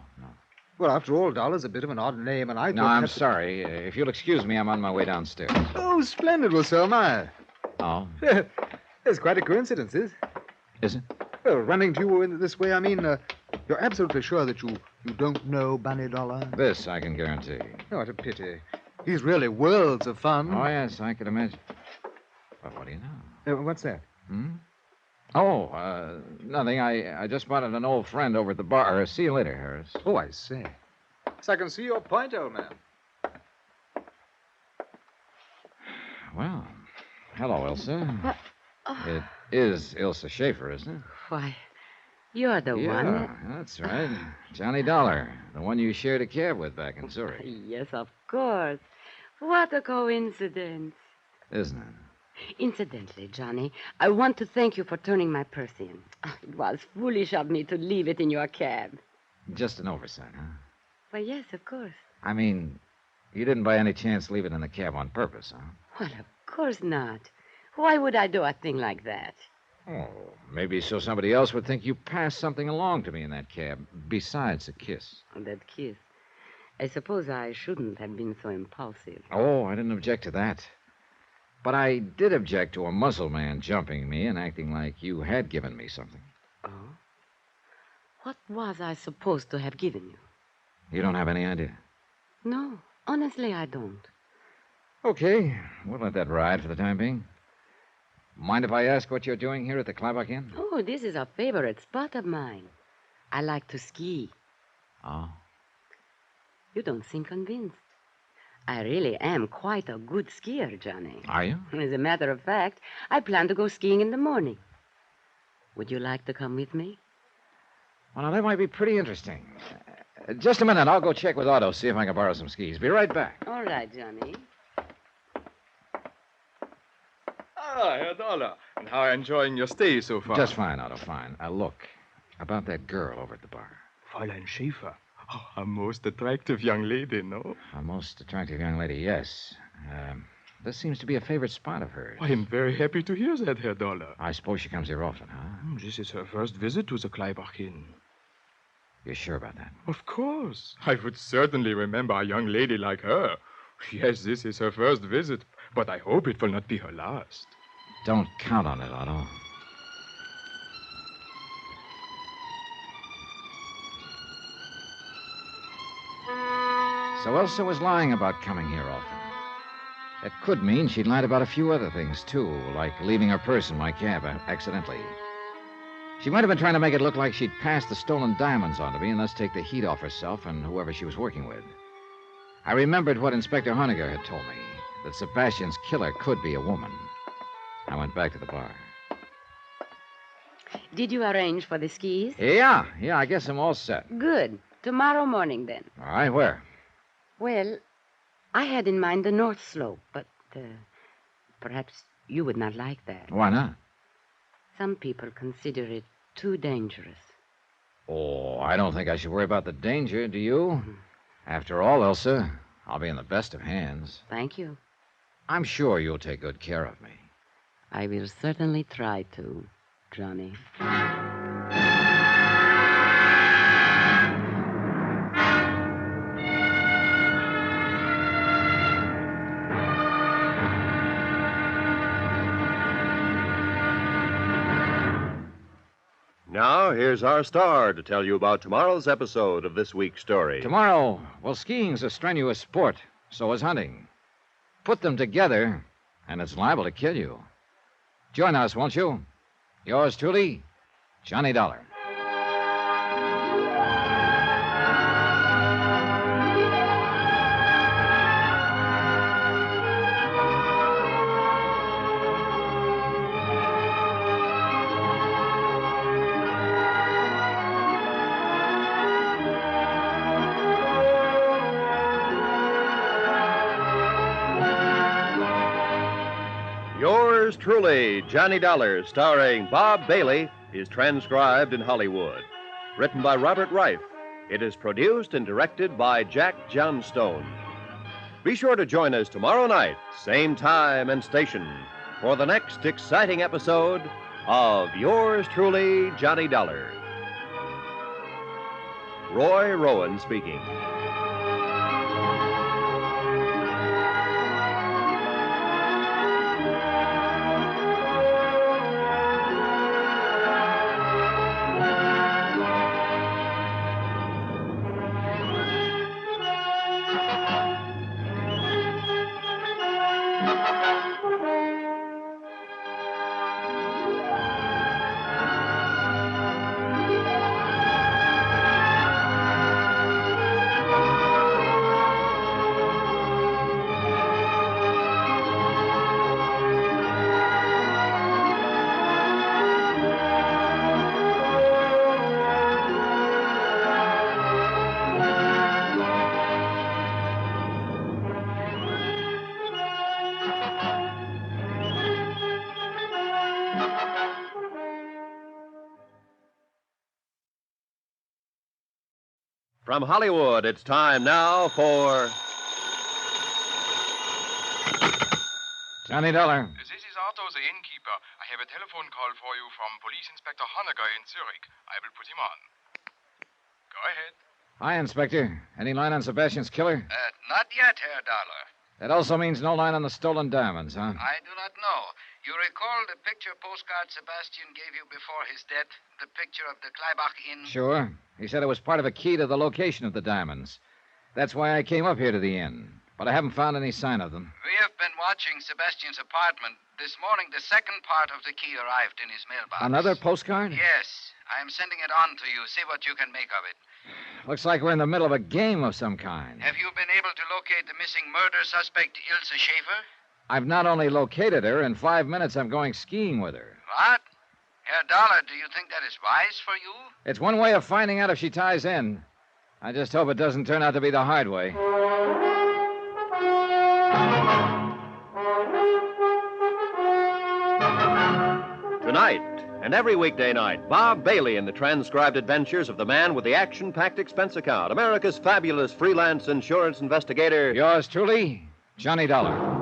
Well, after all, Dollar's a bit of an odd name, and I thought... No, I'm sorry. If you'll excuse me, I'm on my way downstairs. Oh, splendid. Well, so am I. Oh? It's quite a coincidence, is it? Well, running to you in this way, I mean, you're absolutely sure that you don't know Bunny Dollar? This I can guarantee. Oh, what a pity. He's really worlds of fun. Oh, yes, I can imagine. But what do you know? What's that? Oh, nothing. I just spotted an old friend over at the bar. See you later, Harris. Oh, I see. So I can see your point, old man. Well, hello, Ilsa. It is Ilsa Schaefer, isn't it? Why, you're the one. Yeah, that's right. Johnny Dollar, the one you shared a cab with back in Zurich. Yes, of course. What a coincidence. Isn't it? Incidentally, Johnny, I want to thank you for turning my purse in. It was foolish of me to leave it in your cab. Just an oversight, huh? Why, yes, of course. I mean, you didn't by any chance leave it in the cab on purpose, huh? Well, of course not. Why would I do a thing like that? Oh, maybe so somebody else would think you passed something along to me in that cab, besides a kiss. That kiss. I suppose I shouldn't have been so impulsive. Oh, I didn't object to that. But I did object to a muzzle man jumping me and acting like you had given me something. Oh? What was I supposed to have given you? You don't have any idea? No, honestly, I don't. Okay, we'll let that ride for the time being. Mind if I ask what you're doing here at the Kleibach Inn? Oh, this is a favorite spot of mine. I like to ski. Oh? You don't seem convinced. I really am quite a good skier, Johnny. Are you? As a matter of fact, I plan to go skiing in the morning. Would you like to come with me? Well, now, that might be pretty interesting. Just a minute. I'll go check with Otto, see if I can borrow some skis. Be right back. All right, Johnny. Ah, Herr Dollar. And how are you enjoying your stay so far? Just fine, Otto, fine. Look, about that girl over at the bar. Fräulein Schaefer. Oh, a most attractive young lady, no? A most attractive young lady, yes. This seems to be a favorite spot of hers. I am very happy to hear that, Herr Dollar. I suppose she comes here often, huh? This is her first visit to the Kleibach Inn. You're sure about that? Of course. I would certainly remember a young lady like her. Yes, this is her first visit, but I hope it will not be her last. Don't count on it, Otto. So Elsa was lying about coming here often. That could mean she'd lied about a few other things, too, like leaving her purse in my cab accidentally. She might have been trying to make it look like she'd passed the stolen diamonds on to me and thus take the heat off herself and whoever she was working with. I remembered what Inspector Honegger had told me, that Sebastian's killer could be a woman. I went back to the bar. Did you arrange for the skis? Yeah, I guess I'm all set. Good. Tomorrow morning, then. All right, where? Well, I had in mind the North Slope, but perhaps you would not like that. Why not? Some people consider it too dangerous. Oh, I don't think I should worry about the danger, do you? After all, Elsa, I'll be in the best of hands. Thank you. I'm sure you'll take good care of me. I will certainly try to, Johnny. Now, here's our star to tell you about tomorrow's episode of this week's story. Tomorrow, well, skiing's a strenuous sport. So is hunting. Put them together, and it's liable to kill you. Join us, won't you? Yours truly, Johnny Dollar. Yours truly, Johnny Dollar, starring Bob Bailey, is transcribed in Hollywood. Written by Robert Reif. It is produced and directed by Jack Johnstone. Be sure to join us tomorrow night, same time and station, for the next exciting episode of Yours truly, Johnny Dollar. Roy Rowan speaking. From Hollywood, it's time now for Johnny Dollar. This is Otto, the innkeeper. I have a telephone call for you from Police Inspector Honecker in Zurich. I will put him on. Go ahead. Hi, Inspector. Any line on Sebastian's killer? Not yet, Herr Dollar. That also means no line on the stolen diamonds, huh? I do not know. You recall the picture postcard Sebastian gave you before his death? The picture of the Kleibach Inn? Sure. He said it was part of a key to the location of the diamonds. That's why I came up here to the inn. But I haven't found any sign of them. We have been watching Sebastian's apartment. This morning, the second part of the key arrived in his mailbox. Another postcard? Yes. I am sending it on to you. See what you can make of it. Looks like we're in the middle of a game of some kind. Have you been able to locate the missing murder suspect, Ilse Schaefer? I've not only located her, in 5 minutes I'm going skiing with her. What? Herr Dollar, do you think that is wise for you? It's one way of finding out if she ties in. I just hope it doesn't turn out to be the hard way. Tonight, and every weekday night, Bob Bailey in the transcribed adventures of the man with the action-packed expense account, America's fabulous freelance insurance investigator. Yours truly, Johnny Dollar.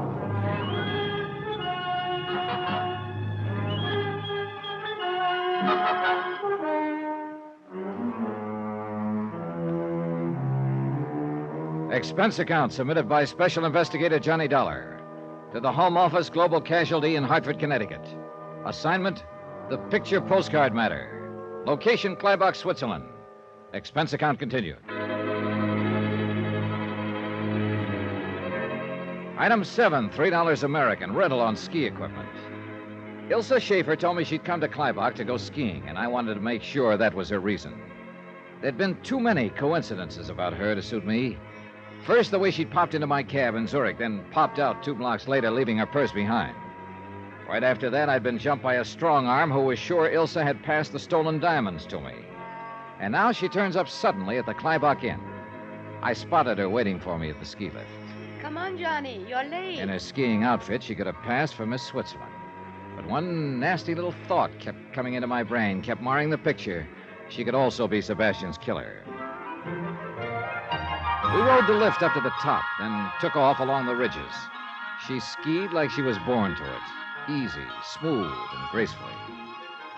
Expense account submitted by Special Investigator Johnny Dollar to the Home Office Global Casualty in Hartford, Connecticut. Assignment, the picture postcard matter. Location, Kleibach, Switzerland. Expense account continued. Item 7, $3 American, rental on ski equipment. Ilse Schaefer told me she'd come to Kleibach to go skiing, and I wanted to make sure that was her reason. There'd been too many coincidences about her to suit me. First, the way she'd popped into my cab in Zurich, then popped out 2 blocks later, leaving her purse behind. Right after that, I'd been jumped by a strong arm who was sure Ilse had passed the stolen diamonds to me. And now she turns up suddenly at the Kleibach Inn. I spotted her waiting for me at the ski lift. Come on, Johnny. You're late. In her skiing outfit, she could have passed for Miss Switzerland. But one nasty little thought kept coming into my brain, kept marring the picture. She could also be Sebastian's killer. We rode the lift up to the top, then took off along the ridges. She skied like she was born to it, easy, smooth, and gracefully.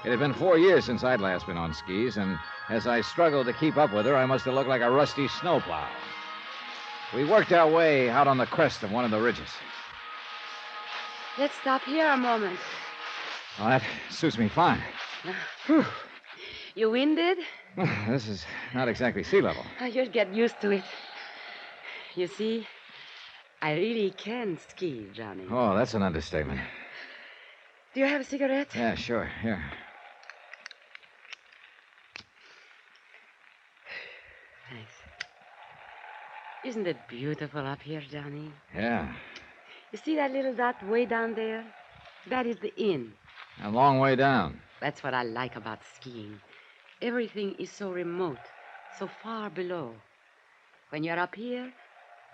It had been 4 years since I'd last been on skis, and as I struggled to keep up with her, I must have looked like a rusty snowplow. We worked our way out on the crest of one of the ridges. Let's stop here a moment. Well, that suits me fine. You winded? This is not exactly sea level. You'll get used to it. You see, I really can ski, Johnny. Oh, that's an understatement. Do you have a cigarette? Yeah, sure. Here. Thanks. Isn't it beautiful up here, Johnny? Yeah. You see that little dot way down there? That is the inn. A long way down. That's what I like about skiing. Everything is so remote, so far below. When you're up here,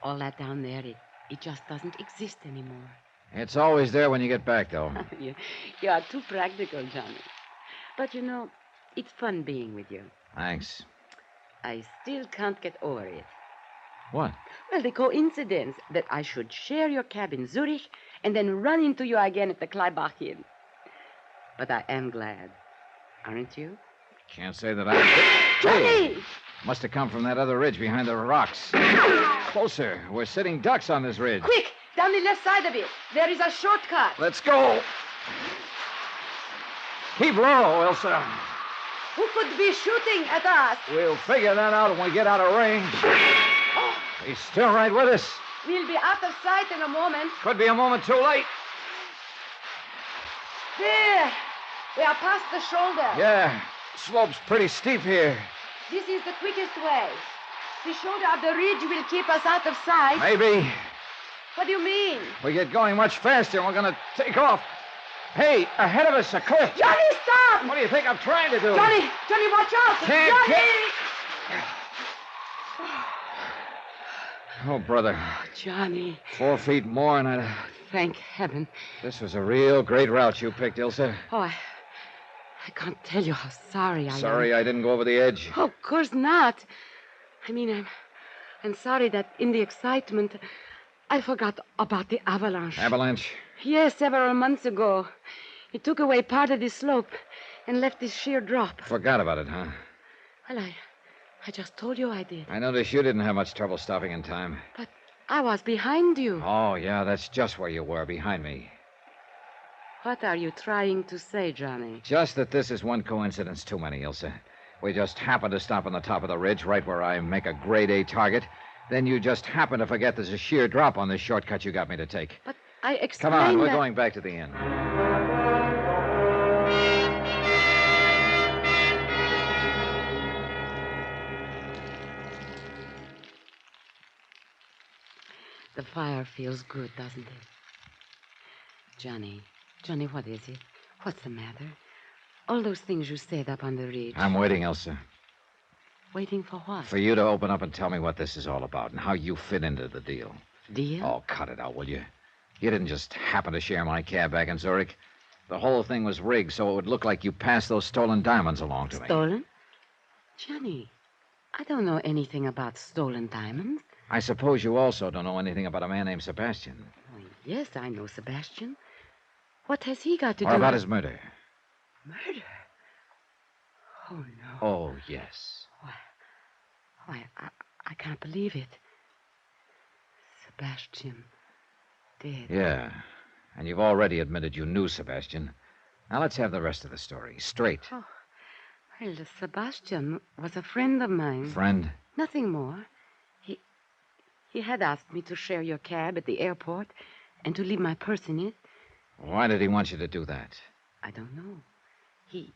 all that down there, it just doesn't exist anymore. It's always there when you get back, though. You are too practical, Johnny. But you know, it's fun being with you. Thanks. I still can't get over it. What? Well, the coincidence that I should share your cab in Zurich and then run into you again at the Kleibach Inn. But I am glad. Aren't you? Can't say that I... Johnny! Hey! Must have come from that other ridge behind the rocks. Closer. We're sitting ducks on this ridge. Quick! Down the left side of it. There is a shortcut. Let's go. Keep low, Elsa. Who could be shooting at us? We'll figure that out when we get out of range. Oh. He's still right with us. We'll be out of sight in a moment. Could be a moment too late. There. We are past the shoulder. Yeah. Slope's pretty steep here. This is the quickest way. The shoulder of the ridge will keep us out of sight. Maybe. What do you mean? We get going much faster and we're going to take off. Hey, ahead of us, a cliff. Johnny, stop! What do you think I'm trying to do? Johnny, watch out! Johnny! Oh, brother. Johnny. 4 feet more and I'd have thank heaven. This was a real great route you picked, Ilsa. Oh, I can't tell you how sorry I am. Sorry I didn't go over the edge. Oh, of course not. I mean, I'm sorry that in the excitement, I forgot about the avalanche. Avalanche? Yes, several months ago. It took away part of the slope and left this sheer drop. Forgot about it, huh? Well, I just told you I did. I noticed you didn't have much trouble stopping in time. But I was behind you. Oh, yeah, that's just where you were, behind me. What are you trying to say, Johnny? Just that this is one coincidence too many, Ilsa. We just happened to stop on the top of the ridge, right where I make a grade A target. Then you just happen to forget there's a sheer drop on this shortcut you got me to take. But I explained Come on, we're that... going back to the inn. The fire feels good, doesn't it? Johnny, what is it? What's the matter? All those things you said up on the ridge. I'm waiting, Elsa. Waiting for what? For you to open up and tell me what this is all about and how you fit into the deal. Deal? Oh, cut it out, will you? You didn't just happen to share my cab back in Zurich. The whole thing was rigged so it would look like you passed those stolen diamonds along to me. Stolen? Johnny, I don't know anything about stolen diamonds. I suppose you also don't know anything about a man named Sebastian. Oh, yes, I know Sebastian. What has he got to do Or about with... his murder. Murder? Oh, no. Oh, yes. Why, I can't believe it. Sebastian dead. Yeah, and you've already admitted you knew Sebastian. Now let's have the rest of the story, straight. Oh, well, Sebastian was a friend of mine. Friend? Nothing more. He had asked me to share your cab at the airport and to leave my purse in it. Why did he want you to do that? I don't know. He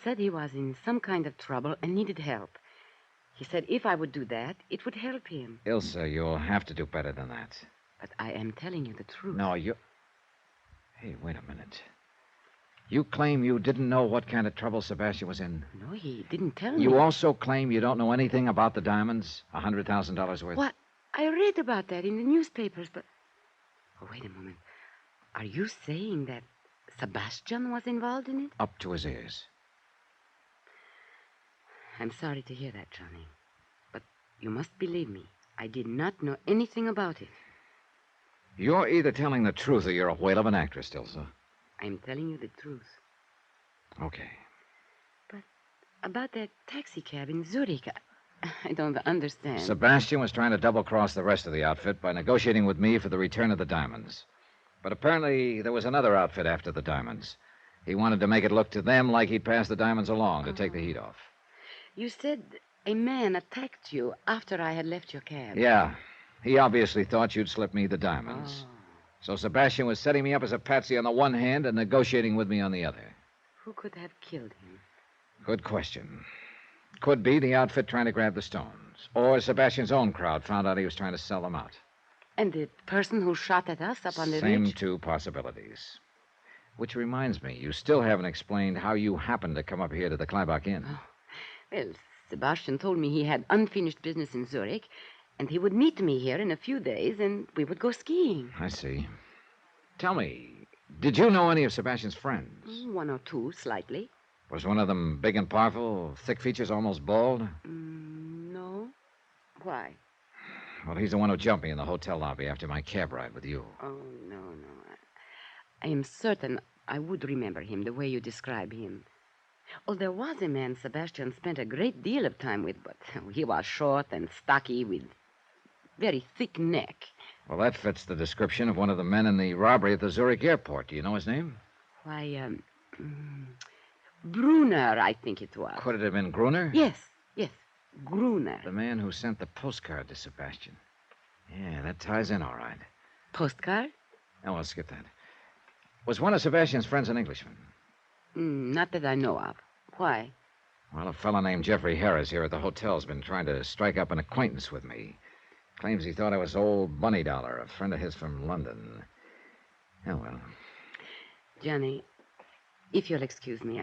said he was in some kind of trouble and needed help. He said if I would do that, it would help him. Ilsa, you'll have to do better than that. But I am telling you the truth. No, you... Hey, wait a minute. You claim you didn't know what kind of trouble Sebastian was in? No, he didn't tell me. You also claim you don't know anything about the diamonds? $100,000 worth? What? I read about that in the newspapers, but... Oh, wait a moment. Are you saying that Sebastian was involved in it? Up to his ears. I'm sorry to hear that, Johnny. But you must believe me. I did not know anything about it. You're either telling the truth or you're a whale of an actress, Ilsa. I'm telling you the truth. Okay. But about that taxi cab in Zurich, I don't understand. Sebastian was trying to double-cross the rest of the outfit by negotiating with me for the return of the diamonds. But apparently there was another outfit after the diamonds. He wanted to make it look to them like he'd passed the diamonds along to take the heat off. You said a man attacked you after I had left your cab. Yeah. He obviously thought you'd slip me the diamonds. Oh. So Sebastian was setting me up as a patsy on the one hand and negotiating with me on the other. Who could have killed him? Good question. Could be the outfit trying to grab the stones. Or Sebastian's own crowd found out he was trying to sell them out. And the person who shot at us up on the Same ridge? two possibilities. Which reminds me, you still haven't explained how you happened to come up here to the Kleibach Inn. Oh. Well, Sebastian told me he had unfinished business in Zurich, and he would meet me here in a few days, and we would go skiing. I see. Tell me, did you know any of Sebastian's friends? One or two, slightly. Was one of them big and powerful, thick features, almost bald? No. Why? Well, he's the one who jumped me in the hotel lobby after my cab ride with you. Oh, no. I am certain I would remember him the way you describe him. Oh, there was a man Sebastian spent a great deal of time with, but he was short and stocky with very thick neck. Well, that fits the description of one of the men in the robbery at the Zurich airport. Do you know his name? Why, Brunner, I think it was. Could it have been Gruner? Yes, Gruner. The man who sent the postcard to Sebastian. Yeah, that ties in all right. Postcard? Oh, well, skip that. Was one of Sebastian's friends an Englishman? Not that I know of. Why? Well, a fellow named Jeffrey Harris here at the hotel's been trying to strike up an acquaintance with me. Claims he thought I was old Bunny Dollar, a friend of his from London. Oh, well. Johnny, if you'll excuse me,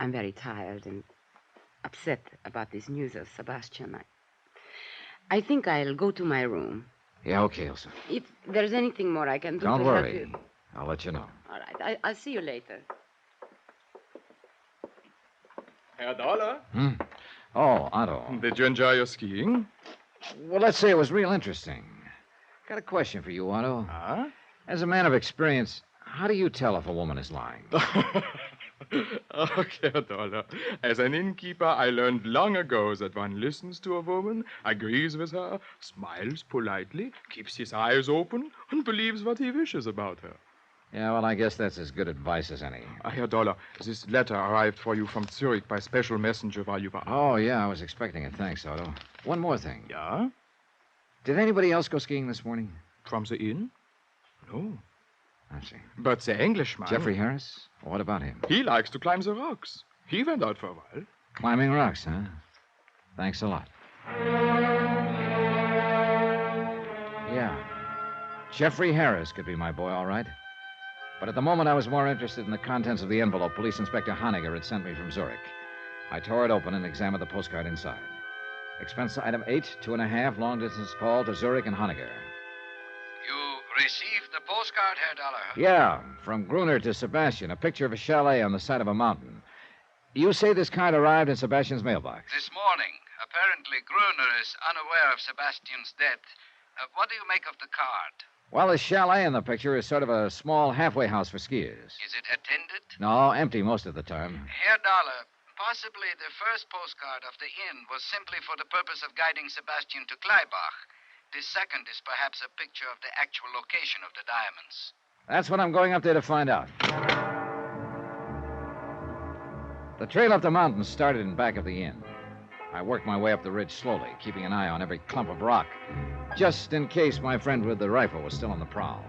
I'm very tired and upset about this news of Sebastian. I think I'll go to my room Yeah, okay, Elsa. If there's anything more I can do Don't to worry. help you... I'll let you know. All right. I'll see you later. Herr Dollar, Oh, Otto. did you enjoy your skiing? Well, let's say it was real interesting. Got a question for you, Otto. Huh? As a man of experience, how do you tell if a woman is lying? Okay, Herr Dollar. As an innkeeper, I learned long ago that one listens to a woman, agrees with her, smiles politely, keeps his eyes open, and believes what he wishes about her. Yeah, well, I guess that's as good advice as any. Herr Dollar, this letter arrived for you from Zurich by special messenger while you were out. Oh, yeah, I was expecting it. Thanks, Otto. One more thing. Yeah? Did anybody else go skiing this morning? From the inn? No. I see. But the Englishman... Jeffrey Harris? What about him? He likes to climb the rocks. He went out for a while. Climbing rocks, huh? Thanks a lot. Yeah. Jeffrey Harris could be my boy, all right. But at the moment, I was more interested in the contents of the envelope Police Inspector Honegger had sent me from Zurich. I tore it open and examined the postcard inside. Expense item 8, 2.5, long-distance call to Zurich and Honegger. You received the postcard, Herr Dollar? Yeah, from Gruner to Sebastian, a picture of a chalet on the side of a mountain. You say this card arrived in Sebastian's mailbox? This morning. Apparently, Gruner is unaware of Sebastian's death. What do you make of the card? Well, the chalet in the picture is sort of a small halfway house for skiers. Is it attended? No, empty most of the time. Herr Dollar, possibly the first postcard of the inn was simply for the purpose of guiding Sebastian to Kleibach. This second is perhaps a picture of the actual location of the diamonds. That's what I'm going up there to find out. The trail up the mountain started in back of the inn. I worked my way up the ridge slowly, keeping an eye on every clump of rock, just in case my friend with the rifle was still on the prowl.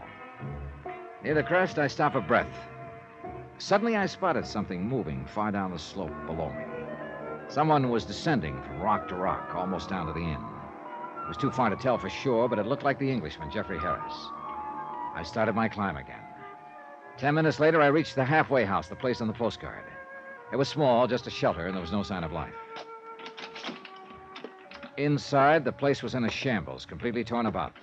Near the crest, I stopped for breath. Suddenly, I spotted something moving far down the slope below me. Someone was descending from rock to rock, almost down to the inn. It was too far to tell for sure, but it looked like the Englishman, Jeffrey Harris. I started my climb again. 10 minutes later, I reached the halfway house, the place on the postcard. It was small, just a shelter, and there was no sign of life. Inside, the place was in a shambles, completely torn about.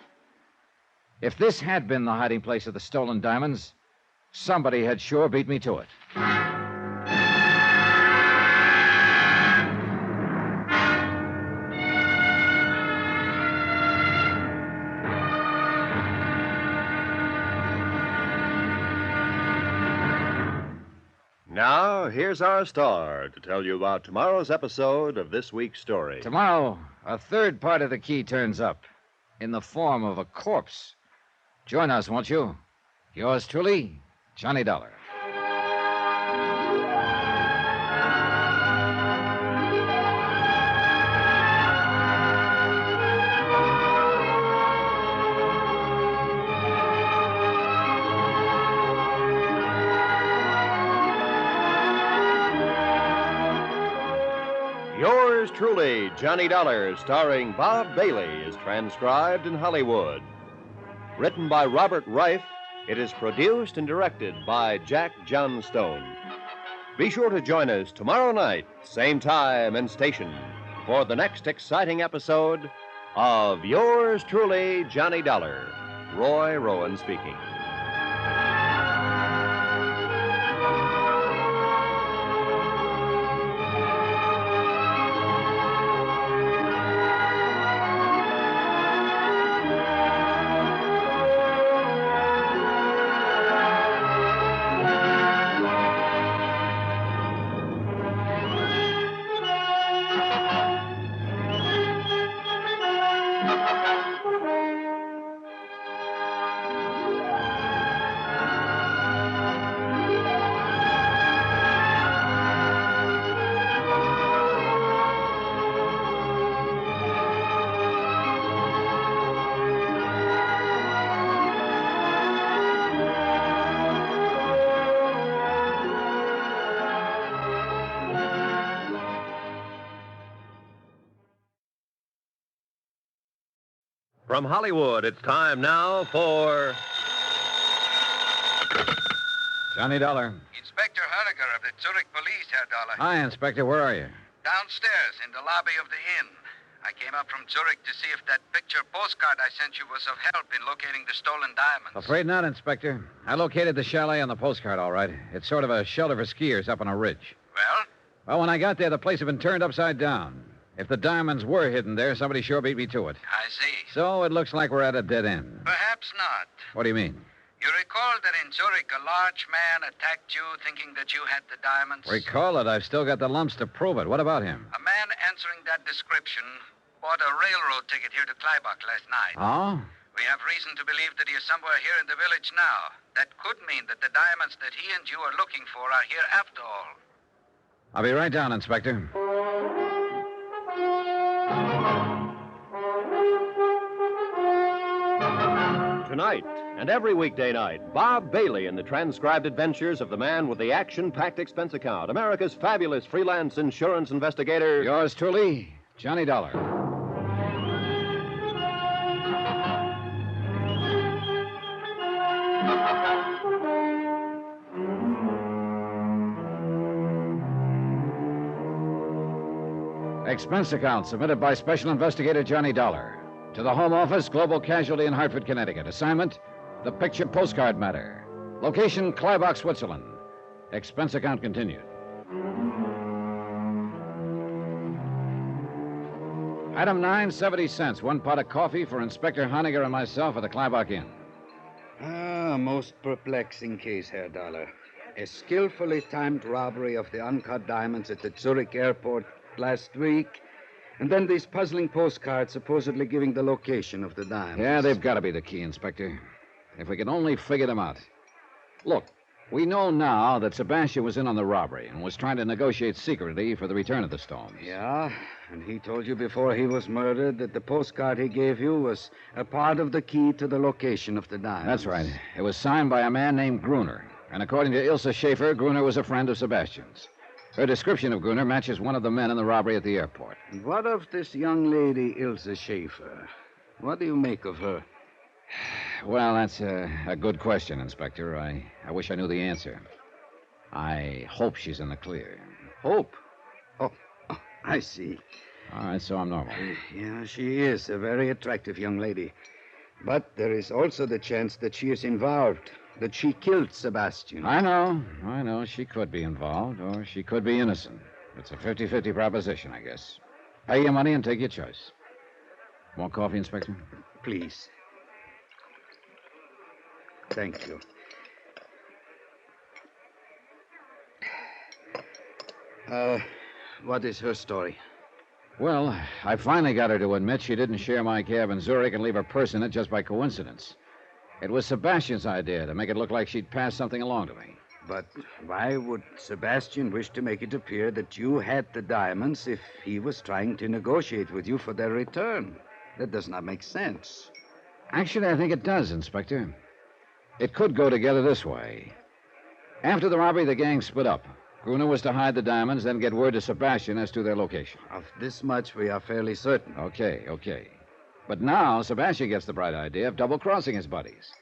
If this had been the hiding place of the stolen diamonds, somebody had sure beat me to it. Now, here's our star to tell you about tomorrow's episode of this week's story. Tomorrow, a third part of the key turns up in the form of a corpse. Join us, won't you? Yours truly, Johnny Dollar. Yours truly, Johnny Dollar, starring Bob Bailey, is transcribed in Hollywood. Written by Robert Reif, it is produced and directed by Jack Johnstone. Be sure to join us tomorrow night, same time and station, for the next exciting episode of Yours truly, Johnny Dollar. Roy Rowan speaking. From Hollywood, it's time now for Johnny Dollar. Inspector Honegger of the Zurich Police, Herr Dollar. Hi, Inspector. Where are you? Downstairs in the lobby of the inn. I came up from Zurich to see if that picture postcard I sent you was of help in locating the stolen diamonds. Afraid not, Inspector. I located the chalet on the postcard, all right. It's sort of a shelter for skiers up on a ridge. Well? Well, when I got there, the place had been turned upside down. If the diamonds were hidden there, somebody sure beat me to it. I see. So it looks like we're at a dead end. Perhaps not. What do you mean? You recall that in Zurich, a large man attacked you thinking that you had the diamonds? Recall it. I've still got the lumps to prove it. What about him? A man answering that description bought a railroad ticket here to Kleibach last night. Oh? We have reason to believe that he is somewhere here in the village now. That could mean that the diamonds that he and you are looking for are here after all. I'll be right down, Inspector. Tonight and every weekday night, Bob Bailey in the transcribed adventures of the man with the action-packed expense account, America's fabulous freelance insurance investigator. Yours truly, Johnny Dollar. Expense account submitted by Special Investigator Johnny Dollar. To the Home Office, Global Casualty in Hartford, Connecticut. Assignment, the picture postcard matter. Location, Kleibach, Switzerland. Expense account continued. Item 9, 70 cents. 1 pot of coffee for Inspector Honegger and myself at the Kleibach Inn. Ah, most perplexing case, Herr Dollar. A skillfully timed robbery of the uncut diamonds at the Zurich airport last week, and then these puzzling postcards supposedly giving the location of the diamonds. Yeah, they've got to be the key, Inspector. If we could only figure them out. Look, we know now that Sebastian was in on the robbery and was trying to negotiate secretly for the return of the stones. Yeah, and he told you before he was murdered that the postcard he gave you was a part of the key to the location of the diamonds. That's right. It was signed by a man named Gruner. And according to Ilse Schaefer, Gruner was a friend of Sebastian's. Her description of Gruner matches one of the men in the robbery at the airport. And what of this young lady, Ilse Schaefer? What do you make of her? Well, that's a good question, Inspector. I wish I knew the answer. I hope she's in the clear. Hope? Oh, I see. All right, so I'm normal. Yeah, she is a very attractive young lady. But there is also the chance that she is involved, that she killed Sebastian. I know. She could be involved, or she could be innocent. It's a 50-50 proposition, I guess. Pay your money and take your choice. More coffee, Inspector? Please. Thank you. What is her story? Well, I finally got her to admit she didn't share my cab in Zurich and leave her purse in it just by coincidence. It was Sebastian's idea to make it look like she'd passed something along to me. But why would Sebastian wish to make it appear that you had the diamonds if he was trying to negotiate with you for their return? That does not make sense. Actually, I think it does, Inspector. It could go together this way. After the robbery, the gang split up. Gruner was to hide the diamonds, then get word to Sebastian as to their location. Of this much, we are fairly certain. Okay. But now, Sebastian gets the bright idea of double-crossing his buddies.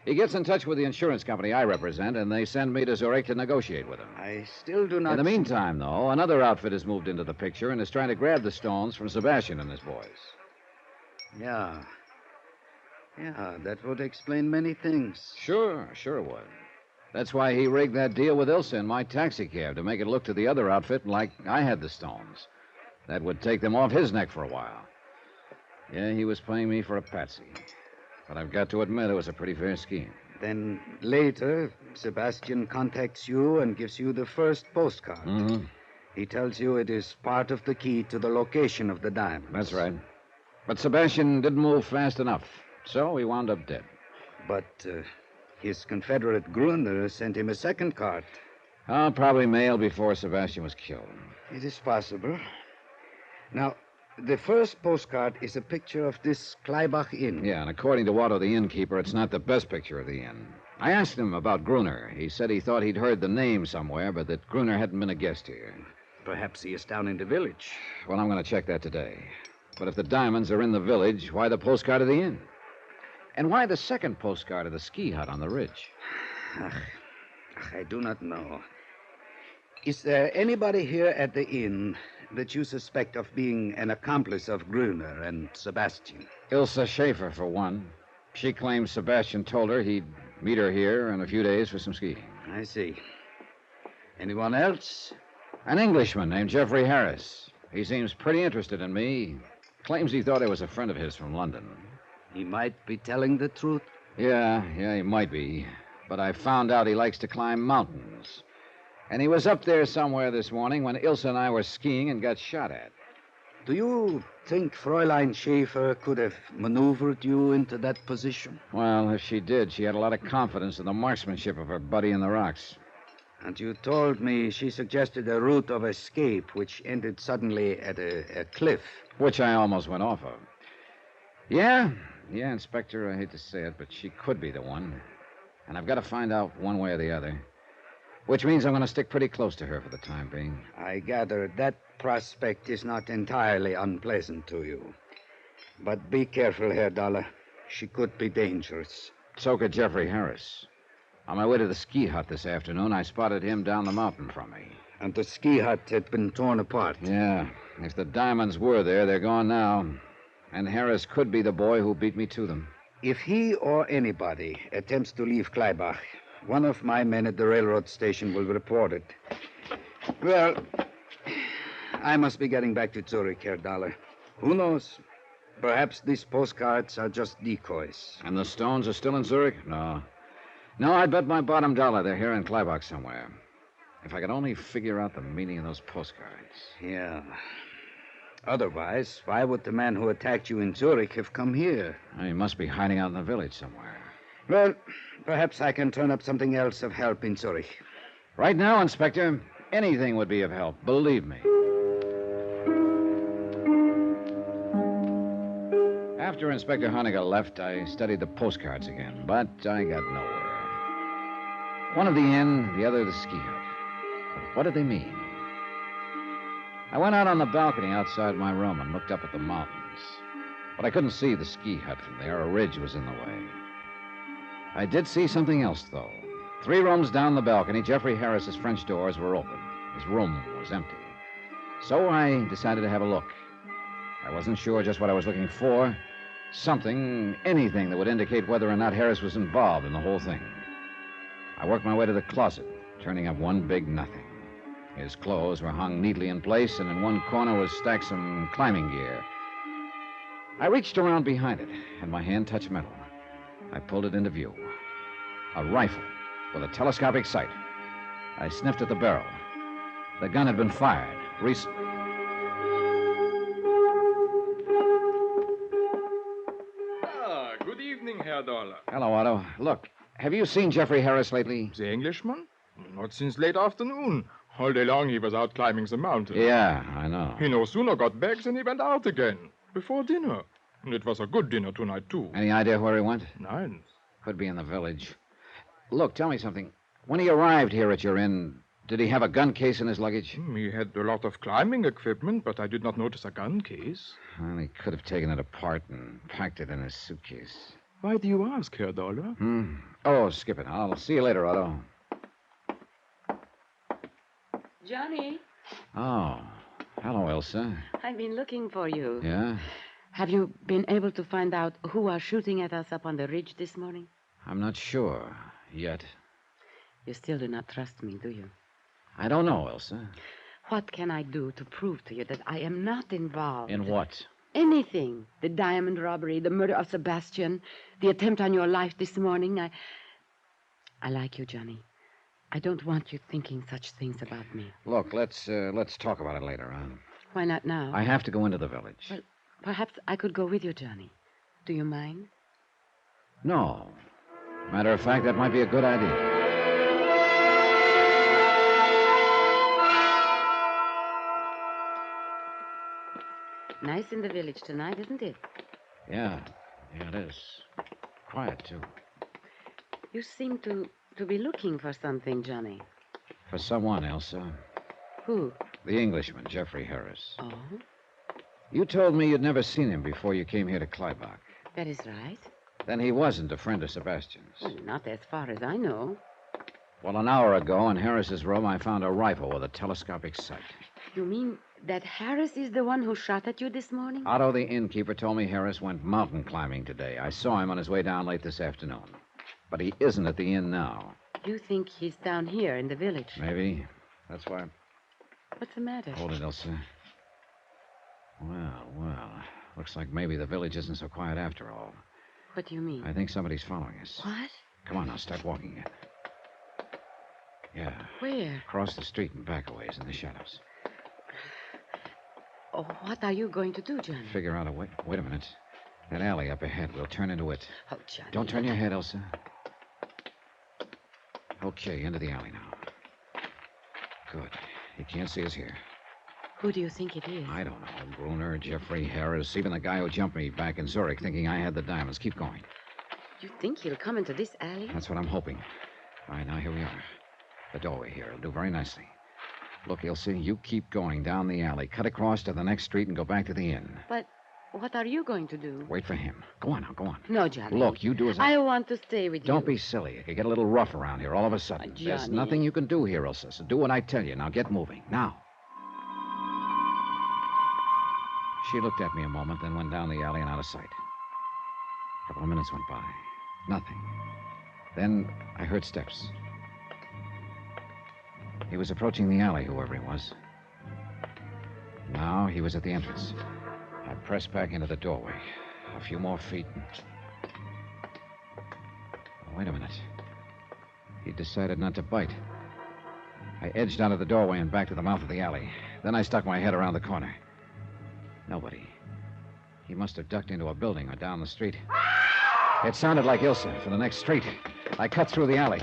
He gets in touch with the insurance company I represent, and they send me to Zurich to negotiate with him. I still do not... In the meantime, though, another outfit has moved into the picture and is trying to grab the stones from Sebastian and his boys. Yeah, that would explain many things. Sure it would. That's why he rigged that deal with Ilse in my taxicab, to make it look to the other outfit like I had the stones. That would take them off his neck for a while. Yeah, he was playing me for a patsy. But I've got to admit it was a pretty fair scheme. Then later, Sebastian contacts you and gives you the first postcard. Mm-hmm. He tells you it is part of the key to the location of the diamonds. That's right. But Sebastian didn't move fast enough, so he wound up dead. But his confederate Gruner sent him a second card. Probably mailed before Sebastian was killed. It is possible. Now, the first postcard is a picture of this Kleibach Inn. Yeah, and according to Watto, the innkeeper, it's not the best picture of the inn. I asked him about Gruner. He said he thought he'd heard the name somewhere, but that Gruner hadn't been a guest here. Perhaps he is down in the village. Well, I'm going to check that today. But if the diamonds are in the village, why the postcard of the inn? And why the second postcard of the ski hut on the ridge? I do not know. Is there anybody here at the inn that you suspect of being an accomplice of Gruner and Sebastian? Ilse Schaefer, for one. She claims Sebastian told her he'd meet her here in a few days for some skiing. I see. Anyone else? An Englishman named Jeffrey Harris. He seems pretty interested in me. Claims he thought I was a friend of his from London. He might be telling the truth. Yeah, he might be. But I found out he likes to climb mountains. And he was up there somewhere this morning when Ilse and I were skiing and got shot at. Do you think Fräulein Schaefer could have maneuvered you into that position? Well, if she did, she had a lot of confidence in the marksmanship of her buddy in the rocks. And you told me she suggested a route of escape which ended suddenly at a cliff. Which I almost went off of. Yeah, Inspector, I hate to say it, but she could be the one. And I've got to find out one way or the other. Which means I'm going to stick pretty close to her for the time being. I gather that prospect is not entirely unpleasant to you. But be careful, Herr Dollar. She could be dangerous. So could Jeffrey Harris. On my way to the ski hut this afternoon, I spotted him down the mountain from me. And the ski hut had been torn apart. Yeah. If the diamonds were there, they're gone now. And Harris could be the boy who beat me to them. If he or anybody attempts to leave Kleibach, one of my men at the railroad station will report it. Well, I must be getting back to Zurich, Herr Dollar. Who knows? Perhaps these postcards are just decoys. And the stones are still in Zurich? No, I'd bet my bottom dollar they're here in Kleibach somewhere. If I could only figure out the meaning of those postcards. Yeah. Otherwise, why would the man who attacked you in Zurich have come here? He must be hiding out in the village somewhere. Well, perhaps I can turn up something else of help in Zurich. Right now, Inspector, anything would be of help, believe me. After Inspector Honegger left, I studied the postcards again, but I got nowhere. One of the inn, the other the ski hut. But what did they mean? I went out on the balcony outside my room and looked up at the mountains. But I couldn't see the ski hut from there. A ridge was in the way. I did see something else, though. 3 rooms down the balcony, Jeffrey Harris's French doors were open. His room was empty. So I decided to have a look. I wasn't sure just what I was looking for. Something, anything that would indicate whether or not Harris was involved in the whole thing. I worked my way to the closet, turning up one big nothing. His clothes were hung neatly in place, and in one corner was stacked some climbing gear. I reached around behind it, and my hand touched metal. I pulled it into view. A rifle with a telescopic sight. I sniffed at the barrel. The gun had been fired recently. Good evening, Herr Dollar. Hello, Otto. Look, have you seen Jeffrey Harris lately? The Englishman? Not since late afternoon. All day long he was out climbing the mountain. Yeah, I know. He no sooner got back than he went out again. Before dinner. And it was a good dinner tonight, too. Any idea where he went? None. Could be in the village. Look, tell me something. When he arrived here at your inn, did he have a gun case in his luggage? He had a lot of climbing equipment, but I did not notice a gun case. Well, he could have taken it apart and packed it in his suitcase. Why do you ask, Herr Dollar? Oh, skip it. I'll see you later, Otto. Johnny, Oh, hello, Elsa. I've been looking for you. Yeah? Have you been able to find out who are shooting at us up on the ridge this morning? I'm not sure yet. You still do not trust me, do you? I don't know, Elsa. What can I do to prove to you that I am not involved? In what? Anything. The diamond robbery, the murder of Sebastian, the attempt on your life this morning. I like you, Johnny. I don't want you thinking such things about me. Look, let's talk about it later on. Why not now? I have to go into the village. Well, perhaps I could go with you, Johnny. Do you mind? No. Matter of fact, that might be a good idea. Nice in the village tonight, isn't it? Yeah, it is. Quiet, too. You seem to be looking for something, Johnny. For someone, Elsa. Who? The Englishman, Jeffrey Harris. Oh? You told me you'd never seen him before you came here to Kleibach. That is right. Then he wasn't a friend of Sebastian's. Well, not as far as I know. Well, an hour ago in Harris's room, I found a rifle with a telescopic sight. You mean That Harris is the one who shot at you this morning? Otto, the innkeeper, told me Harris went mountain climbing today. I saw him on his way down late this afternoon. But he isn't at the inn now. You think he's down here in the village? Maybe. That's why. What's the matter? Hold it, Elsa. Well. Looks like maybe the village isn't so quiet after all. What do you mean? I think somebody's following us. What? Come on now, start walking. Yeah. Where? Across the street and back a ways in the shadows. Oh, what are you going to do, Johnny? Figure out a way. Wait a minute. That alley up ahead. We'll turn into it. Oh, Johnny. Don't turn your head, Elsa. Okay, into the alley now. Good. He can't see us here. Who do you think it is? I don't know. Gruner, Jeffrey Harris, even the guy who jumped me back in Zurich thinking I had the diamonds. Keep going. You think he'll come into this alley? That's what I'm hoping. All right, now here we are. The doorway here. It'll do very nicely. Look, Ilse, you keep going down the alley, cut across to the next street, and go back to the inn. But what are you going to do? Wait for him. Go on now, go on. No, Johnny. Look, you do as I want to stay with you. Don't be silly. It could get a little rough around here all of a sudden. There's Johnny. nothing you can do here, Ilse, so do what I tell you. Now get moving. Now. She looked at me a moment, then went down the alley and out of sight. A couple of minutes went by. Nothing. Then I heard steps. He was approaching the alley, whoever he was. Now he was at the entrance. I pressed back into the doorway. A few more feet. Wait a minute. He decided not to bite. I edged out of the doorway and back to the mouth of the alley. Then I stuck my head around the corner. Nobody. He must have ducked into a building or down the street. It sounded like Ilse from the next street. I cut through the alley.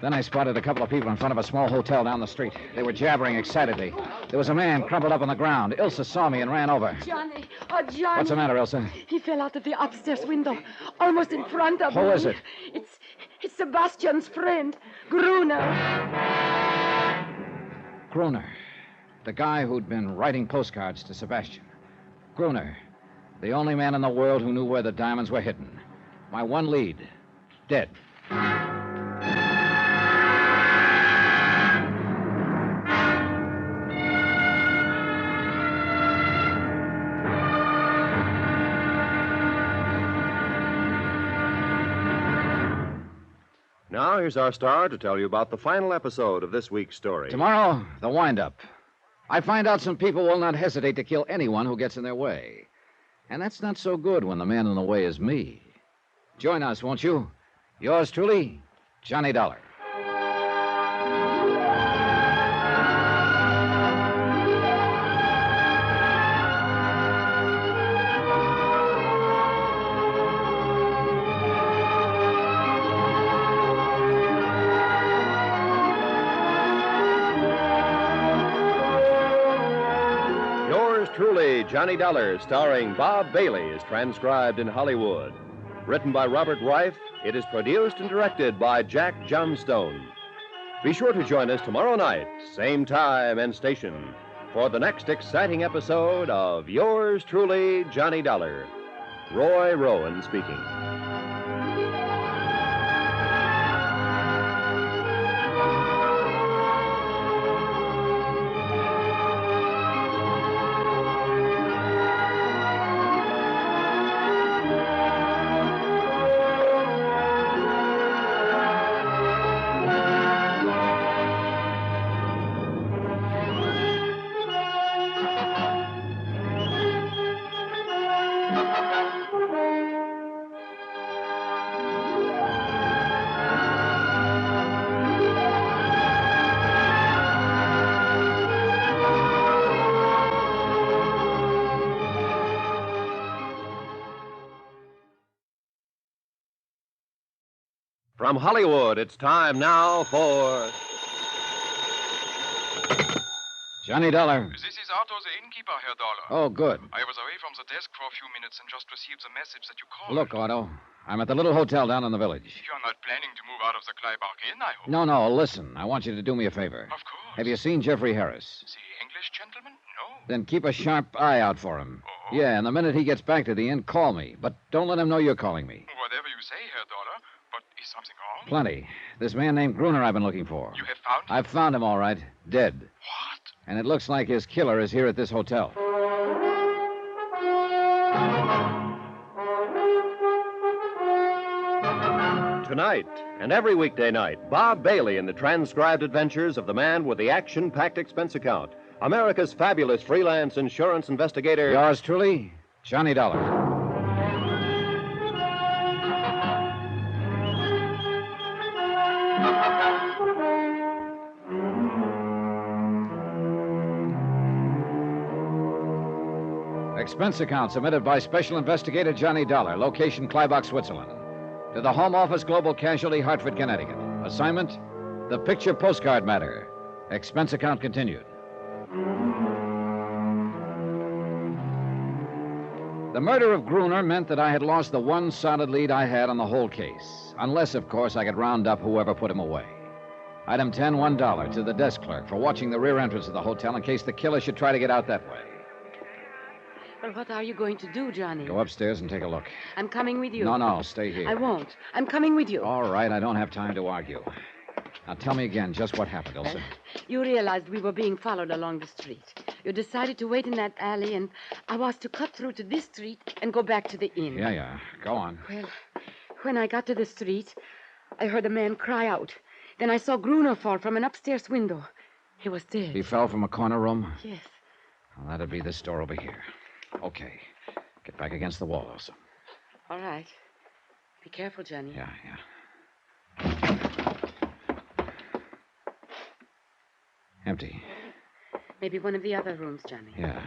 Then I spotted a couple of people in front of a small hotel down the street. They were jabbering excitedly. There was a man crumpled up on the ground. Ilse saw me and ran over. Johnny. Oh, Johnny. What's the matter, Ilse? He fell out of the upstairs window, almost in front of me. Who is it? It's Sebastian's friend, Gruner. Gruner. The guy who'd been writing postcards to Sebastian. Gruner. The only man in the world who knew where the diamonds were hidden. My one lead. Dead. Now, here's our star to tell you about the final episode of this week's story. Tomorrow, the wind-up. I find out some people will not hesitate to kill anyone who gets in their way. And that's not so good when the man in the way is me. Join us, won't you? Yours truly, Johnny Dollar. Truly, Johnny Dollar, starring Bob Bailey, is transcribed in Hollywood. Written by Robert Reif, it is produced and directed by Jack Johnstone. Be sure to join us tomorrow night, same time and station, for the next exciting episode of Yours Truly, Johnny Dollar. Roy Rowan speaking. From Hollywood, it's time now for... Johnny Dollar. This is Otto, the innkeeper, Herr Dollar. Oh, good. I was away from the desk for a few minutes and just received the message that you called. Look, Otto, I'm at the little hotel down in the village. You're not planning to move out of the Kleibach Inn, I hope. No, listen. I want you to do me a favor. Of course. Have you seen Jeffrey Harris? The English gentleman? No. Then keep a sharp eye out for him. Oh. Yeah, and the minute he gets back to the inn, call me. But don't let him know you're calling me. Whatever you say, Herr Dollar. But is something wrong? Plenty. This man named Gruner I've been looking for. You have found him? I've found him, all right. Dead. What? And it looks like his killer is here at this hotel. Tonight and every weekday night, Bob Bailey in the transcribed adventures of the man with the action-packed expense account, America's fabulous freelance insurance investigator. Yours truly, Johnny Dollar. Expense account submitted by Special Investigator Johnny Dollar, location Kleibach, Switzerland. To the Home Office, Global Casualty, Hartford, Connecticut. Assignment, the picture postcard matter. Expense account continued. The murder of Gruner meant that I had lost the one solid lead I had on the whole case. Unless, of course, I could round up whoever put him away. Item 10, $1 to the desk clerk for watching the rear entrance of the hotel in case the killer should try to get out that way. Well, what are you going to do, Johnny? Go upstairs and take a look. I'm coming with you. No, stay here. I won't. I'm coming with you. All right, I don't have time to argue. Now tell me again just what happened, Elsa. You realized we were being followed along the street. You decided to wait in that alley, and I was to cut through to this street and go back to the inn. Yeah. Go on. Well, when I got to the street, I heard a man cry out. Then I saw Gruner fall from an upstairs window. He was dead. He fell from a corner room? Yes. Well, that'd be this door over here. Okay. Get back against the wall, Elsa. All right. Be careful, Johnny. Yeah. Empty. Maybe one of the other rooms, Johnny. Yeah.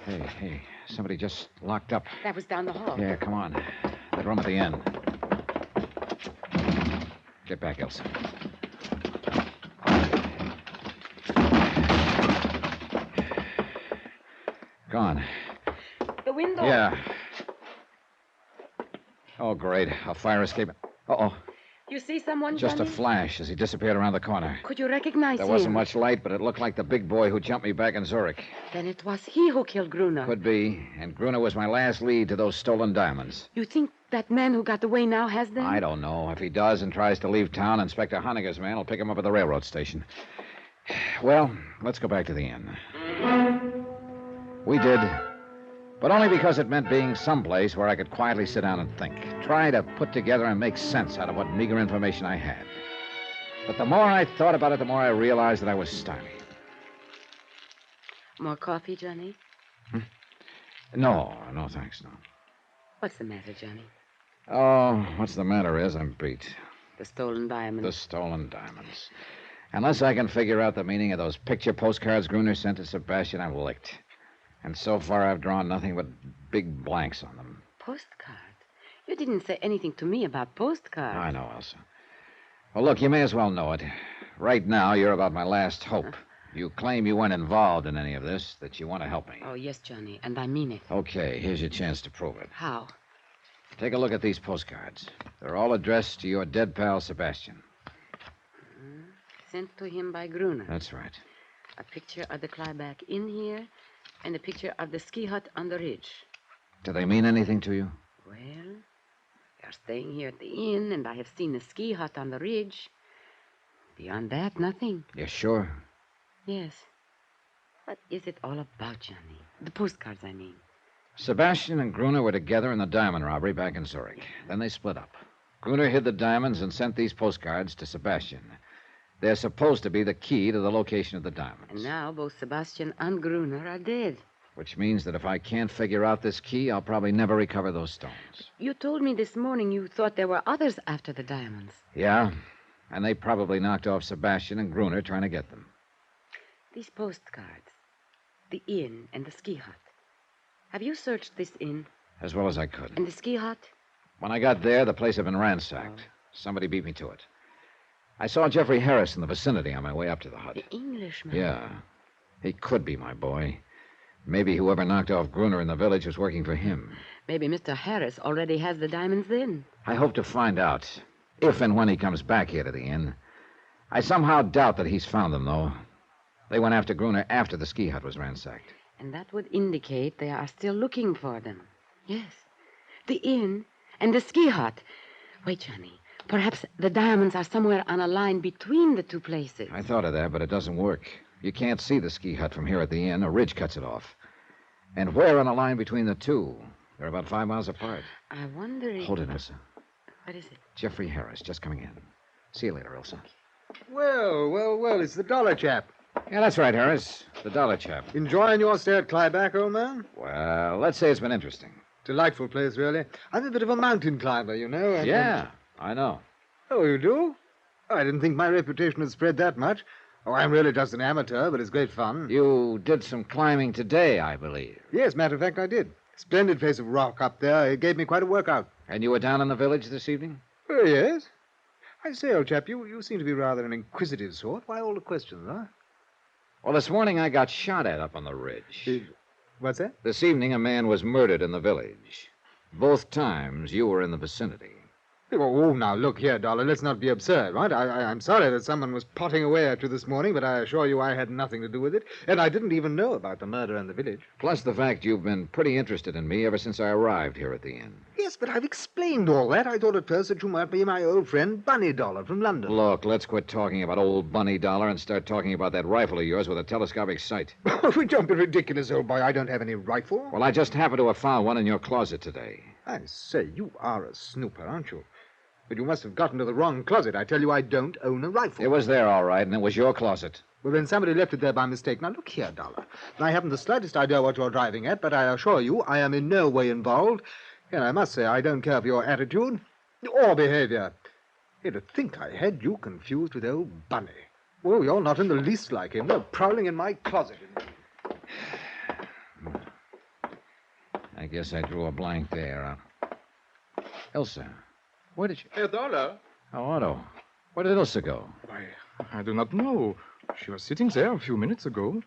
Hey. Somebody just locked up. That was down the hall. Yeah, come on. That room at the end. Get back, Elsa. Gone. The window. Yeah. Oh, great. A fire escape. Uh-oh. You see someone, Just Johnny? a flash as he disappeared around the corner. Could you recognize There him? wasn't much light, but it looked like the big boy who jumped me back in Zurich. Then it was he who killed Gruner. Could be. And Gruner was my last lead to those stolen diamonds. You think that man who got away now has them? I don't know. If he does and tries to leave town, Inspector Honegger's man will pick him up at the railroad station. Well, let's go back to the inn. We did. But only because it meant being someplace where I could quietly sit down and think. Try to put together and make sense out of what meager information I had. But the more I thought about it, the more I realized that I was stymied. More coffee, Johnny? No, thanks, no. What's the matter, Johnny? Oh, what's the matter is I'm beat. The stolen diamonds. The stolen diamonds. Unless I can figure out the meaning of those picture postcards Gruner sent to Sebastian, I'm licked. And so far, I've drawn nothing but big blanks on them. Postcard? You didn't say anything to me about postcards. I know, Elsa. Well, look, you may as well know it. Right now, you're about my last hope. You claim you weren't involved in any of this, that you want to help me. Oh, yes, Johnny, and I mean it. Okay, here's your chance to prove it. How? Take a look at these postcards. They're all addressed to your dead pal, Sebastian. Sent to him by Gruner. That's right. A picture of the Kleibach Inn here, and a picture of the ski hut on the ridge. Do they mean anything to you? Well, we are staying here at the inn, and I have seen the ski hut on the ridge. Beyond that, nothing. You're sure? Yes. What is it all about, Johnny? The postcards, I mean. Sebastian and Gruner were together in the diamond robbery back in Zurich. Then they split up. Gruner hid the diamonds and sent these postcards to Sebastian. They're supposed to be the key to the location of the diamonds. And now both Sebastian and Gruner are dead. Which means that if I can't figure out this key, I'll probably never recover those stones. You told me this morning you thought there were others after the diamonds. Yeah, and they probably knocked off Sebastian and Gruner trying to get them. These postcards, the inn and the ski hut. Have you searched this inn? As well as I could. And the ski hut? When I got there, the place had been ransacked. Somebody beat me to it. I saw Jeffrey Harris in the vicinity on my way up to the hut. The Englishman? Yeah. He could be my boy. Maybe whoever knocked off Gruner in the village was working for him. Maybe Mr. Harris already has the diamonds then. I hope to find out if and when he comes back here to the inn. I somehow doubt that he's found them, though. They went after Gruner after the ski hut was ransacked. And that would indicate they are still looking for them. Yes. The inn and the ski hut. Wait, Johnny. Perhaps the diamonds are somewhere on a line between the two places. I thought of that, but it doesn't work. You can't see the ski hut from here at the inn. A ridge cuts it off. And where on the line between the two? They're about 5 miles apart. I wonder if... Hold it, Elsa. What is it? Jeffrey Harris, just coming in. See you later, Elsa. Well, it's the dollar chap. Yeah, that's right, Harris. The dollar chap. Enjoying your stay at Clyback, old man? Well, let's say it's been interesting. Delightful place, really. I'm a bit of a mountain climber, you know. Yeah, I know. Oh, you do? Oh, I didn't think my reputation had spread that much. Oh, I'm really just an amateur, but it's great fun. You did some climbing today, I believe. Yes, matter of fact, I did. Splendid face of rock up there. It gave me quite a workout. And you were down in the village this evening? Oh, yes. I say, old chap, you seem to be rather an inquisitive sort. Why all the questions, huh? Well, this morning I got shot at up on the ridge. What's that? This evening a man was murdered in the village. Both times you were in the vicinity. Oh, now, look here, Dollar. Let's not be absurd, right? I'm sorry that someone was potting away at you this morning, but I assure you I had nothing to do with it, and I didn't even know about the murder in the village. Plus the fact you've been pretty interested in me ever since I arrived here at the inn. Yes, but I've explained all that. I thought at first that you might be my old friend Bunny Dollar from London. Look, let's quit talking about old Bunny Dollar and start talking about that rifle of yours with a telescopic sight. Oh, don't be ridiculous, old boy. I don't have any rifle. Well, I just happened to have found one in your closet today. I say, you are a snooper, aren't you? But you must have gotten to the wrong closet. I tell you, I don't own a rifle. It was there, all right, and it was your closet. Well, then somebody left it there by mistake. Now, look here, Dollar. I haven't the slightest idea what you're driving at, but I assure you I am in no way involved. And I must say I don't care for your attitude or behavior. Hey, to think I had you confused with old Bunny. Well, you're not in the least like him. They're prowling in my closet. I guess I drew a blank there. Elsa, where did you... Herr Dollar. Oh, Otto. Where did Elsa go? Why, I do not know. She was sitting there a few minutes ago.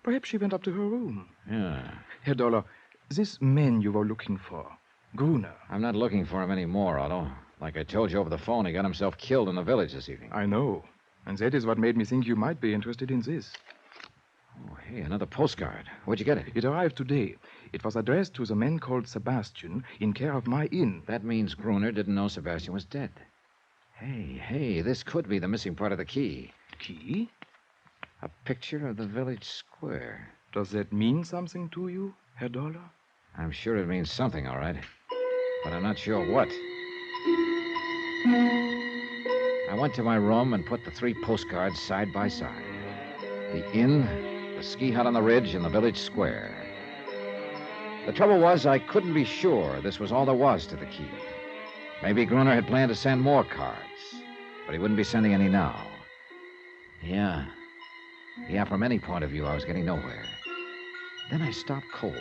Perhaps she went up to her room. Yeah. Herr Dollar, this man you were looking for, Gruner. I'm not looking for him anymore, Otto. Like I told you over the phone, he got himself killed in the village this evening. I know. And that is what made me think you might be interested in this. Oh, hey, another postcard. Where'd you get it? It arrived today. It was addressed to the man called Sebastian in care of my inn. That means Gruner didn't know Sebastian was dead. Hey, this could be the missing part of the key. Key? A picture of the village square. Does that mean something to you, Herr Dollar? I'm sure it means something, all right. But I'm not sure what. I went to my room and put the 3 postcards side by side. The inn, the ski hut on the ridge, and the village square. The trouble was I couldn't be sure this was all there was to the key. Maybe Gruner had planned to send more cards, but he wouldn't be sending any now. Yeah, from any point of view, I was getting nowhere. Then I stopped cold.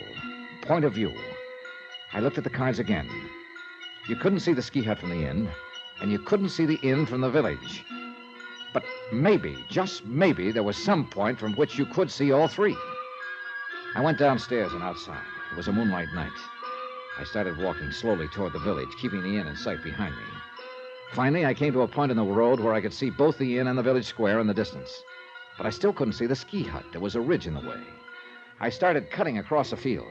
Point of view. I looked at the cards again. You couldn't see the ski hut from the inn, and you couldn't see the inn from the village. But maybe, just maybe, there was some point from which you could see all 3. I went downstairs and outside. It was a moonlight night. I started walking slowly toward the village, keeping the inn in sight behind me. Finally, I came to a point in the road where I could see both the inn and the village square in the distance. But I still couldn't see the ski hut. There was a ridge in the way. I started cutting across a field.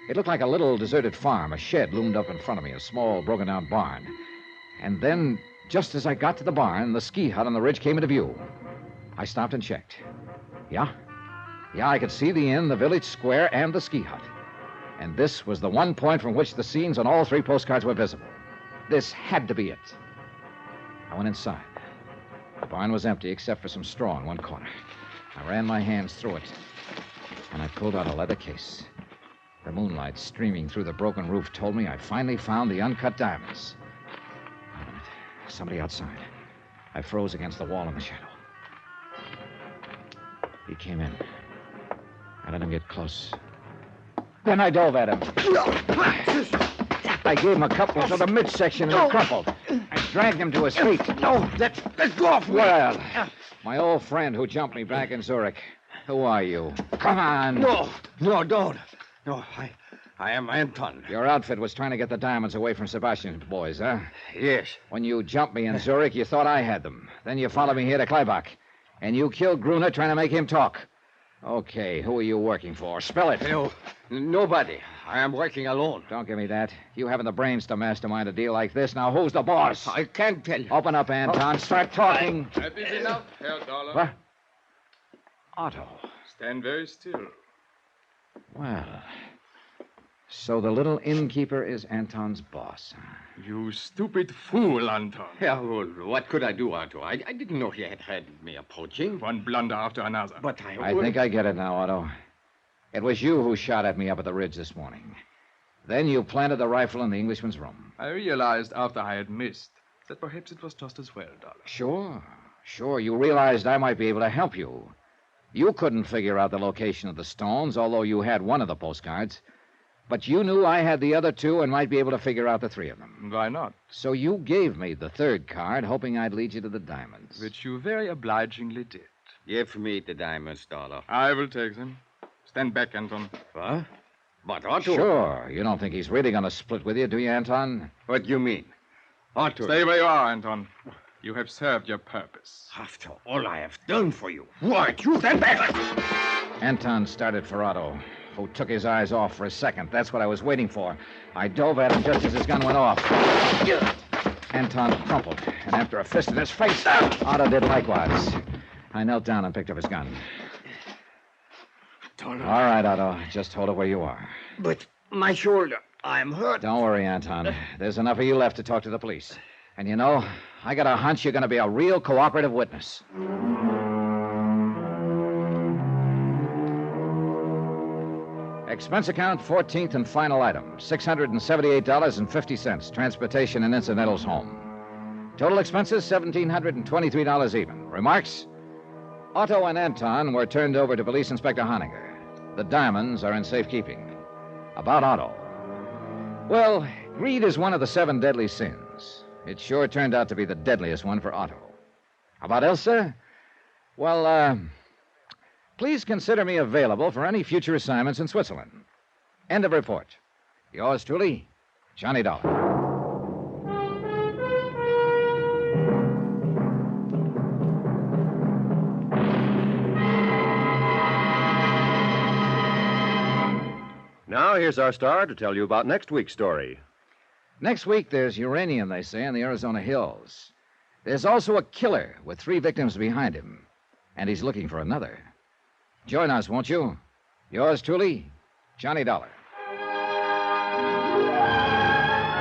It looked like a little deserted farm. A shed loomed up in front of me, a small, broken-down barn. And then, just as I got to the barn, the ski hut on the ridge came into view. I stopped and checked. Yeah, I could see the inn, the village square, and the ski hut. And this was the one point from which the scenes on all 3 postcards were visible. This had to be it. I went inside. The barn was empty except for some straw in one corner. I ran my hands through it, and I pulled out a leather case. The moonlight streaming through the broken roof told me I finally found the uncut diamonds. Wait a minute. Somebody outside. I froze against the wall in the shadow. He came in. I let him get close. Then I dove at him. I gave him a couple to the midsection and he crumpled. I dragged him to his feet. No, let's go off. Well, my old friend who jumped me back in Zurich. Who are you? Come on. No, don't. No, I am Anton. Your outfit was trying to get the diamonds away from Sebastian's boys, huh? Yes. When you jumped me in Zurich, you thought I had them. Then you followed me here to Kleibach. And you killed Gruner trying to make him talk. Okay, who are you working for? Spell it. No, nobody. I am working alone. Don't give me that. You haven't the brains to mastermind a deal like this. Now, who's the boss? I can't tell you. Open up, Anton. Start talking. That is enough, Herr Dollar. What? Otto. Stand very still. Well, so the little innkeeper is Anton's boss. You stupid fool, Anton. Yeah, well, what could I do, Otto? I didn't know he had me approaching. One blunder after another. But I think I get it now, Otto. It was you who shot at me up at the ridge this morning. Then you planted the rifle in the Englishman's room. I realized after I had missed that perhaps it was just as well, Dollar. Sure. You realized I might be able to help you. You couldn't figure out the location of the stones, although you had one of the postcards. But you knew I had the other two and might be able to figure out the three of them. Why not? So you gave me the third card, hoping I'd lead you to the diamonds. Which you very obligingly did. Give me the diamonds, Dollar. I will take them. Stand back, Anton. What? But Otto... Sure. You don't think he's really going to split with you, do you, Anton? What do you mean? Otto... Stay where you are, Anton. You have served your purpose. After all I have done for you. What? You stand back! Anton started for Otto, who took his eyes off for a second. That's what I was waiting for. I dove at him just as his gun went off. Anton crumpled, and after a fist in his face, Otto did likewise. I knelt down and picked up his gun. All right, Otto. Just hold it where you are. But my shoulder, I'm hurt. Don't worry, Anton. There's enough of you left to talk to the police. And you know, I got a hunch you're going to be a real cooperative witness. Expense account, 14th and final item, $678.50, transportation and incidentals home. Total expenses, $1,723 even. Remarks? Otto and Anton were turned over to Police Inspector Honegger. The diamonds are in safekeeping. About Otto. Well, greed is one of the 7 deadly sins. It sure turned out to be the deadliest one for Otto. About Elsa? Well, please consider me available for any future assignments in Switzerland. End of report. Yours truly, Johnny Dollar. Now, here's our star to tell you about next week's story. Next week, there's uranium, they say, in the Arizona hills. There's also a killer with 3 victims behind him, and he's looking for another. Join us, won't you? Yours truly, Johnny Dollar.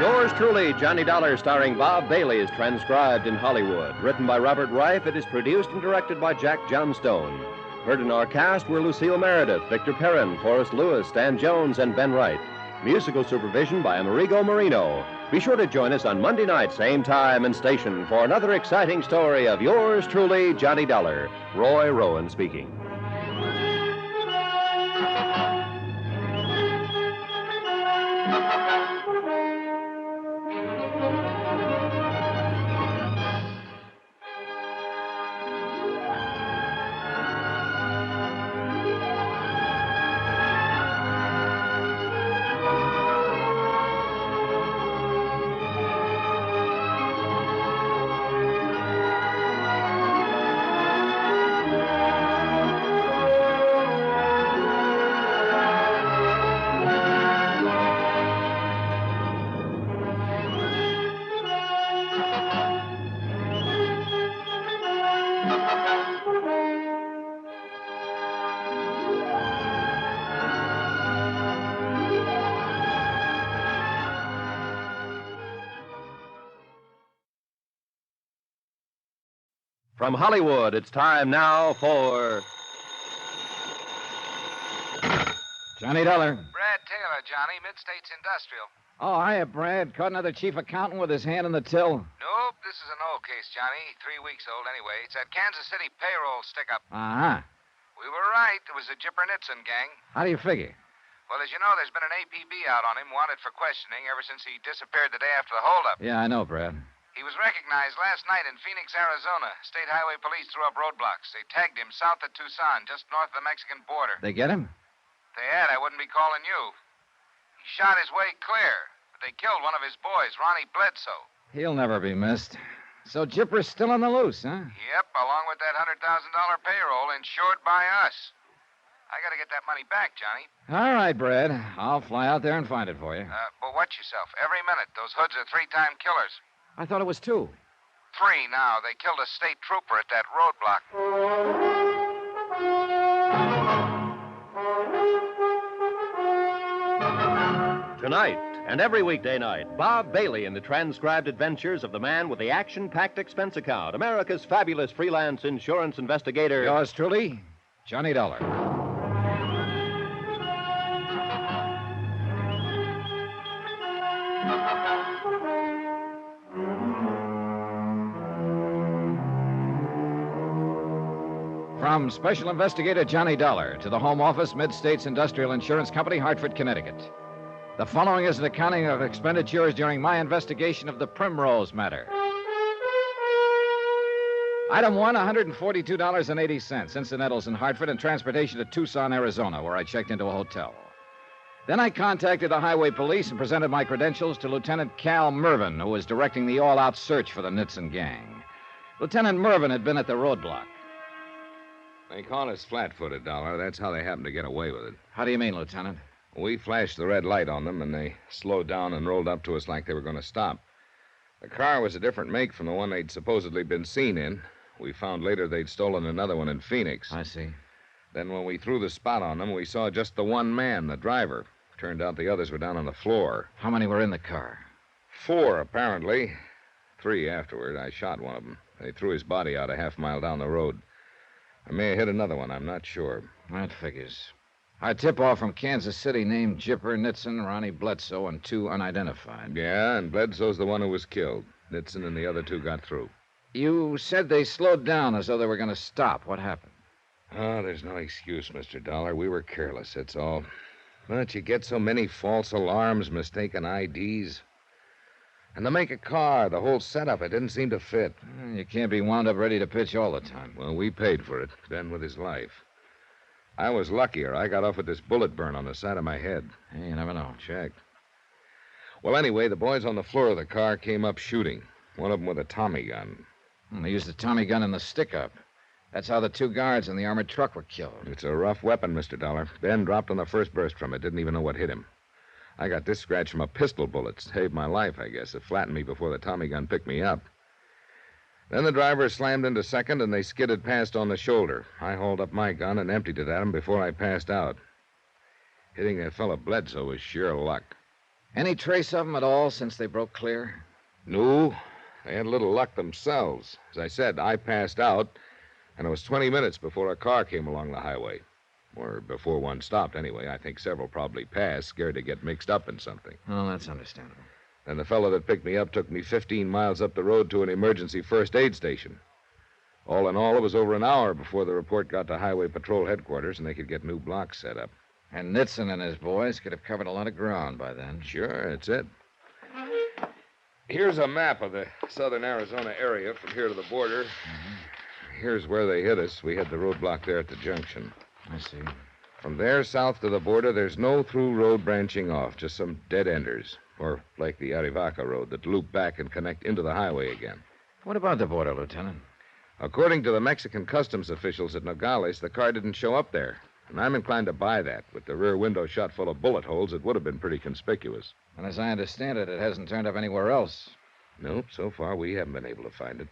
Yours truly, Johnny Dollar, starring Bob Bailey, is transcribed in Hollywood. Written by Robert Reif, it is produced and directed by Jack Johnstone. Heard in our cast were Lucille Meredith, Victor Perrin, Forrest Lewis, Stan Jones, and Ben Wright. Musical supervision by Amerigo Marino. Be sure to join us on Monday night, same time and station, for another exciting story of yours truly, Johnny Dollar. Roy Rowan speaking. From Hollywood, it's time now for... Johnny Dollar. Brad Taylor, Johnny, Mid-States Industrial. Oh, hiya, Brad. Caught another chief accountant with his hand in the till. Nope, this is an old case, Johnny. 3 weeks old anyway. It's that Kansas City payroll stick-up. Uh-huh. We were right. It was a Jippernitson gang. How do you figure? Well, as you know, there's been an APB out on him, wanted for questioning ever since he disappeared the day after the holdup. Yeah, I know, Brad. He was recognized last night in Phoenix, Arizona. State Highway Police threw up roadblocks. They tagged him south of Tucson, just north of the Mexican border. They get him? If they had, I wouldn't be calling you. He shot his way clear, but they killed one of his boys, Ronnie Bledsoe. He'll never be missed. So Jipper's still on the loose, huh? Yep, along with that $100,000 payroll insured by us. I gotta get that money back, Johnny. All right, Brad. I'll fly out there and find it for you. But watch yourself. Every minute, those hoods are 3-time killers. I thought it was 2. 3 now. They killed a state trooper at that roadblock. Tonight and every weekday night, Bob Bailey in the transcribed adventures of the man with the action-packed expense account, America's fabulous freelance insurance investigator. Yours truly, Johnny Dollar. From Special Investigator Johnny Dollar to the Home Office, Mid-States Industrial Insurance Company, Hartford, Connecticut. The following is an accounting of expenditures during my investigation of the Primrose Matter. Item 1, $142.80, incidentals in Hartford and transportation to Tucson, Arizona, where I checked into a hotel. Then I contacted the highway police and presented my credentials to Lieutenant Cal Mervyn, who was directing the all-out search for the Nitzen gang. Lieutenant Mervyn had been at the roadblock. They call us flat-footed, Dollar. That's how they happen to get away with it. How do you mean, Lieutenant? We flashed the red light on them, and they slowed down and rolled up to us like they were going to stop. The car was a different make from the one they'd supposedly been seen in. We found later they'd stolen another one in Phoenix. I see. Then when we threw the spot on them, we saw just the one man, the driver. Turned out the others were down on the floor. How many were in the car? 4, apparently. 3 afterward. I shot one of them. They threw his body out a half-mile down the road. I may have hit another one. I'm not sure. That figures. Our tip-off from Kansas City named Jipper, Nitzen, Ronnie Bledsoe, and 2 unidentified. Yeah, and Bledsoe's the one who was killed. Nitzen and the other 2 got through. You said they slowed down as though they were going to stop. What happened? Oh, there's no excuse, Mr. Dollar. We were careless, that's all. But you get so many false alarms, mistaken IDs. And to make a car, the whole setup, it didn't seem to fit. You can't be wound up ready to pitch all the time. Well, we paid for it, Ben with his life. I was luckier. I got off with this bullet burn on the side of my head. Hey, you never know. Checked. Well, anyway, the boys on the floor of the car came up shooting. One of them with a Tommy gun. They used the Tommy gun in the stick-up. That's how the 2 guards in the armored truck were killed. It's a rough weapon, Mr. Dollar. Ben dropped on the first burst from it. Didn't even know what hit him. I got this scratch from a pistol bullet. Saved my life, I guess. It flattened me before the Tommy gun picked me up. Then the driver slammed into second, and they skidded past on the shoulder. I hauled up my gun and emptied it at him before I passed out. Hitting that fellow Bledsoe was sheer luck. Any trace of them at all since they broke clear? No. They had a little luck themselves. As I said, I passed out, and it was 20 minutes before a car came along the highway. Or before one stopped, anyway. I think several probably passed, scared to get mixed up in something. Oh, that's understandable. And the fellow that picked me up took me 15 miles up the road to an emergency first aid station. All in all, it was over an hour before the report got to Highway Patrol headquarters and they could get new blocks set up. And Nitzen and his boys could have covered a lot of ground by then. Sure, that's it. Here's a map of the southern Arizona area from here to the border. Here's where they hit us. We had the roadblock there at the junction. I see. From there south to the border, there's no through road branching off, just some dead enders. Or like the Arivaca road that loop back and connect into the highway again. What about the border, Lieutenant? According to the Mexican customs officials at Nogales, the car didn't show up there. And I'm inclined to buy that. With the rear window shot full of bullet holes, it would have been pretty conspicuous. And as I understand it, it hasn't turned up anywhere else. Nope, so far we haven't been able to find it.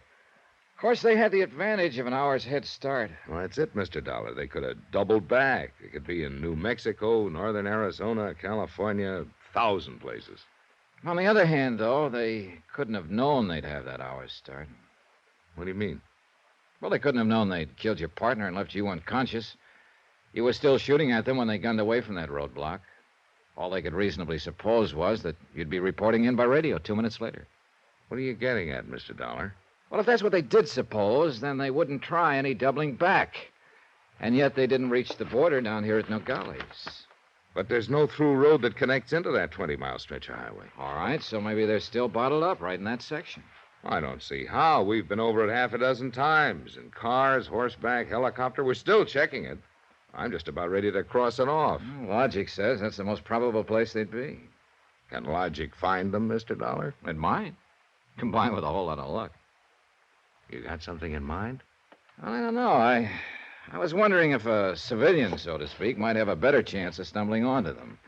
Of course, they had the advantage of an hour's head start. Well, that's it, Mr. Dollar. They could have doubled back. They could be in New Mexico, northern Arizona, California, 1,000 places. On the other hand, though, they couldn't have known they'd have that hour's start. What do you mean? Well, they couldn't have known they'd killed your partner and left you unconscious. You were still shooting at them when they gunned away from that roadblock. All they could reasonably suppose was that you'd be reporting in by radio 2 minutes later. What are you getting at, Mr. Dollar? Well, if that's what they did suppose, then they wouldn't try any doubling back. And yet they didn't reach the border down here at Nogales. But there's no through road that connects into that 20-mile stretch of highway. All right, so maybe they're still bottled up right in that section. I don't see how. We've been over it half a dozen times. In cars, horseback, helicopter. We're still checking it. I'm just about ready to cross it off. Well, logic says that's the most probable place they'd be. Can logic find them, Mr. Dollar? It might. Combined with a whole lot of luck. You got something in mind? Well, I don't know. I was wondering if a civilian, so to speak, might have a better chance of stumbling onto them.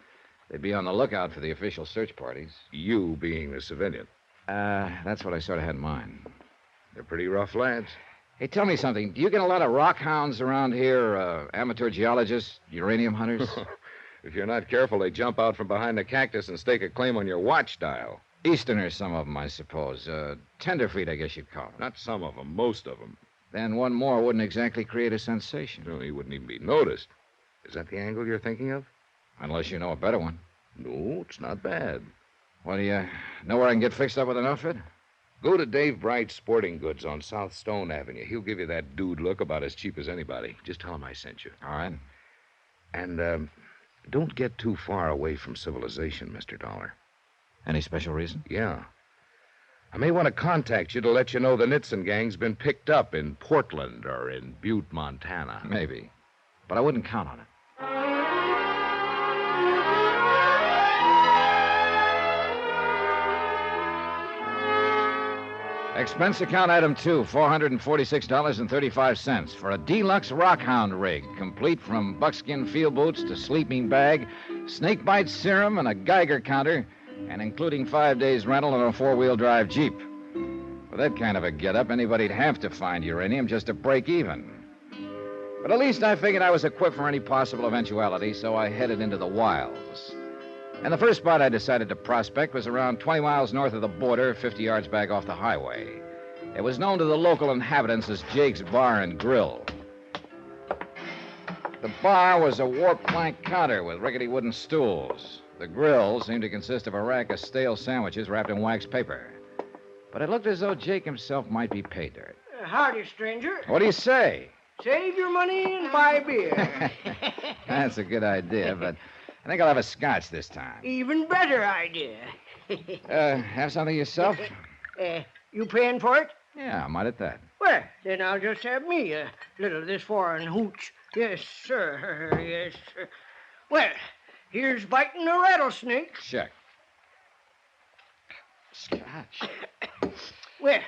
They'd be on the lookout for the official search parties. You being the civilian? That's what I sort of had in mind. They're pretty rough lads. Hey, tell me something. Do you get a lot of rock hounds around here, amateur geologists, uranium hunters? If you're not careful, they jump out from behind the cactus and stake a claim on your watch dial. Easterners, some of them, I suppose. Tenderfeet, I guess you'd call them. Not some of them, most of them. Then one more wouldn't exactly create a sensation. No, he wouldn't even be noticed. Is that the angle you're thinking of? Unless you know a better one. No, it's not bad. Well, do you know where I can get fixed up with an outfit? Go to Dave Bright's Sporting Goods on South Stone Avenue. He'll give you that dude look about as cheap as anybody. Just tell him I sent you. All right. And, don't get too far away from civilization, Mr. Dollar. Any special reason? Yeah. I may want to contact you to let you know the Nitzen gang's been picked up in Portland or in Butte, Montana. Maybe. But I wouldn't count on it. Expense account item 2, $446.35 for a deluxe rockhound rig, complete from buckskin field boots to sleeping bag, snake bite serum, and a Geiger counter, and including 5 days' rental on a four-wheel drive Jeep. With that kind of a getup, anybody'd have to find uranium just to break even. But at least I figured I was equipped for any possible eventuality, so I headed into the wilds. And the first spot I decided to prospect was around 20 miles north of the border, 50 yards back off the highway. It was known to the local inhabitants as Jake's Bar and Grill. The bar was a warped plank counter with rickety wooden stools. The grill seemed to consist of a rack of stale sandwiches wrapped in wax paper. But it looked as though Jake himself might be pay dirt. Howdy, stranger. What do you say? Save your money and buy beer. That's a good idea, but I think I'll have a scotch this time. Even better idea. Have something yourself? You paying for it? Yeah, I might at that. Well, then I'll just have me a little of this foreign hooch. Yes, sir. Yes, sir. Well, here's biting a rattlesnake. Check. Scotch. Well,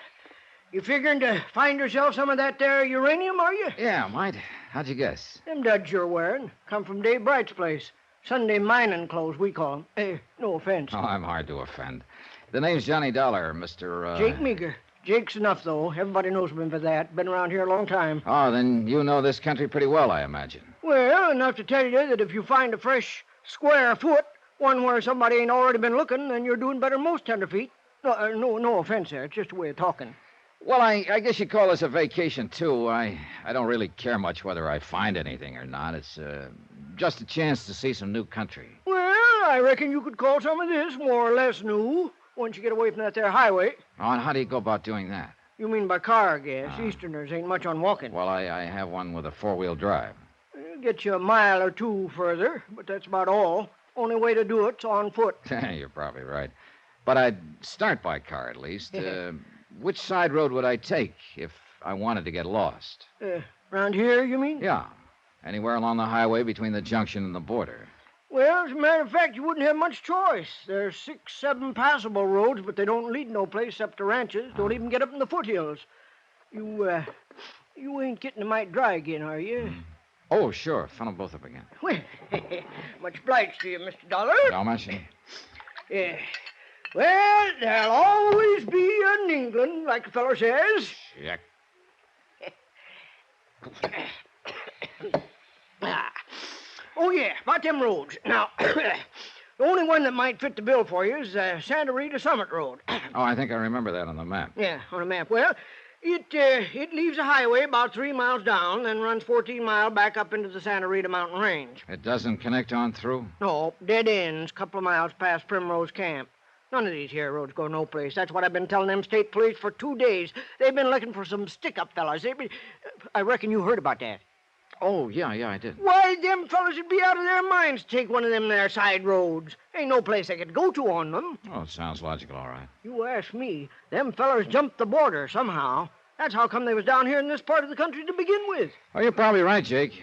you figuring to find yourself some of that there uranium, are you? Yeah, I might. How'd you guess? Them duds you're wearing come from Dave Bright's place. Sunday mining clothes, we call them. No offense. Oh, I'm hard to offend. The name's Johnny Dollar, Mr. Jake Meager. Jake's enough, though. Everybody knows him for that. Been around here a long time. Oh, then you know this country pretty well, I imagine. Well, enough to tell you that if you find a fresh, square foot, one where somebody ain't already been looking, then you're doing better than most tenderfeet. No offense there. It's just a way of talking. Well, I guess you call this a vacation, too. I don't really care much whether I find anything or not. It's just a chance to see some new country. Well, I reckon you could call some of this more or less new once you get away from that there highway. Oh, and how do you go about doing that? You mean by car, I guess. Easterners ain't much on walking. Well, I have one with a four-wheel drive. It'll get you a mile or two further, but that's about all. Only way to do it's on foot. You're probably right. But I'd start by car, at least. Which side road would I take if I wanted to get lost? Around here, you mean? Yeah. Anywhere along the highway between the junction and the border. Well, as a matter of fact, you wouldn't have much choice. There's 6, 7 passable roads, but they don't lead no place except to ranches. Don't even get up in the foothills. You ain't getting a mite dry again, are you? Oh, sure. Funnel both up again. Well, much obliged to you, Mr. Dollar. How much? Yeah. Well, there'll always be an England, like the fellow says. Check. Oh, yeah, about them roads. Now, the only one that might fit the bill for you is Santa Rita Summit Road. Oh, I think I remember that on the map. Yeah, on a map. Well, it leaves the highway about 3 miles down, then runs 14 miles back up into the Santa Rita mountain range. It doesn't connect on through? No, dead ends, couple of miles past Primrose Camp. None of these here roads go no place. That's what I've been telling them state police for 2 days. They've been looking for some stick-up fellas. I reckon you heard about that. Oh, yeah, I did. Why, them fellas would be out of their minds to take one of them there side roads. Ain't no place they could go to on them. Oh, it sounds logical, all right. You ask me, them fellas jumped the border somehow. That's how come they was down here in this part of the country to begin with. Oh, you're probably right, Jake.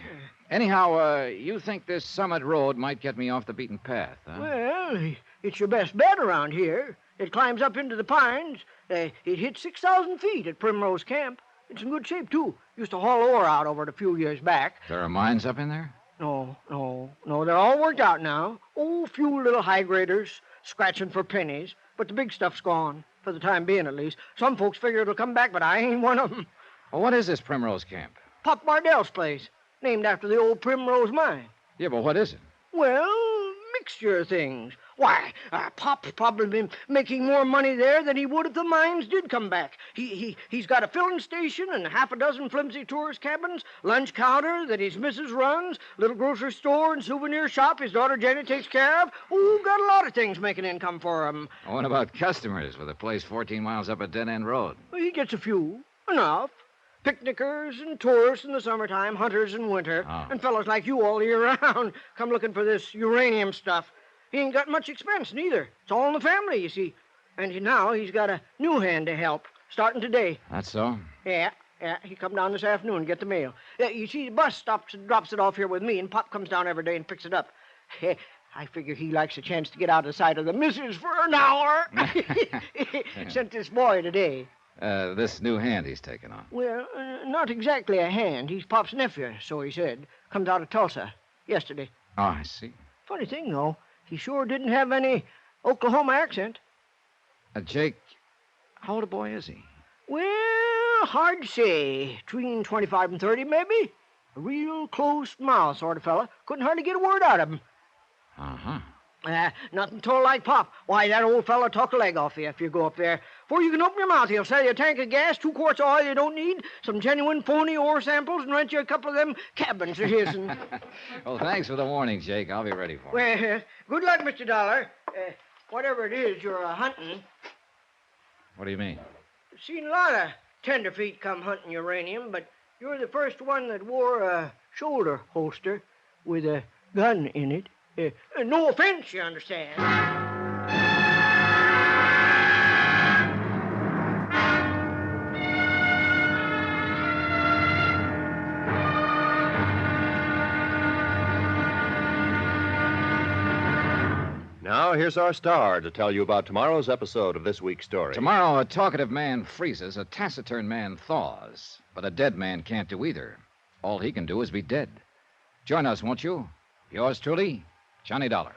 Anyhow, you think this Summit Road might get me off the beaten path, huh? Well, it's your best bet around here. It climbs up into the pines. It hits 6,000 feet at Primrose Camp. It's in good shape, too. Used to haul ore out over it a few years back. There are mines up in there? No. They're all worked out now. Oh, few little high graders scratching for pennies. But the big stuff's gone, for the time being at least. Some folks figure it'll come back, but I ain't one of them. Well, what is this Primrose Camp? Pop Bardell's place, named after the old Primrose Mine. Yeah, but what is it? Well, mixture of things. Why, Pop's probably been making more money there than he would if the mines did come back. He's got a filling station and half a dozen flimsy tourist cabins, lunch counter that his missus runs, little grocery store and souvenir shop his daughter Jenny takes care of. Oh, got a lot of things making income for him. What about customers with a place 14 miles up a dead-end road? Well, he gets a few. Enough. Picnickers and tourists in the summertime, hunters in winter, and fellows like you all year round come looking for this uranium stuff. He ain't got much expense, neither. It's all in the family, you see. And now he's got a new hand to help, starting today. That's so? Yeah. He come down this afternoon and get the mail. You see, the bus stops and drops it off here with me, and Pop comes down every day and picks it up. I figure he likes a chance to get out of sight of the missus for an hour. Sent this boy today. This new hand he's taken on. Well, not exactly a hand. He's Pop's nephew, so he said. Comes out of Tulsa yesterday. Oh, I see. Funny thing, though. He sure didn't have any Oklahoma accent. Jake, how old a boy is he? Well, hard to say. Between 25 and 30, maybe. A real close mouth sort of fella. Couldn't hardly get a word out of him. Uh-huh. Nothing told like Pop. Why, that old fella talk a leg off you if you go up there. Before you can open your mouth, he'll sell you a tank of gas, 2 quarts of oil you don't need, some genuine phony ore samples, and rent you a couple of them cabins of his. And... Well, thanks for the warning, Jake. I'll be ready for it. Well, good luck, Mr. Dollar. Whatever it is you're hunting. What do you mean? Seen a lot of tenderfeet come hunting uranium, but you're the first one that wore a shoulder holster with a gun in it. No offense, you understand. Now, here's our star to tell you about tomorrow's episode of this week's story. Tomorrow, a talkative man freezes, a taciturn man thaws, but a dead man can't do either. All he can do is be dead. Join us, won't you? Yours truly, Johnny Dollar.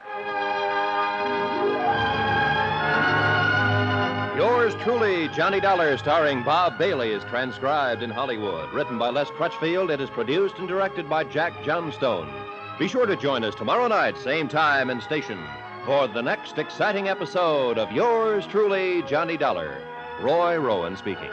Yours truly, Johnny Dollar, starring Bob Bailey, is transcribed in Hollywood. Written by Les Crutchfield, it is produced and directed by Jack Johnstone. Be sure to join us tomorrow night, same time and station, for the next exciting episode of Yours truly, Johnny Dollar. Roy Rowan speaking.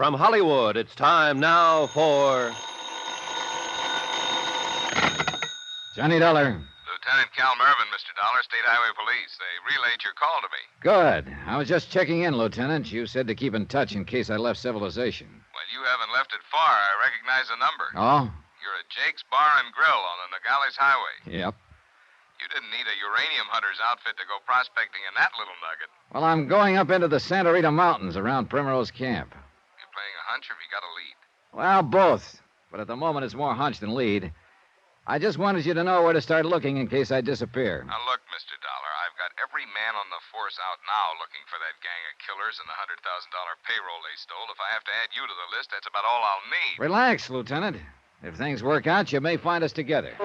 From Hollywood, it's time now for... Johnny Dollar. Lieutenant Cal Mervin, Mr. Dollar, State Highway Police. They relayed your call to me. Good. I was just checking in, Lieutenant. You said to keep in touch in case I left civilization. Well, you haven't left it far. I recognize the number. Oh? You're at Jake's Bar and Grill on the Nogales Highway. Yep. You didn't need a uranium hunter's outfit to go prospecting in that little nugget. Well, I'm going up into the Santa Rita Mountains around Primrose Camp. You playing a hunch or have you got a lead? Well, both. But at the moment, it's more hunch than lead. I just wanted you to know where to start looking in case I disappear. Now, look, Mr. Dollar, I've got every man on the force out now looking for that gang of killers and the $100,000 payroll they stole. If I have to add you to the list, that's about all I'll need. Relax, Lieutenant. If things work out, you may find us together.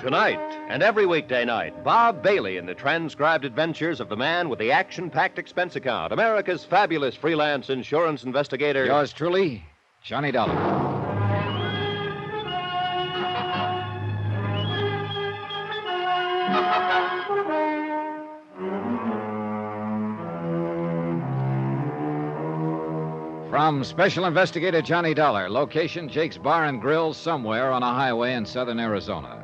Tonight and every weekday night, Bob Bailey in the transcribed adventures of the man with the action-packed expense account, America's fabulous freelance insurance investigator. Yours truly, Johnny Dollar. From Special Investigator Johnny Dollar, location Jake's Bar and Grill somewhere on a highway in southern Arizona.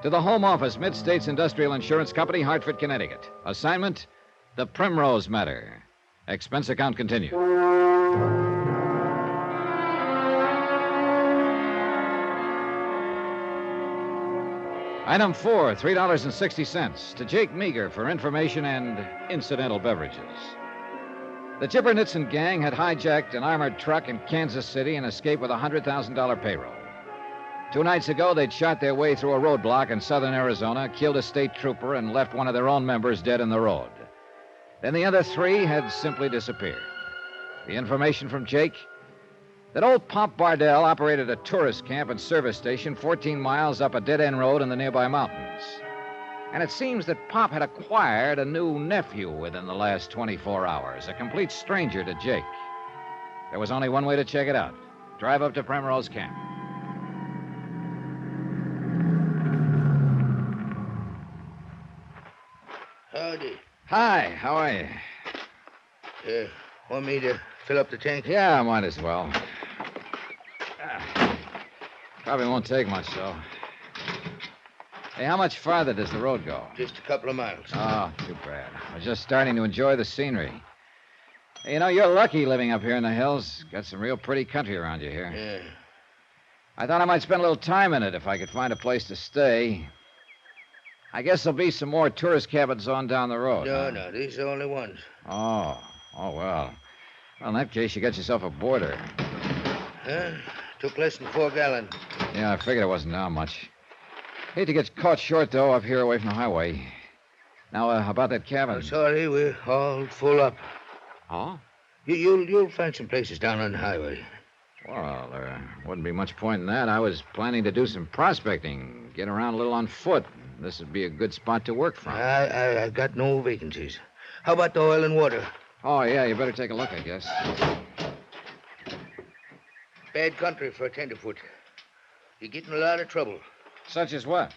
To the Home Office, Mid-States Industrial Insurance Company, Hartford, Connecticut. Assignment, the Primrose Matter. Expense account continued. Item 4, $3.60 to Jake Meager for information and incidental beverages. The Chipper Nitson gang had hijacked an armored truck in Kansas City and escaped with a $100,000 payroll. 2 nights ago, they'd shot their way through a roadblock in southern Arizona, killed a state trooper, and left one of their own members dead in the road. Then the other 3 had simply disappeared. The information from Jake? That old Pop Bardell operated a tourist camp and service station 14 miles up a dead-end road in the nearby mountains. And it seems that Pop had acquired a new nephew within the last 24 hours, a complete stranger to Jake. There was only one way to check it out. Drive up to Primrose Camp. Howdy. Hi, how are you? Want me to fill up the tank? Yeah, might as well. Probably won't take much, though. Hey, how much farther does the road go? Just a couple of miles. Oh, too bad. I was just starting to enjoy the scenery. Hey, you know, you're lucky living up here in the hills. Got some real pretty country around you here. Yeah. I thought I might spend a little time in it if I could find a place to stay. I guess there'll be some more tourist cabins on down the road. No, these are the only ones. Oh, well. Well, in that case, you got yourself a boarder. Huh? Took less than 4 gallons. Yeah, I figured it wasn't down much. Hate to get caught short, though, up here away from the highway. Now, about that cabin. I'm sorry, we're all full up. Oh? You'll find some places down on the highway. Well, there wouldn't be much point in that. I was planning to do some prospecting, get around a little on foot. This would be a good spot to work from. I got no vacancies. How about the oil and water? Oh, yeah, you better take a look, I guess. Bad country for a tenderfoot. You get in a lot of trouble. Such as what?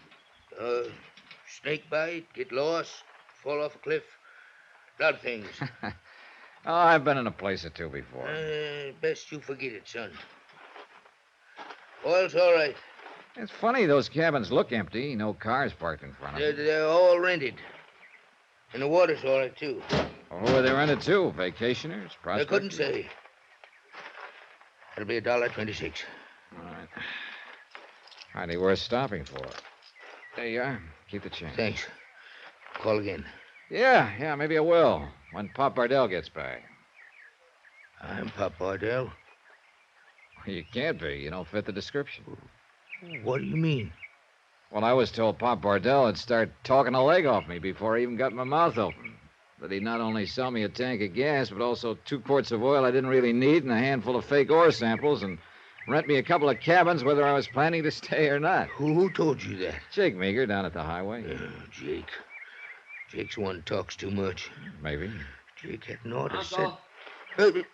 Snake bite, get lost, fall off a cliff. A lot of things. Oh, I've been in a place or two before. Best you forget it, son. Oil's all right. It's funny, those cabins look empty. No cars parked in front of them. They're all rented. And the water's all right, too. Oh, who are they rented to? Vacationers? I Prospectors? couldn't say. It'll be $1.26. All right. Hardly worth stopping for. There you are. Keep the change. Thanks. Call again. Yeah, maybe I will. When Pop Bardell gets back. I'm Pop Bardell. You can't be. You don't fit the description. What do you mean? Well, I was told Pop Bardell would start talking a leg off me before I even got my mouth open. That he'd not only sell me a tank of gas, but also 2 quarts of oil I didn't really need and a handful of fake ore samples and rent me a couple of cabins whether I was planning to stay or not. Who told you that? Jake Meager down at the highway. Jake. Jake's one who talks too much. Maybe. Jake hadn't ought to Uncle? said...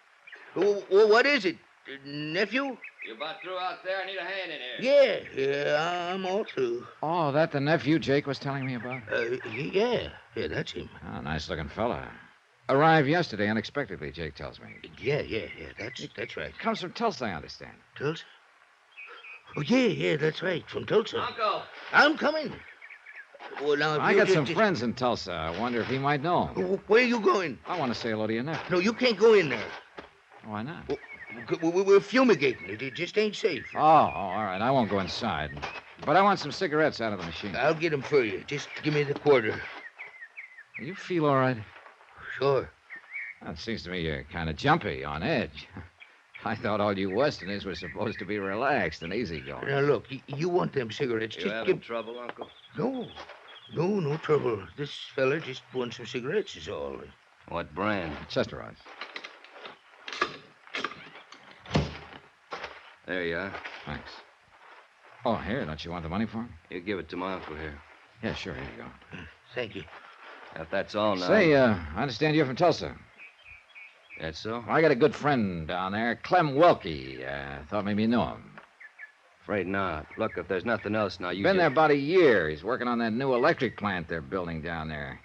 what is it? Nephew? You about through out there? I need a hand in here. Yeah, I'm all through. Oh, that the nephew Jake was telling me about? Yeah, that's him. Oh, nice-looking fella. Arrived yesterday unexpectedly, Jake tells me. Yeah, that's right. Comes from Tulsa, I understand. Tulsa? Oh, yeah, that's right, from Tulsa. Uncle! I'm coming. Well, now, I got some friends in Tulsa. I wonder if he might know him. Where are you going? I want to say hello to your nephew. No, you can't go in there. Why not? We're fumigating. It just ain't safe. Oh, all right. I won't go inside. But I want some cigarettes out of the machine. I'll get them for you. Just give me the quarter. You feel all right? Sure. Well, it seems to me you're kind of jumpy, on edge. I thought all you Westerners were supposed to be relaxed and easygoing. Now, look, you want them cigarettes. You just having trouble, Uncle? No trouble. This fella just wants some cigarettes is all. What brand? Chesterite. There you are. Thanks. Oh, here, don't you want the money for him? You give it to my uncle here. Yeah, sure, here you go. Thank you. If that's all now. Say, I understand you're from Tulsa. That's so? I got a good friend down there, Clem Welke. Thought maybe you know him. Afraid not. Look, if there's nothing else now, you Been just... there about a year. He's working on that new electric plant they're building down there.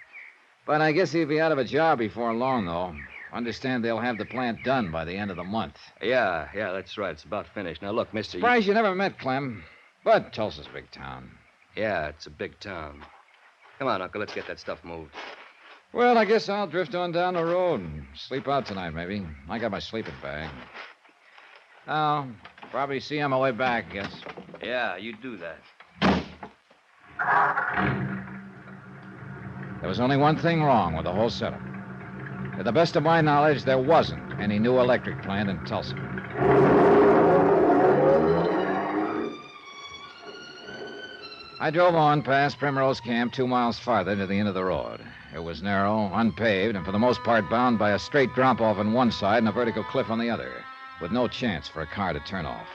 But I guess he'll be out of a job before long, though. Understand they'll have the plant done by the end of the month. Yeah, that's right. It's about finished. Now, look, mister... Surprised you never met Clem. But Tulsa's a big town. Yeah, it's a big town. Come on, Uncle, let's get that stuff moved. Well, I guess I'll drift on down the road and sleep out tonight, maybe. I got my sleeping bag. I'll probably see you on my way back, I guess. Yeah, you do that. There was only one thing wrong with the whole setup. To the best of my knowledge, there wasn't any new electric plant in Tulsa. I drove on past Primrose Camp 2 miles farther to the end of the road. It was narrow, unpaved, and for the most part bound by a straight drop-off on one side and a vertical cliff on the other, with no chance for a car to turn off.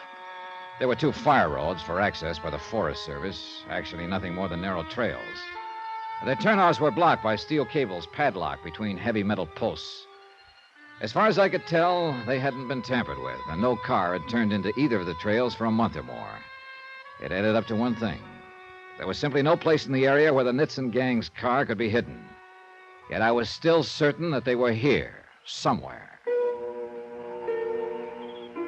There were 2 fire roads for access by the Forest Service, actually nothing more than narrow trails. The turnoffs were blocked by steel cables padlocked between heavy metal posts. As far as I could tell, they hadn't been tampered with, and no car had turned into either of the trails for a month or more. It added up to one thing. There was simply no place in the area where the Nitson gang's car could be hidden. Yet I was still certain that they were here, somewhere.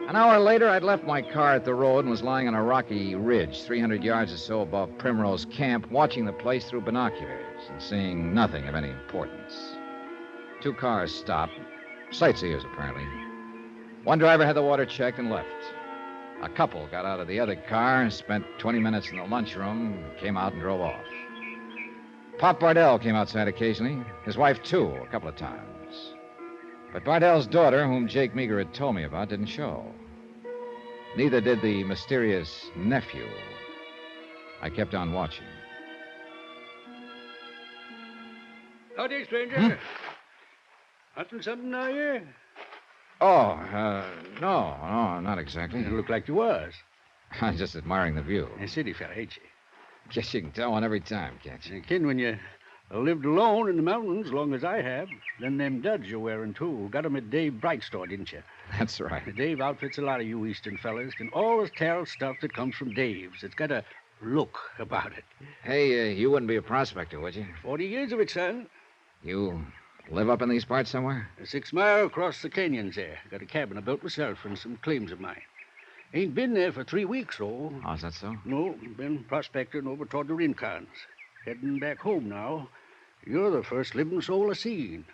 An hour later, I'd left my car at the road and was lying on a rocky ridge 300 yards or so above Primrose Camp, watching the place through binoculars and seeing nothing of any importance. 2 cars stopped. Sightseers, apparently. One driver had the water checked and left. A couple got out of the other car, spent 20 minutes in the lunchroom, came out and drove off. Pop Bardell came outside occasionally. His wife, too, a couple of times. But Bardell's daughter, whom Jake Meager had told me about, didn't show. Neither did the mysterious nephew. I kept on watching. Howdy, stranger. Hunting something now, you? Oh, no, not exactly. You look like you was. I'm just admiring the view. A city fella, ain't you? Guess you can tell one every time, can't you? Kid, when you lived alone in the mountains, long as I have, then them duds you're wearing, too. Got 'em at Dave Bright's store, didn't you? That's right. Dave outfits a lot of you eastern fellas. Can always tell stuff that comes from Dave's. It's got a look about it. Hey, you wouldn't be a prospector, would you? 40 years of it, son. You live up in these parts somewhere? 6 mile across the canyons there. Got a cabin I built myself and some claims of mine. Ain't been there for 3 weeks, though. Oh, is that so? No, been prospecting over toward the Rincons. Heading back home now. You're the first living soul I seen.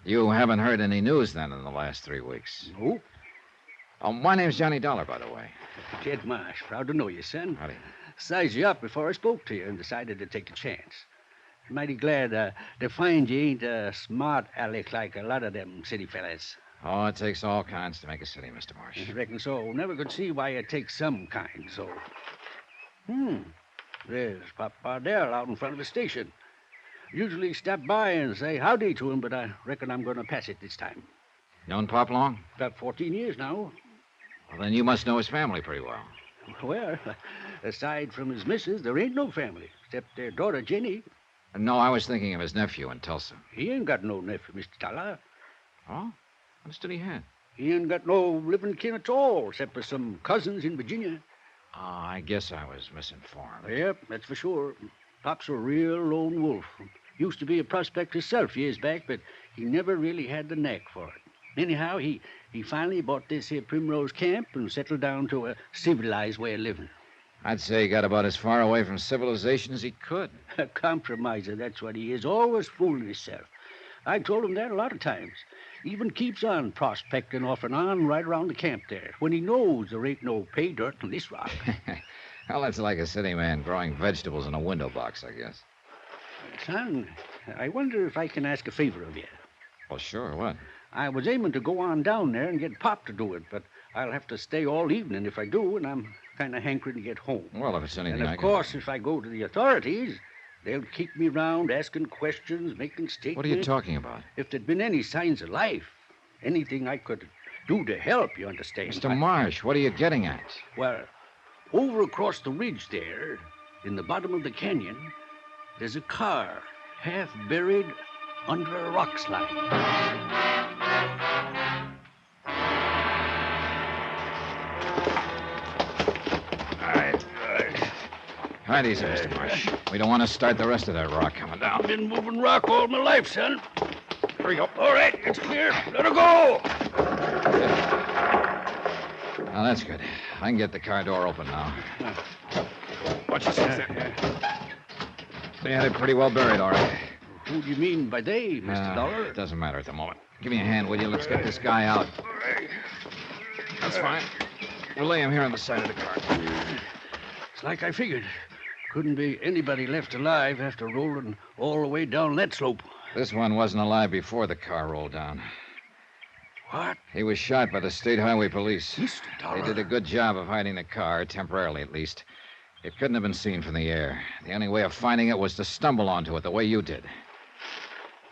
You haven't heard any news, then, in the last 3 weeks? Nope. Oh, my name's Johnny Dollar, by the way. Jed Marsh. Proud to know you, son. Howdy. Sized you up before I spoke to you and decided to take a chance. Mighty glad to find you ain't a smart aleck like a lot of them city fellas. Oh, it takes all kinds to make a city, Mr. Marsh. I reckon so. Never could see why it takes some kind, so. There's Pop Bardell out in front of the station. Usually stop by and say howdy to him, but I reckon I'm going to pass it this time. Known Pop long? About 14 years now. Well, then you must know his family pretty well. Well, aside from his missus, there ain't no family, except their daughter, Jenny. No, I was thinking of his nephew in Tulsa. He ain't got no nephew, Mr. Dollar. Oh? Understood he had. He ain't got no living kin at all, except for some cousins in Virginia. Oh, I guess I was misinformed. Yep, that's for sure. Pop's a real lone wolf. Used to be a prospector himself years back, but he never really had the knack for it. Anyhow, he finally bought this here Primrose Camp and settled down to a civilized way of living. I'd say he got about as far away from civilization as he could. A compromiser, that's what he is. Always fooling himself. I told him that a lot of times. Even keeps on prospecting off and on right around the camp there, when he knows there ain't no pay dirt in this rock. Well, that's like a city man growing vegetables in a window box, I guess. Son, I wonder if I can ask a favor of you. Well, sure, what? I was aiming to go on down there and get Pop to do it, but I'll have to stay all evening if I do, and I'm kind of hankering to get home. Well, if it's anything and I of can... course, if I go to the authorities, they'll keep me around asking questions, making statements. What are you talking about? If there'd been any signs of life, anything I could do to help, you understand. Mr. Marsh, what are you getting at? Well, over across the ridge there, in the bottom of the canyon, there's a car half buried under a rock slide. Right easy, Mr. Marsh. We don't want to start the rest of that rock coming down. I've been moving rock all my life, son. Hurry up. All right, it's clear. Let her go. Now, that's good. I can get the car door open now. Watch yourself there. They had it pretty well buried, all right. Who do you mean by they, Mr. Dollar? It doesn't matter at the moment. Give me a hand, will you? Let's get this guy out. That's fine. We'll lay him here on the side of the car. It's like I figured. Couldn't be anybody left alive after rolling all the way down that slope. This one wasn't alive before the car rolled down. What? He was shot by the State Highway Police. Mr. Dollar. They did a good job of hiding the car, temporarily at least. It couldn't have been seen from the air. The only way of finding it was to stumble onto it the way you did.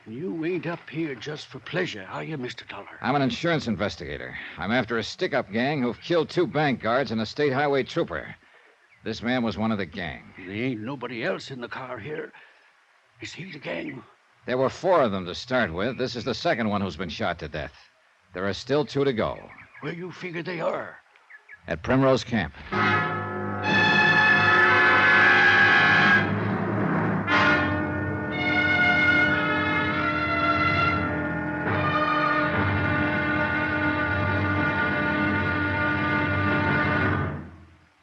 You ain't up here just for pleasure, are you, Mr. Dollar? I'm an insurance investigator. I'm after a stick-up gang who've killed 2 bank guards and a state highway trooper. This man was one of the gang. There ain't nobody else in the car here. Is he the gang? There were 4 of them to start with. This is the second one who's been shot to death. There are still 2 to go. Where you figure they are? At Primrose Camp.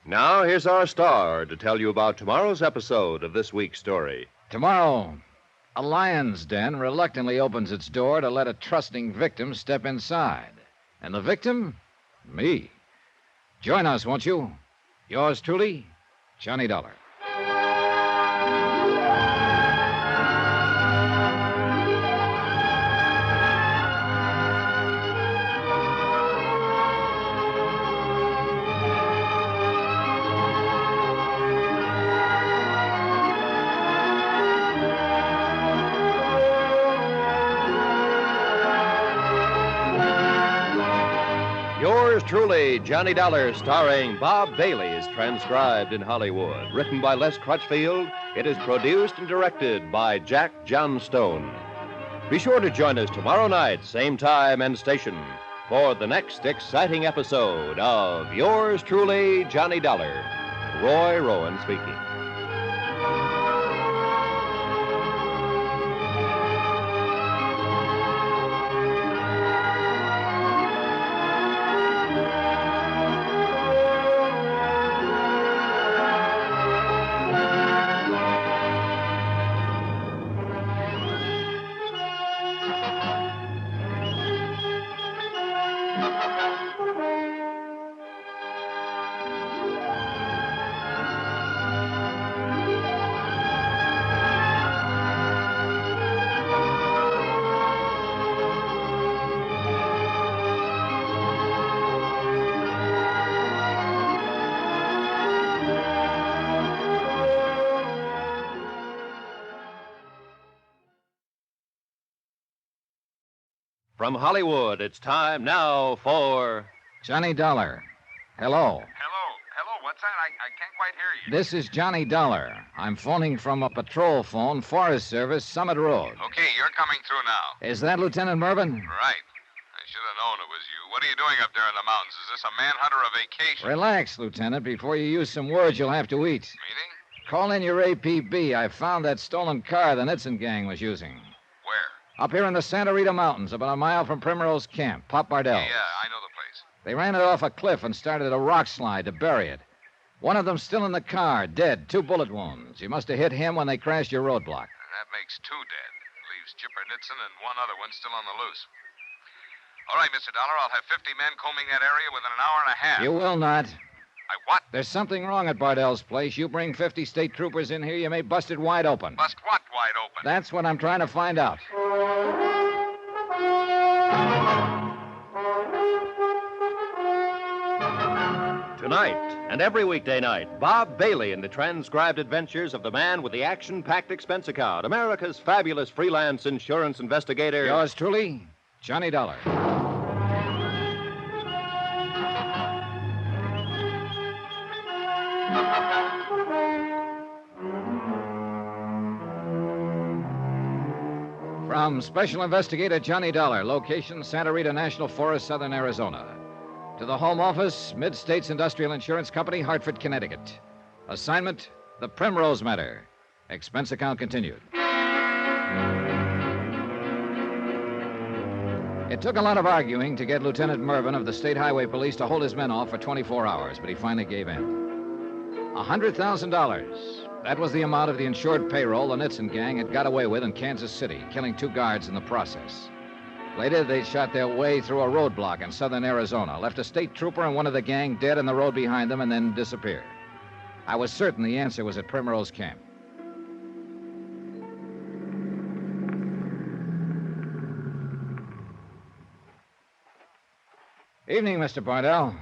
Now, here's our star to tell you about tomorrow's episode of this week's story. Tomorrow, a lion's den reluctantly opens its door to let a trusting victim step inside. And the victim? Me. Join us, won't you? Yours truly, Johnny Dollar. Yours truly, Johnny Dollar, starring Bob Bailey, is transcribed in Hollywood. Written by Les Crutchfield, it is produced and directed by Jack Johnstone. Be sure to join us tomorrow night, same time and station, for the next exciting episode of Yours truly, Johnny Dollar. Roy Rowan speaking. From Hollywood, it's time now for Johnny Dollar. Hello. Hello, what's that? I can't quite hear you. This is Johnny Dollar. I'm phoning from a patrol phone, Forest Service, Summit Road. Okay, you're coming through now. Is that Lieutenant Mervyn? Right. I should have known it was you. What are you doing up there in the mountains? Is this a manhunt or a vacation? Relax, Lieutenant. Before you use some words, you'll have to eat. Meeting? Call in your APB. I found that stolen car the Nitzen gang was using. Where? Up here in the Santa Rita Mountains, about a mile from Primrose Camp, Pop Bardell. Yeah, I know the place. They ran it off a cliff and started a rock slide to bury it. One of them still in the car, dead, 2 bullet wounds. You must have hit him when they crashed your roadblock. And that makes 2 dead. Leaves Chipper Nitzen and 1 other one still on the loose. All right, Mr. Dollar, I'll have 50 men combing that area within an hour and a half. You will not. I what? There's something wrong at Bardell's place. You bring 50 state troopers in here, you may bust it wide open. Bust what wide open? That's what I'm trying to find out. Tonight and every weekday night, Bob Bailey in the transcribed adventures of the man with the action-packed expense account, America's fabulous freelance insurance investigator. Yours truly, Johnny Dollar. From Special Investigator Johnny Dollar, location Santa Rita National Forest, Southern Arizona. To the Home Office, Mid-States Industrial Insurance Company, Hartford, Connecticut. Assignment, the Primrose Matter. Expense account continued. It took a lot of arguing to get Lieutenant Mervyn of the State Highway Police to hold his men off for 24 hours, but he finally gave in. $100,000. That was the amount of the insured payroll the Nitzen gang had got away with in Kansas City, killing 2 guards in the process. Later, they shot their way through a roadblock in southern Arizona, left a state trooper and one of the gang dead in the road behind them, and then disappeared. I was certain the answer was at Primrose Camp. Evening, Mr. Bardell.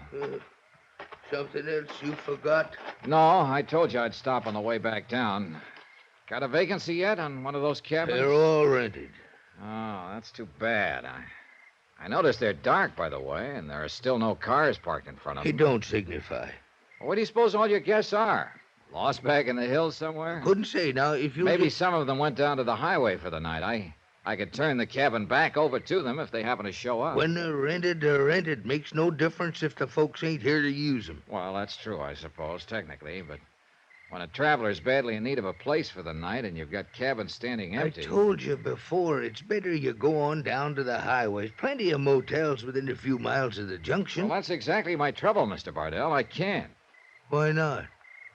Something else you forgot? No, I told you I'd stop on the way back down. Got a vacancy yet on one of those cabins? They're all rented. Oh, that's too bad. I noticed they're dark, by the way, and there are still no cars parked in front of them. It don't signify. Well, where do you suppose all your guests are? Lost back in the hills somewhere? Couldn't say. Now, if you... Maybe some of them went down to the highway for the night. I could turn the cabin back over to them if they happen to show up. When they're rented, they're rented. Makes no difference if the folks ain't here to use them. Well, that's true, I suppose, technically, but when a traveler's badly in need of a place for the night and you've got cabins standing empty... I told you before, it's better you go on down to the highways. Plenty of motels within a few miles of the junction. Well, that's exactly my trouble, Mr. Bardell. I can't. Why not?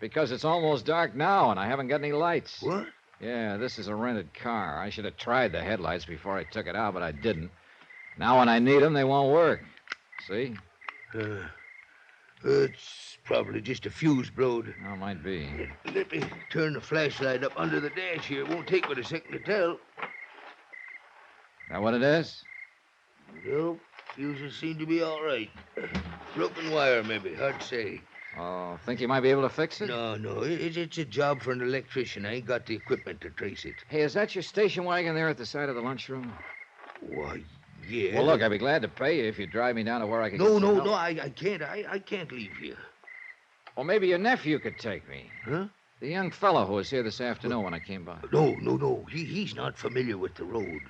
Because it's almost dark now and I haven't got any lights. What? Yeah, this is a rented car. I should have tried the headlights before I took it out, but I didn't. Now when I need them, they won't work. See? It's probably just a fuse blowed. Oh, might be. Let me turn the flashlight up under the dash here. It won't take but a second to tell. That what it is? Nope. Fuses seem to be all right. Broken wire, maybe. Hard to say. Oh, think you might be able to fix it? No. It's a job for an electrician. I ain't got the equipment to trace it. Hey, is that your station wagon there at the side of the lunchroom? Why, yeah. Well, look, I'd be glad to pay you if you drive me down to where I can No, get some help. I can't. I can't leave here. Well, maybe your nephew could take me. Huh? The young fellow who was here this afternoon when I came by. No. He's not familiar with the road.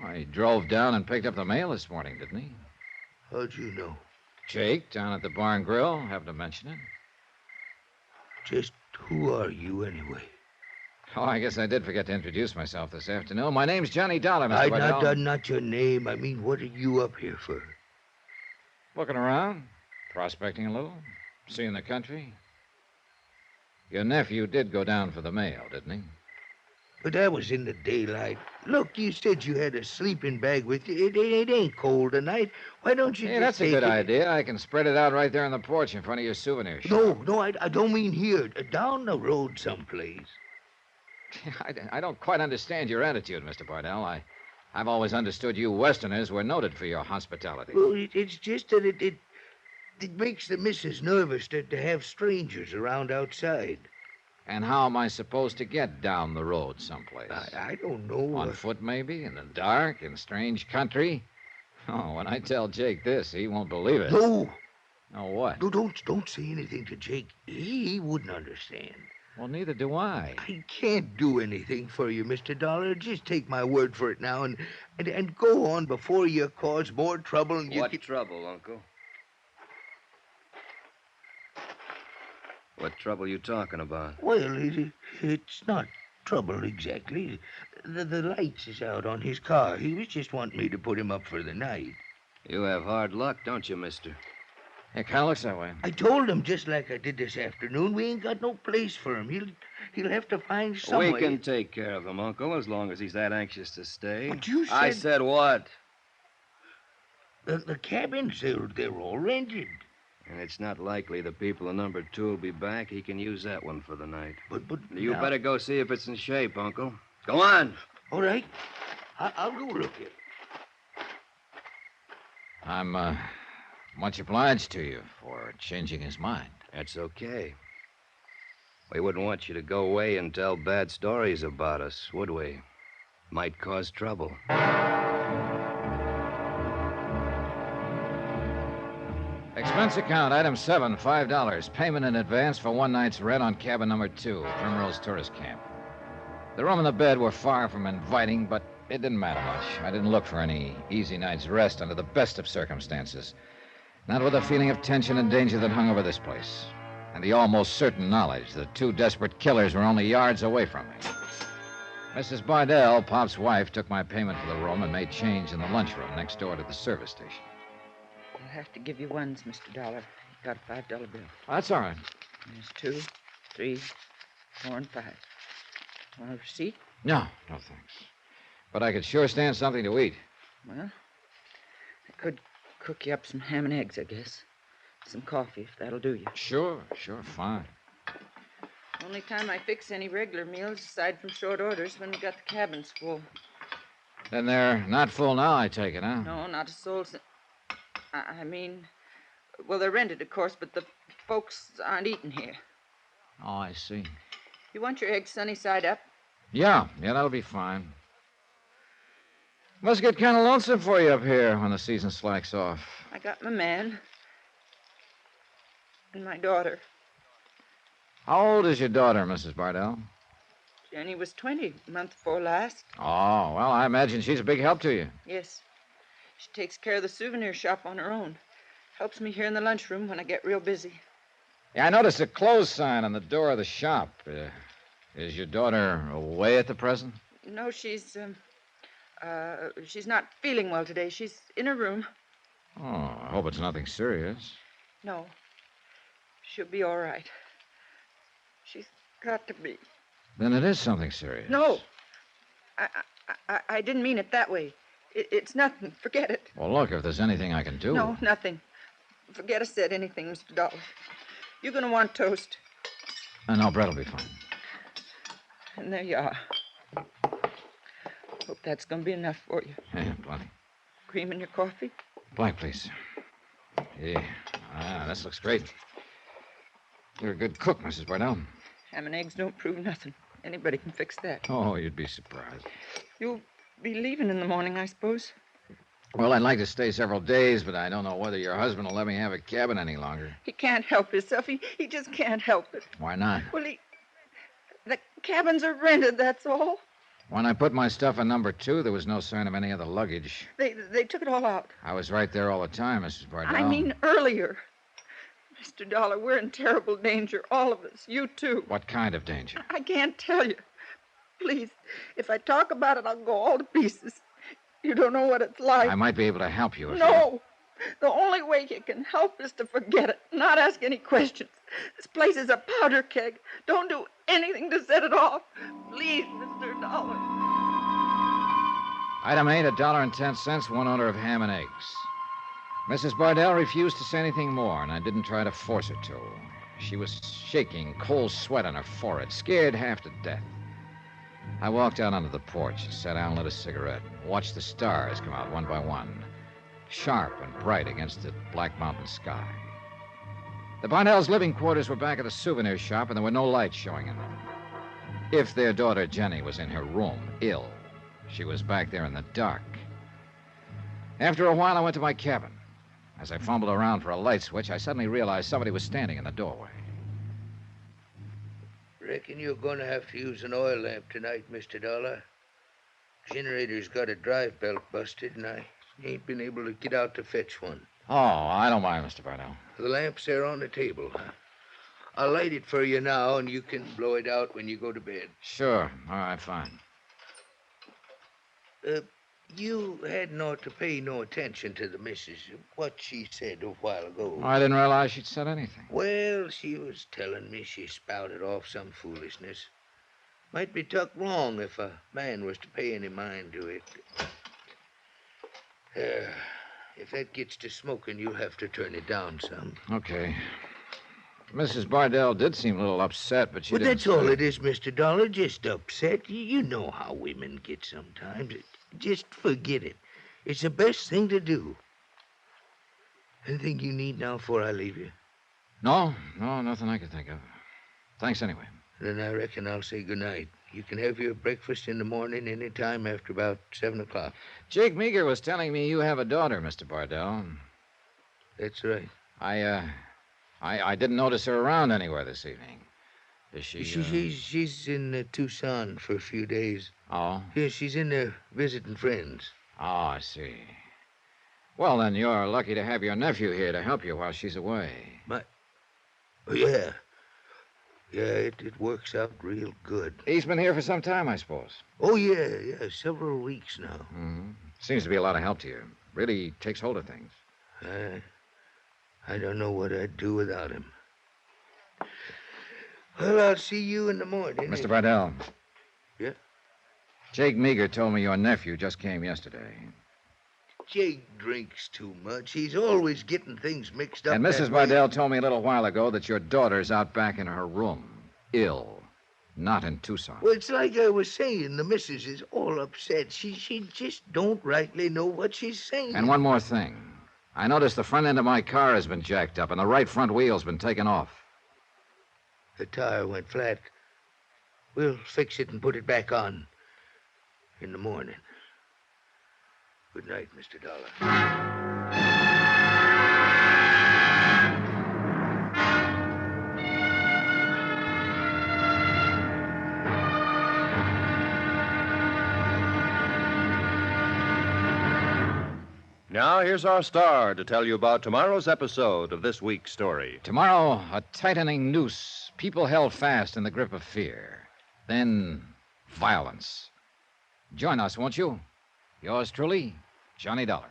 Oh, he drove down and picked up the mail this morning, didn't he? How'd you know? Jake, down at the Bar and Grill, happened to mention it. Just who are you, anyway? Oh, I guess I did forget to introduce myself this afternoon. My name's Johnny Dollar, Mr. Bardell. Not your name. I mean, what are you up here for? Looking around, prospecting a little, seeing the country. Your nephew did go down for the mail, didn't he? But that was in the daylight. Look, you said you had a sleeping bag with you. It ain't cold tonight. Why don't you Hey, just that's a take good it? idea. I can spread it out right there on the porch in front of your souvenir shop. No, I don't mean here. Down the road someplace. I don't quite understand your attitude, Mr. Bardell. I've always understood you Westerners were noted for your hospitality. Well, it's just that it makes the missus nervous to have strangers around outside. And how am I supposed to get down the road someplace? I don't know. On foot, maybe? In the dark? In strange country? Oh, when I tell Jake this, he won't believe it. No. No, what? No, don't say anything to Jake. He wouldn't understand. Well, neither do I. I can't do anything for you, Mr. Dollar. Just take my word for it now and go on before you cause more trouble. And What trouble, Uncle? What trouble you talking about? Well, it's not trouble exactly. The lights is out on his car. He was just wanting me to put him up for the night. You have hard luck, don't you, mister? It kind of looks that way. I told him just like I did this afternoon. We ain't got no place for him. He'll have to find some We way. can take care of him, Uncle, as long as he's that anxious to stay. But you I said- said what? The cabins, they're all rented. And it's not likely the people in number 2 will be back. He can use that one for the night. But You now- better go see if it's in shape, Uncle. Go on. All right. I'll go look at it. I'm much obliged to you for changing his mind. That's okay. We wouldn't want you to go away and tell bad stories about us, would we? Might cause trouble. Expense account, item 7, $5. Payment in advance for one night's rent on cabin number 2, Primrose Tourist Camp. The room and the bed were far from inviting, but it didn't matter much. I didn't look for any easy night's rest under the best of circumstances. Not with the feeling of tension and danger that hung over this place, and the almost certain knowledge that 2 desperate killers were only yards away from me. Mrs. Bardell, Pop's wife, took my payment for the room and made change in the lunchroom next door to the service station. I'll have to give you ones, Mr. Dollar. Got a $5 bill. That's all right. There's 2, 3, 4 and 5. Want a receipt? No, no thanks. But I could sure stand something to eat. Well, I could cook you up some ham and eggs, I guess. Some coffee, if that'll do you. Sure, fine. Only time I fix any regular meals, aside from short orders, when we got the cabins full. Then they're not full now, I take it, huh? No, not a soul. I mean, well, they're rented, of course, but the folks aren't eating here. Oh, I see. You want your eggs sunny side up? Yeah, that'll be fine. Must get kind of lonesome for you up here when the season slacks off. I got my man and my daughter. How old is your daughter, Mrs. Bardell? Jenny was 20, month before last. Oh, well, I imagine she's a big help to you. Yes. She takes care of the souvenir shop on her own. Helps me here in the lunchroom when I get real busy. Yeah, I noticed a close sign on the door of the shop. Is your daughter away at the present? No, she's not feeling well today. She's in her room. Oh, I hope it's nothing serious. No. She'll be all right. She's got to be. Then it is something serious. No. I didn't mean it that way. It's nothing. Forget it. Well, look, if there's anything I can do. No, nothing. Forget I said anything, Mr. Dollar. You're going to want toast. No, bread will be fine. And there you are. Hope that's going to be enough for you. Yeah, plenty. Cream in your coffee? Black, please. Yeah. This looks great. You're a good cook, Mrs. Bardell. Ham and eggs don't prove nothing. Anybody can fix that. Oh, you'd be surprised. You'll be leaving in the morning, I suppose. Well, I'd like to stay several days, but I don't know whether your husband will let me have a cabin any longer. He can't help himself. He just can't help it. Why not? Well, the cabins are rented, that's all. When I put my stuff in number 2, there was no sign of any other luggage. They took it all out. I was right there all the time, Mrs. Bardell. I mean earlier. Mr. Dollar, we're in terrible danger, all of us. You, too. What kind of danger? I can't tell you. Please, if I talk about it, I'll go all to pieces. You don't know what it's like. I might be able to help you if No. The only way you can help is to forget it, not ask any questions. This place is a powder keg. Don't do anything to set it off. Please, Mr. Dollar. Item 8, $1.10, 1 order of ham and eggs. Mrs. Bardell refused to say anything more, and I didn't try to force her to. She was shaking, cold sweat on her forehead, scared half to death. I walked out onto the porch and sat down and lit a cigarette, watched the stars come out one by one, sharp and bright against the black mountain sky. The Barnells' living quarters were back at the souvenir shop, and there were no lights showing in them. If their daughter Jenny was in her room, ill, she was back there in the dark. After a while, I went to my cabin. As I fumbled around for a light switch, I suddenly realized somebody was standing in the doorway. Reckon you're going to have to use an oil lamp tonight, Mr. Dollar. Generator's got a drive belt busted, and I ain't been able to get out to fetch one. Oh, I don't mind, Mr. Bardell. The lamp's there on the table. I'll light it for you now, and you can blow it out when you go to bed. Sure. All right, fine. You hadn't ought to pay no attention to the missus, what she said a while ago. I didn't realize she'd said anything. Well, she was telling me she spouted off some foolishness. Might be took wrong if a man was to pay any mind to it. If that gets to smoking, you'll have to turn it down some. Okay. Mrs. Bardell did seem a little upset, but she didn't That's all it is, Mr. Dollar, just upset. You know how women get sometimes. Just forget it. It's the best thing to do. Anything you need now before I leave you? No, nothing I can think of. Thanks anyway. Then I reckon I'll say goodnight. You can have your breakfast in the morning any time after about 7 o'clock. Jake Meager was telling me you have a daughter, Mr. Bardell. That's right. I didn't notice her around anywhere this evening. Is she... She's in Tucson for a few days. Oh? Yeah, she's in there visiting friends. Oh, I see. Well, then you're lucky to have your nephew here to help you while she's away. Yeah. Yeah, it works out real good. He's been here for some time, I suppose. Oh, yeah, several weeks now. Mm-hmm. Seems to be a lot of help to you. Really takes hold of things. I don't know what I'd do without him. Well, I'll see you in the morning. Mr. Bardell. Yeah? Jake Meager told me your nephew just came yesterday. Jake drinks too much. He's always getting things mixed up. And that Mrs. way. Bardell told me a little while ago that your daughter's out back in her room, ill, not in Tucson. Well, it's like I was saying. The missus is all upset. She just don't rightly know what she's saying. And one more thing. I noticed the front end of my car has been jacked up and the right front wheel's been taken off. The tire went flat. We'll fix it and put it back on in the morning. Good night, Mr. Dollar. Now, here's our star to tell you about tomorrow's episode of this week's story. Tomorrow, a tightening noose, people held fast in the grip of fear. Then, violence. Join us, won't you? Yours truly, Johnny Dollar.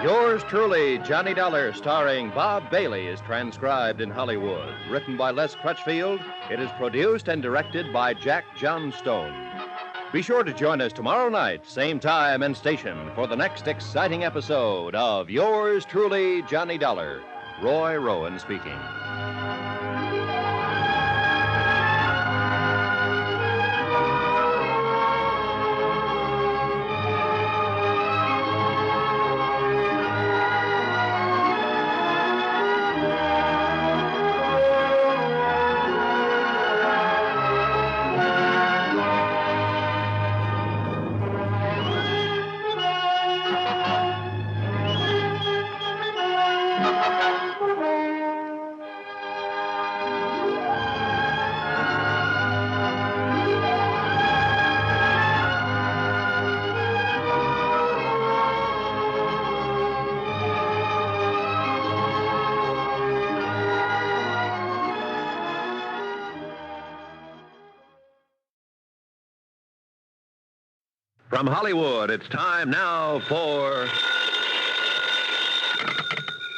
Yours truly, Johnny Dollar, starring Bob Bailey, is transcribed in Hollywood. Written by Les Crutchfield, it is produced and directed by Jack Johnstone. Be sure to join us tomorrow night, same time and station, for the next exciting episode of Yours truly, Johnny Dollar. Roy Rowan speaking. From Hollywood, it's time now for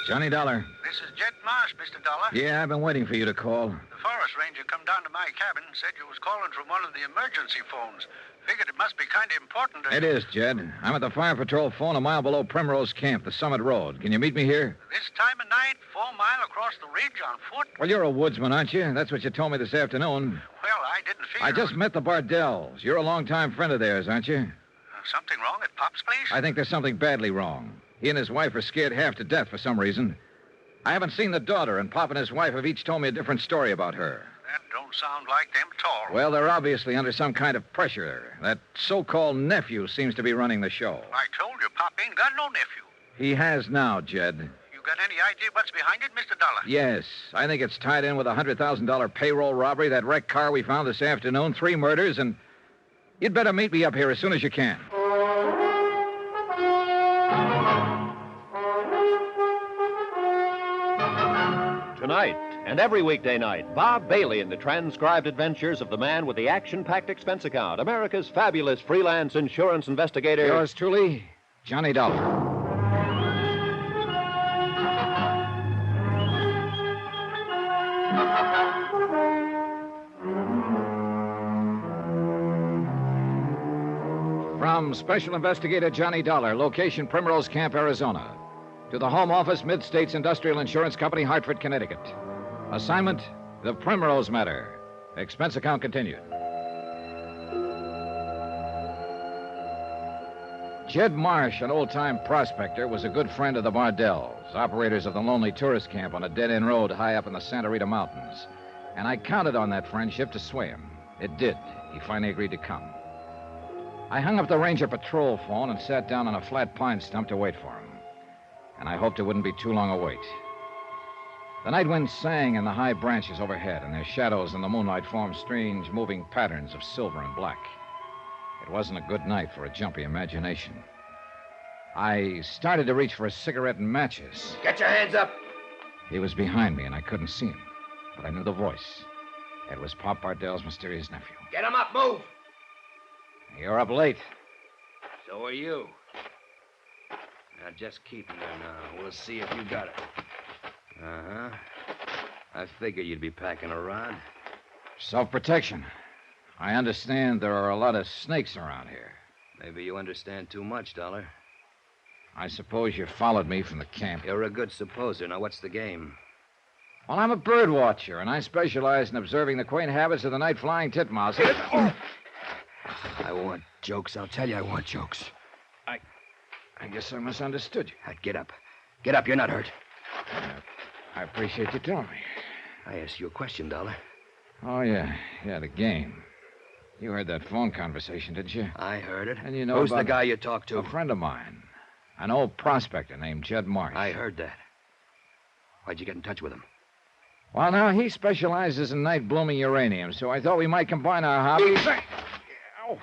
Johnny Dollar. This is Jed Marsh, Mr. Dollar. Yeah, I've been waiting for you to call. The forest ranger come down to my cabin, said you was calling from one of the emergency phones. Figured it must be kind of important. It is, Jed. I'm at the fire patrol phone a mile below Primrose Camp, the Summit Road. Can you meet me here? This time of night, 4 mile across the ridge on foot? Well, you're a woodsman, aren't you? That's what you told me this afternoon. Well, I didn't figure... I just met the Bardells. You're a longtime friend of theirs, aren't you? Something wrong at Pop's place? I think there's something badly wrong. He and his wife are scared half to death for some reason. I haven't seen the daughter, and Pop and his wife have each told me a different story about her. That don't sound like them at all. Well, they're obviously under some kind of pressure. That so-called nephew seems to be running the show. I told you, Pop ain't got no nephew. He has now, Jed. You got any idea what's behind it, Mr. Dollar? Yes. I think it's tied in with a $100,000 payroll robbery, that wrecked car we found this afternoon, 3 murders, and you'd better meet me up here as soon as you can. Tonight and every weekday night, Bob Bailey in the transcribed adventures of the man with the action-packed expense account, America's fabulous freelance insurance investigator. Yours truly, Johnny Dollar. From Special Investigator Johnny Dollar, location Primrose Camp, Arizona, to the Home Office, Mid-States Industrial Insurance Company, Hartford, Connecticut. Assignment, the Primrose Matter. Expense account continued. Jed Marsh, an old-time prospector, was a good friend of the Bardells, operators of the lonely tourist camp on a dead-end road high up in the Santa Rita Mountains. And I counted on that friendship to sway him. It did. He finally agreed to come. I hung up the ranger patrol phone and sat down on a flat pine stump to wait for him. And I hoped it wouldn't be too long a wait. The night wind sang in the high branches overhead, and their shadows in the moonlight formed strange, moving patterns of silver and black. It wasn't a good night for a jumpy imagination. I started to reach for a cigarette and matches. Get your hands up. He was behind me, and I couldn't see him. But I knew the voice. It was Pop Bardell's mysterious nephew. Get him up. Move. You're up late. So are you. Now, just keep him there now. We'll see if you got it. Uh-huh. I figured you'd be packing a rod. Self-protection. I understand there are a lot of snakes around here. Maybe you understand too much, Dollar. I suppose you followed me from the camp. You're a good supposer. Now, what's the game? Well, I'm a bird watcher, and I specialize in observing the quaint habits of the night-flying titmouse. I want jokes. I'll tell you I want jokes. I guess I misunderstood you. Get up. Get up. You're not hurt. I appreciate you telling me. I asked you a question, Dollar. Oh, yeah. Yeah, the game. You heard that phone conversation, didn't you? I heard it. And you know Who's about the guy you talked to? A friend of mine. An old prospector named Judd Marsh. I heard that. Why'd you get in touch with him? Well, now, he specializes in night-blooming uranium, so I thought we might combine our hobbies. Now,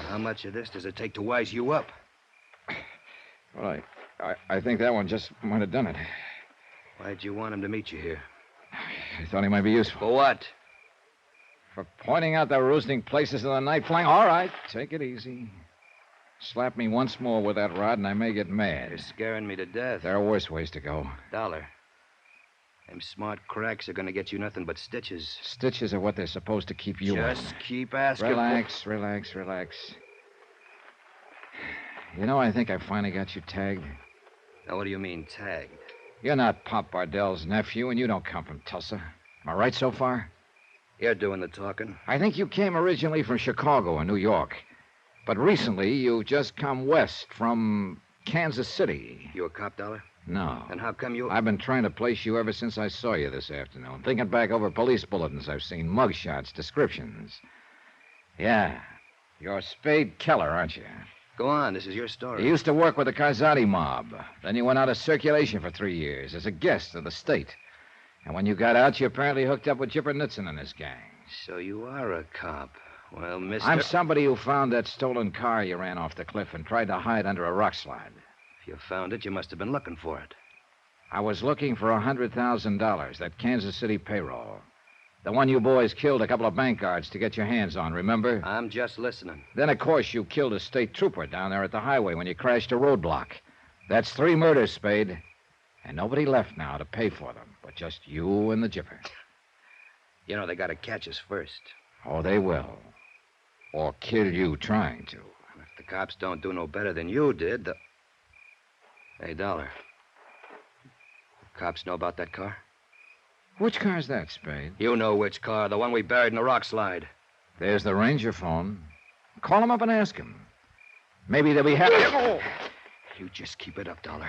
how much of this does it take to wise you up? Well, I think that one just might have done it. Why'd you want him to meet you here? I thought he might be useful. For what? For pointing out the roosting places of the night flying. All right, take it easy. Slap me once more with that rod, and I may get mad. You're scaring me to death. There are worse ways to go. Dollar. Them smart cracks are going to get you nothing but stitches. Stitches are what they're supposed to keep you in. Just keep asking. Relax. You know, I think I finally got you tagged. Now, what do you mean, tagged? You're not Pop Bardell's nephew, and you don't come from Tulsa. Am I right so far? You're doing the talking. I think you came originally from Chicago or New York. But recently, you just come west from Kansas City. You a cop, Dollar? No. And how come you... I've been trying to place you ever since I saw you this afternoon. Thinking back over police bulletins I've seen, mugshots, descriptions. Yeah. You're Spade Keller, aren't you? Go on. This is your story. You used to work with the Karzati mob. Then you went out of circulation for 3 years as a guest of the state. And when you got out, you apparently hooked up with Chipper Nitzen and his gang. So you are a cop. Well, Mr... I'm somebody who found that stolen car you ran off the cliff and tried to hide under a rock slide. If you found it, you must have been looking for it. I was looking for $100,000, that Kansas City payroll. The one you boys killed a couple of bank guards to get your hands on, remember? I'm just listening. Then, of course, you killed a state trooper down there at the highway when you crashed a roadblock. That's 3 murders, Spade. And nobody left now to pay for them, but just you and the Jipper. You know, they got to catch us first. Oh, they will. Or kill you trying to. If the cops don't do no better than you did, the... Hey, Dollar. The cops know about that car? Which car's that, Spade? You know which car, the one we buried in the rock slide. There's the ranger phone. Call him up and ask him. Maybe they'll be happy. Oh. You just keep it up, Dollar.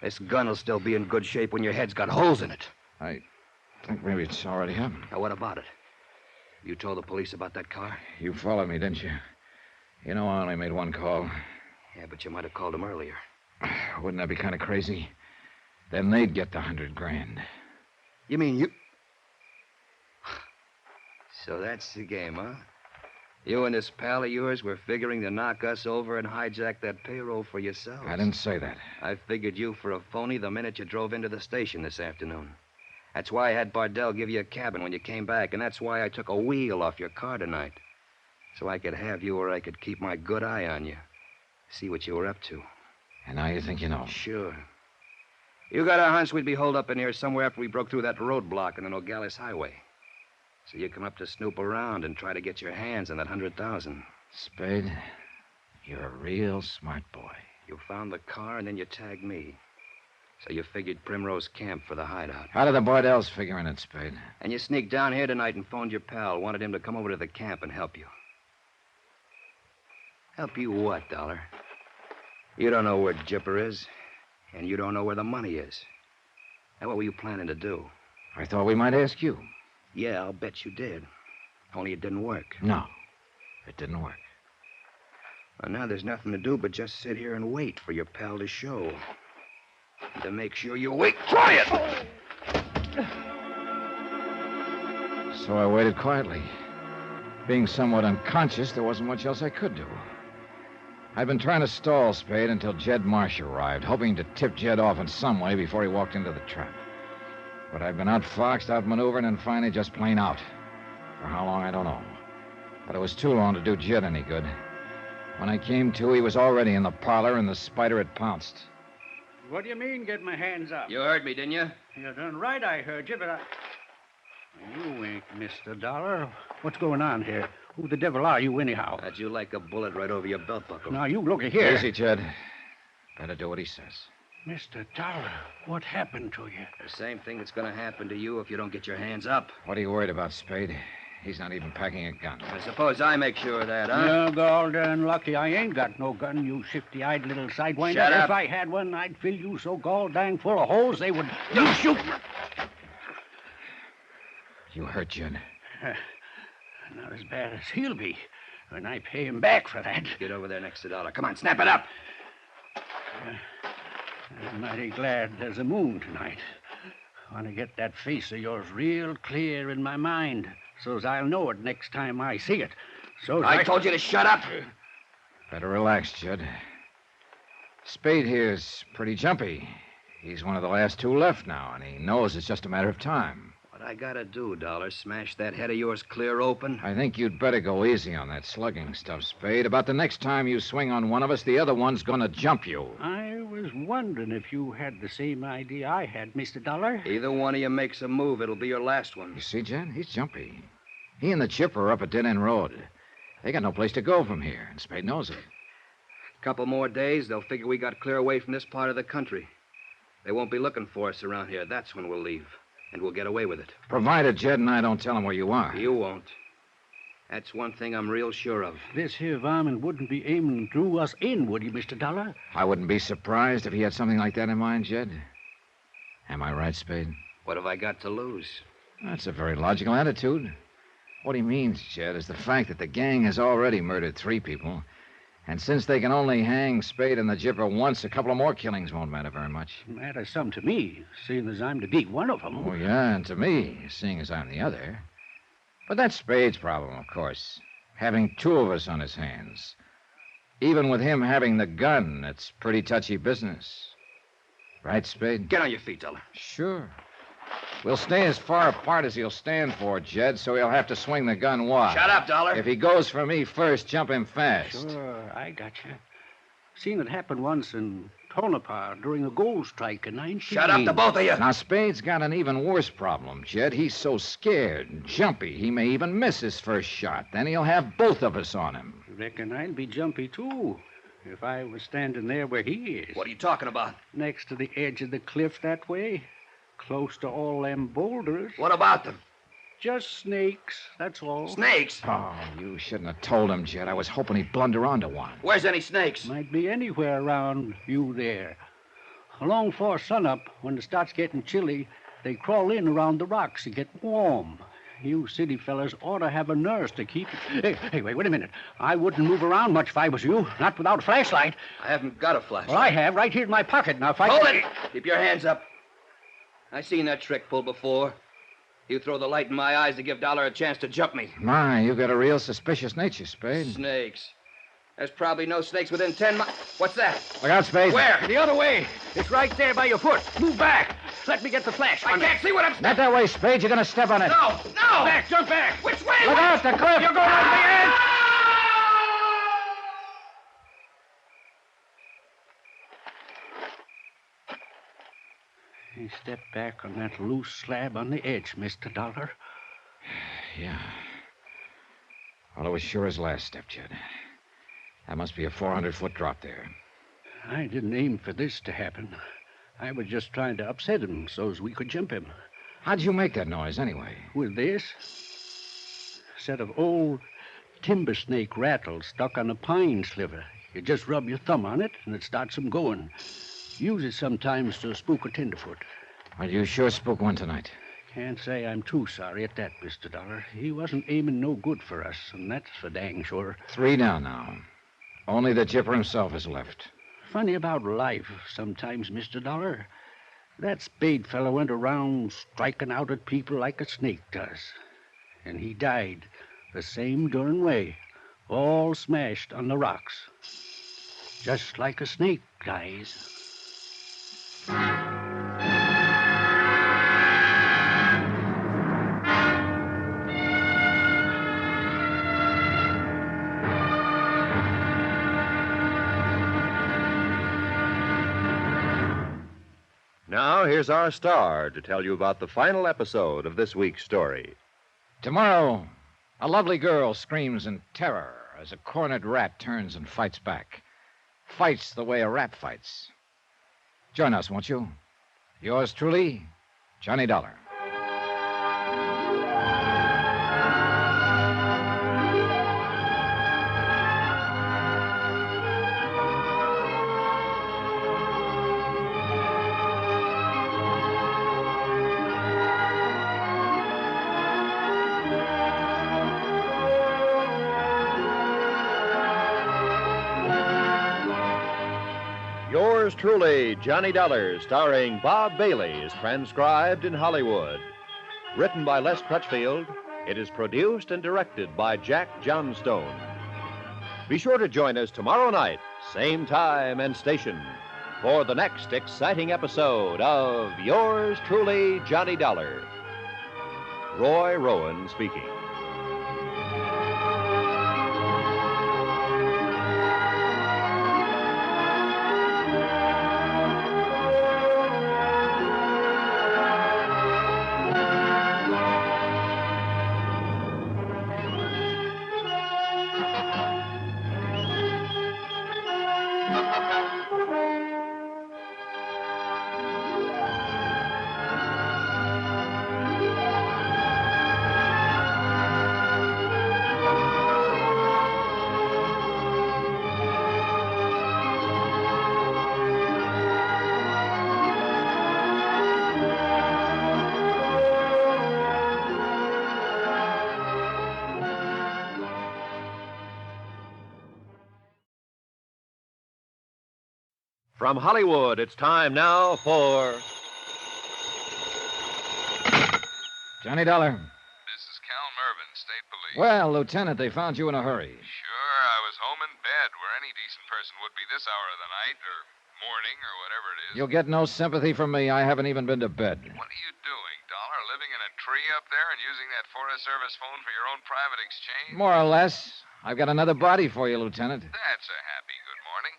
This gun will still be in good shape when your head's got holes in it. I think maybe it's already happened. Now, what about it? You told the police about that car? You followed me, didn't you? You know, I only made one call. Yeah, but you might have called him earlier. Wouldn't that be kind of crazy? Then they'd get the $100,000. You mean you... So that's the game, huh? You and this pal of yours were figuring to knock us over and hijack that payroll for yourselves. I didn't say that. I figured you for a phony the minute you drove into the station this afternoon. That's why I had Bardell give you a cabin when you came back, and that's why I took a wheel off your car tonight. So I could have you or I could keep my good eye on you. See what you were up to. And now you think you know? Sure. You got a hunch we'd be holed up in here somewhere after we broke through that roadblock on the Nogales Highway. So you come up to snoop around and try to get your hands on that $100,000. Spade, you're a real smart boy. You found the car and then you tagged me. So you figured Primrose Camp for the hideout. How did the Bardells figure in it, Spade? And you sneaked down here tonight and phoned your pal. Wanted him to come over to the camp and help you. Help you what, Dollar? You don't know where Jipper is. And you don't know where the money is. Now, what were you planning to do? I thought we might ask you. Yeah, I'll bet you did. Only it didn't work. No, it didn't work. Well, now there's nothing to do but just sit here and wait for your pal to show. And to make sure you wait quiet! So I waited quietly. Being somewhat unconscious, there wasn't much else I could do. I'd been trying to stall Spade until Jed Marsh arrived, hoping to tip Jed off in some way before he walked into the trap. But I'd been outfoxed, outmaneuvered, and finally just plain out. For how long, I don't know. But it was too long to do Jed any good. When I came to, he was already in the parlor, and the spider had pounced. What do you mean, get my hands up? You heard me, didn't you? You're done right, I heard you, but I... You ain't Mr. Dollar. What's going on here? Who the devil are you, anyhow? How'd you like a bullet right over your belt buckle? Now, you look here. Easy, Jed. Better do what he says. Mr. Dollar, what happened to you? The same thing that's going to happen to you if you don't get your hands up. What are you worried about, Spade? He's not even packing a gun. I suppose I make sure of that, huh? You're gol darn lucky I ain't got no gun, you shifty-eyed little sidewinder. Shut up. If I had one, I'd fill you so gol dang full of holes they would... You shoot! You hurt, Jed. Not as bad as he'll be when I pay him back for that. Get over there next to Dollar. Come on, snap it up. I'm mighty glad there's a moon tonight. I want to get that face of yours real clear in my mind, so's I'll know it next time I see it. So I told you to shut up. Better relax, Jed. Spade here's pretty jumpy. He's one of the last two left now, and he knows it's just a matter of time. What I gotta do, Dollar, smash that head of yours clear open? I think you'd better go easy on that slugging stuff, Spade. About the next time you swing on one of us, the other one's gonna jump you. I was wondering if you had the same idea I had, Mr. Dollar. Either one of you makes a move, it'll be your last one. You see, Jed? He's jumpy. He and the chipper are up a dead-end road. They got no place to go from here, and Spade knows it. Couple more days, they'll figure we got clear away from this part of the country. They won't be looking for us around here. That's when we'll leave. And we'll get away with it. Provided Jed and I don't tell him where you are. You won't. That's one thing I'm real sure of. This here varmint wouldn't be aiming through us in, would he, Mr. Dollar? I wouldn't be surprised if he had something like that in mind, Jed. Am I right, Spade? What have I got to lose? That's a very logical attitude. What he means, Jed, is the fact that the gang has already murdered 3 people. And since they can only hang Spade and the Jipper once, a couple of more killings won't matter very much. Matters some to me, seeing as I'm to be one of them. Oh, yeah, and to me, seeing as I'm the other. But that's Spade's problem, of course. Having 2 of us on his hands. Even with him having the gun, it's pretty touchy business. Right, Spade? Get on your feet, Dollar. Sure. We'll stay as far apart as he'll stand for, Jed, so he'll have to swing the gun wide. Shut up, Dollar. If he goes for me first, jump him fast. Sure, I got you. Seen it happen once in Tonopah during a gold strike in 19... Shut up, the both of you. Now, Spade's got an even worse problem, Jed. He's so scared and jumpy, he may even miss his first shot. Then he'll have both of us on him. Reckon I'd be jumpy, too, if I was standing there where he is. What are you talking about? Next to the edge of the cliff that way. Close to all them boulders. What about them? Just snakes, that's all. Snakes? Oh, you shouldn't have told him, Jed. I was hoping he'd blunder onto one. Where's any snakes? Might be anywhere around you there. Along 4 sunup, when it starts getting chilly, they crawl in around the rocks to get warm. You city fellas ought to have a nurse to keep... Hey, wait a minute. I wouldn't move around much if I was you, not without a flashlight. I haven't got a flashlight. Well, I have, right here in my pocket. Now, if I... Hold it! Keep your hands up. I seen that trick pulled before. You throw the light in my eyes to give Dollar a chance to jump me. My, you got a real suspicious nature, Spade. Snakes. There's probably no snakes within 10 miles. What's that? Look out, Spade. Where? The other way. It's right there by your foot. Move back. Let me get the flash. I can't see what I'm... Not that way, Spade. You're going to step on it. No! Back, jump back. Which way? Look out, the cliff. You're going over the edge. He stepped back on that loose slab on the edge, Mr. Dollar. Yeah. Well, it was sure his last step, Jed. That must be a 400-foot drop there. I didn't aim for this to happen. I was just trying to upset him so's we could jump him. How'd you make that noise, anyway? With this set of old timber snake rattles stuck on a pine sliver. You just rub your thumb on it, and it starts them going. Use it sometimes to spook a tenderfoot. Well, you sure spook one tonight. Can't say I'm too sorry at that, Mr. Dollar. He wasn't aiming no good for us, and that's for dang sure. 3 down now. Only the Jipper himself is left. Funny about life sometimes, Mr. Dollar. That Spade fellow went around striking out at people like a snake does. And he died the same darn way, all smashed on the rocks. Just like a snake, guys. Now, here's our star to tell you about the final episode of this week's story. Tomorrow, a lovely girl screams in terror as a cornered rat turns and fights back. Fights the way a rat fights. Join us, won't you? Yours truly, Johnny Dollar. Yours truly, Johnny Dollar, starring Bob Bailey, is transcribed in Hollywood. Written by Les Crutchfield, it is produced and directed by Jack Johnstone. Be sure to join us tomorrow night, same time and station, for the next exciting episode of Yours truly, Johnny Dollar. Roy Rowan speaking. From Hollywood, it's time now for... Johnny Dollar. This is Cal Mervyn, State Police. Well, Lieutenant, they found you in a hurry. Sure, I was home in bed, where any decent person would be this hour of the night, or morning, or whatever it is. You'll get no sympathy from me. I haven't even been to bed. What are you doing, Dollar? Living in a tree up there and using that Forest Service phone for your own private exchange? More or less. I've got another body for you, Lieutenant. That's a happy good morning.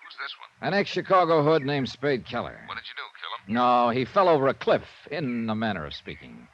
Who's this one? An ex-Chicago hood named Spade Keller. What did you do, kill him? No, he fell over a cliff, in a manner of speaking.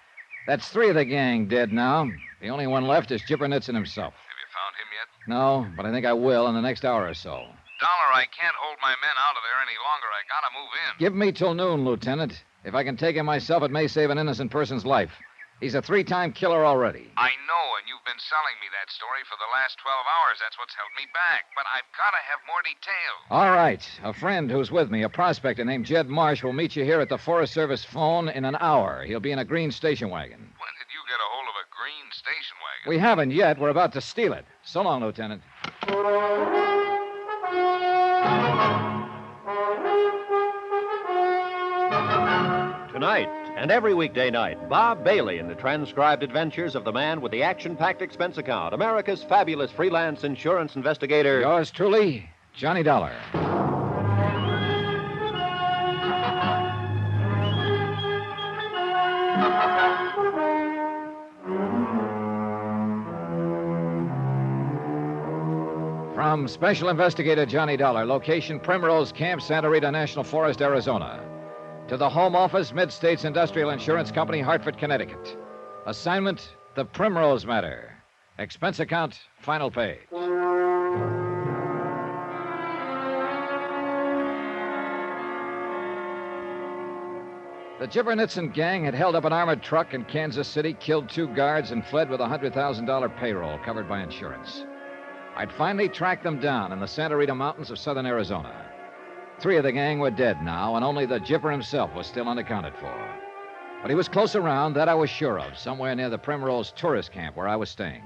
That's 3 of the gang dead now. The only one left is Jippernitz and himself. Have you found him yet? No, but I think I will in the next hour or so. Dollar, I can't hold my men out of there any longer. I gotta move in. Give me till noon, Lieutenant. If I can take him myself, it may save an innocent person's life. He's a 3-time killer already. I know, and you've been selling me that story for the last 12 hours. That's what's held me back. But I've gotta have more details. All right. A friend who's with me, a prospector named Jed Marsh, will meet you here at the Forest Service phone in an hour. He'll be in a green station wagon. When did you get a hold of a green station wagon? We haven't yet. We're about to steal it. So long, Lieutenant. Tonight, and every weekday night, Bob Bailey in the transcribed adventures of the man with the action-packed expense account, America's fabulous freelance insurance investigator. Yours truly, Johnny Dollar. From Special Investigator Johnny Dollar, location Primrose Camp, Santa Rita National Forest, Arizona. To the Home Office, Mid-States Industrial Insurance Company, Hartford, Connecticut. Assignment, the Primrose Matter. Expense account, final page. The Jippernitz gang had held up an armored truck in Kansas City, killed 2 guards, and fled with a $100,000 payroll covered by insurance. I'd finally tracked them down in the Santa Rita Mountains of southern Arizona. 3 of the gang were dead now, and only the Jipper himself was still unaccounted for. But he was close around, that I was sure of, somewhere near the Primrose tourist camp where I was staying.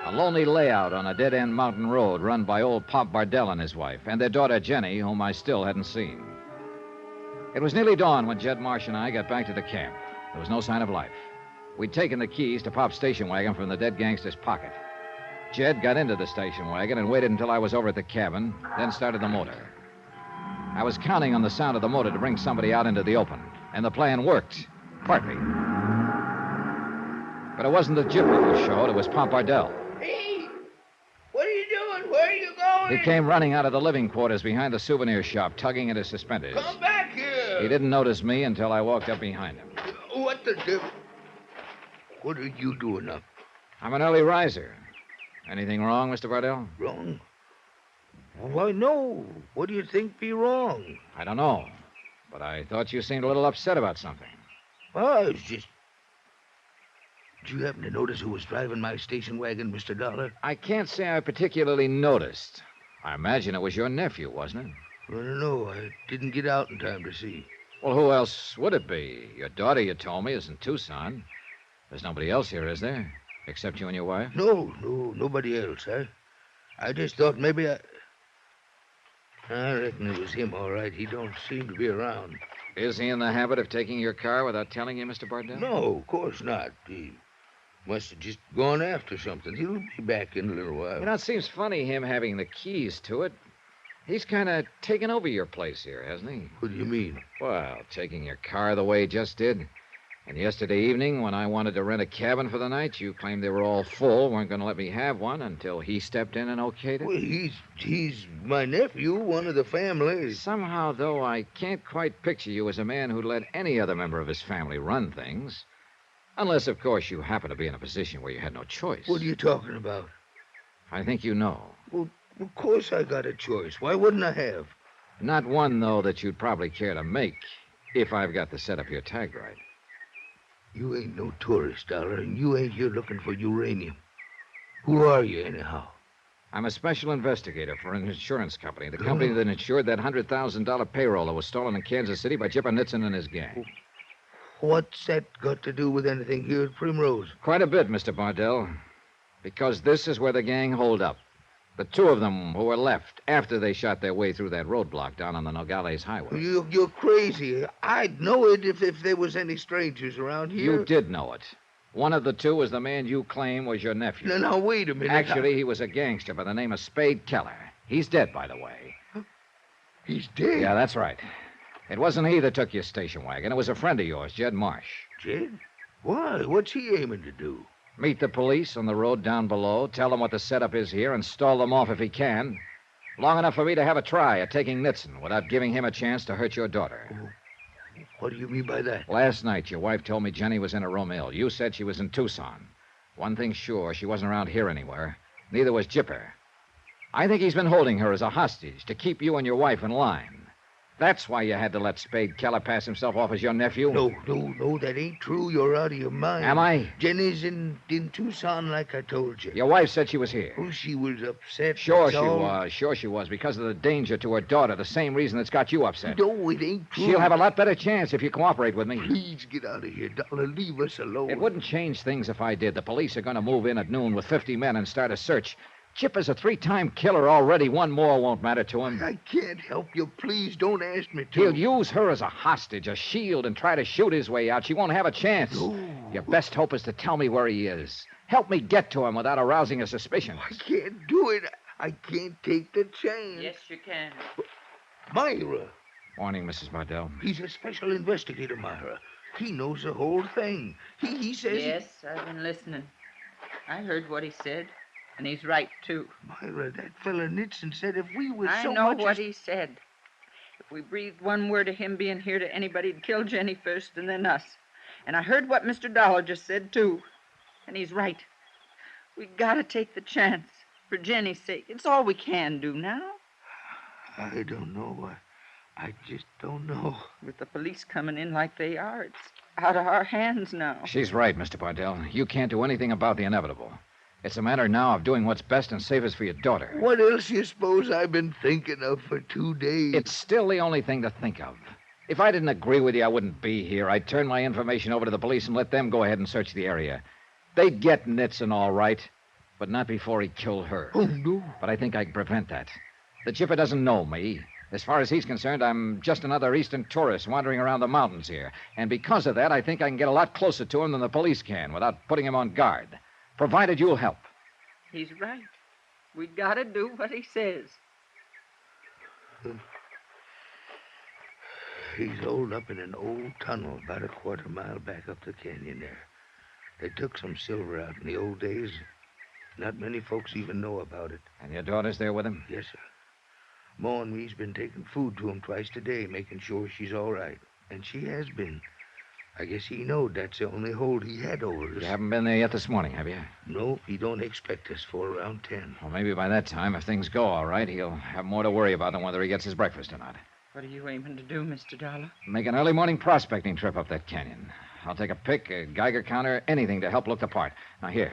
A lonely layout on a dead-end mountain road run by old Pop Bardell and his wife, and their daughter Jenny, whom I still hadn't seen. It was nearly dawn when Jed Marsh and I got back to the camp. There was no sign of life. We'd taken the keys to Pop's station wagon from the dead gangster's pocket. Jed got into the station wagon and waited until I was over at the cabin, then started the motor. I was counting on the sound of the motor to bring somebody out into the open, and the plan worked, partly. But it wasn't the Jipper who showed, it was Pompardell. Hey, what are you doing? Where are you going? He came running out of the living quarters behind the souvenir shop, tugging at his suspenders. Come back here. He didn't notice me until I walked up behind him. What the devil? What are you doing up? I'm an early riser. Anything wrong, Mr. Bardell? Wrong? Why, no. What do you think be wrong? I don't know. But I thought you seemed a little upset about something. Well, I was just... Did you happen to notice who was driving my station wagon, Mr. Dollar? I can't say I particularly noticed. I imagine it was your nephew, wasn't it? I don't know. I didn't get out in time to see. Well, who else would it be? Your daughter, you told me, is in Tucson. There's nobody else here, is there? Except you and your wife? No, nobody else. I just thought maybe I reckon it was him, all right. He don't seem to be around. Is he in the habit of taking your car without telling you, Mr. Bardell? No, of course not. He must have just gone after something. He'll be back in a little while. You know, it seems funny, him having the keys to it. He's kind of taken over your place here, hasn't he? What do you mean? Well, taking your car the way he just did. And yesterday evening, when I wanted to rent a cabin for the night, you claimed they were all full, weren't going to let me have one until he stepped in and okayed it? Well, he's my nephew, one of the family. Somehow, though, I can't quite picture you as a man who'd let any other member of his family run things. Unless, of course, you happen to be in a position where you had no choice. What are you talking about? I think you know. Well, of course I got a choice. Why wouldn't I have? Not one, though, that you'd probably care to make, if I've got the setup here tagged right. You ain't no tourist, Dollar, and you ain't here looking for uranium. Who are you, anyhow? I'm a special investigator for an insurance company, the company that insured that $100,000 payroll that was stolen in Kansas City by Chipper Nitzen and his gang. What's that got to do with anything here at Primrose? Quite a bit, Mr. Bardell. Because this is where the gang holed up. The two of them who were left after they shot their way through that roadblock down on the Nogales Highway. You're crazy. I'd know it if there was any strangers around here. You did know it. One of the two was the man you claim was your nephew. Now, wait a minute. Actually, he was a gangster by the name of Spade Keller. He's dead, by the way. He's dead? Yeah, that's right. It wasn't he that took your station wagon. It was a friend of yours, Jed Marsh. Jed? Why? What's he aiming to do? Meet the police on the road down below, tell them what the setup is here, and stall them off if he can. Long enough for me to have a try at taking Nitzen without giving him a chance to hurt your daughter. What do you mean by that? Last night, your wife told me Jenny was in a room ill. You said she was in Tucson. One thing's sure, she wasn't around here anywhere. Neither was Jipper. I think he's been holding her as a hostage to keep you and your wife in line. That's why you had to let Spade Keller pass himself off as your nephew? No, that ain't true. You're out of your mind. Am I? Jenny's in Tucson, like I told you. Your wife said she was here. Oh, she was upset. Sure she was, because of the danger to her daughter, the same reason that's got you upset. No, it ain't true. She'll have a lot better chance if you cooperate with me. Please get out of here, Dollar. Leave us alone. It wouldn't change things if I did. The police are going to move in at noon with 50 men and start a search. Chipper's a 3-time killer already. One more won't matter to him. I can't help you. Please don't ask me to. He'll use her as a hostage, a shield, and try to shoot his way out. She won't have a chance. No. Your best hope is to tell me where he is. Help me get to him without arousing a suspicion. I can't do it. I can't take the chance. Yes, you can. Myra. Morning, Mrs. Bardell. He's a special investigator, Myra. He knows the whole thing. He says... Yes, I've been listening. I heard what he said. And he's right, too. Myra, that fella Nitzen said if we was I know what he said. If we breathed one word of him being here to anybody, he'd kill Jenny first and then us. And I heard what Mr. Dollar just said, too. And he's right. We gotta take the chance. For Jenny's sake. It's all we can do now. I don't know. I just don't know. With the police coming in like they are, it's out of our hands now. She's right, Mr. Bardell. You can't do anything about the inevitable. It's a matter now of doing what's best and safest for your daughter. What else you suppose I've been thinking of for 2 days? It's still the only thing to think of. If I didn't agree with you, I wouldn't be here. I'd turn my information over to the police and let them go ahead and search the area. They'd get Nitzen all right, but not before he killed her. Oh, no. But I think I can prevent that. The Chipper doesn't know me. As far as he's concerned, I'm just another eastern tourist wandering around the mountains here. And because of that, I think I can get a lot closer to him than the police can without putting him on guard. Provided you'll help. He's right. We gotta do what he says. He's holed up in an old tunnel about a quarter-mile back up the canyon there. They took some silver out in the old days. Not many folks even know about it. And your daughter's there with him? Yes, sir. Ma and me's been taking food to him twice a day, making sure she's all right. And she has been. I guess he knowed that's the only hold he had over us. You haven't been there yet this morning, have you? No, he don't expect us for around 10. Well, maybe by that time, if things go all right, he'll have more to worry about than whether he gets his breakfast or not. What are you aiming to do, Mr. Dollar? Make an early morning prospecting trip up that canyon. I'll take a pick, a Geiger counter, anything to help look the part. Now, here.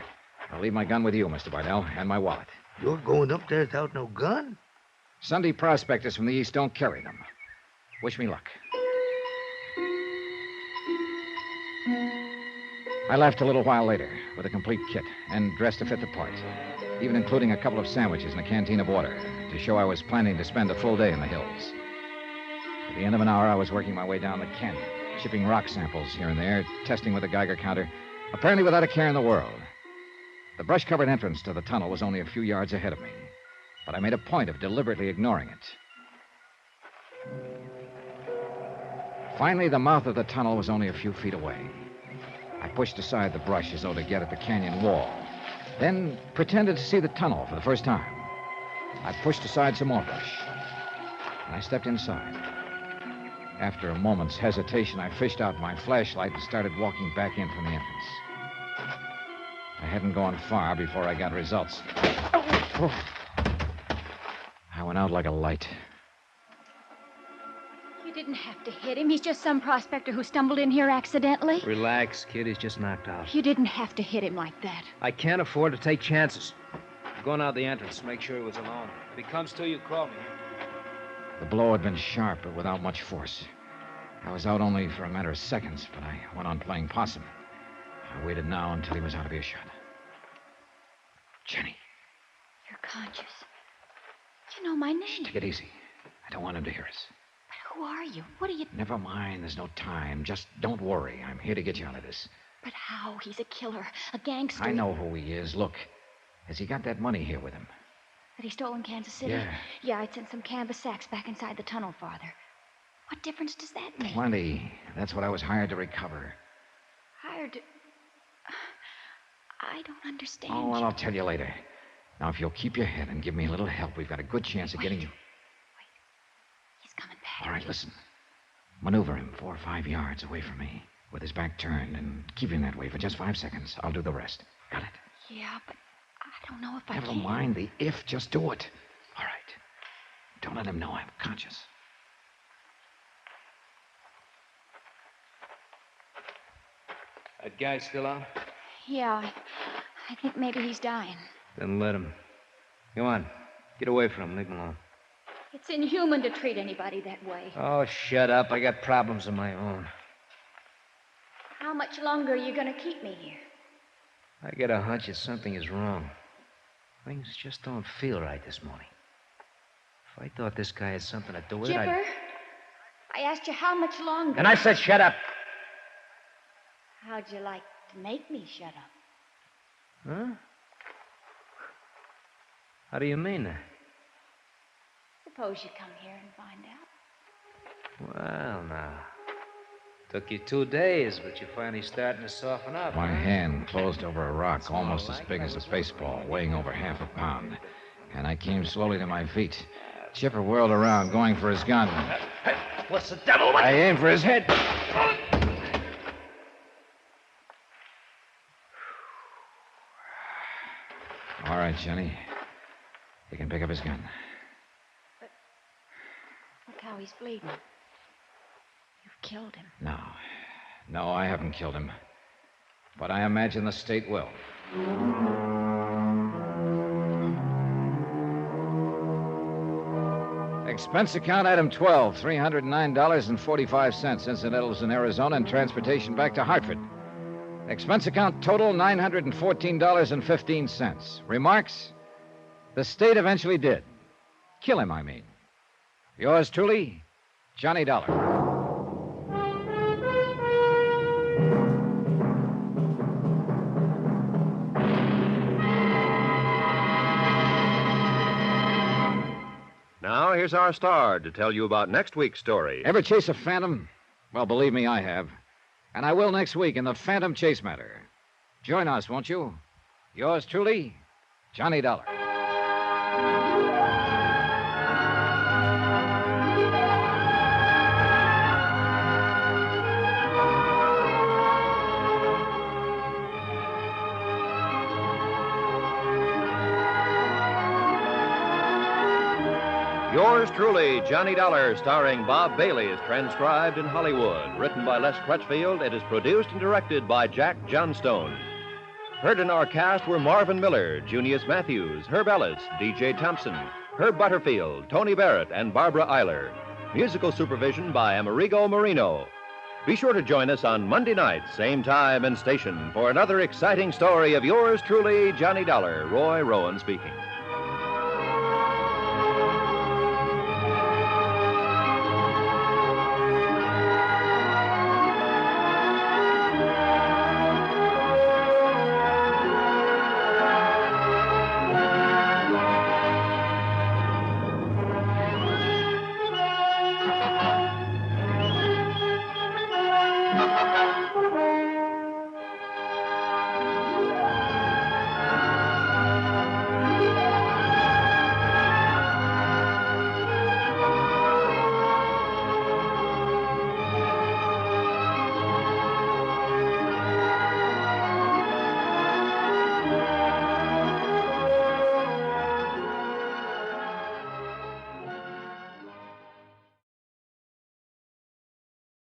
I'll leave my gun with you, Mr. Bardell, and my wallet. You're going up there without no gun? Sunday prospectors from the east don't carry them. Wish me luck. I left a little while later with a complete kit and dressed to fit the part, even including a couple of sandwiches and a canteen of water to show I was planning to spend a full day in the hills. At the end of an hour, I was working my way down the canyon, shipping rock samples here and there, testing with a Geiger counter, apparently without a care in the world. The brush-covered entrance to the tunnel was only a few yards ahead of me, but I made a point of deliberately ignoring it. Finally, the mouth of the tunnel was only a few feet away. I pushed aside the brush as though to get at the canyon wall, then pretended to see the tunnel for the first time. I pushed aside some more brush, and I stepped inside. After a moment's hesitation, I fished out my flashlight and started walking back in from the entrance. I hadn't gone far before I got results. Oh. I went out like a light. You didn't have to hit him. He's just some prospector who stumbled in here accidentally. Relax, kid. He's just knocked out. You didn't have to hit him like that. I can't afford to take chances. I'm going out the entrance. Make sure he was alone. If he comes to you, call me. The blow had been sharp, but without much force. I was out only for a matter of seconds, but I went on playing possum. I waited now until he was out of earshot. Jenny. You're conscious. You know my name. Take it easy. I don't want him to hear us. But who are you? What are you... Never mind. There's no time. Just don't worry. I'm here to get you out of this. But how? He's a killer. A gangster. I know who he is. Look. Has he got that money here with him? That he stole in Kansas City? Yeah. Yeah, I'd sent some canvas sacks back inside the tunnel farther. What difference does that make? Plenty. That's what I was hired to recover. Hired to... I don't understand. Oh, well, I'll tell you later. Now, if you'll keep your head and give me a little help, we've got a good chance of getting you. Wait. He's coming back. All right, listen. Maneuver him 4 or 5 yards away from me with his back turned and keep him that way for just 5 seconds. I'll do the rest. Got it? Yeah, but I don't know if I Never can. mind the if. Just do it. All right. Don't let him know I'm conscious. That guy still out? Yeah, I think maybe he's dying. Then let him. Come on. Get away from him. Leave him alone. It's inhuman to treat anybody that way. Oh, shut up. I got problems of my own. How much longer are you going to keep me here? I get a hunch that something is wrong. Things just don't feel right this morning. If I thought this guy had something to do with it, Chipper, I asked you how much longer. And I said shut up. How'd you like to make me shut up? Huh? How do you mean that? Suppose you come here and find out. Well, now. Took you 2 days, but you're finally starting to soften up. My huh? hand closed over a rock almost as big as a baseball, weighing over half a pound. And I came slowly to my feet. Chipper whirled around, going for his gun. Hey, what's the devil? I aimed for his head. All right, Jenny. You can pick up his gun. Look how he's bleeding. You've killed him. No, I haven't killed him. But I imagine the state will. Expense account item 12, $309.45, incidentals in Arizona and transportation back to Hartford. Expense account total, $914.15. Remarks? The state eventually did. Kill him, I mean. Yours truly, Johnny Dollar. Now, here's our star to tell you about next week's story. Ever chase a phantom? Well, believe me, I have. And I will next week in the Phantom Chase Matter. Join us, won't you? Yours truly, Johnny Dollar. Yours truly, Johnny Dollar, starring Bob Bailey, is transcribed in Hollywood. Written by Les Crutchfield, it is produced and directed by Jack Johnstone. Heard in our cast were Marvin Miller, Junius Matthews, Herb Ellis, D.J. Thompson, Herb Butterfield, Tony Barrett, and Barbara Eiler. Musical supervision by Amerigo Marino. Be sure to join us on Monday night, same time and station, for another exciting story of yours truly, Johnny Dollar. Roy Rowan speaking.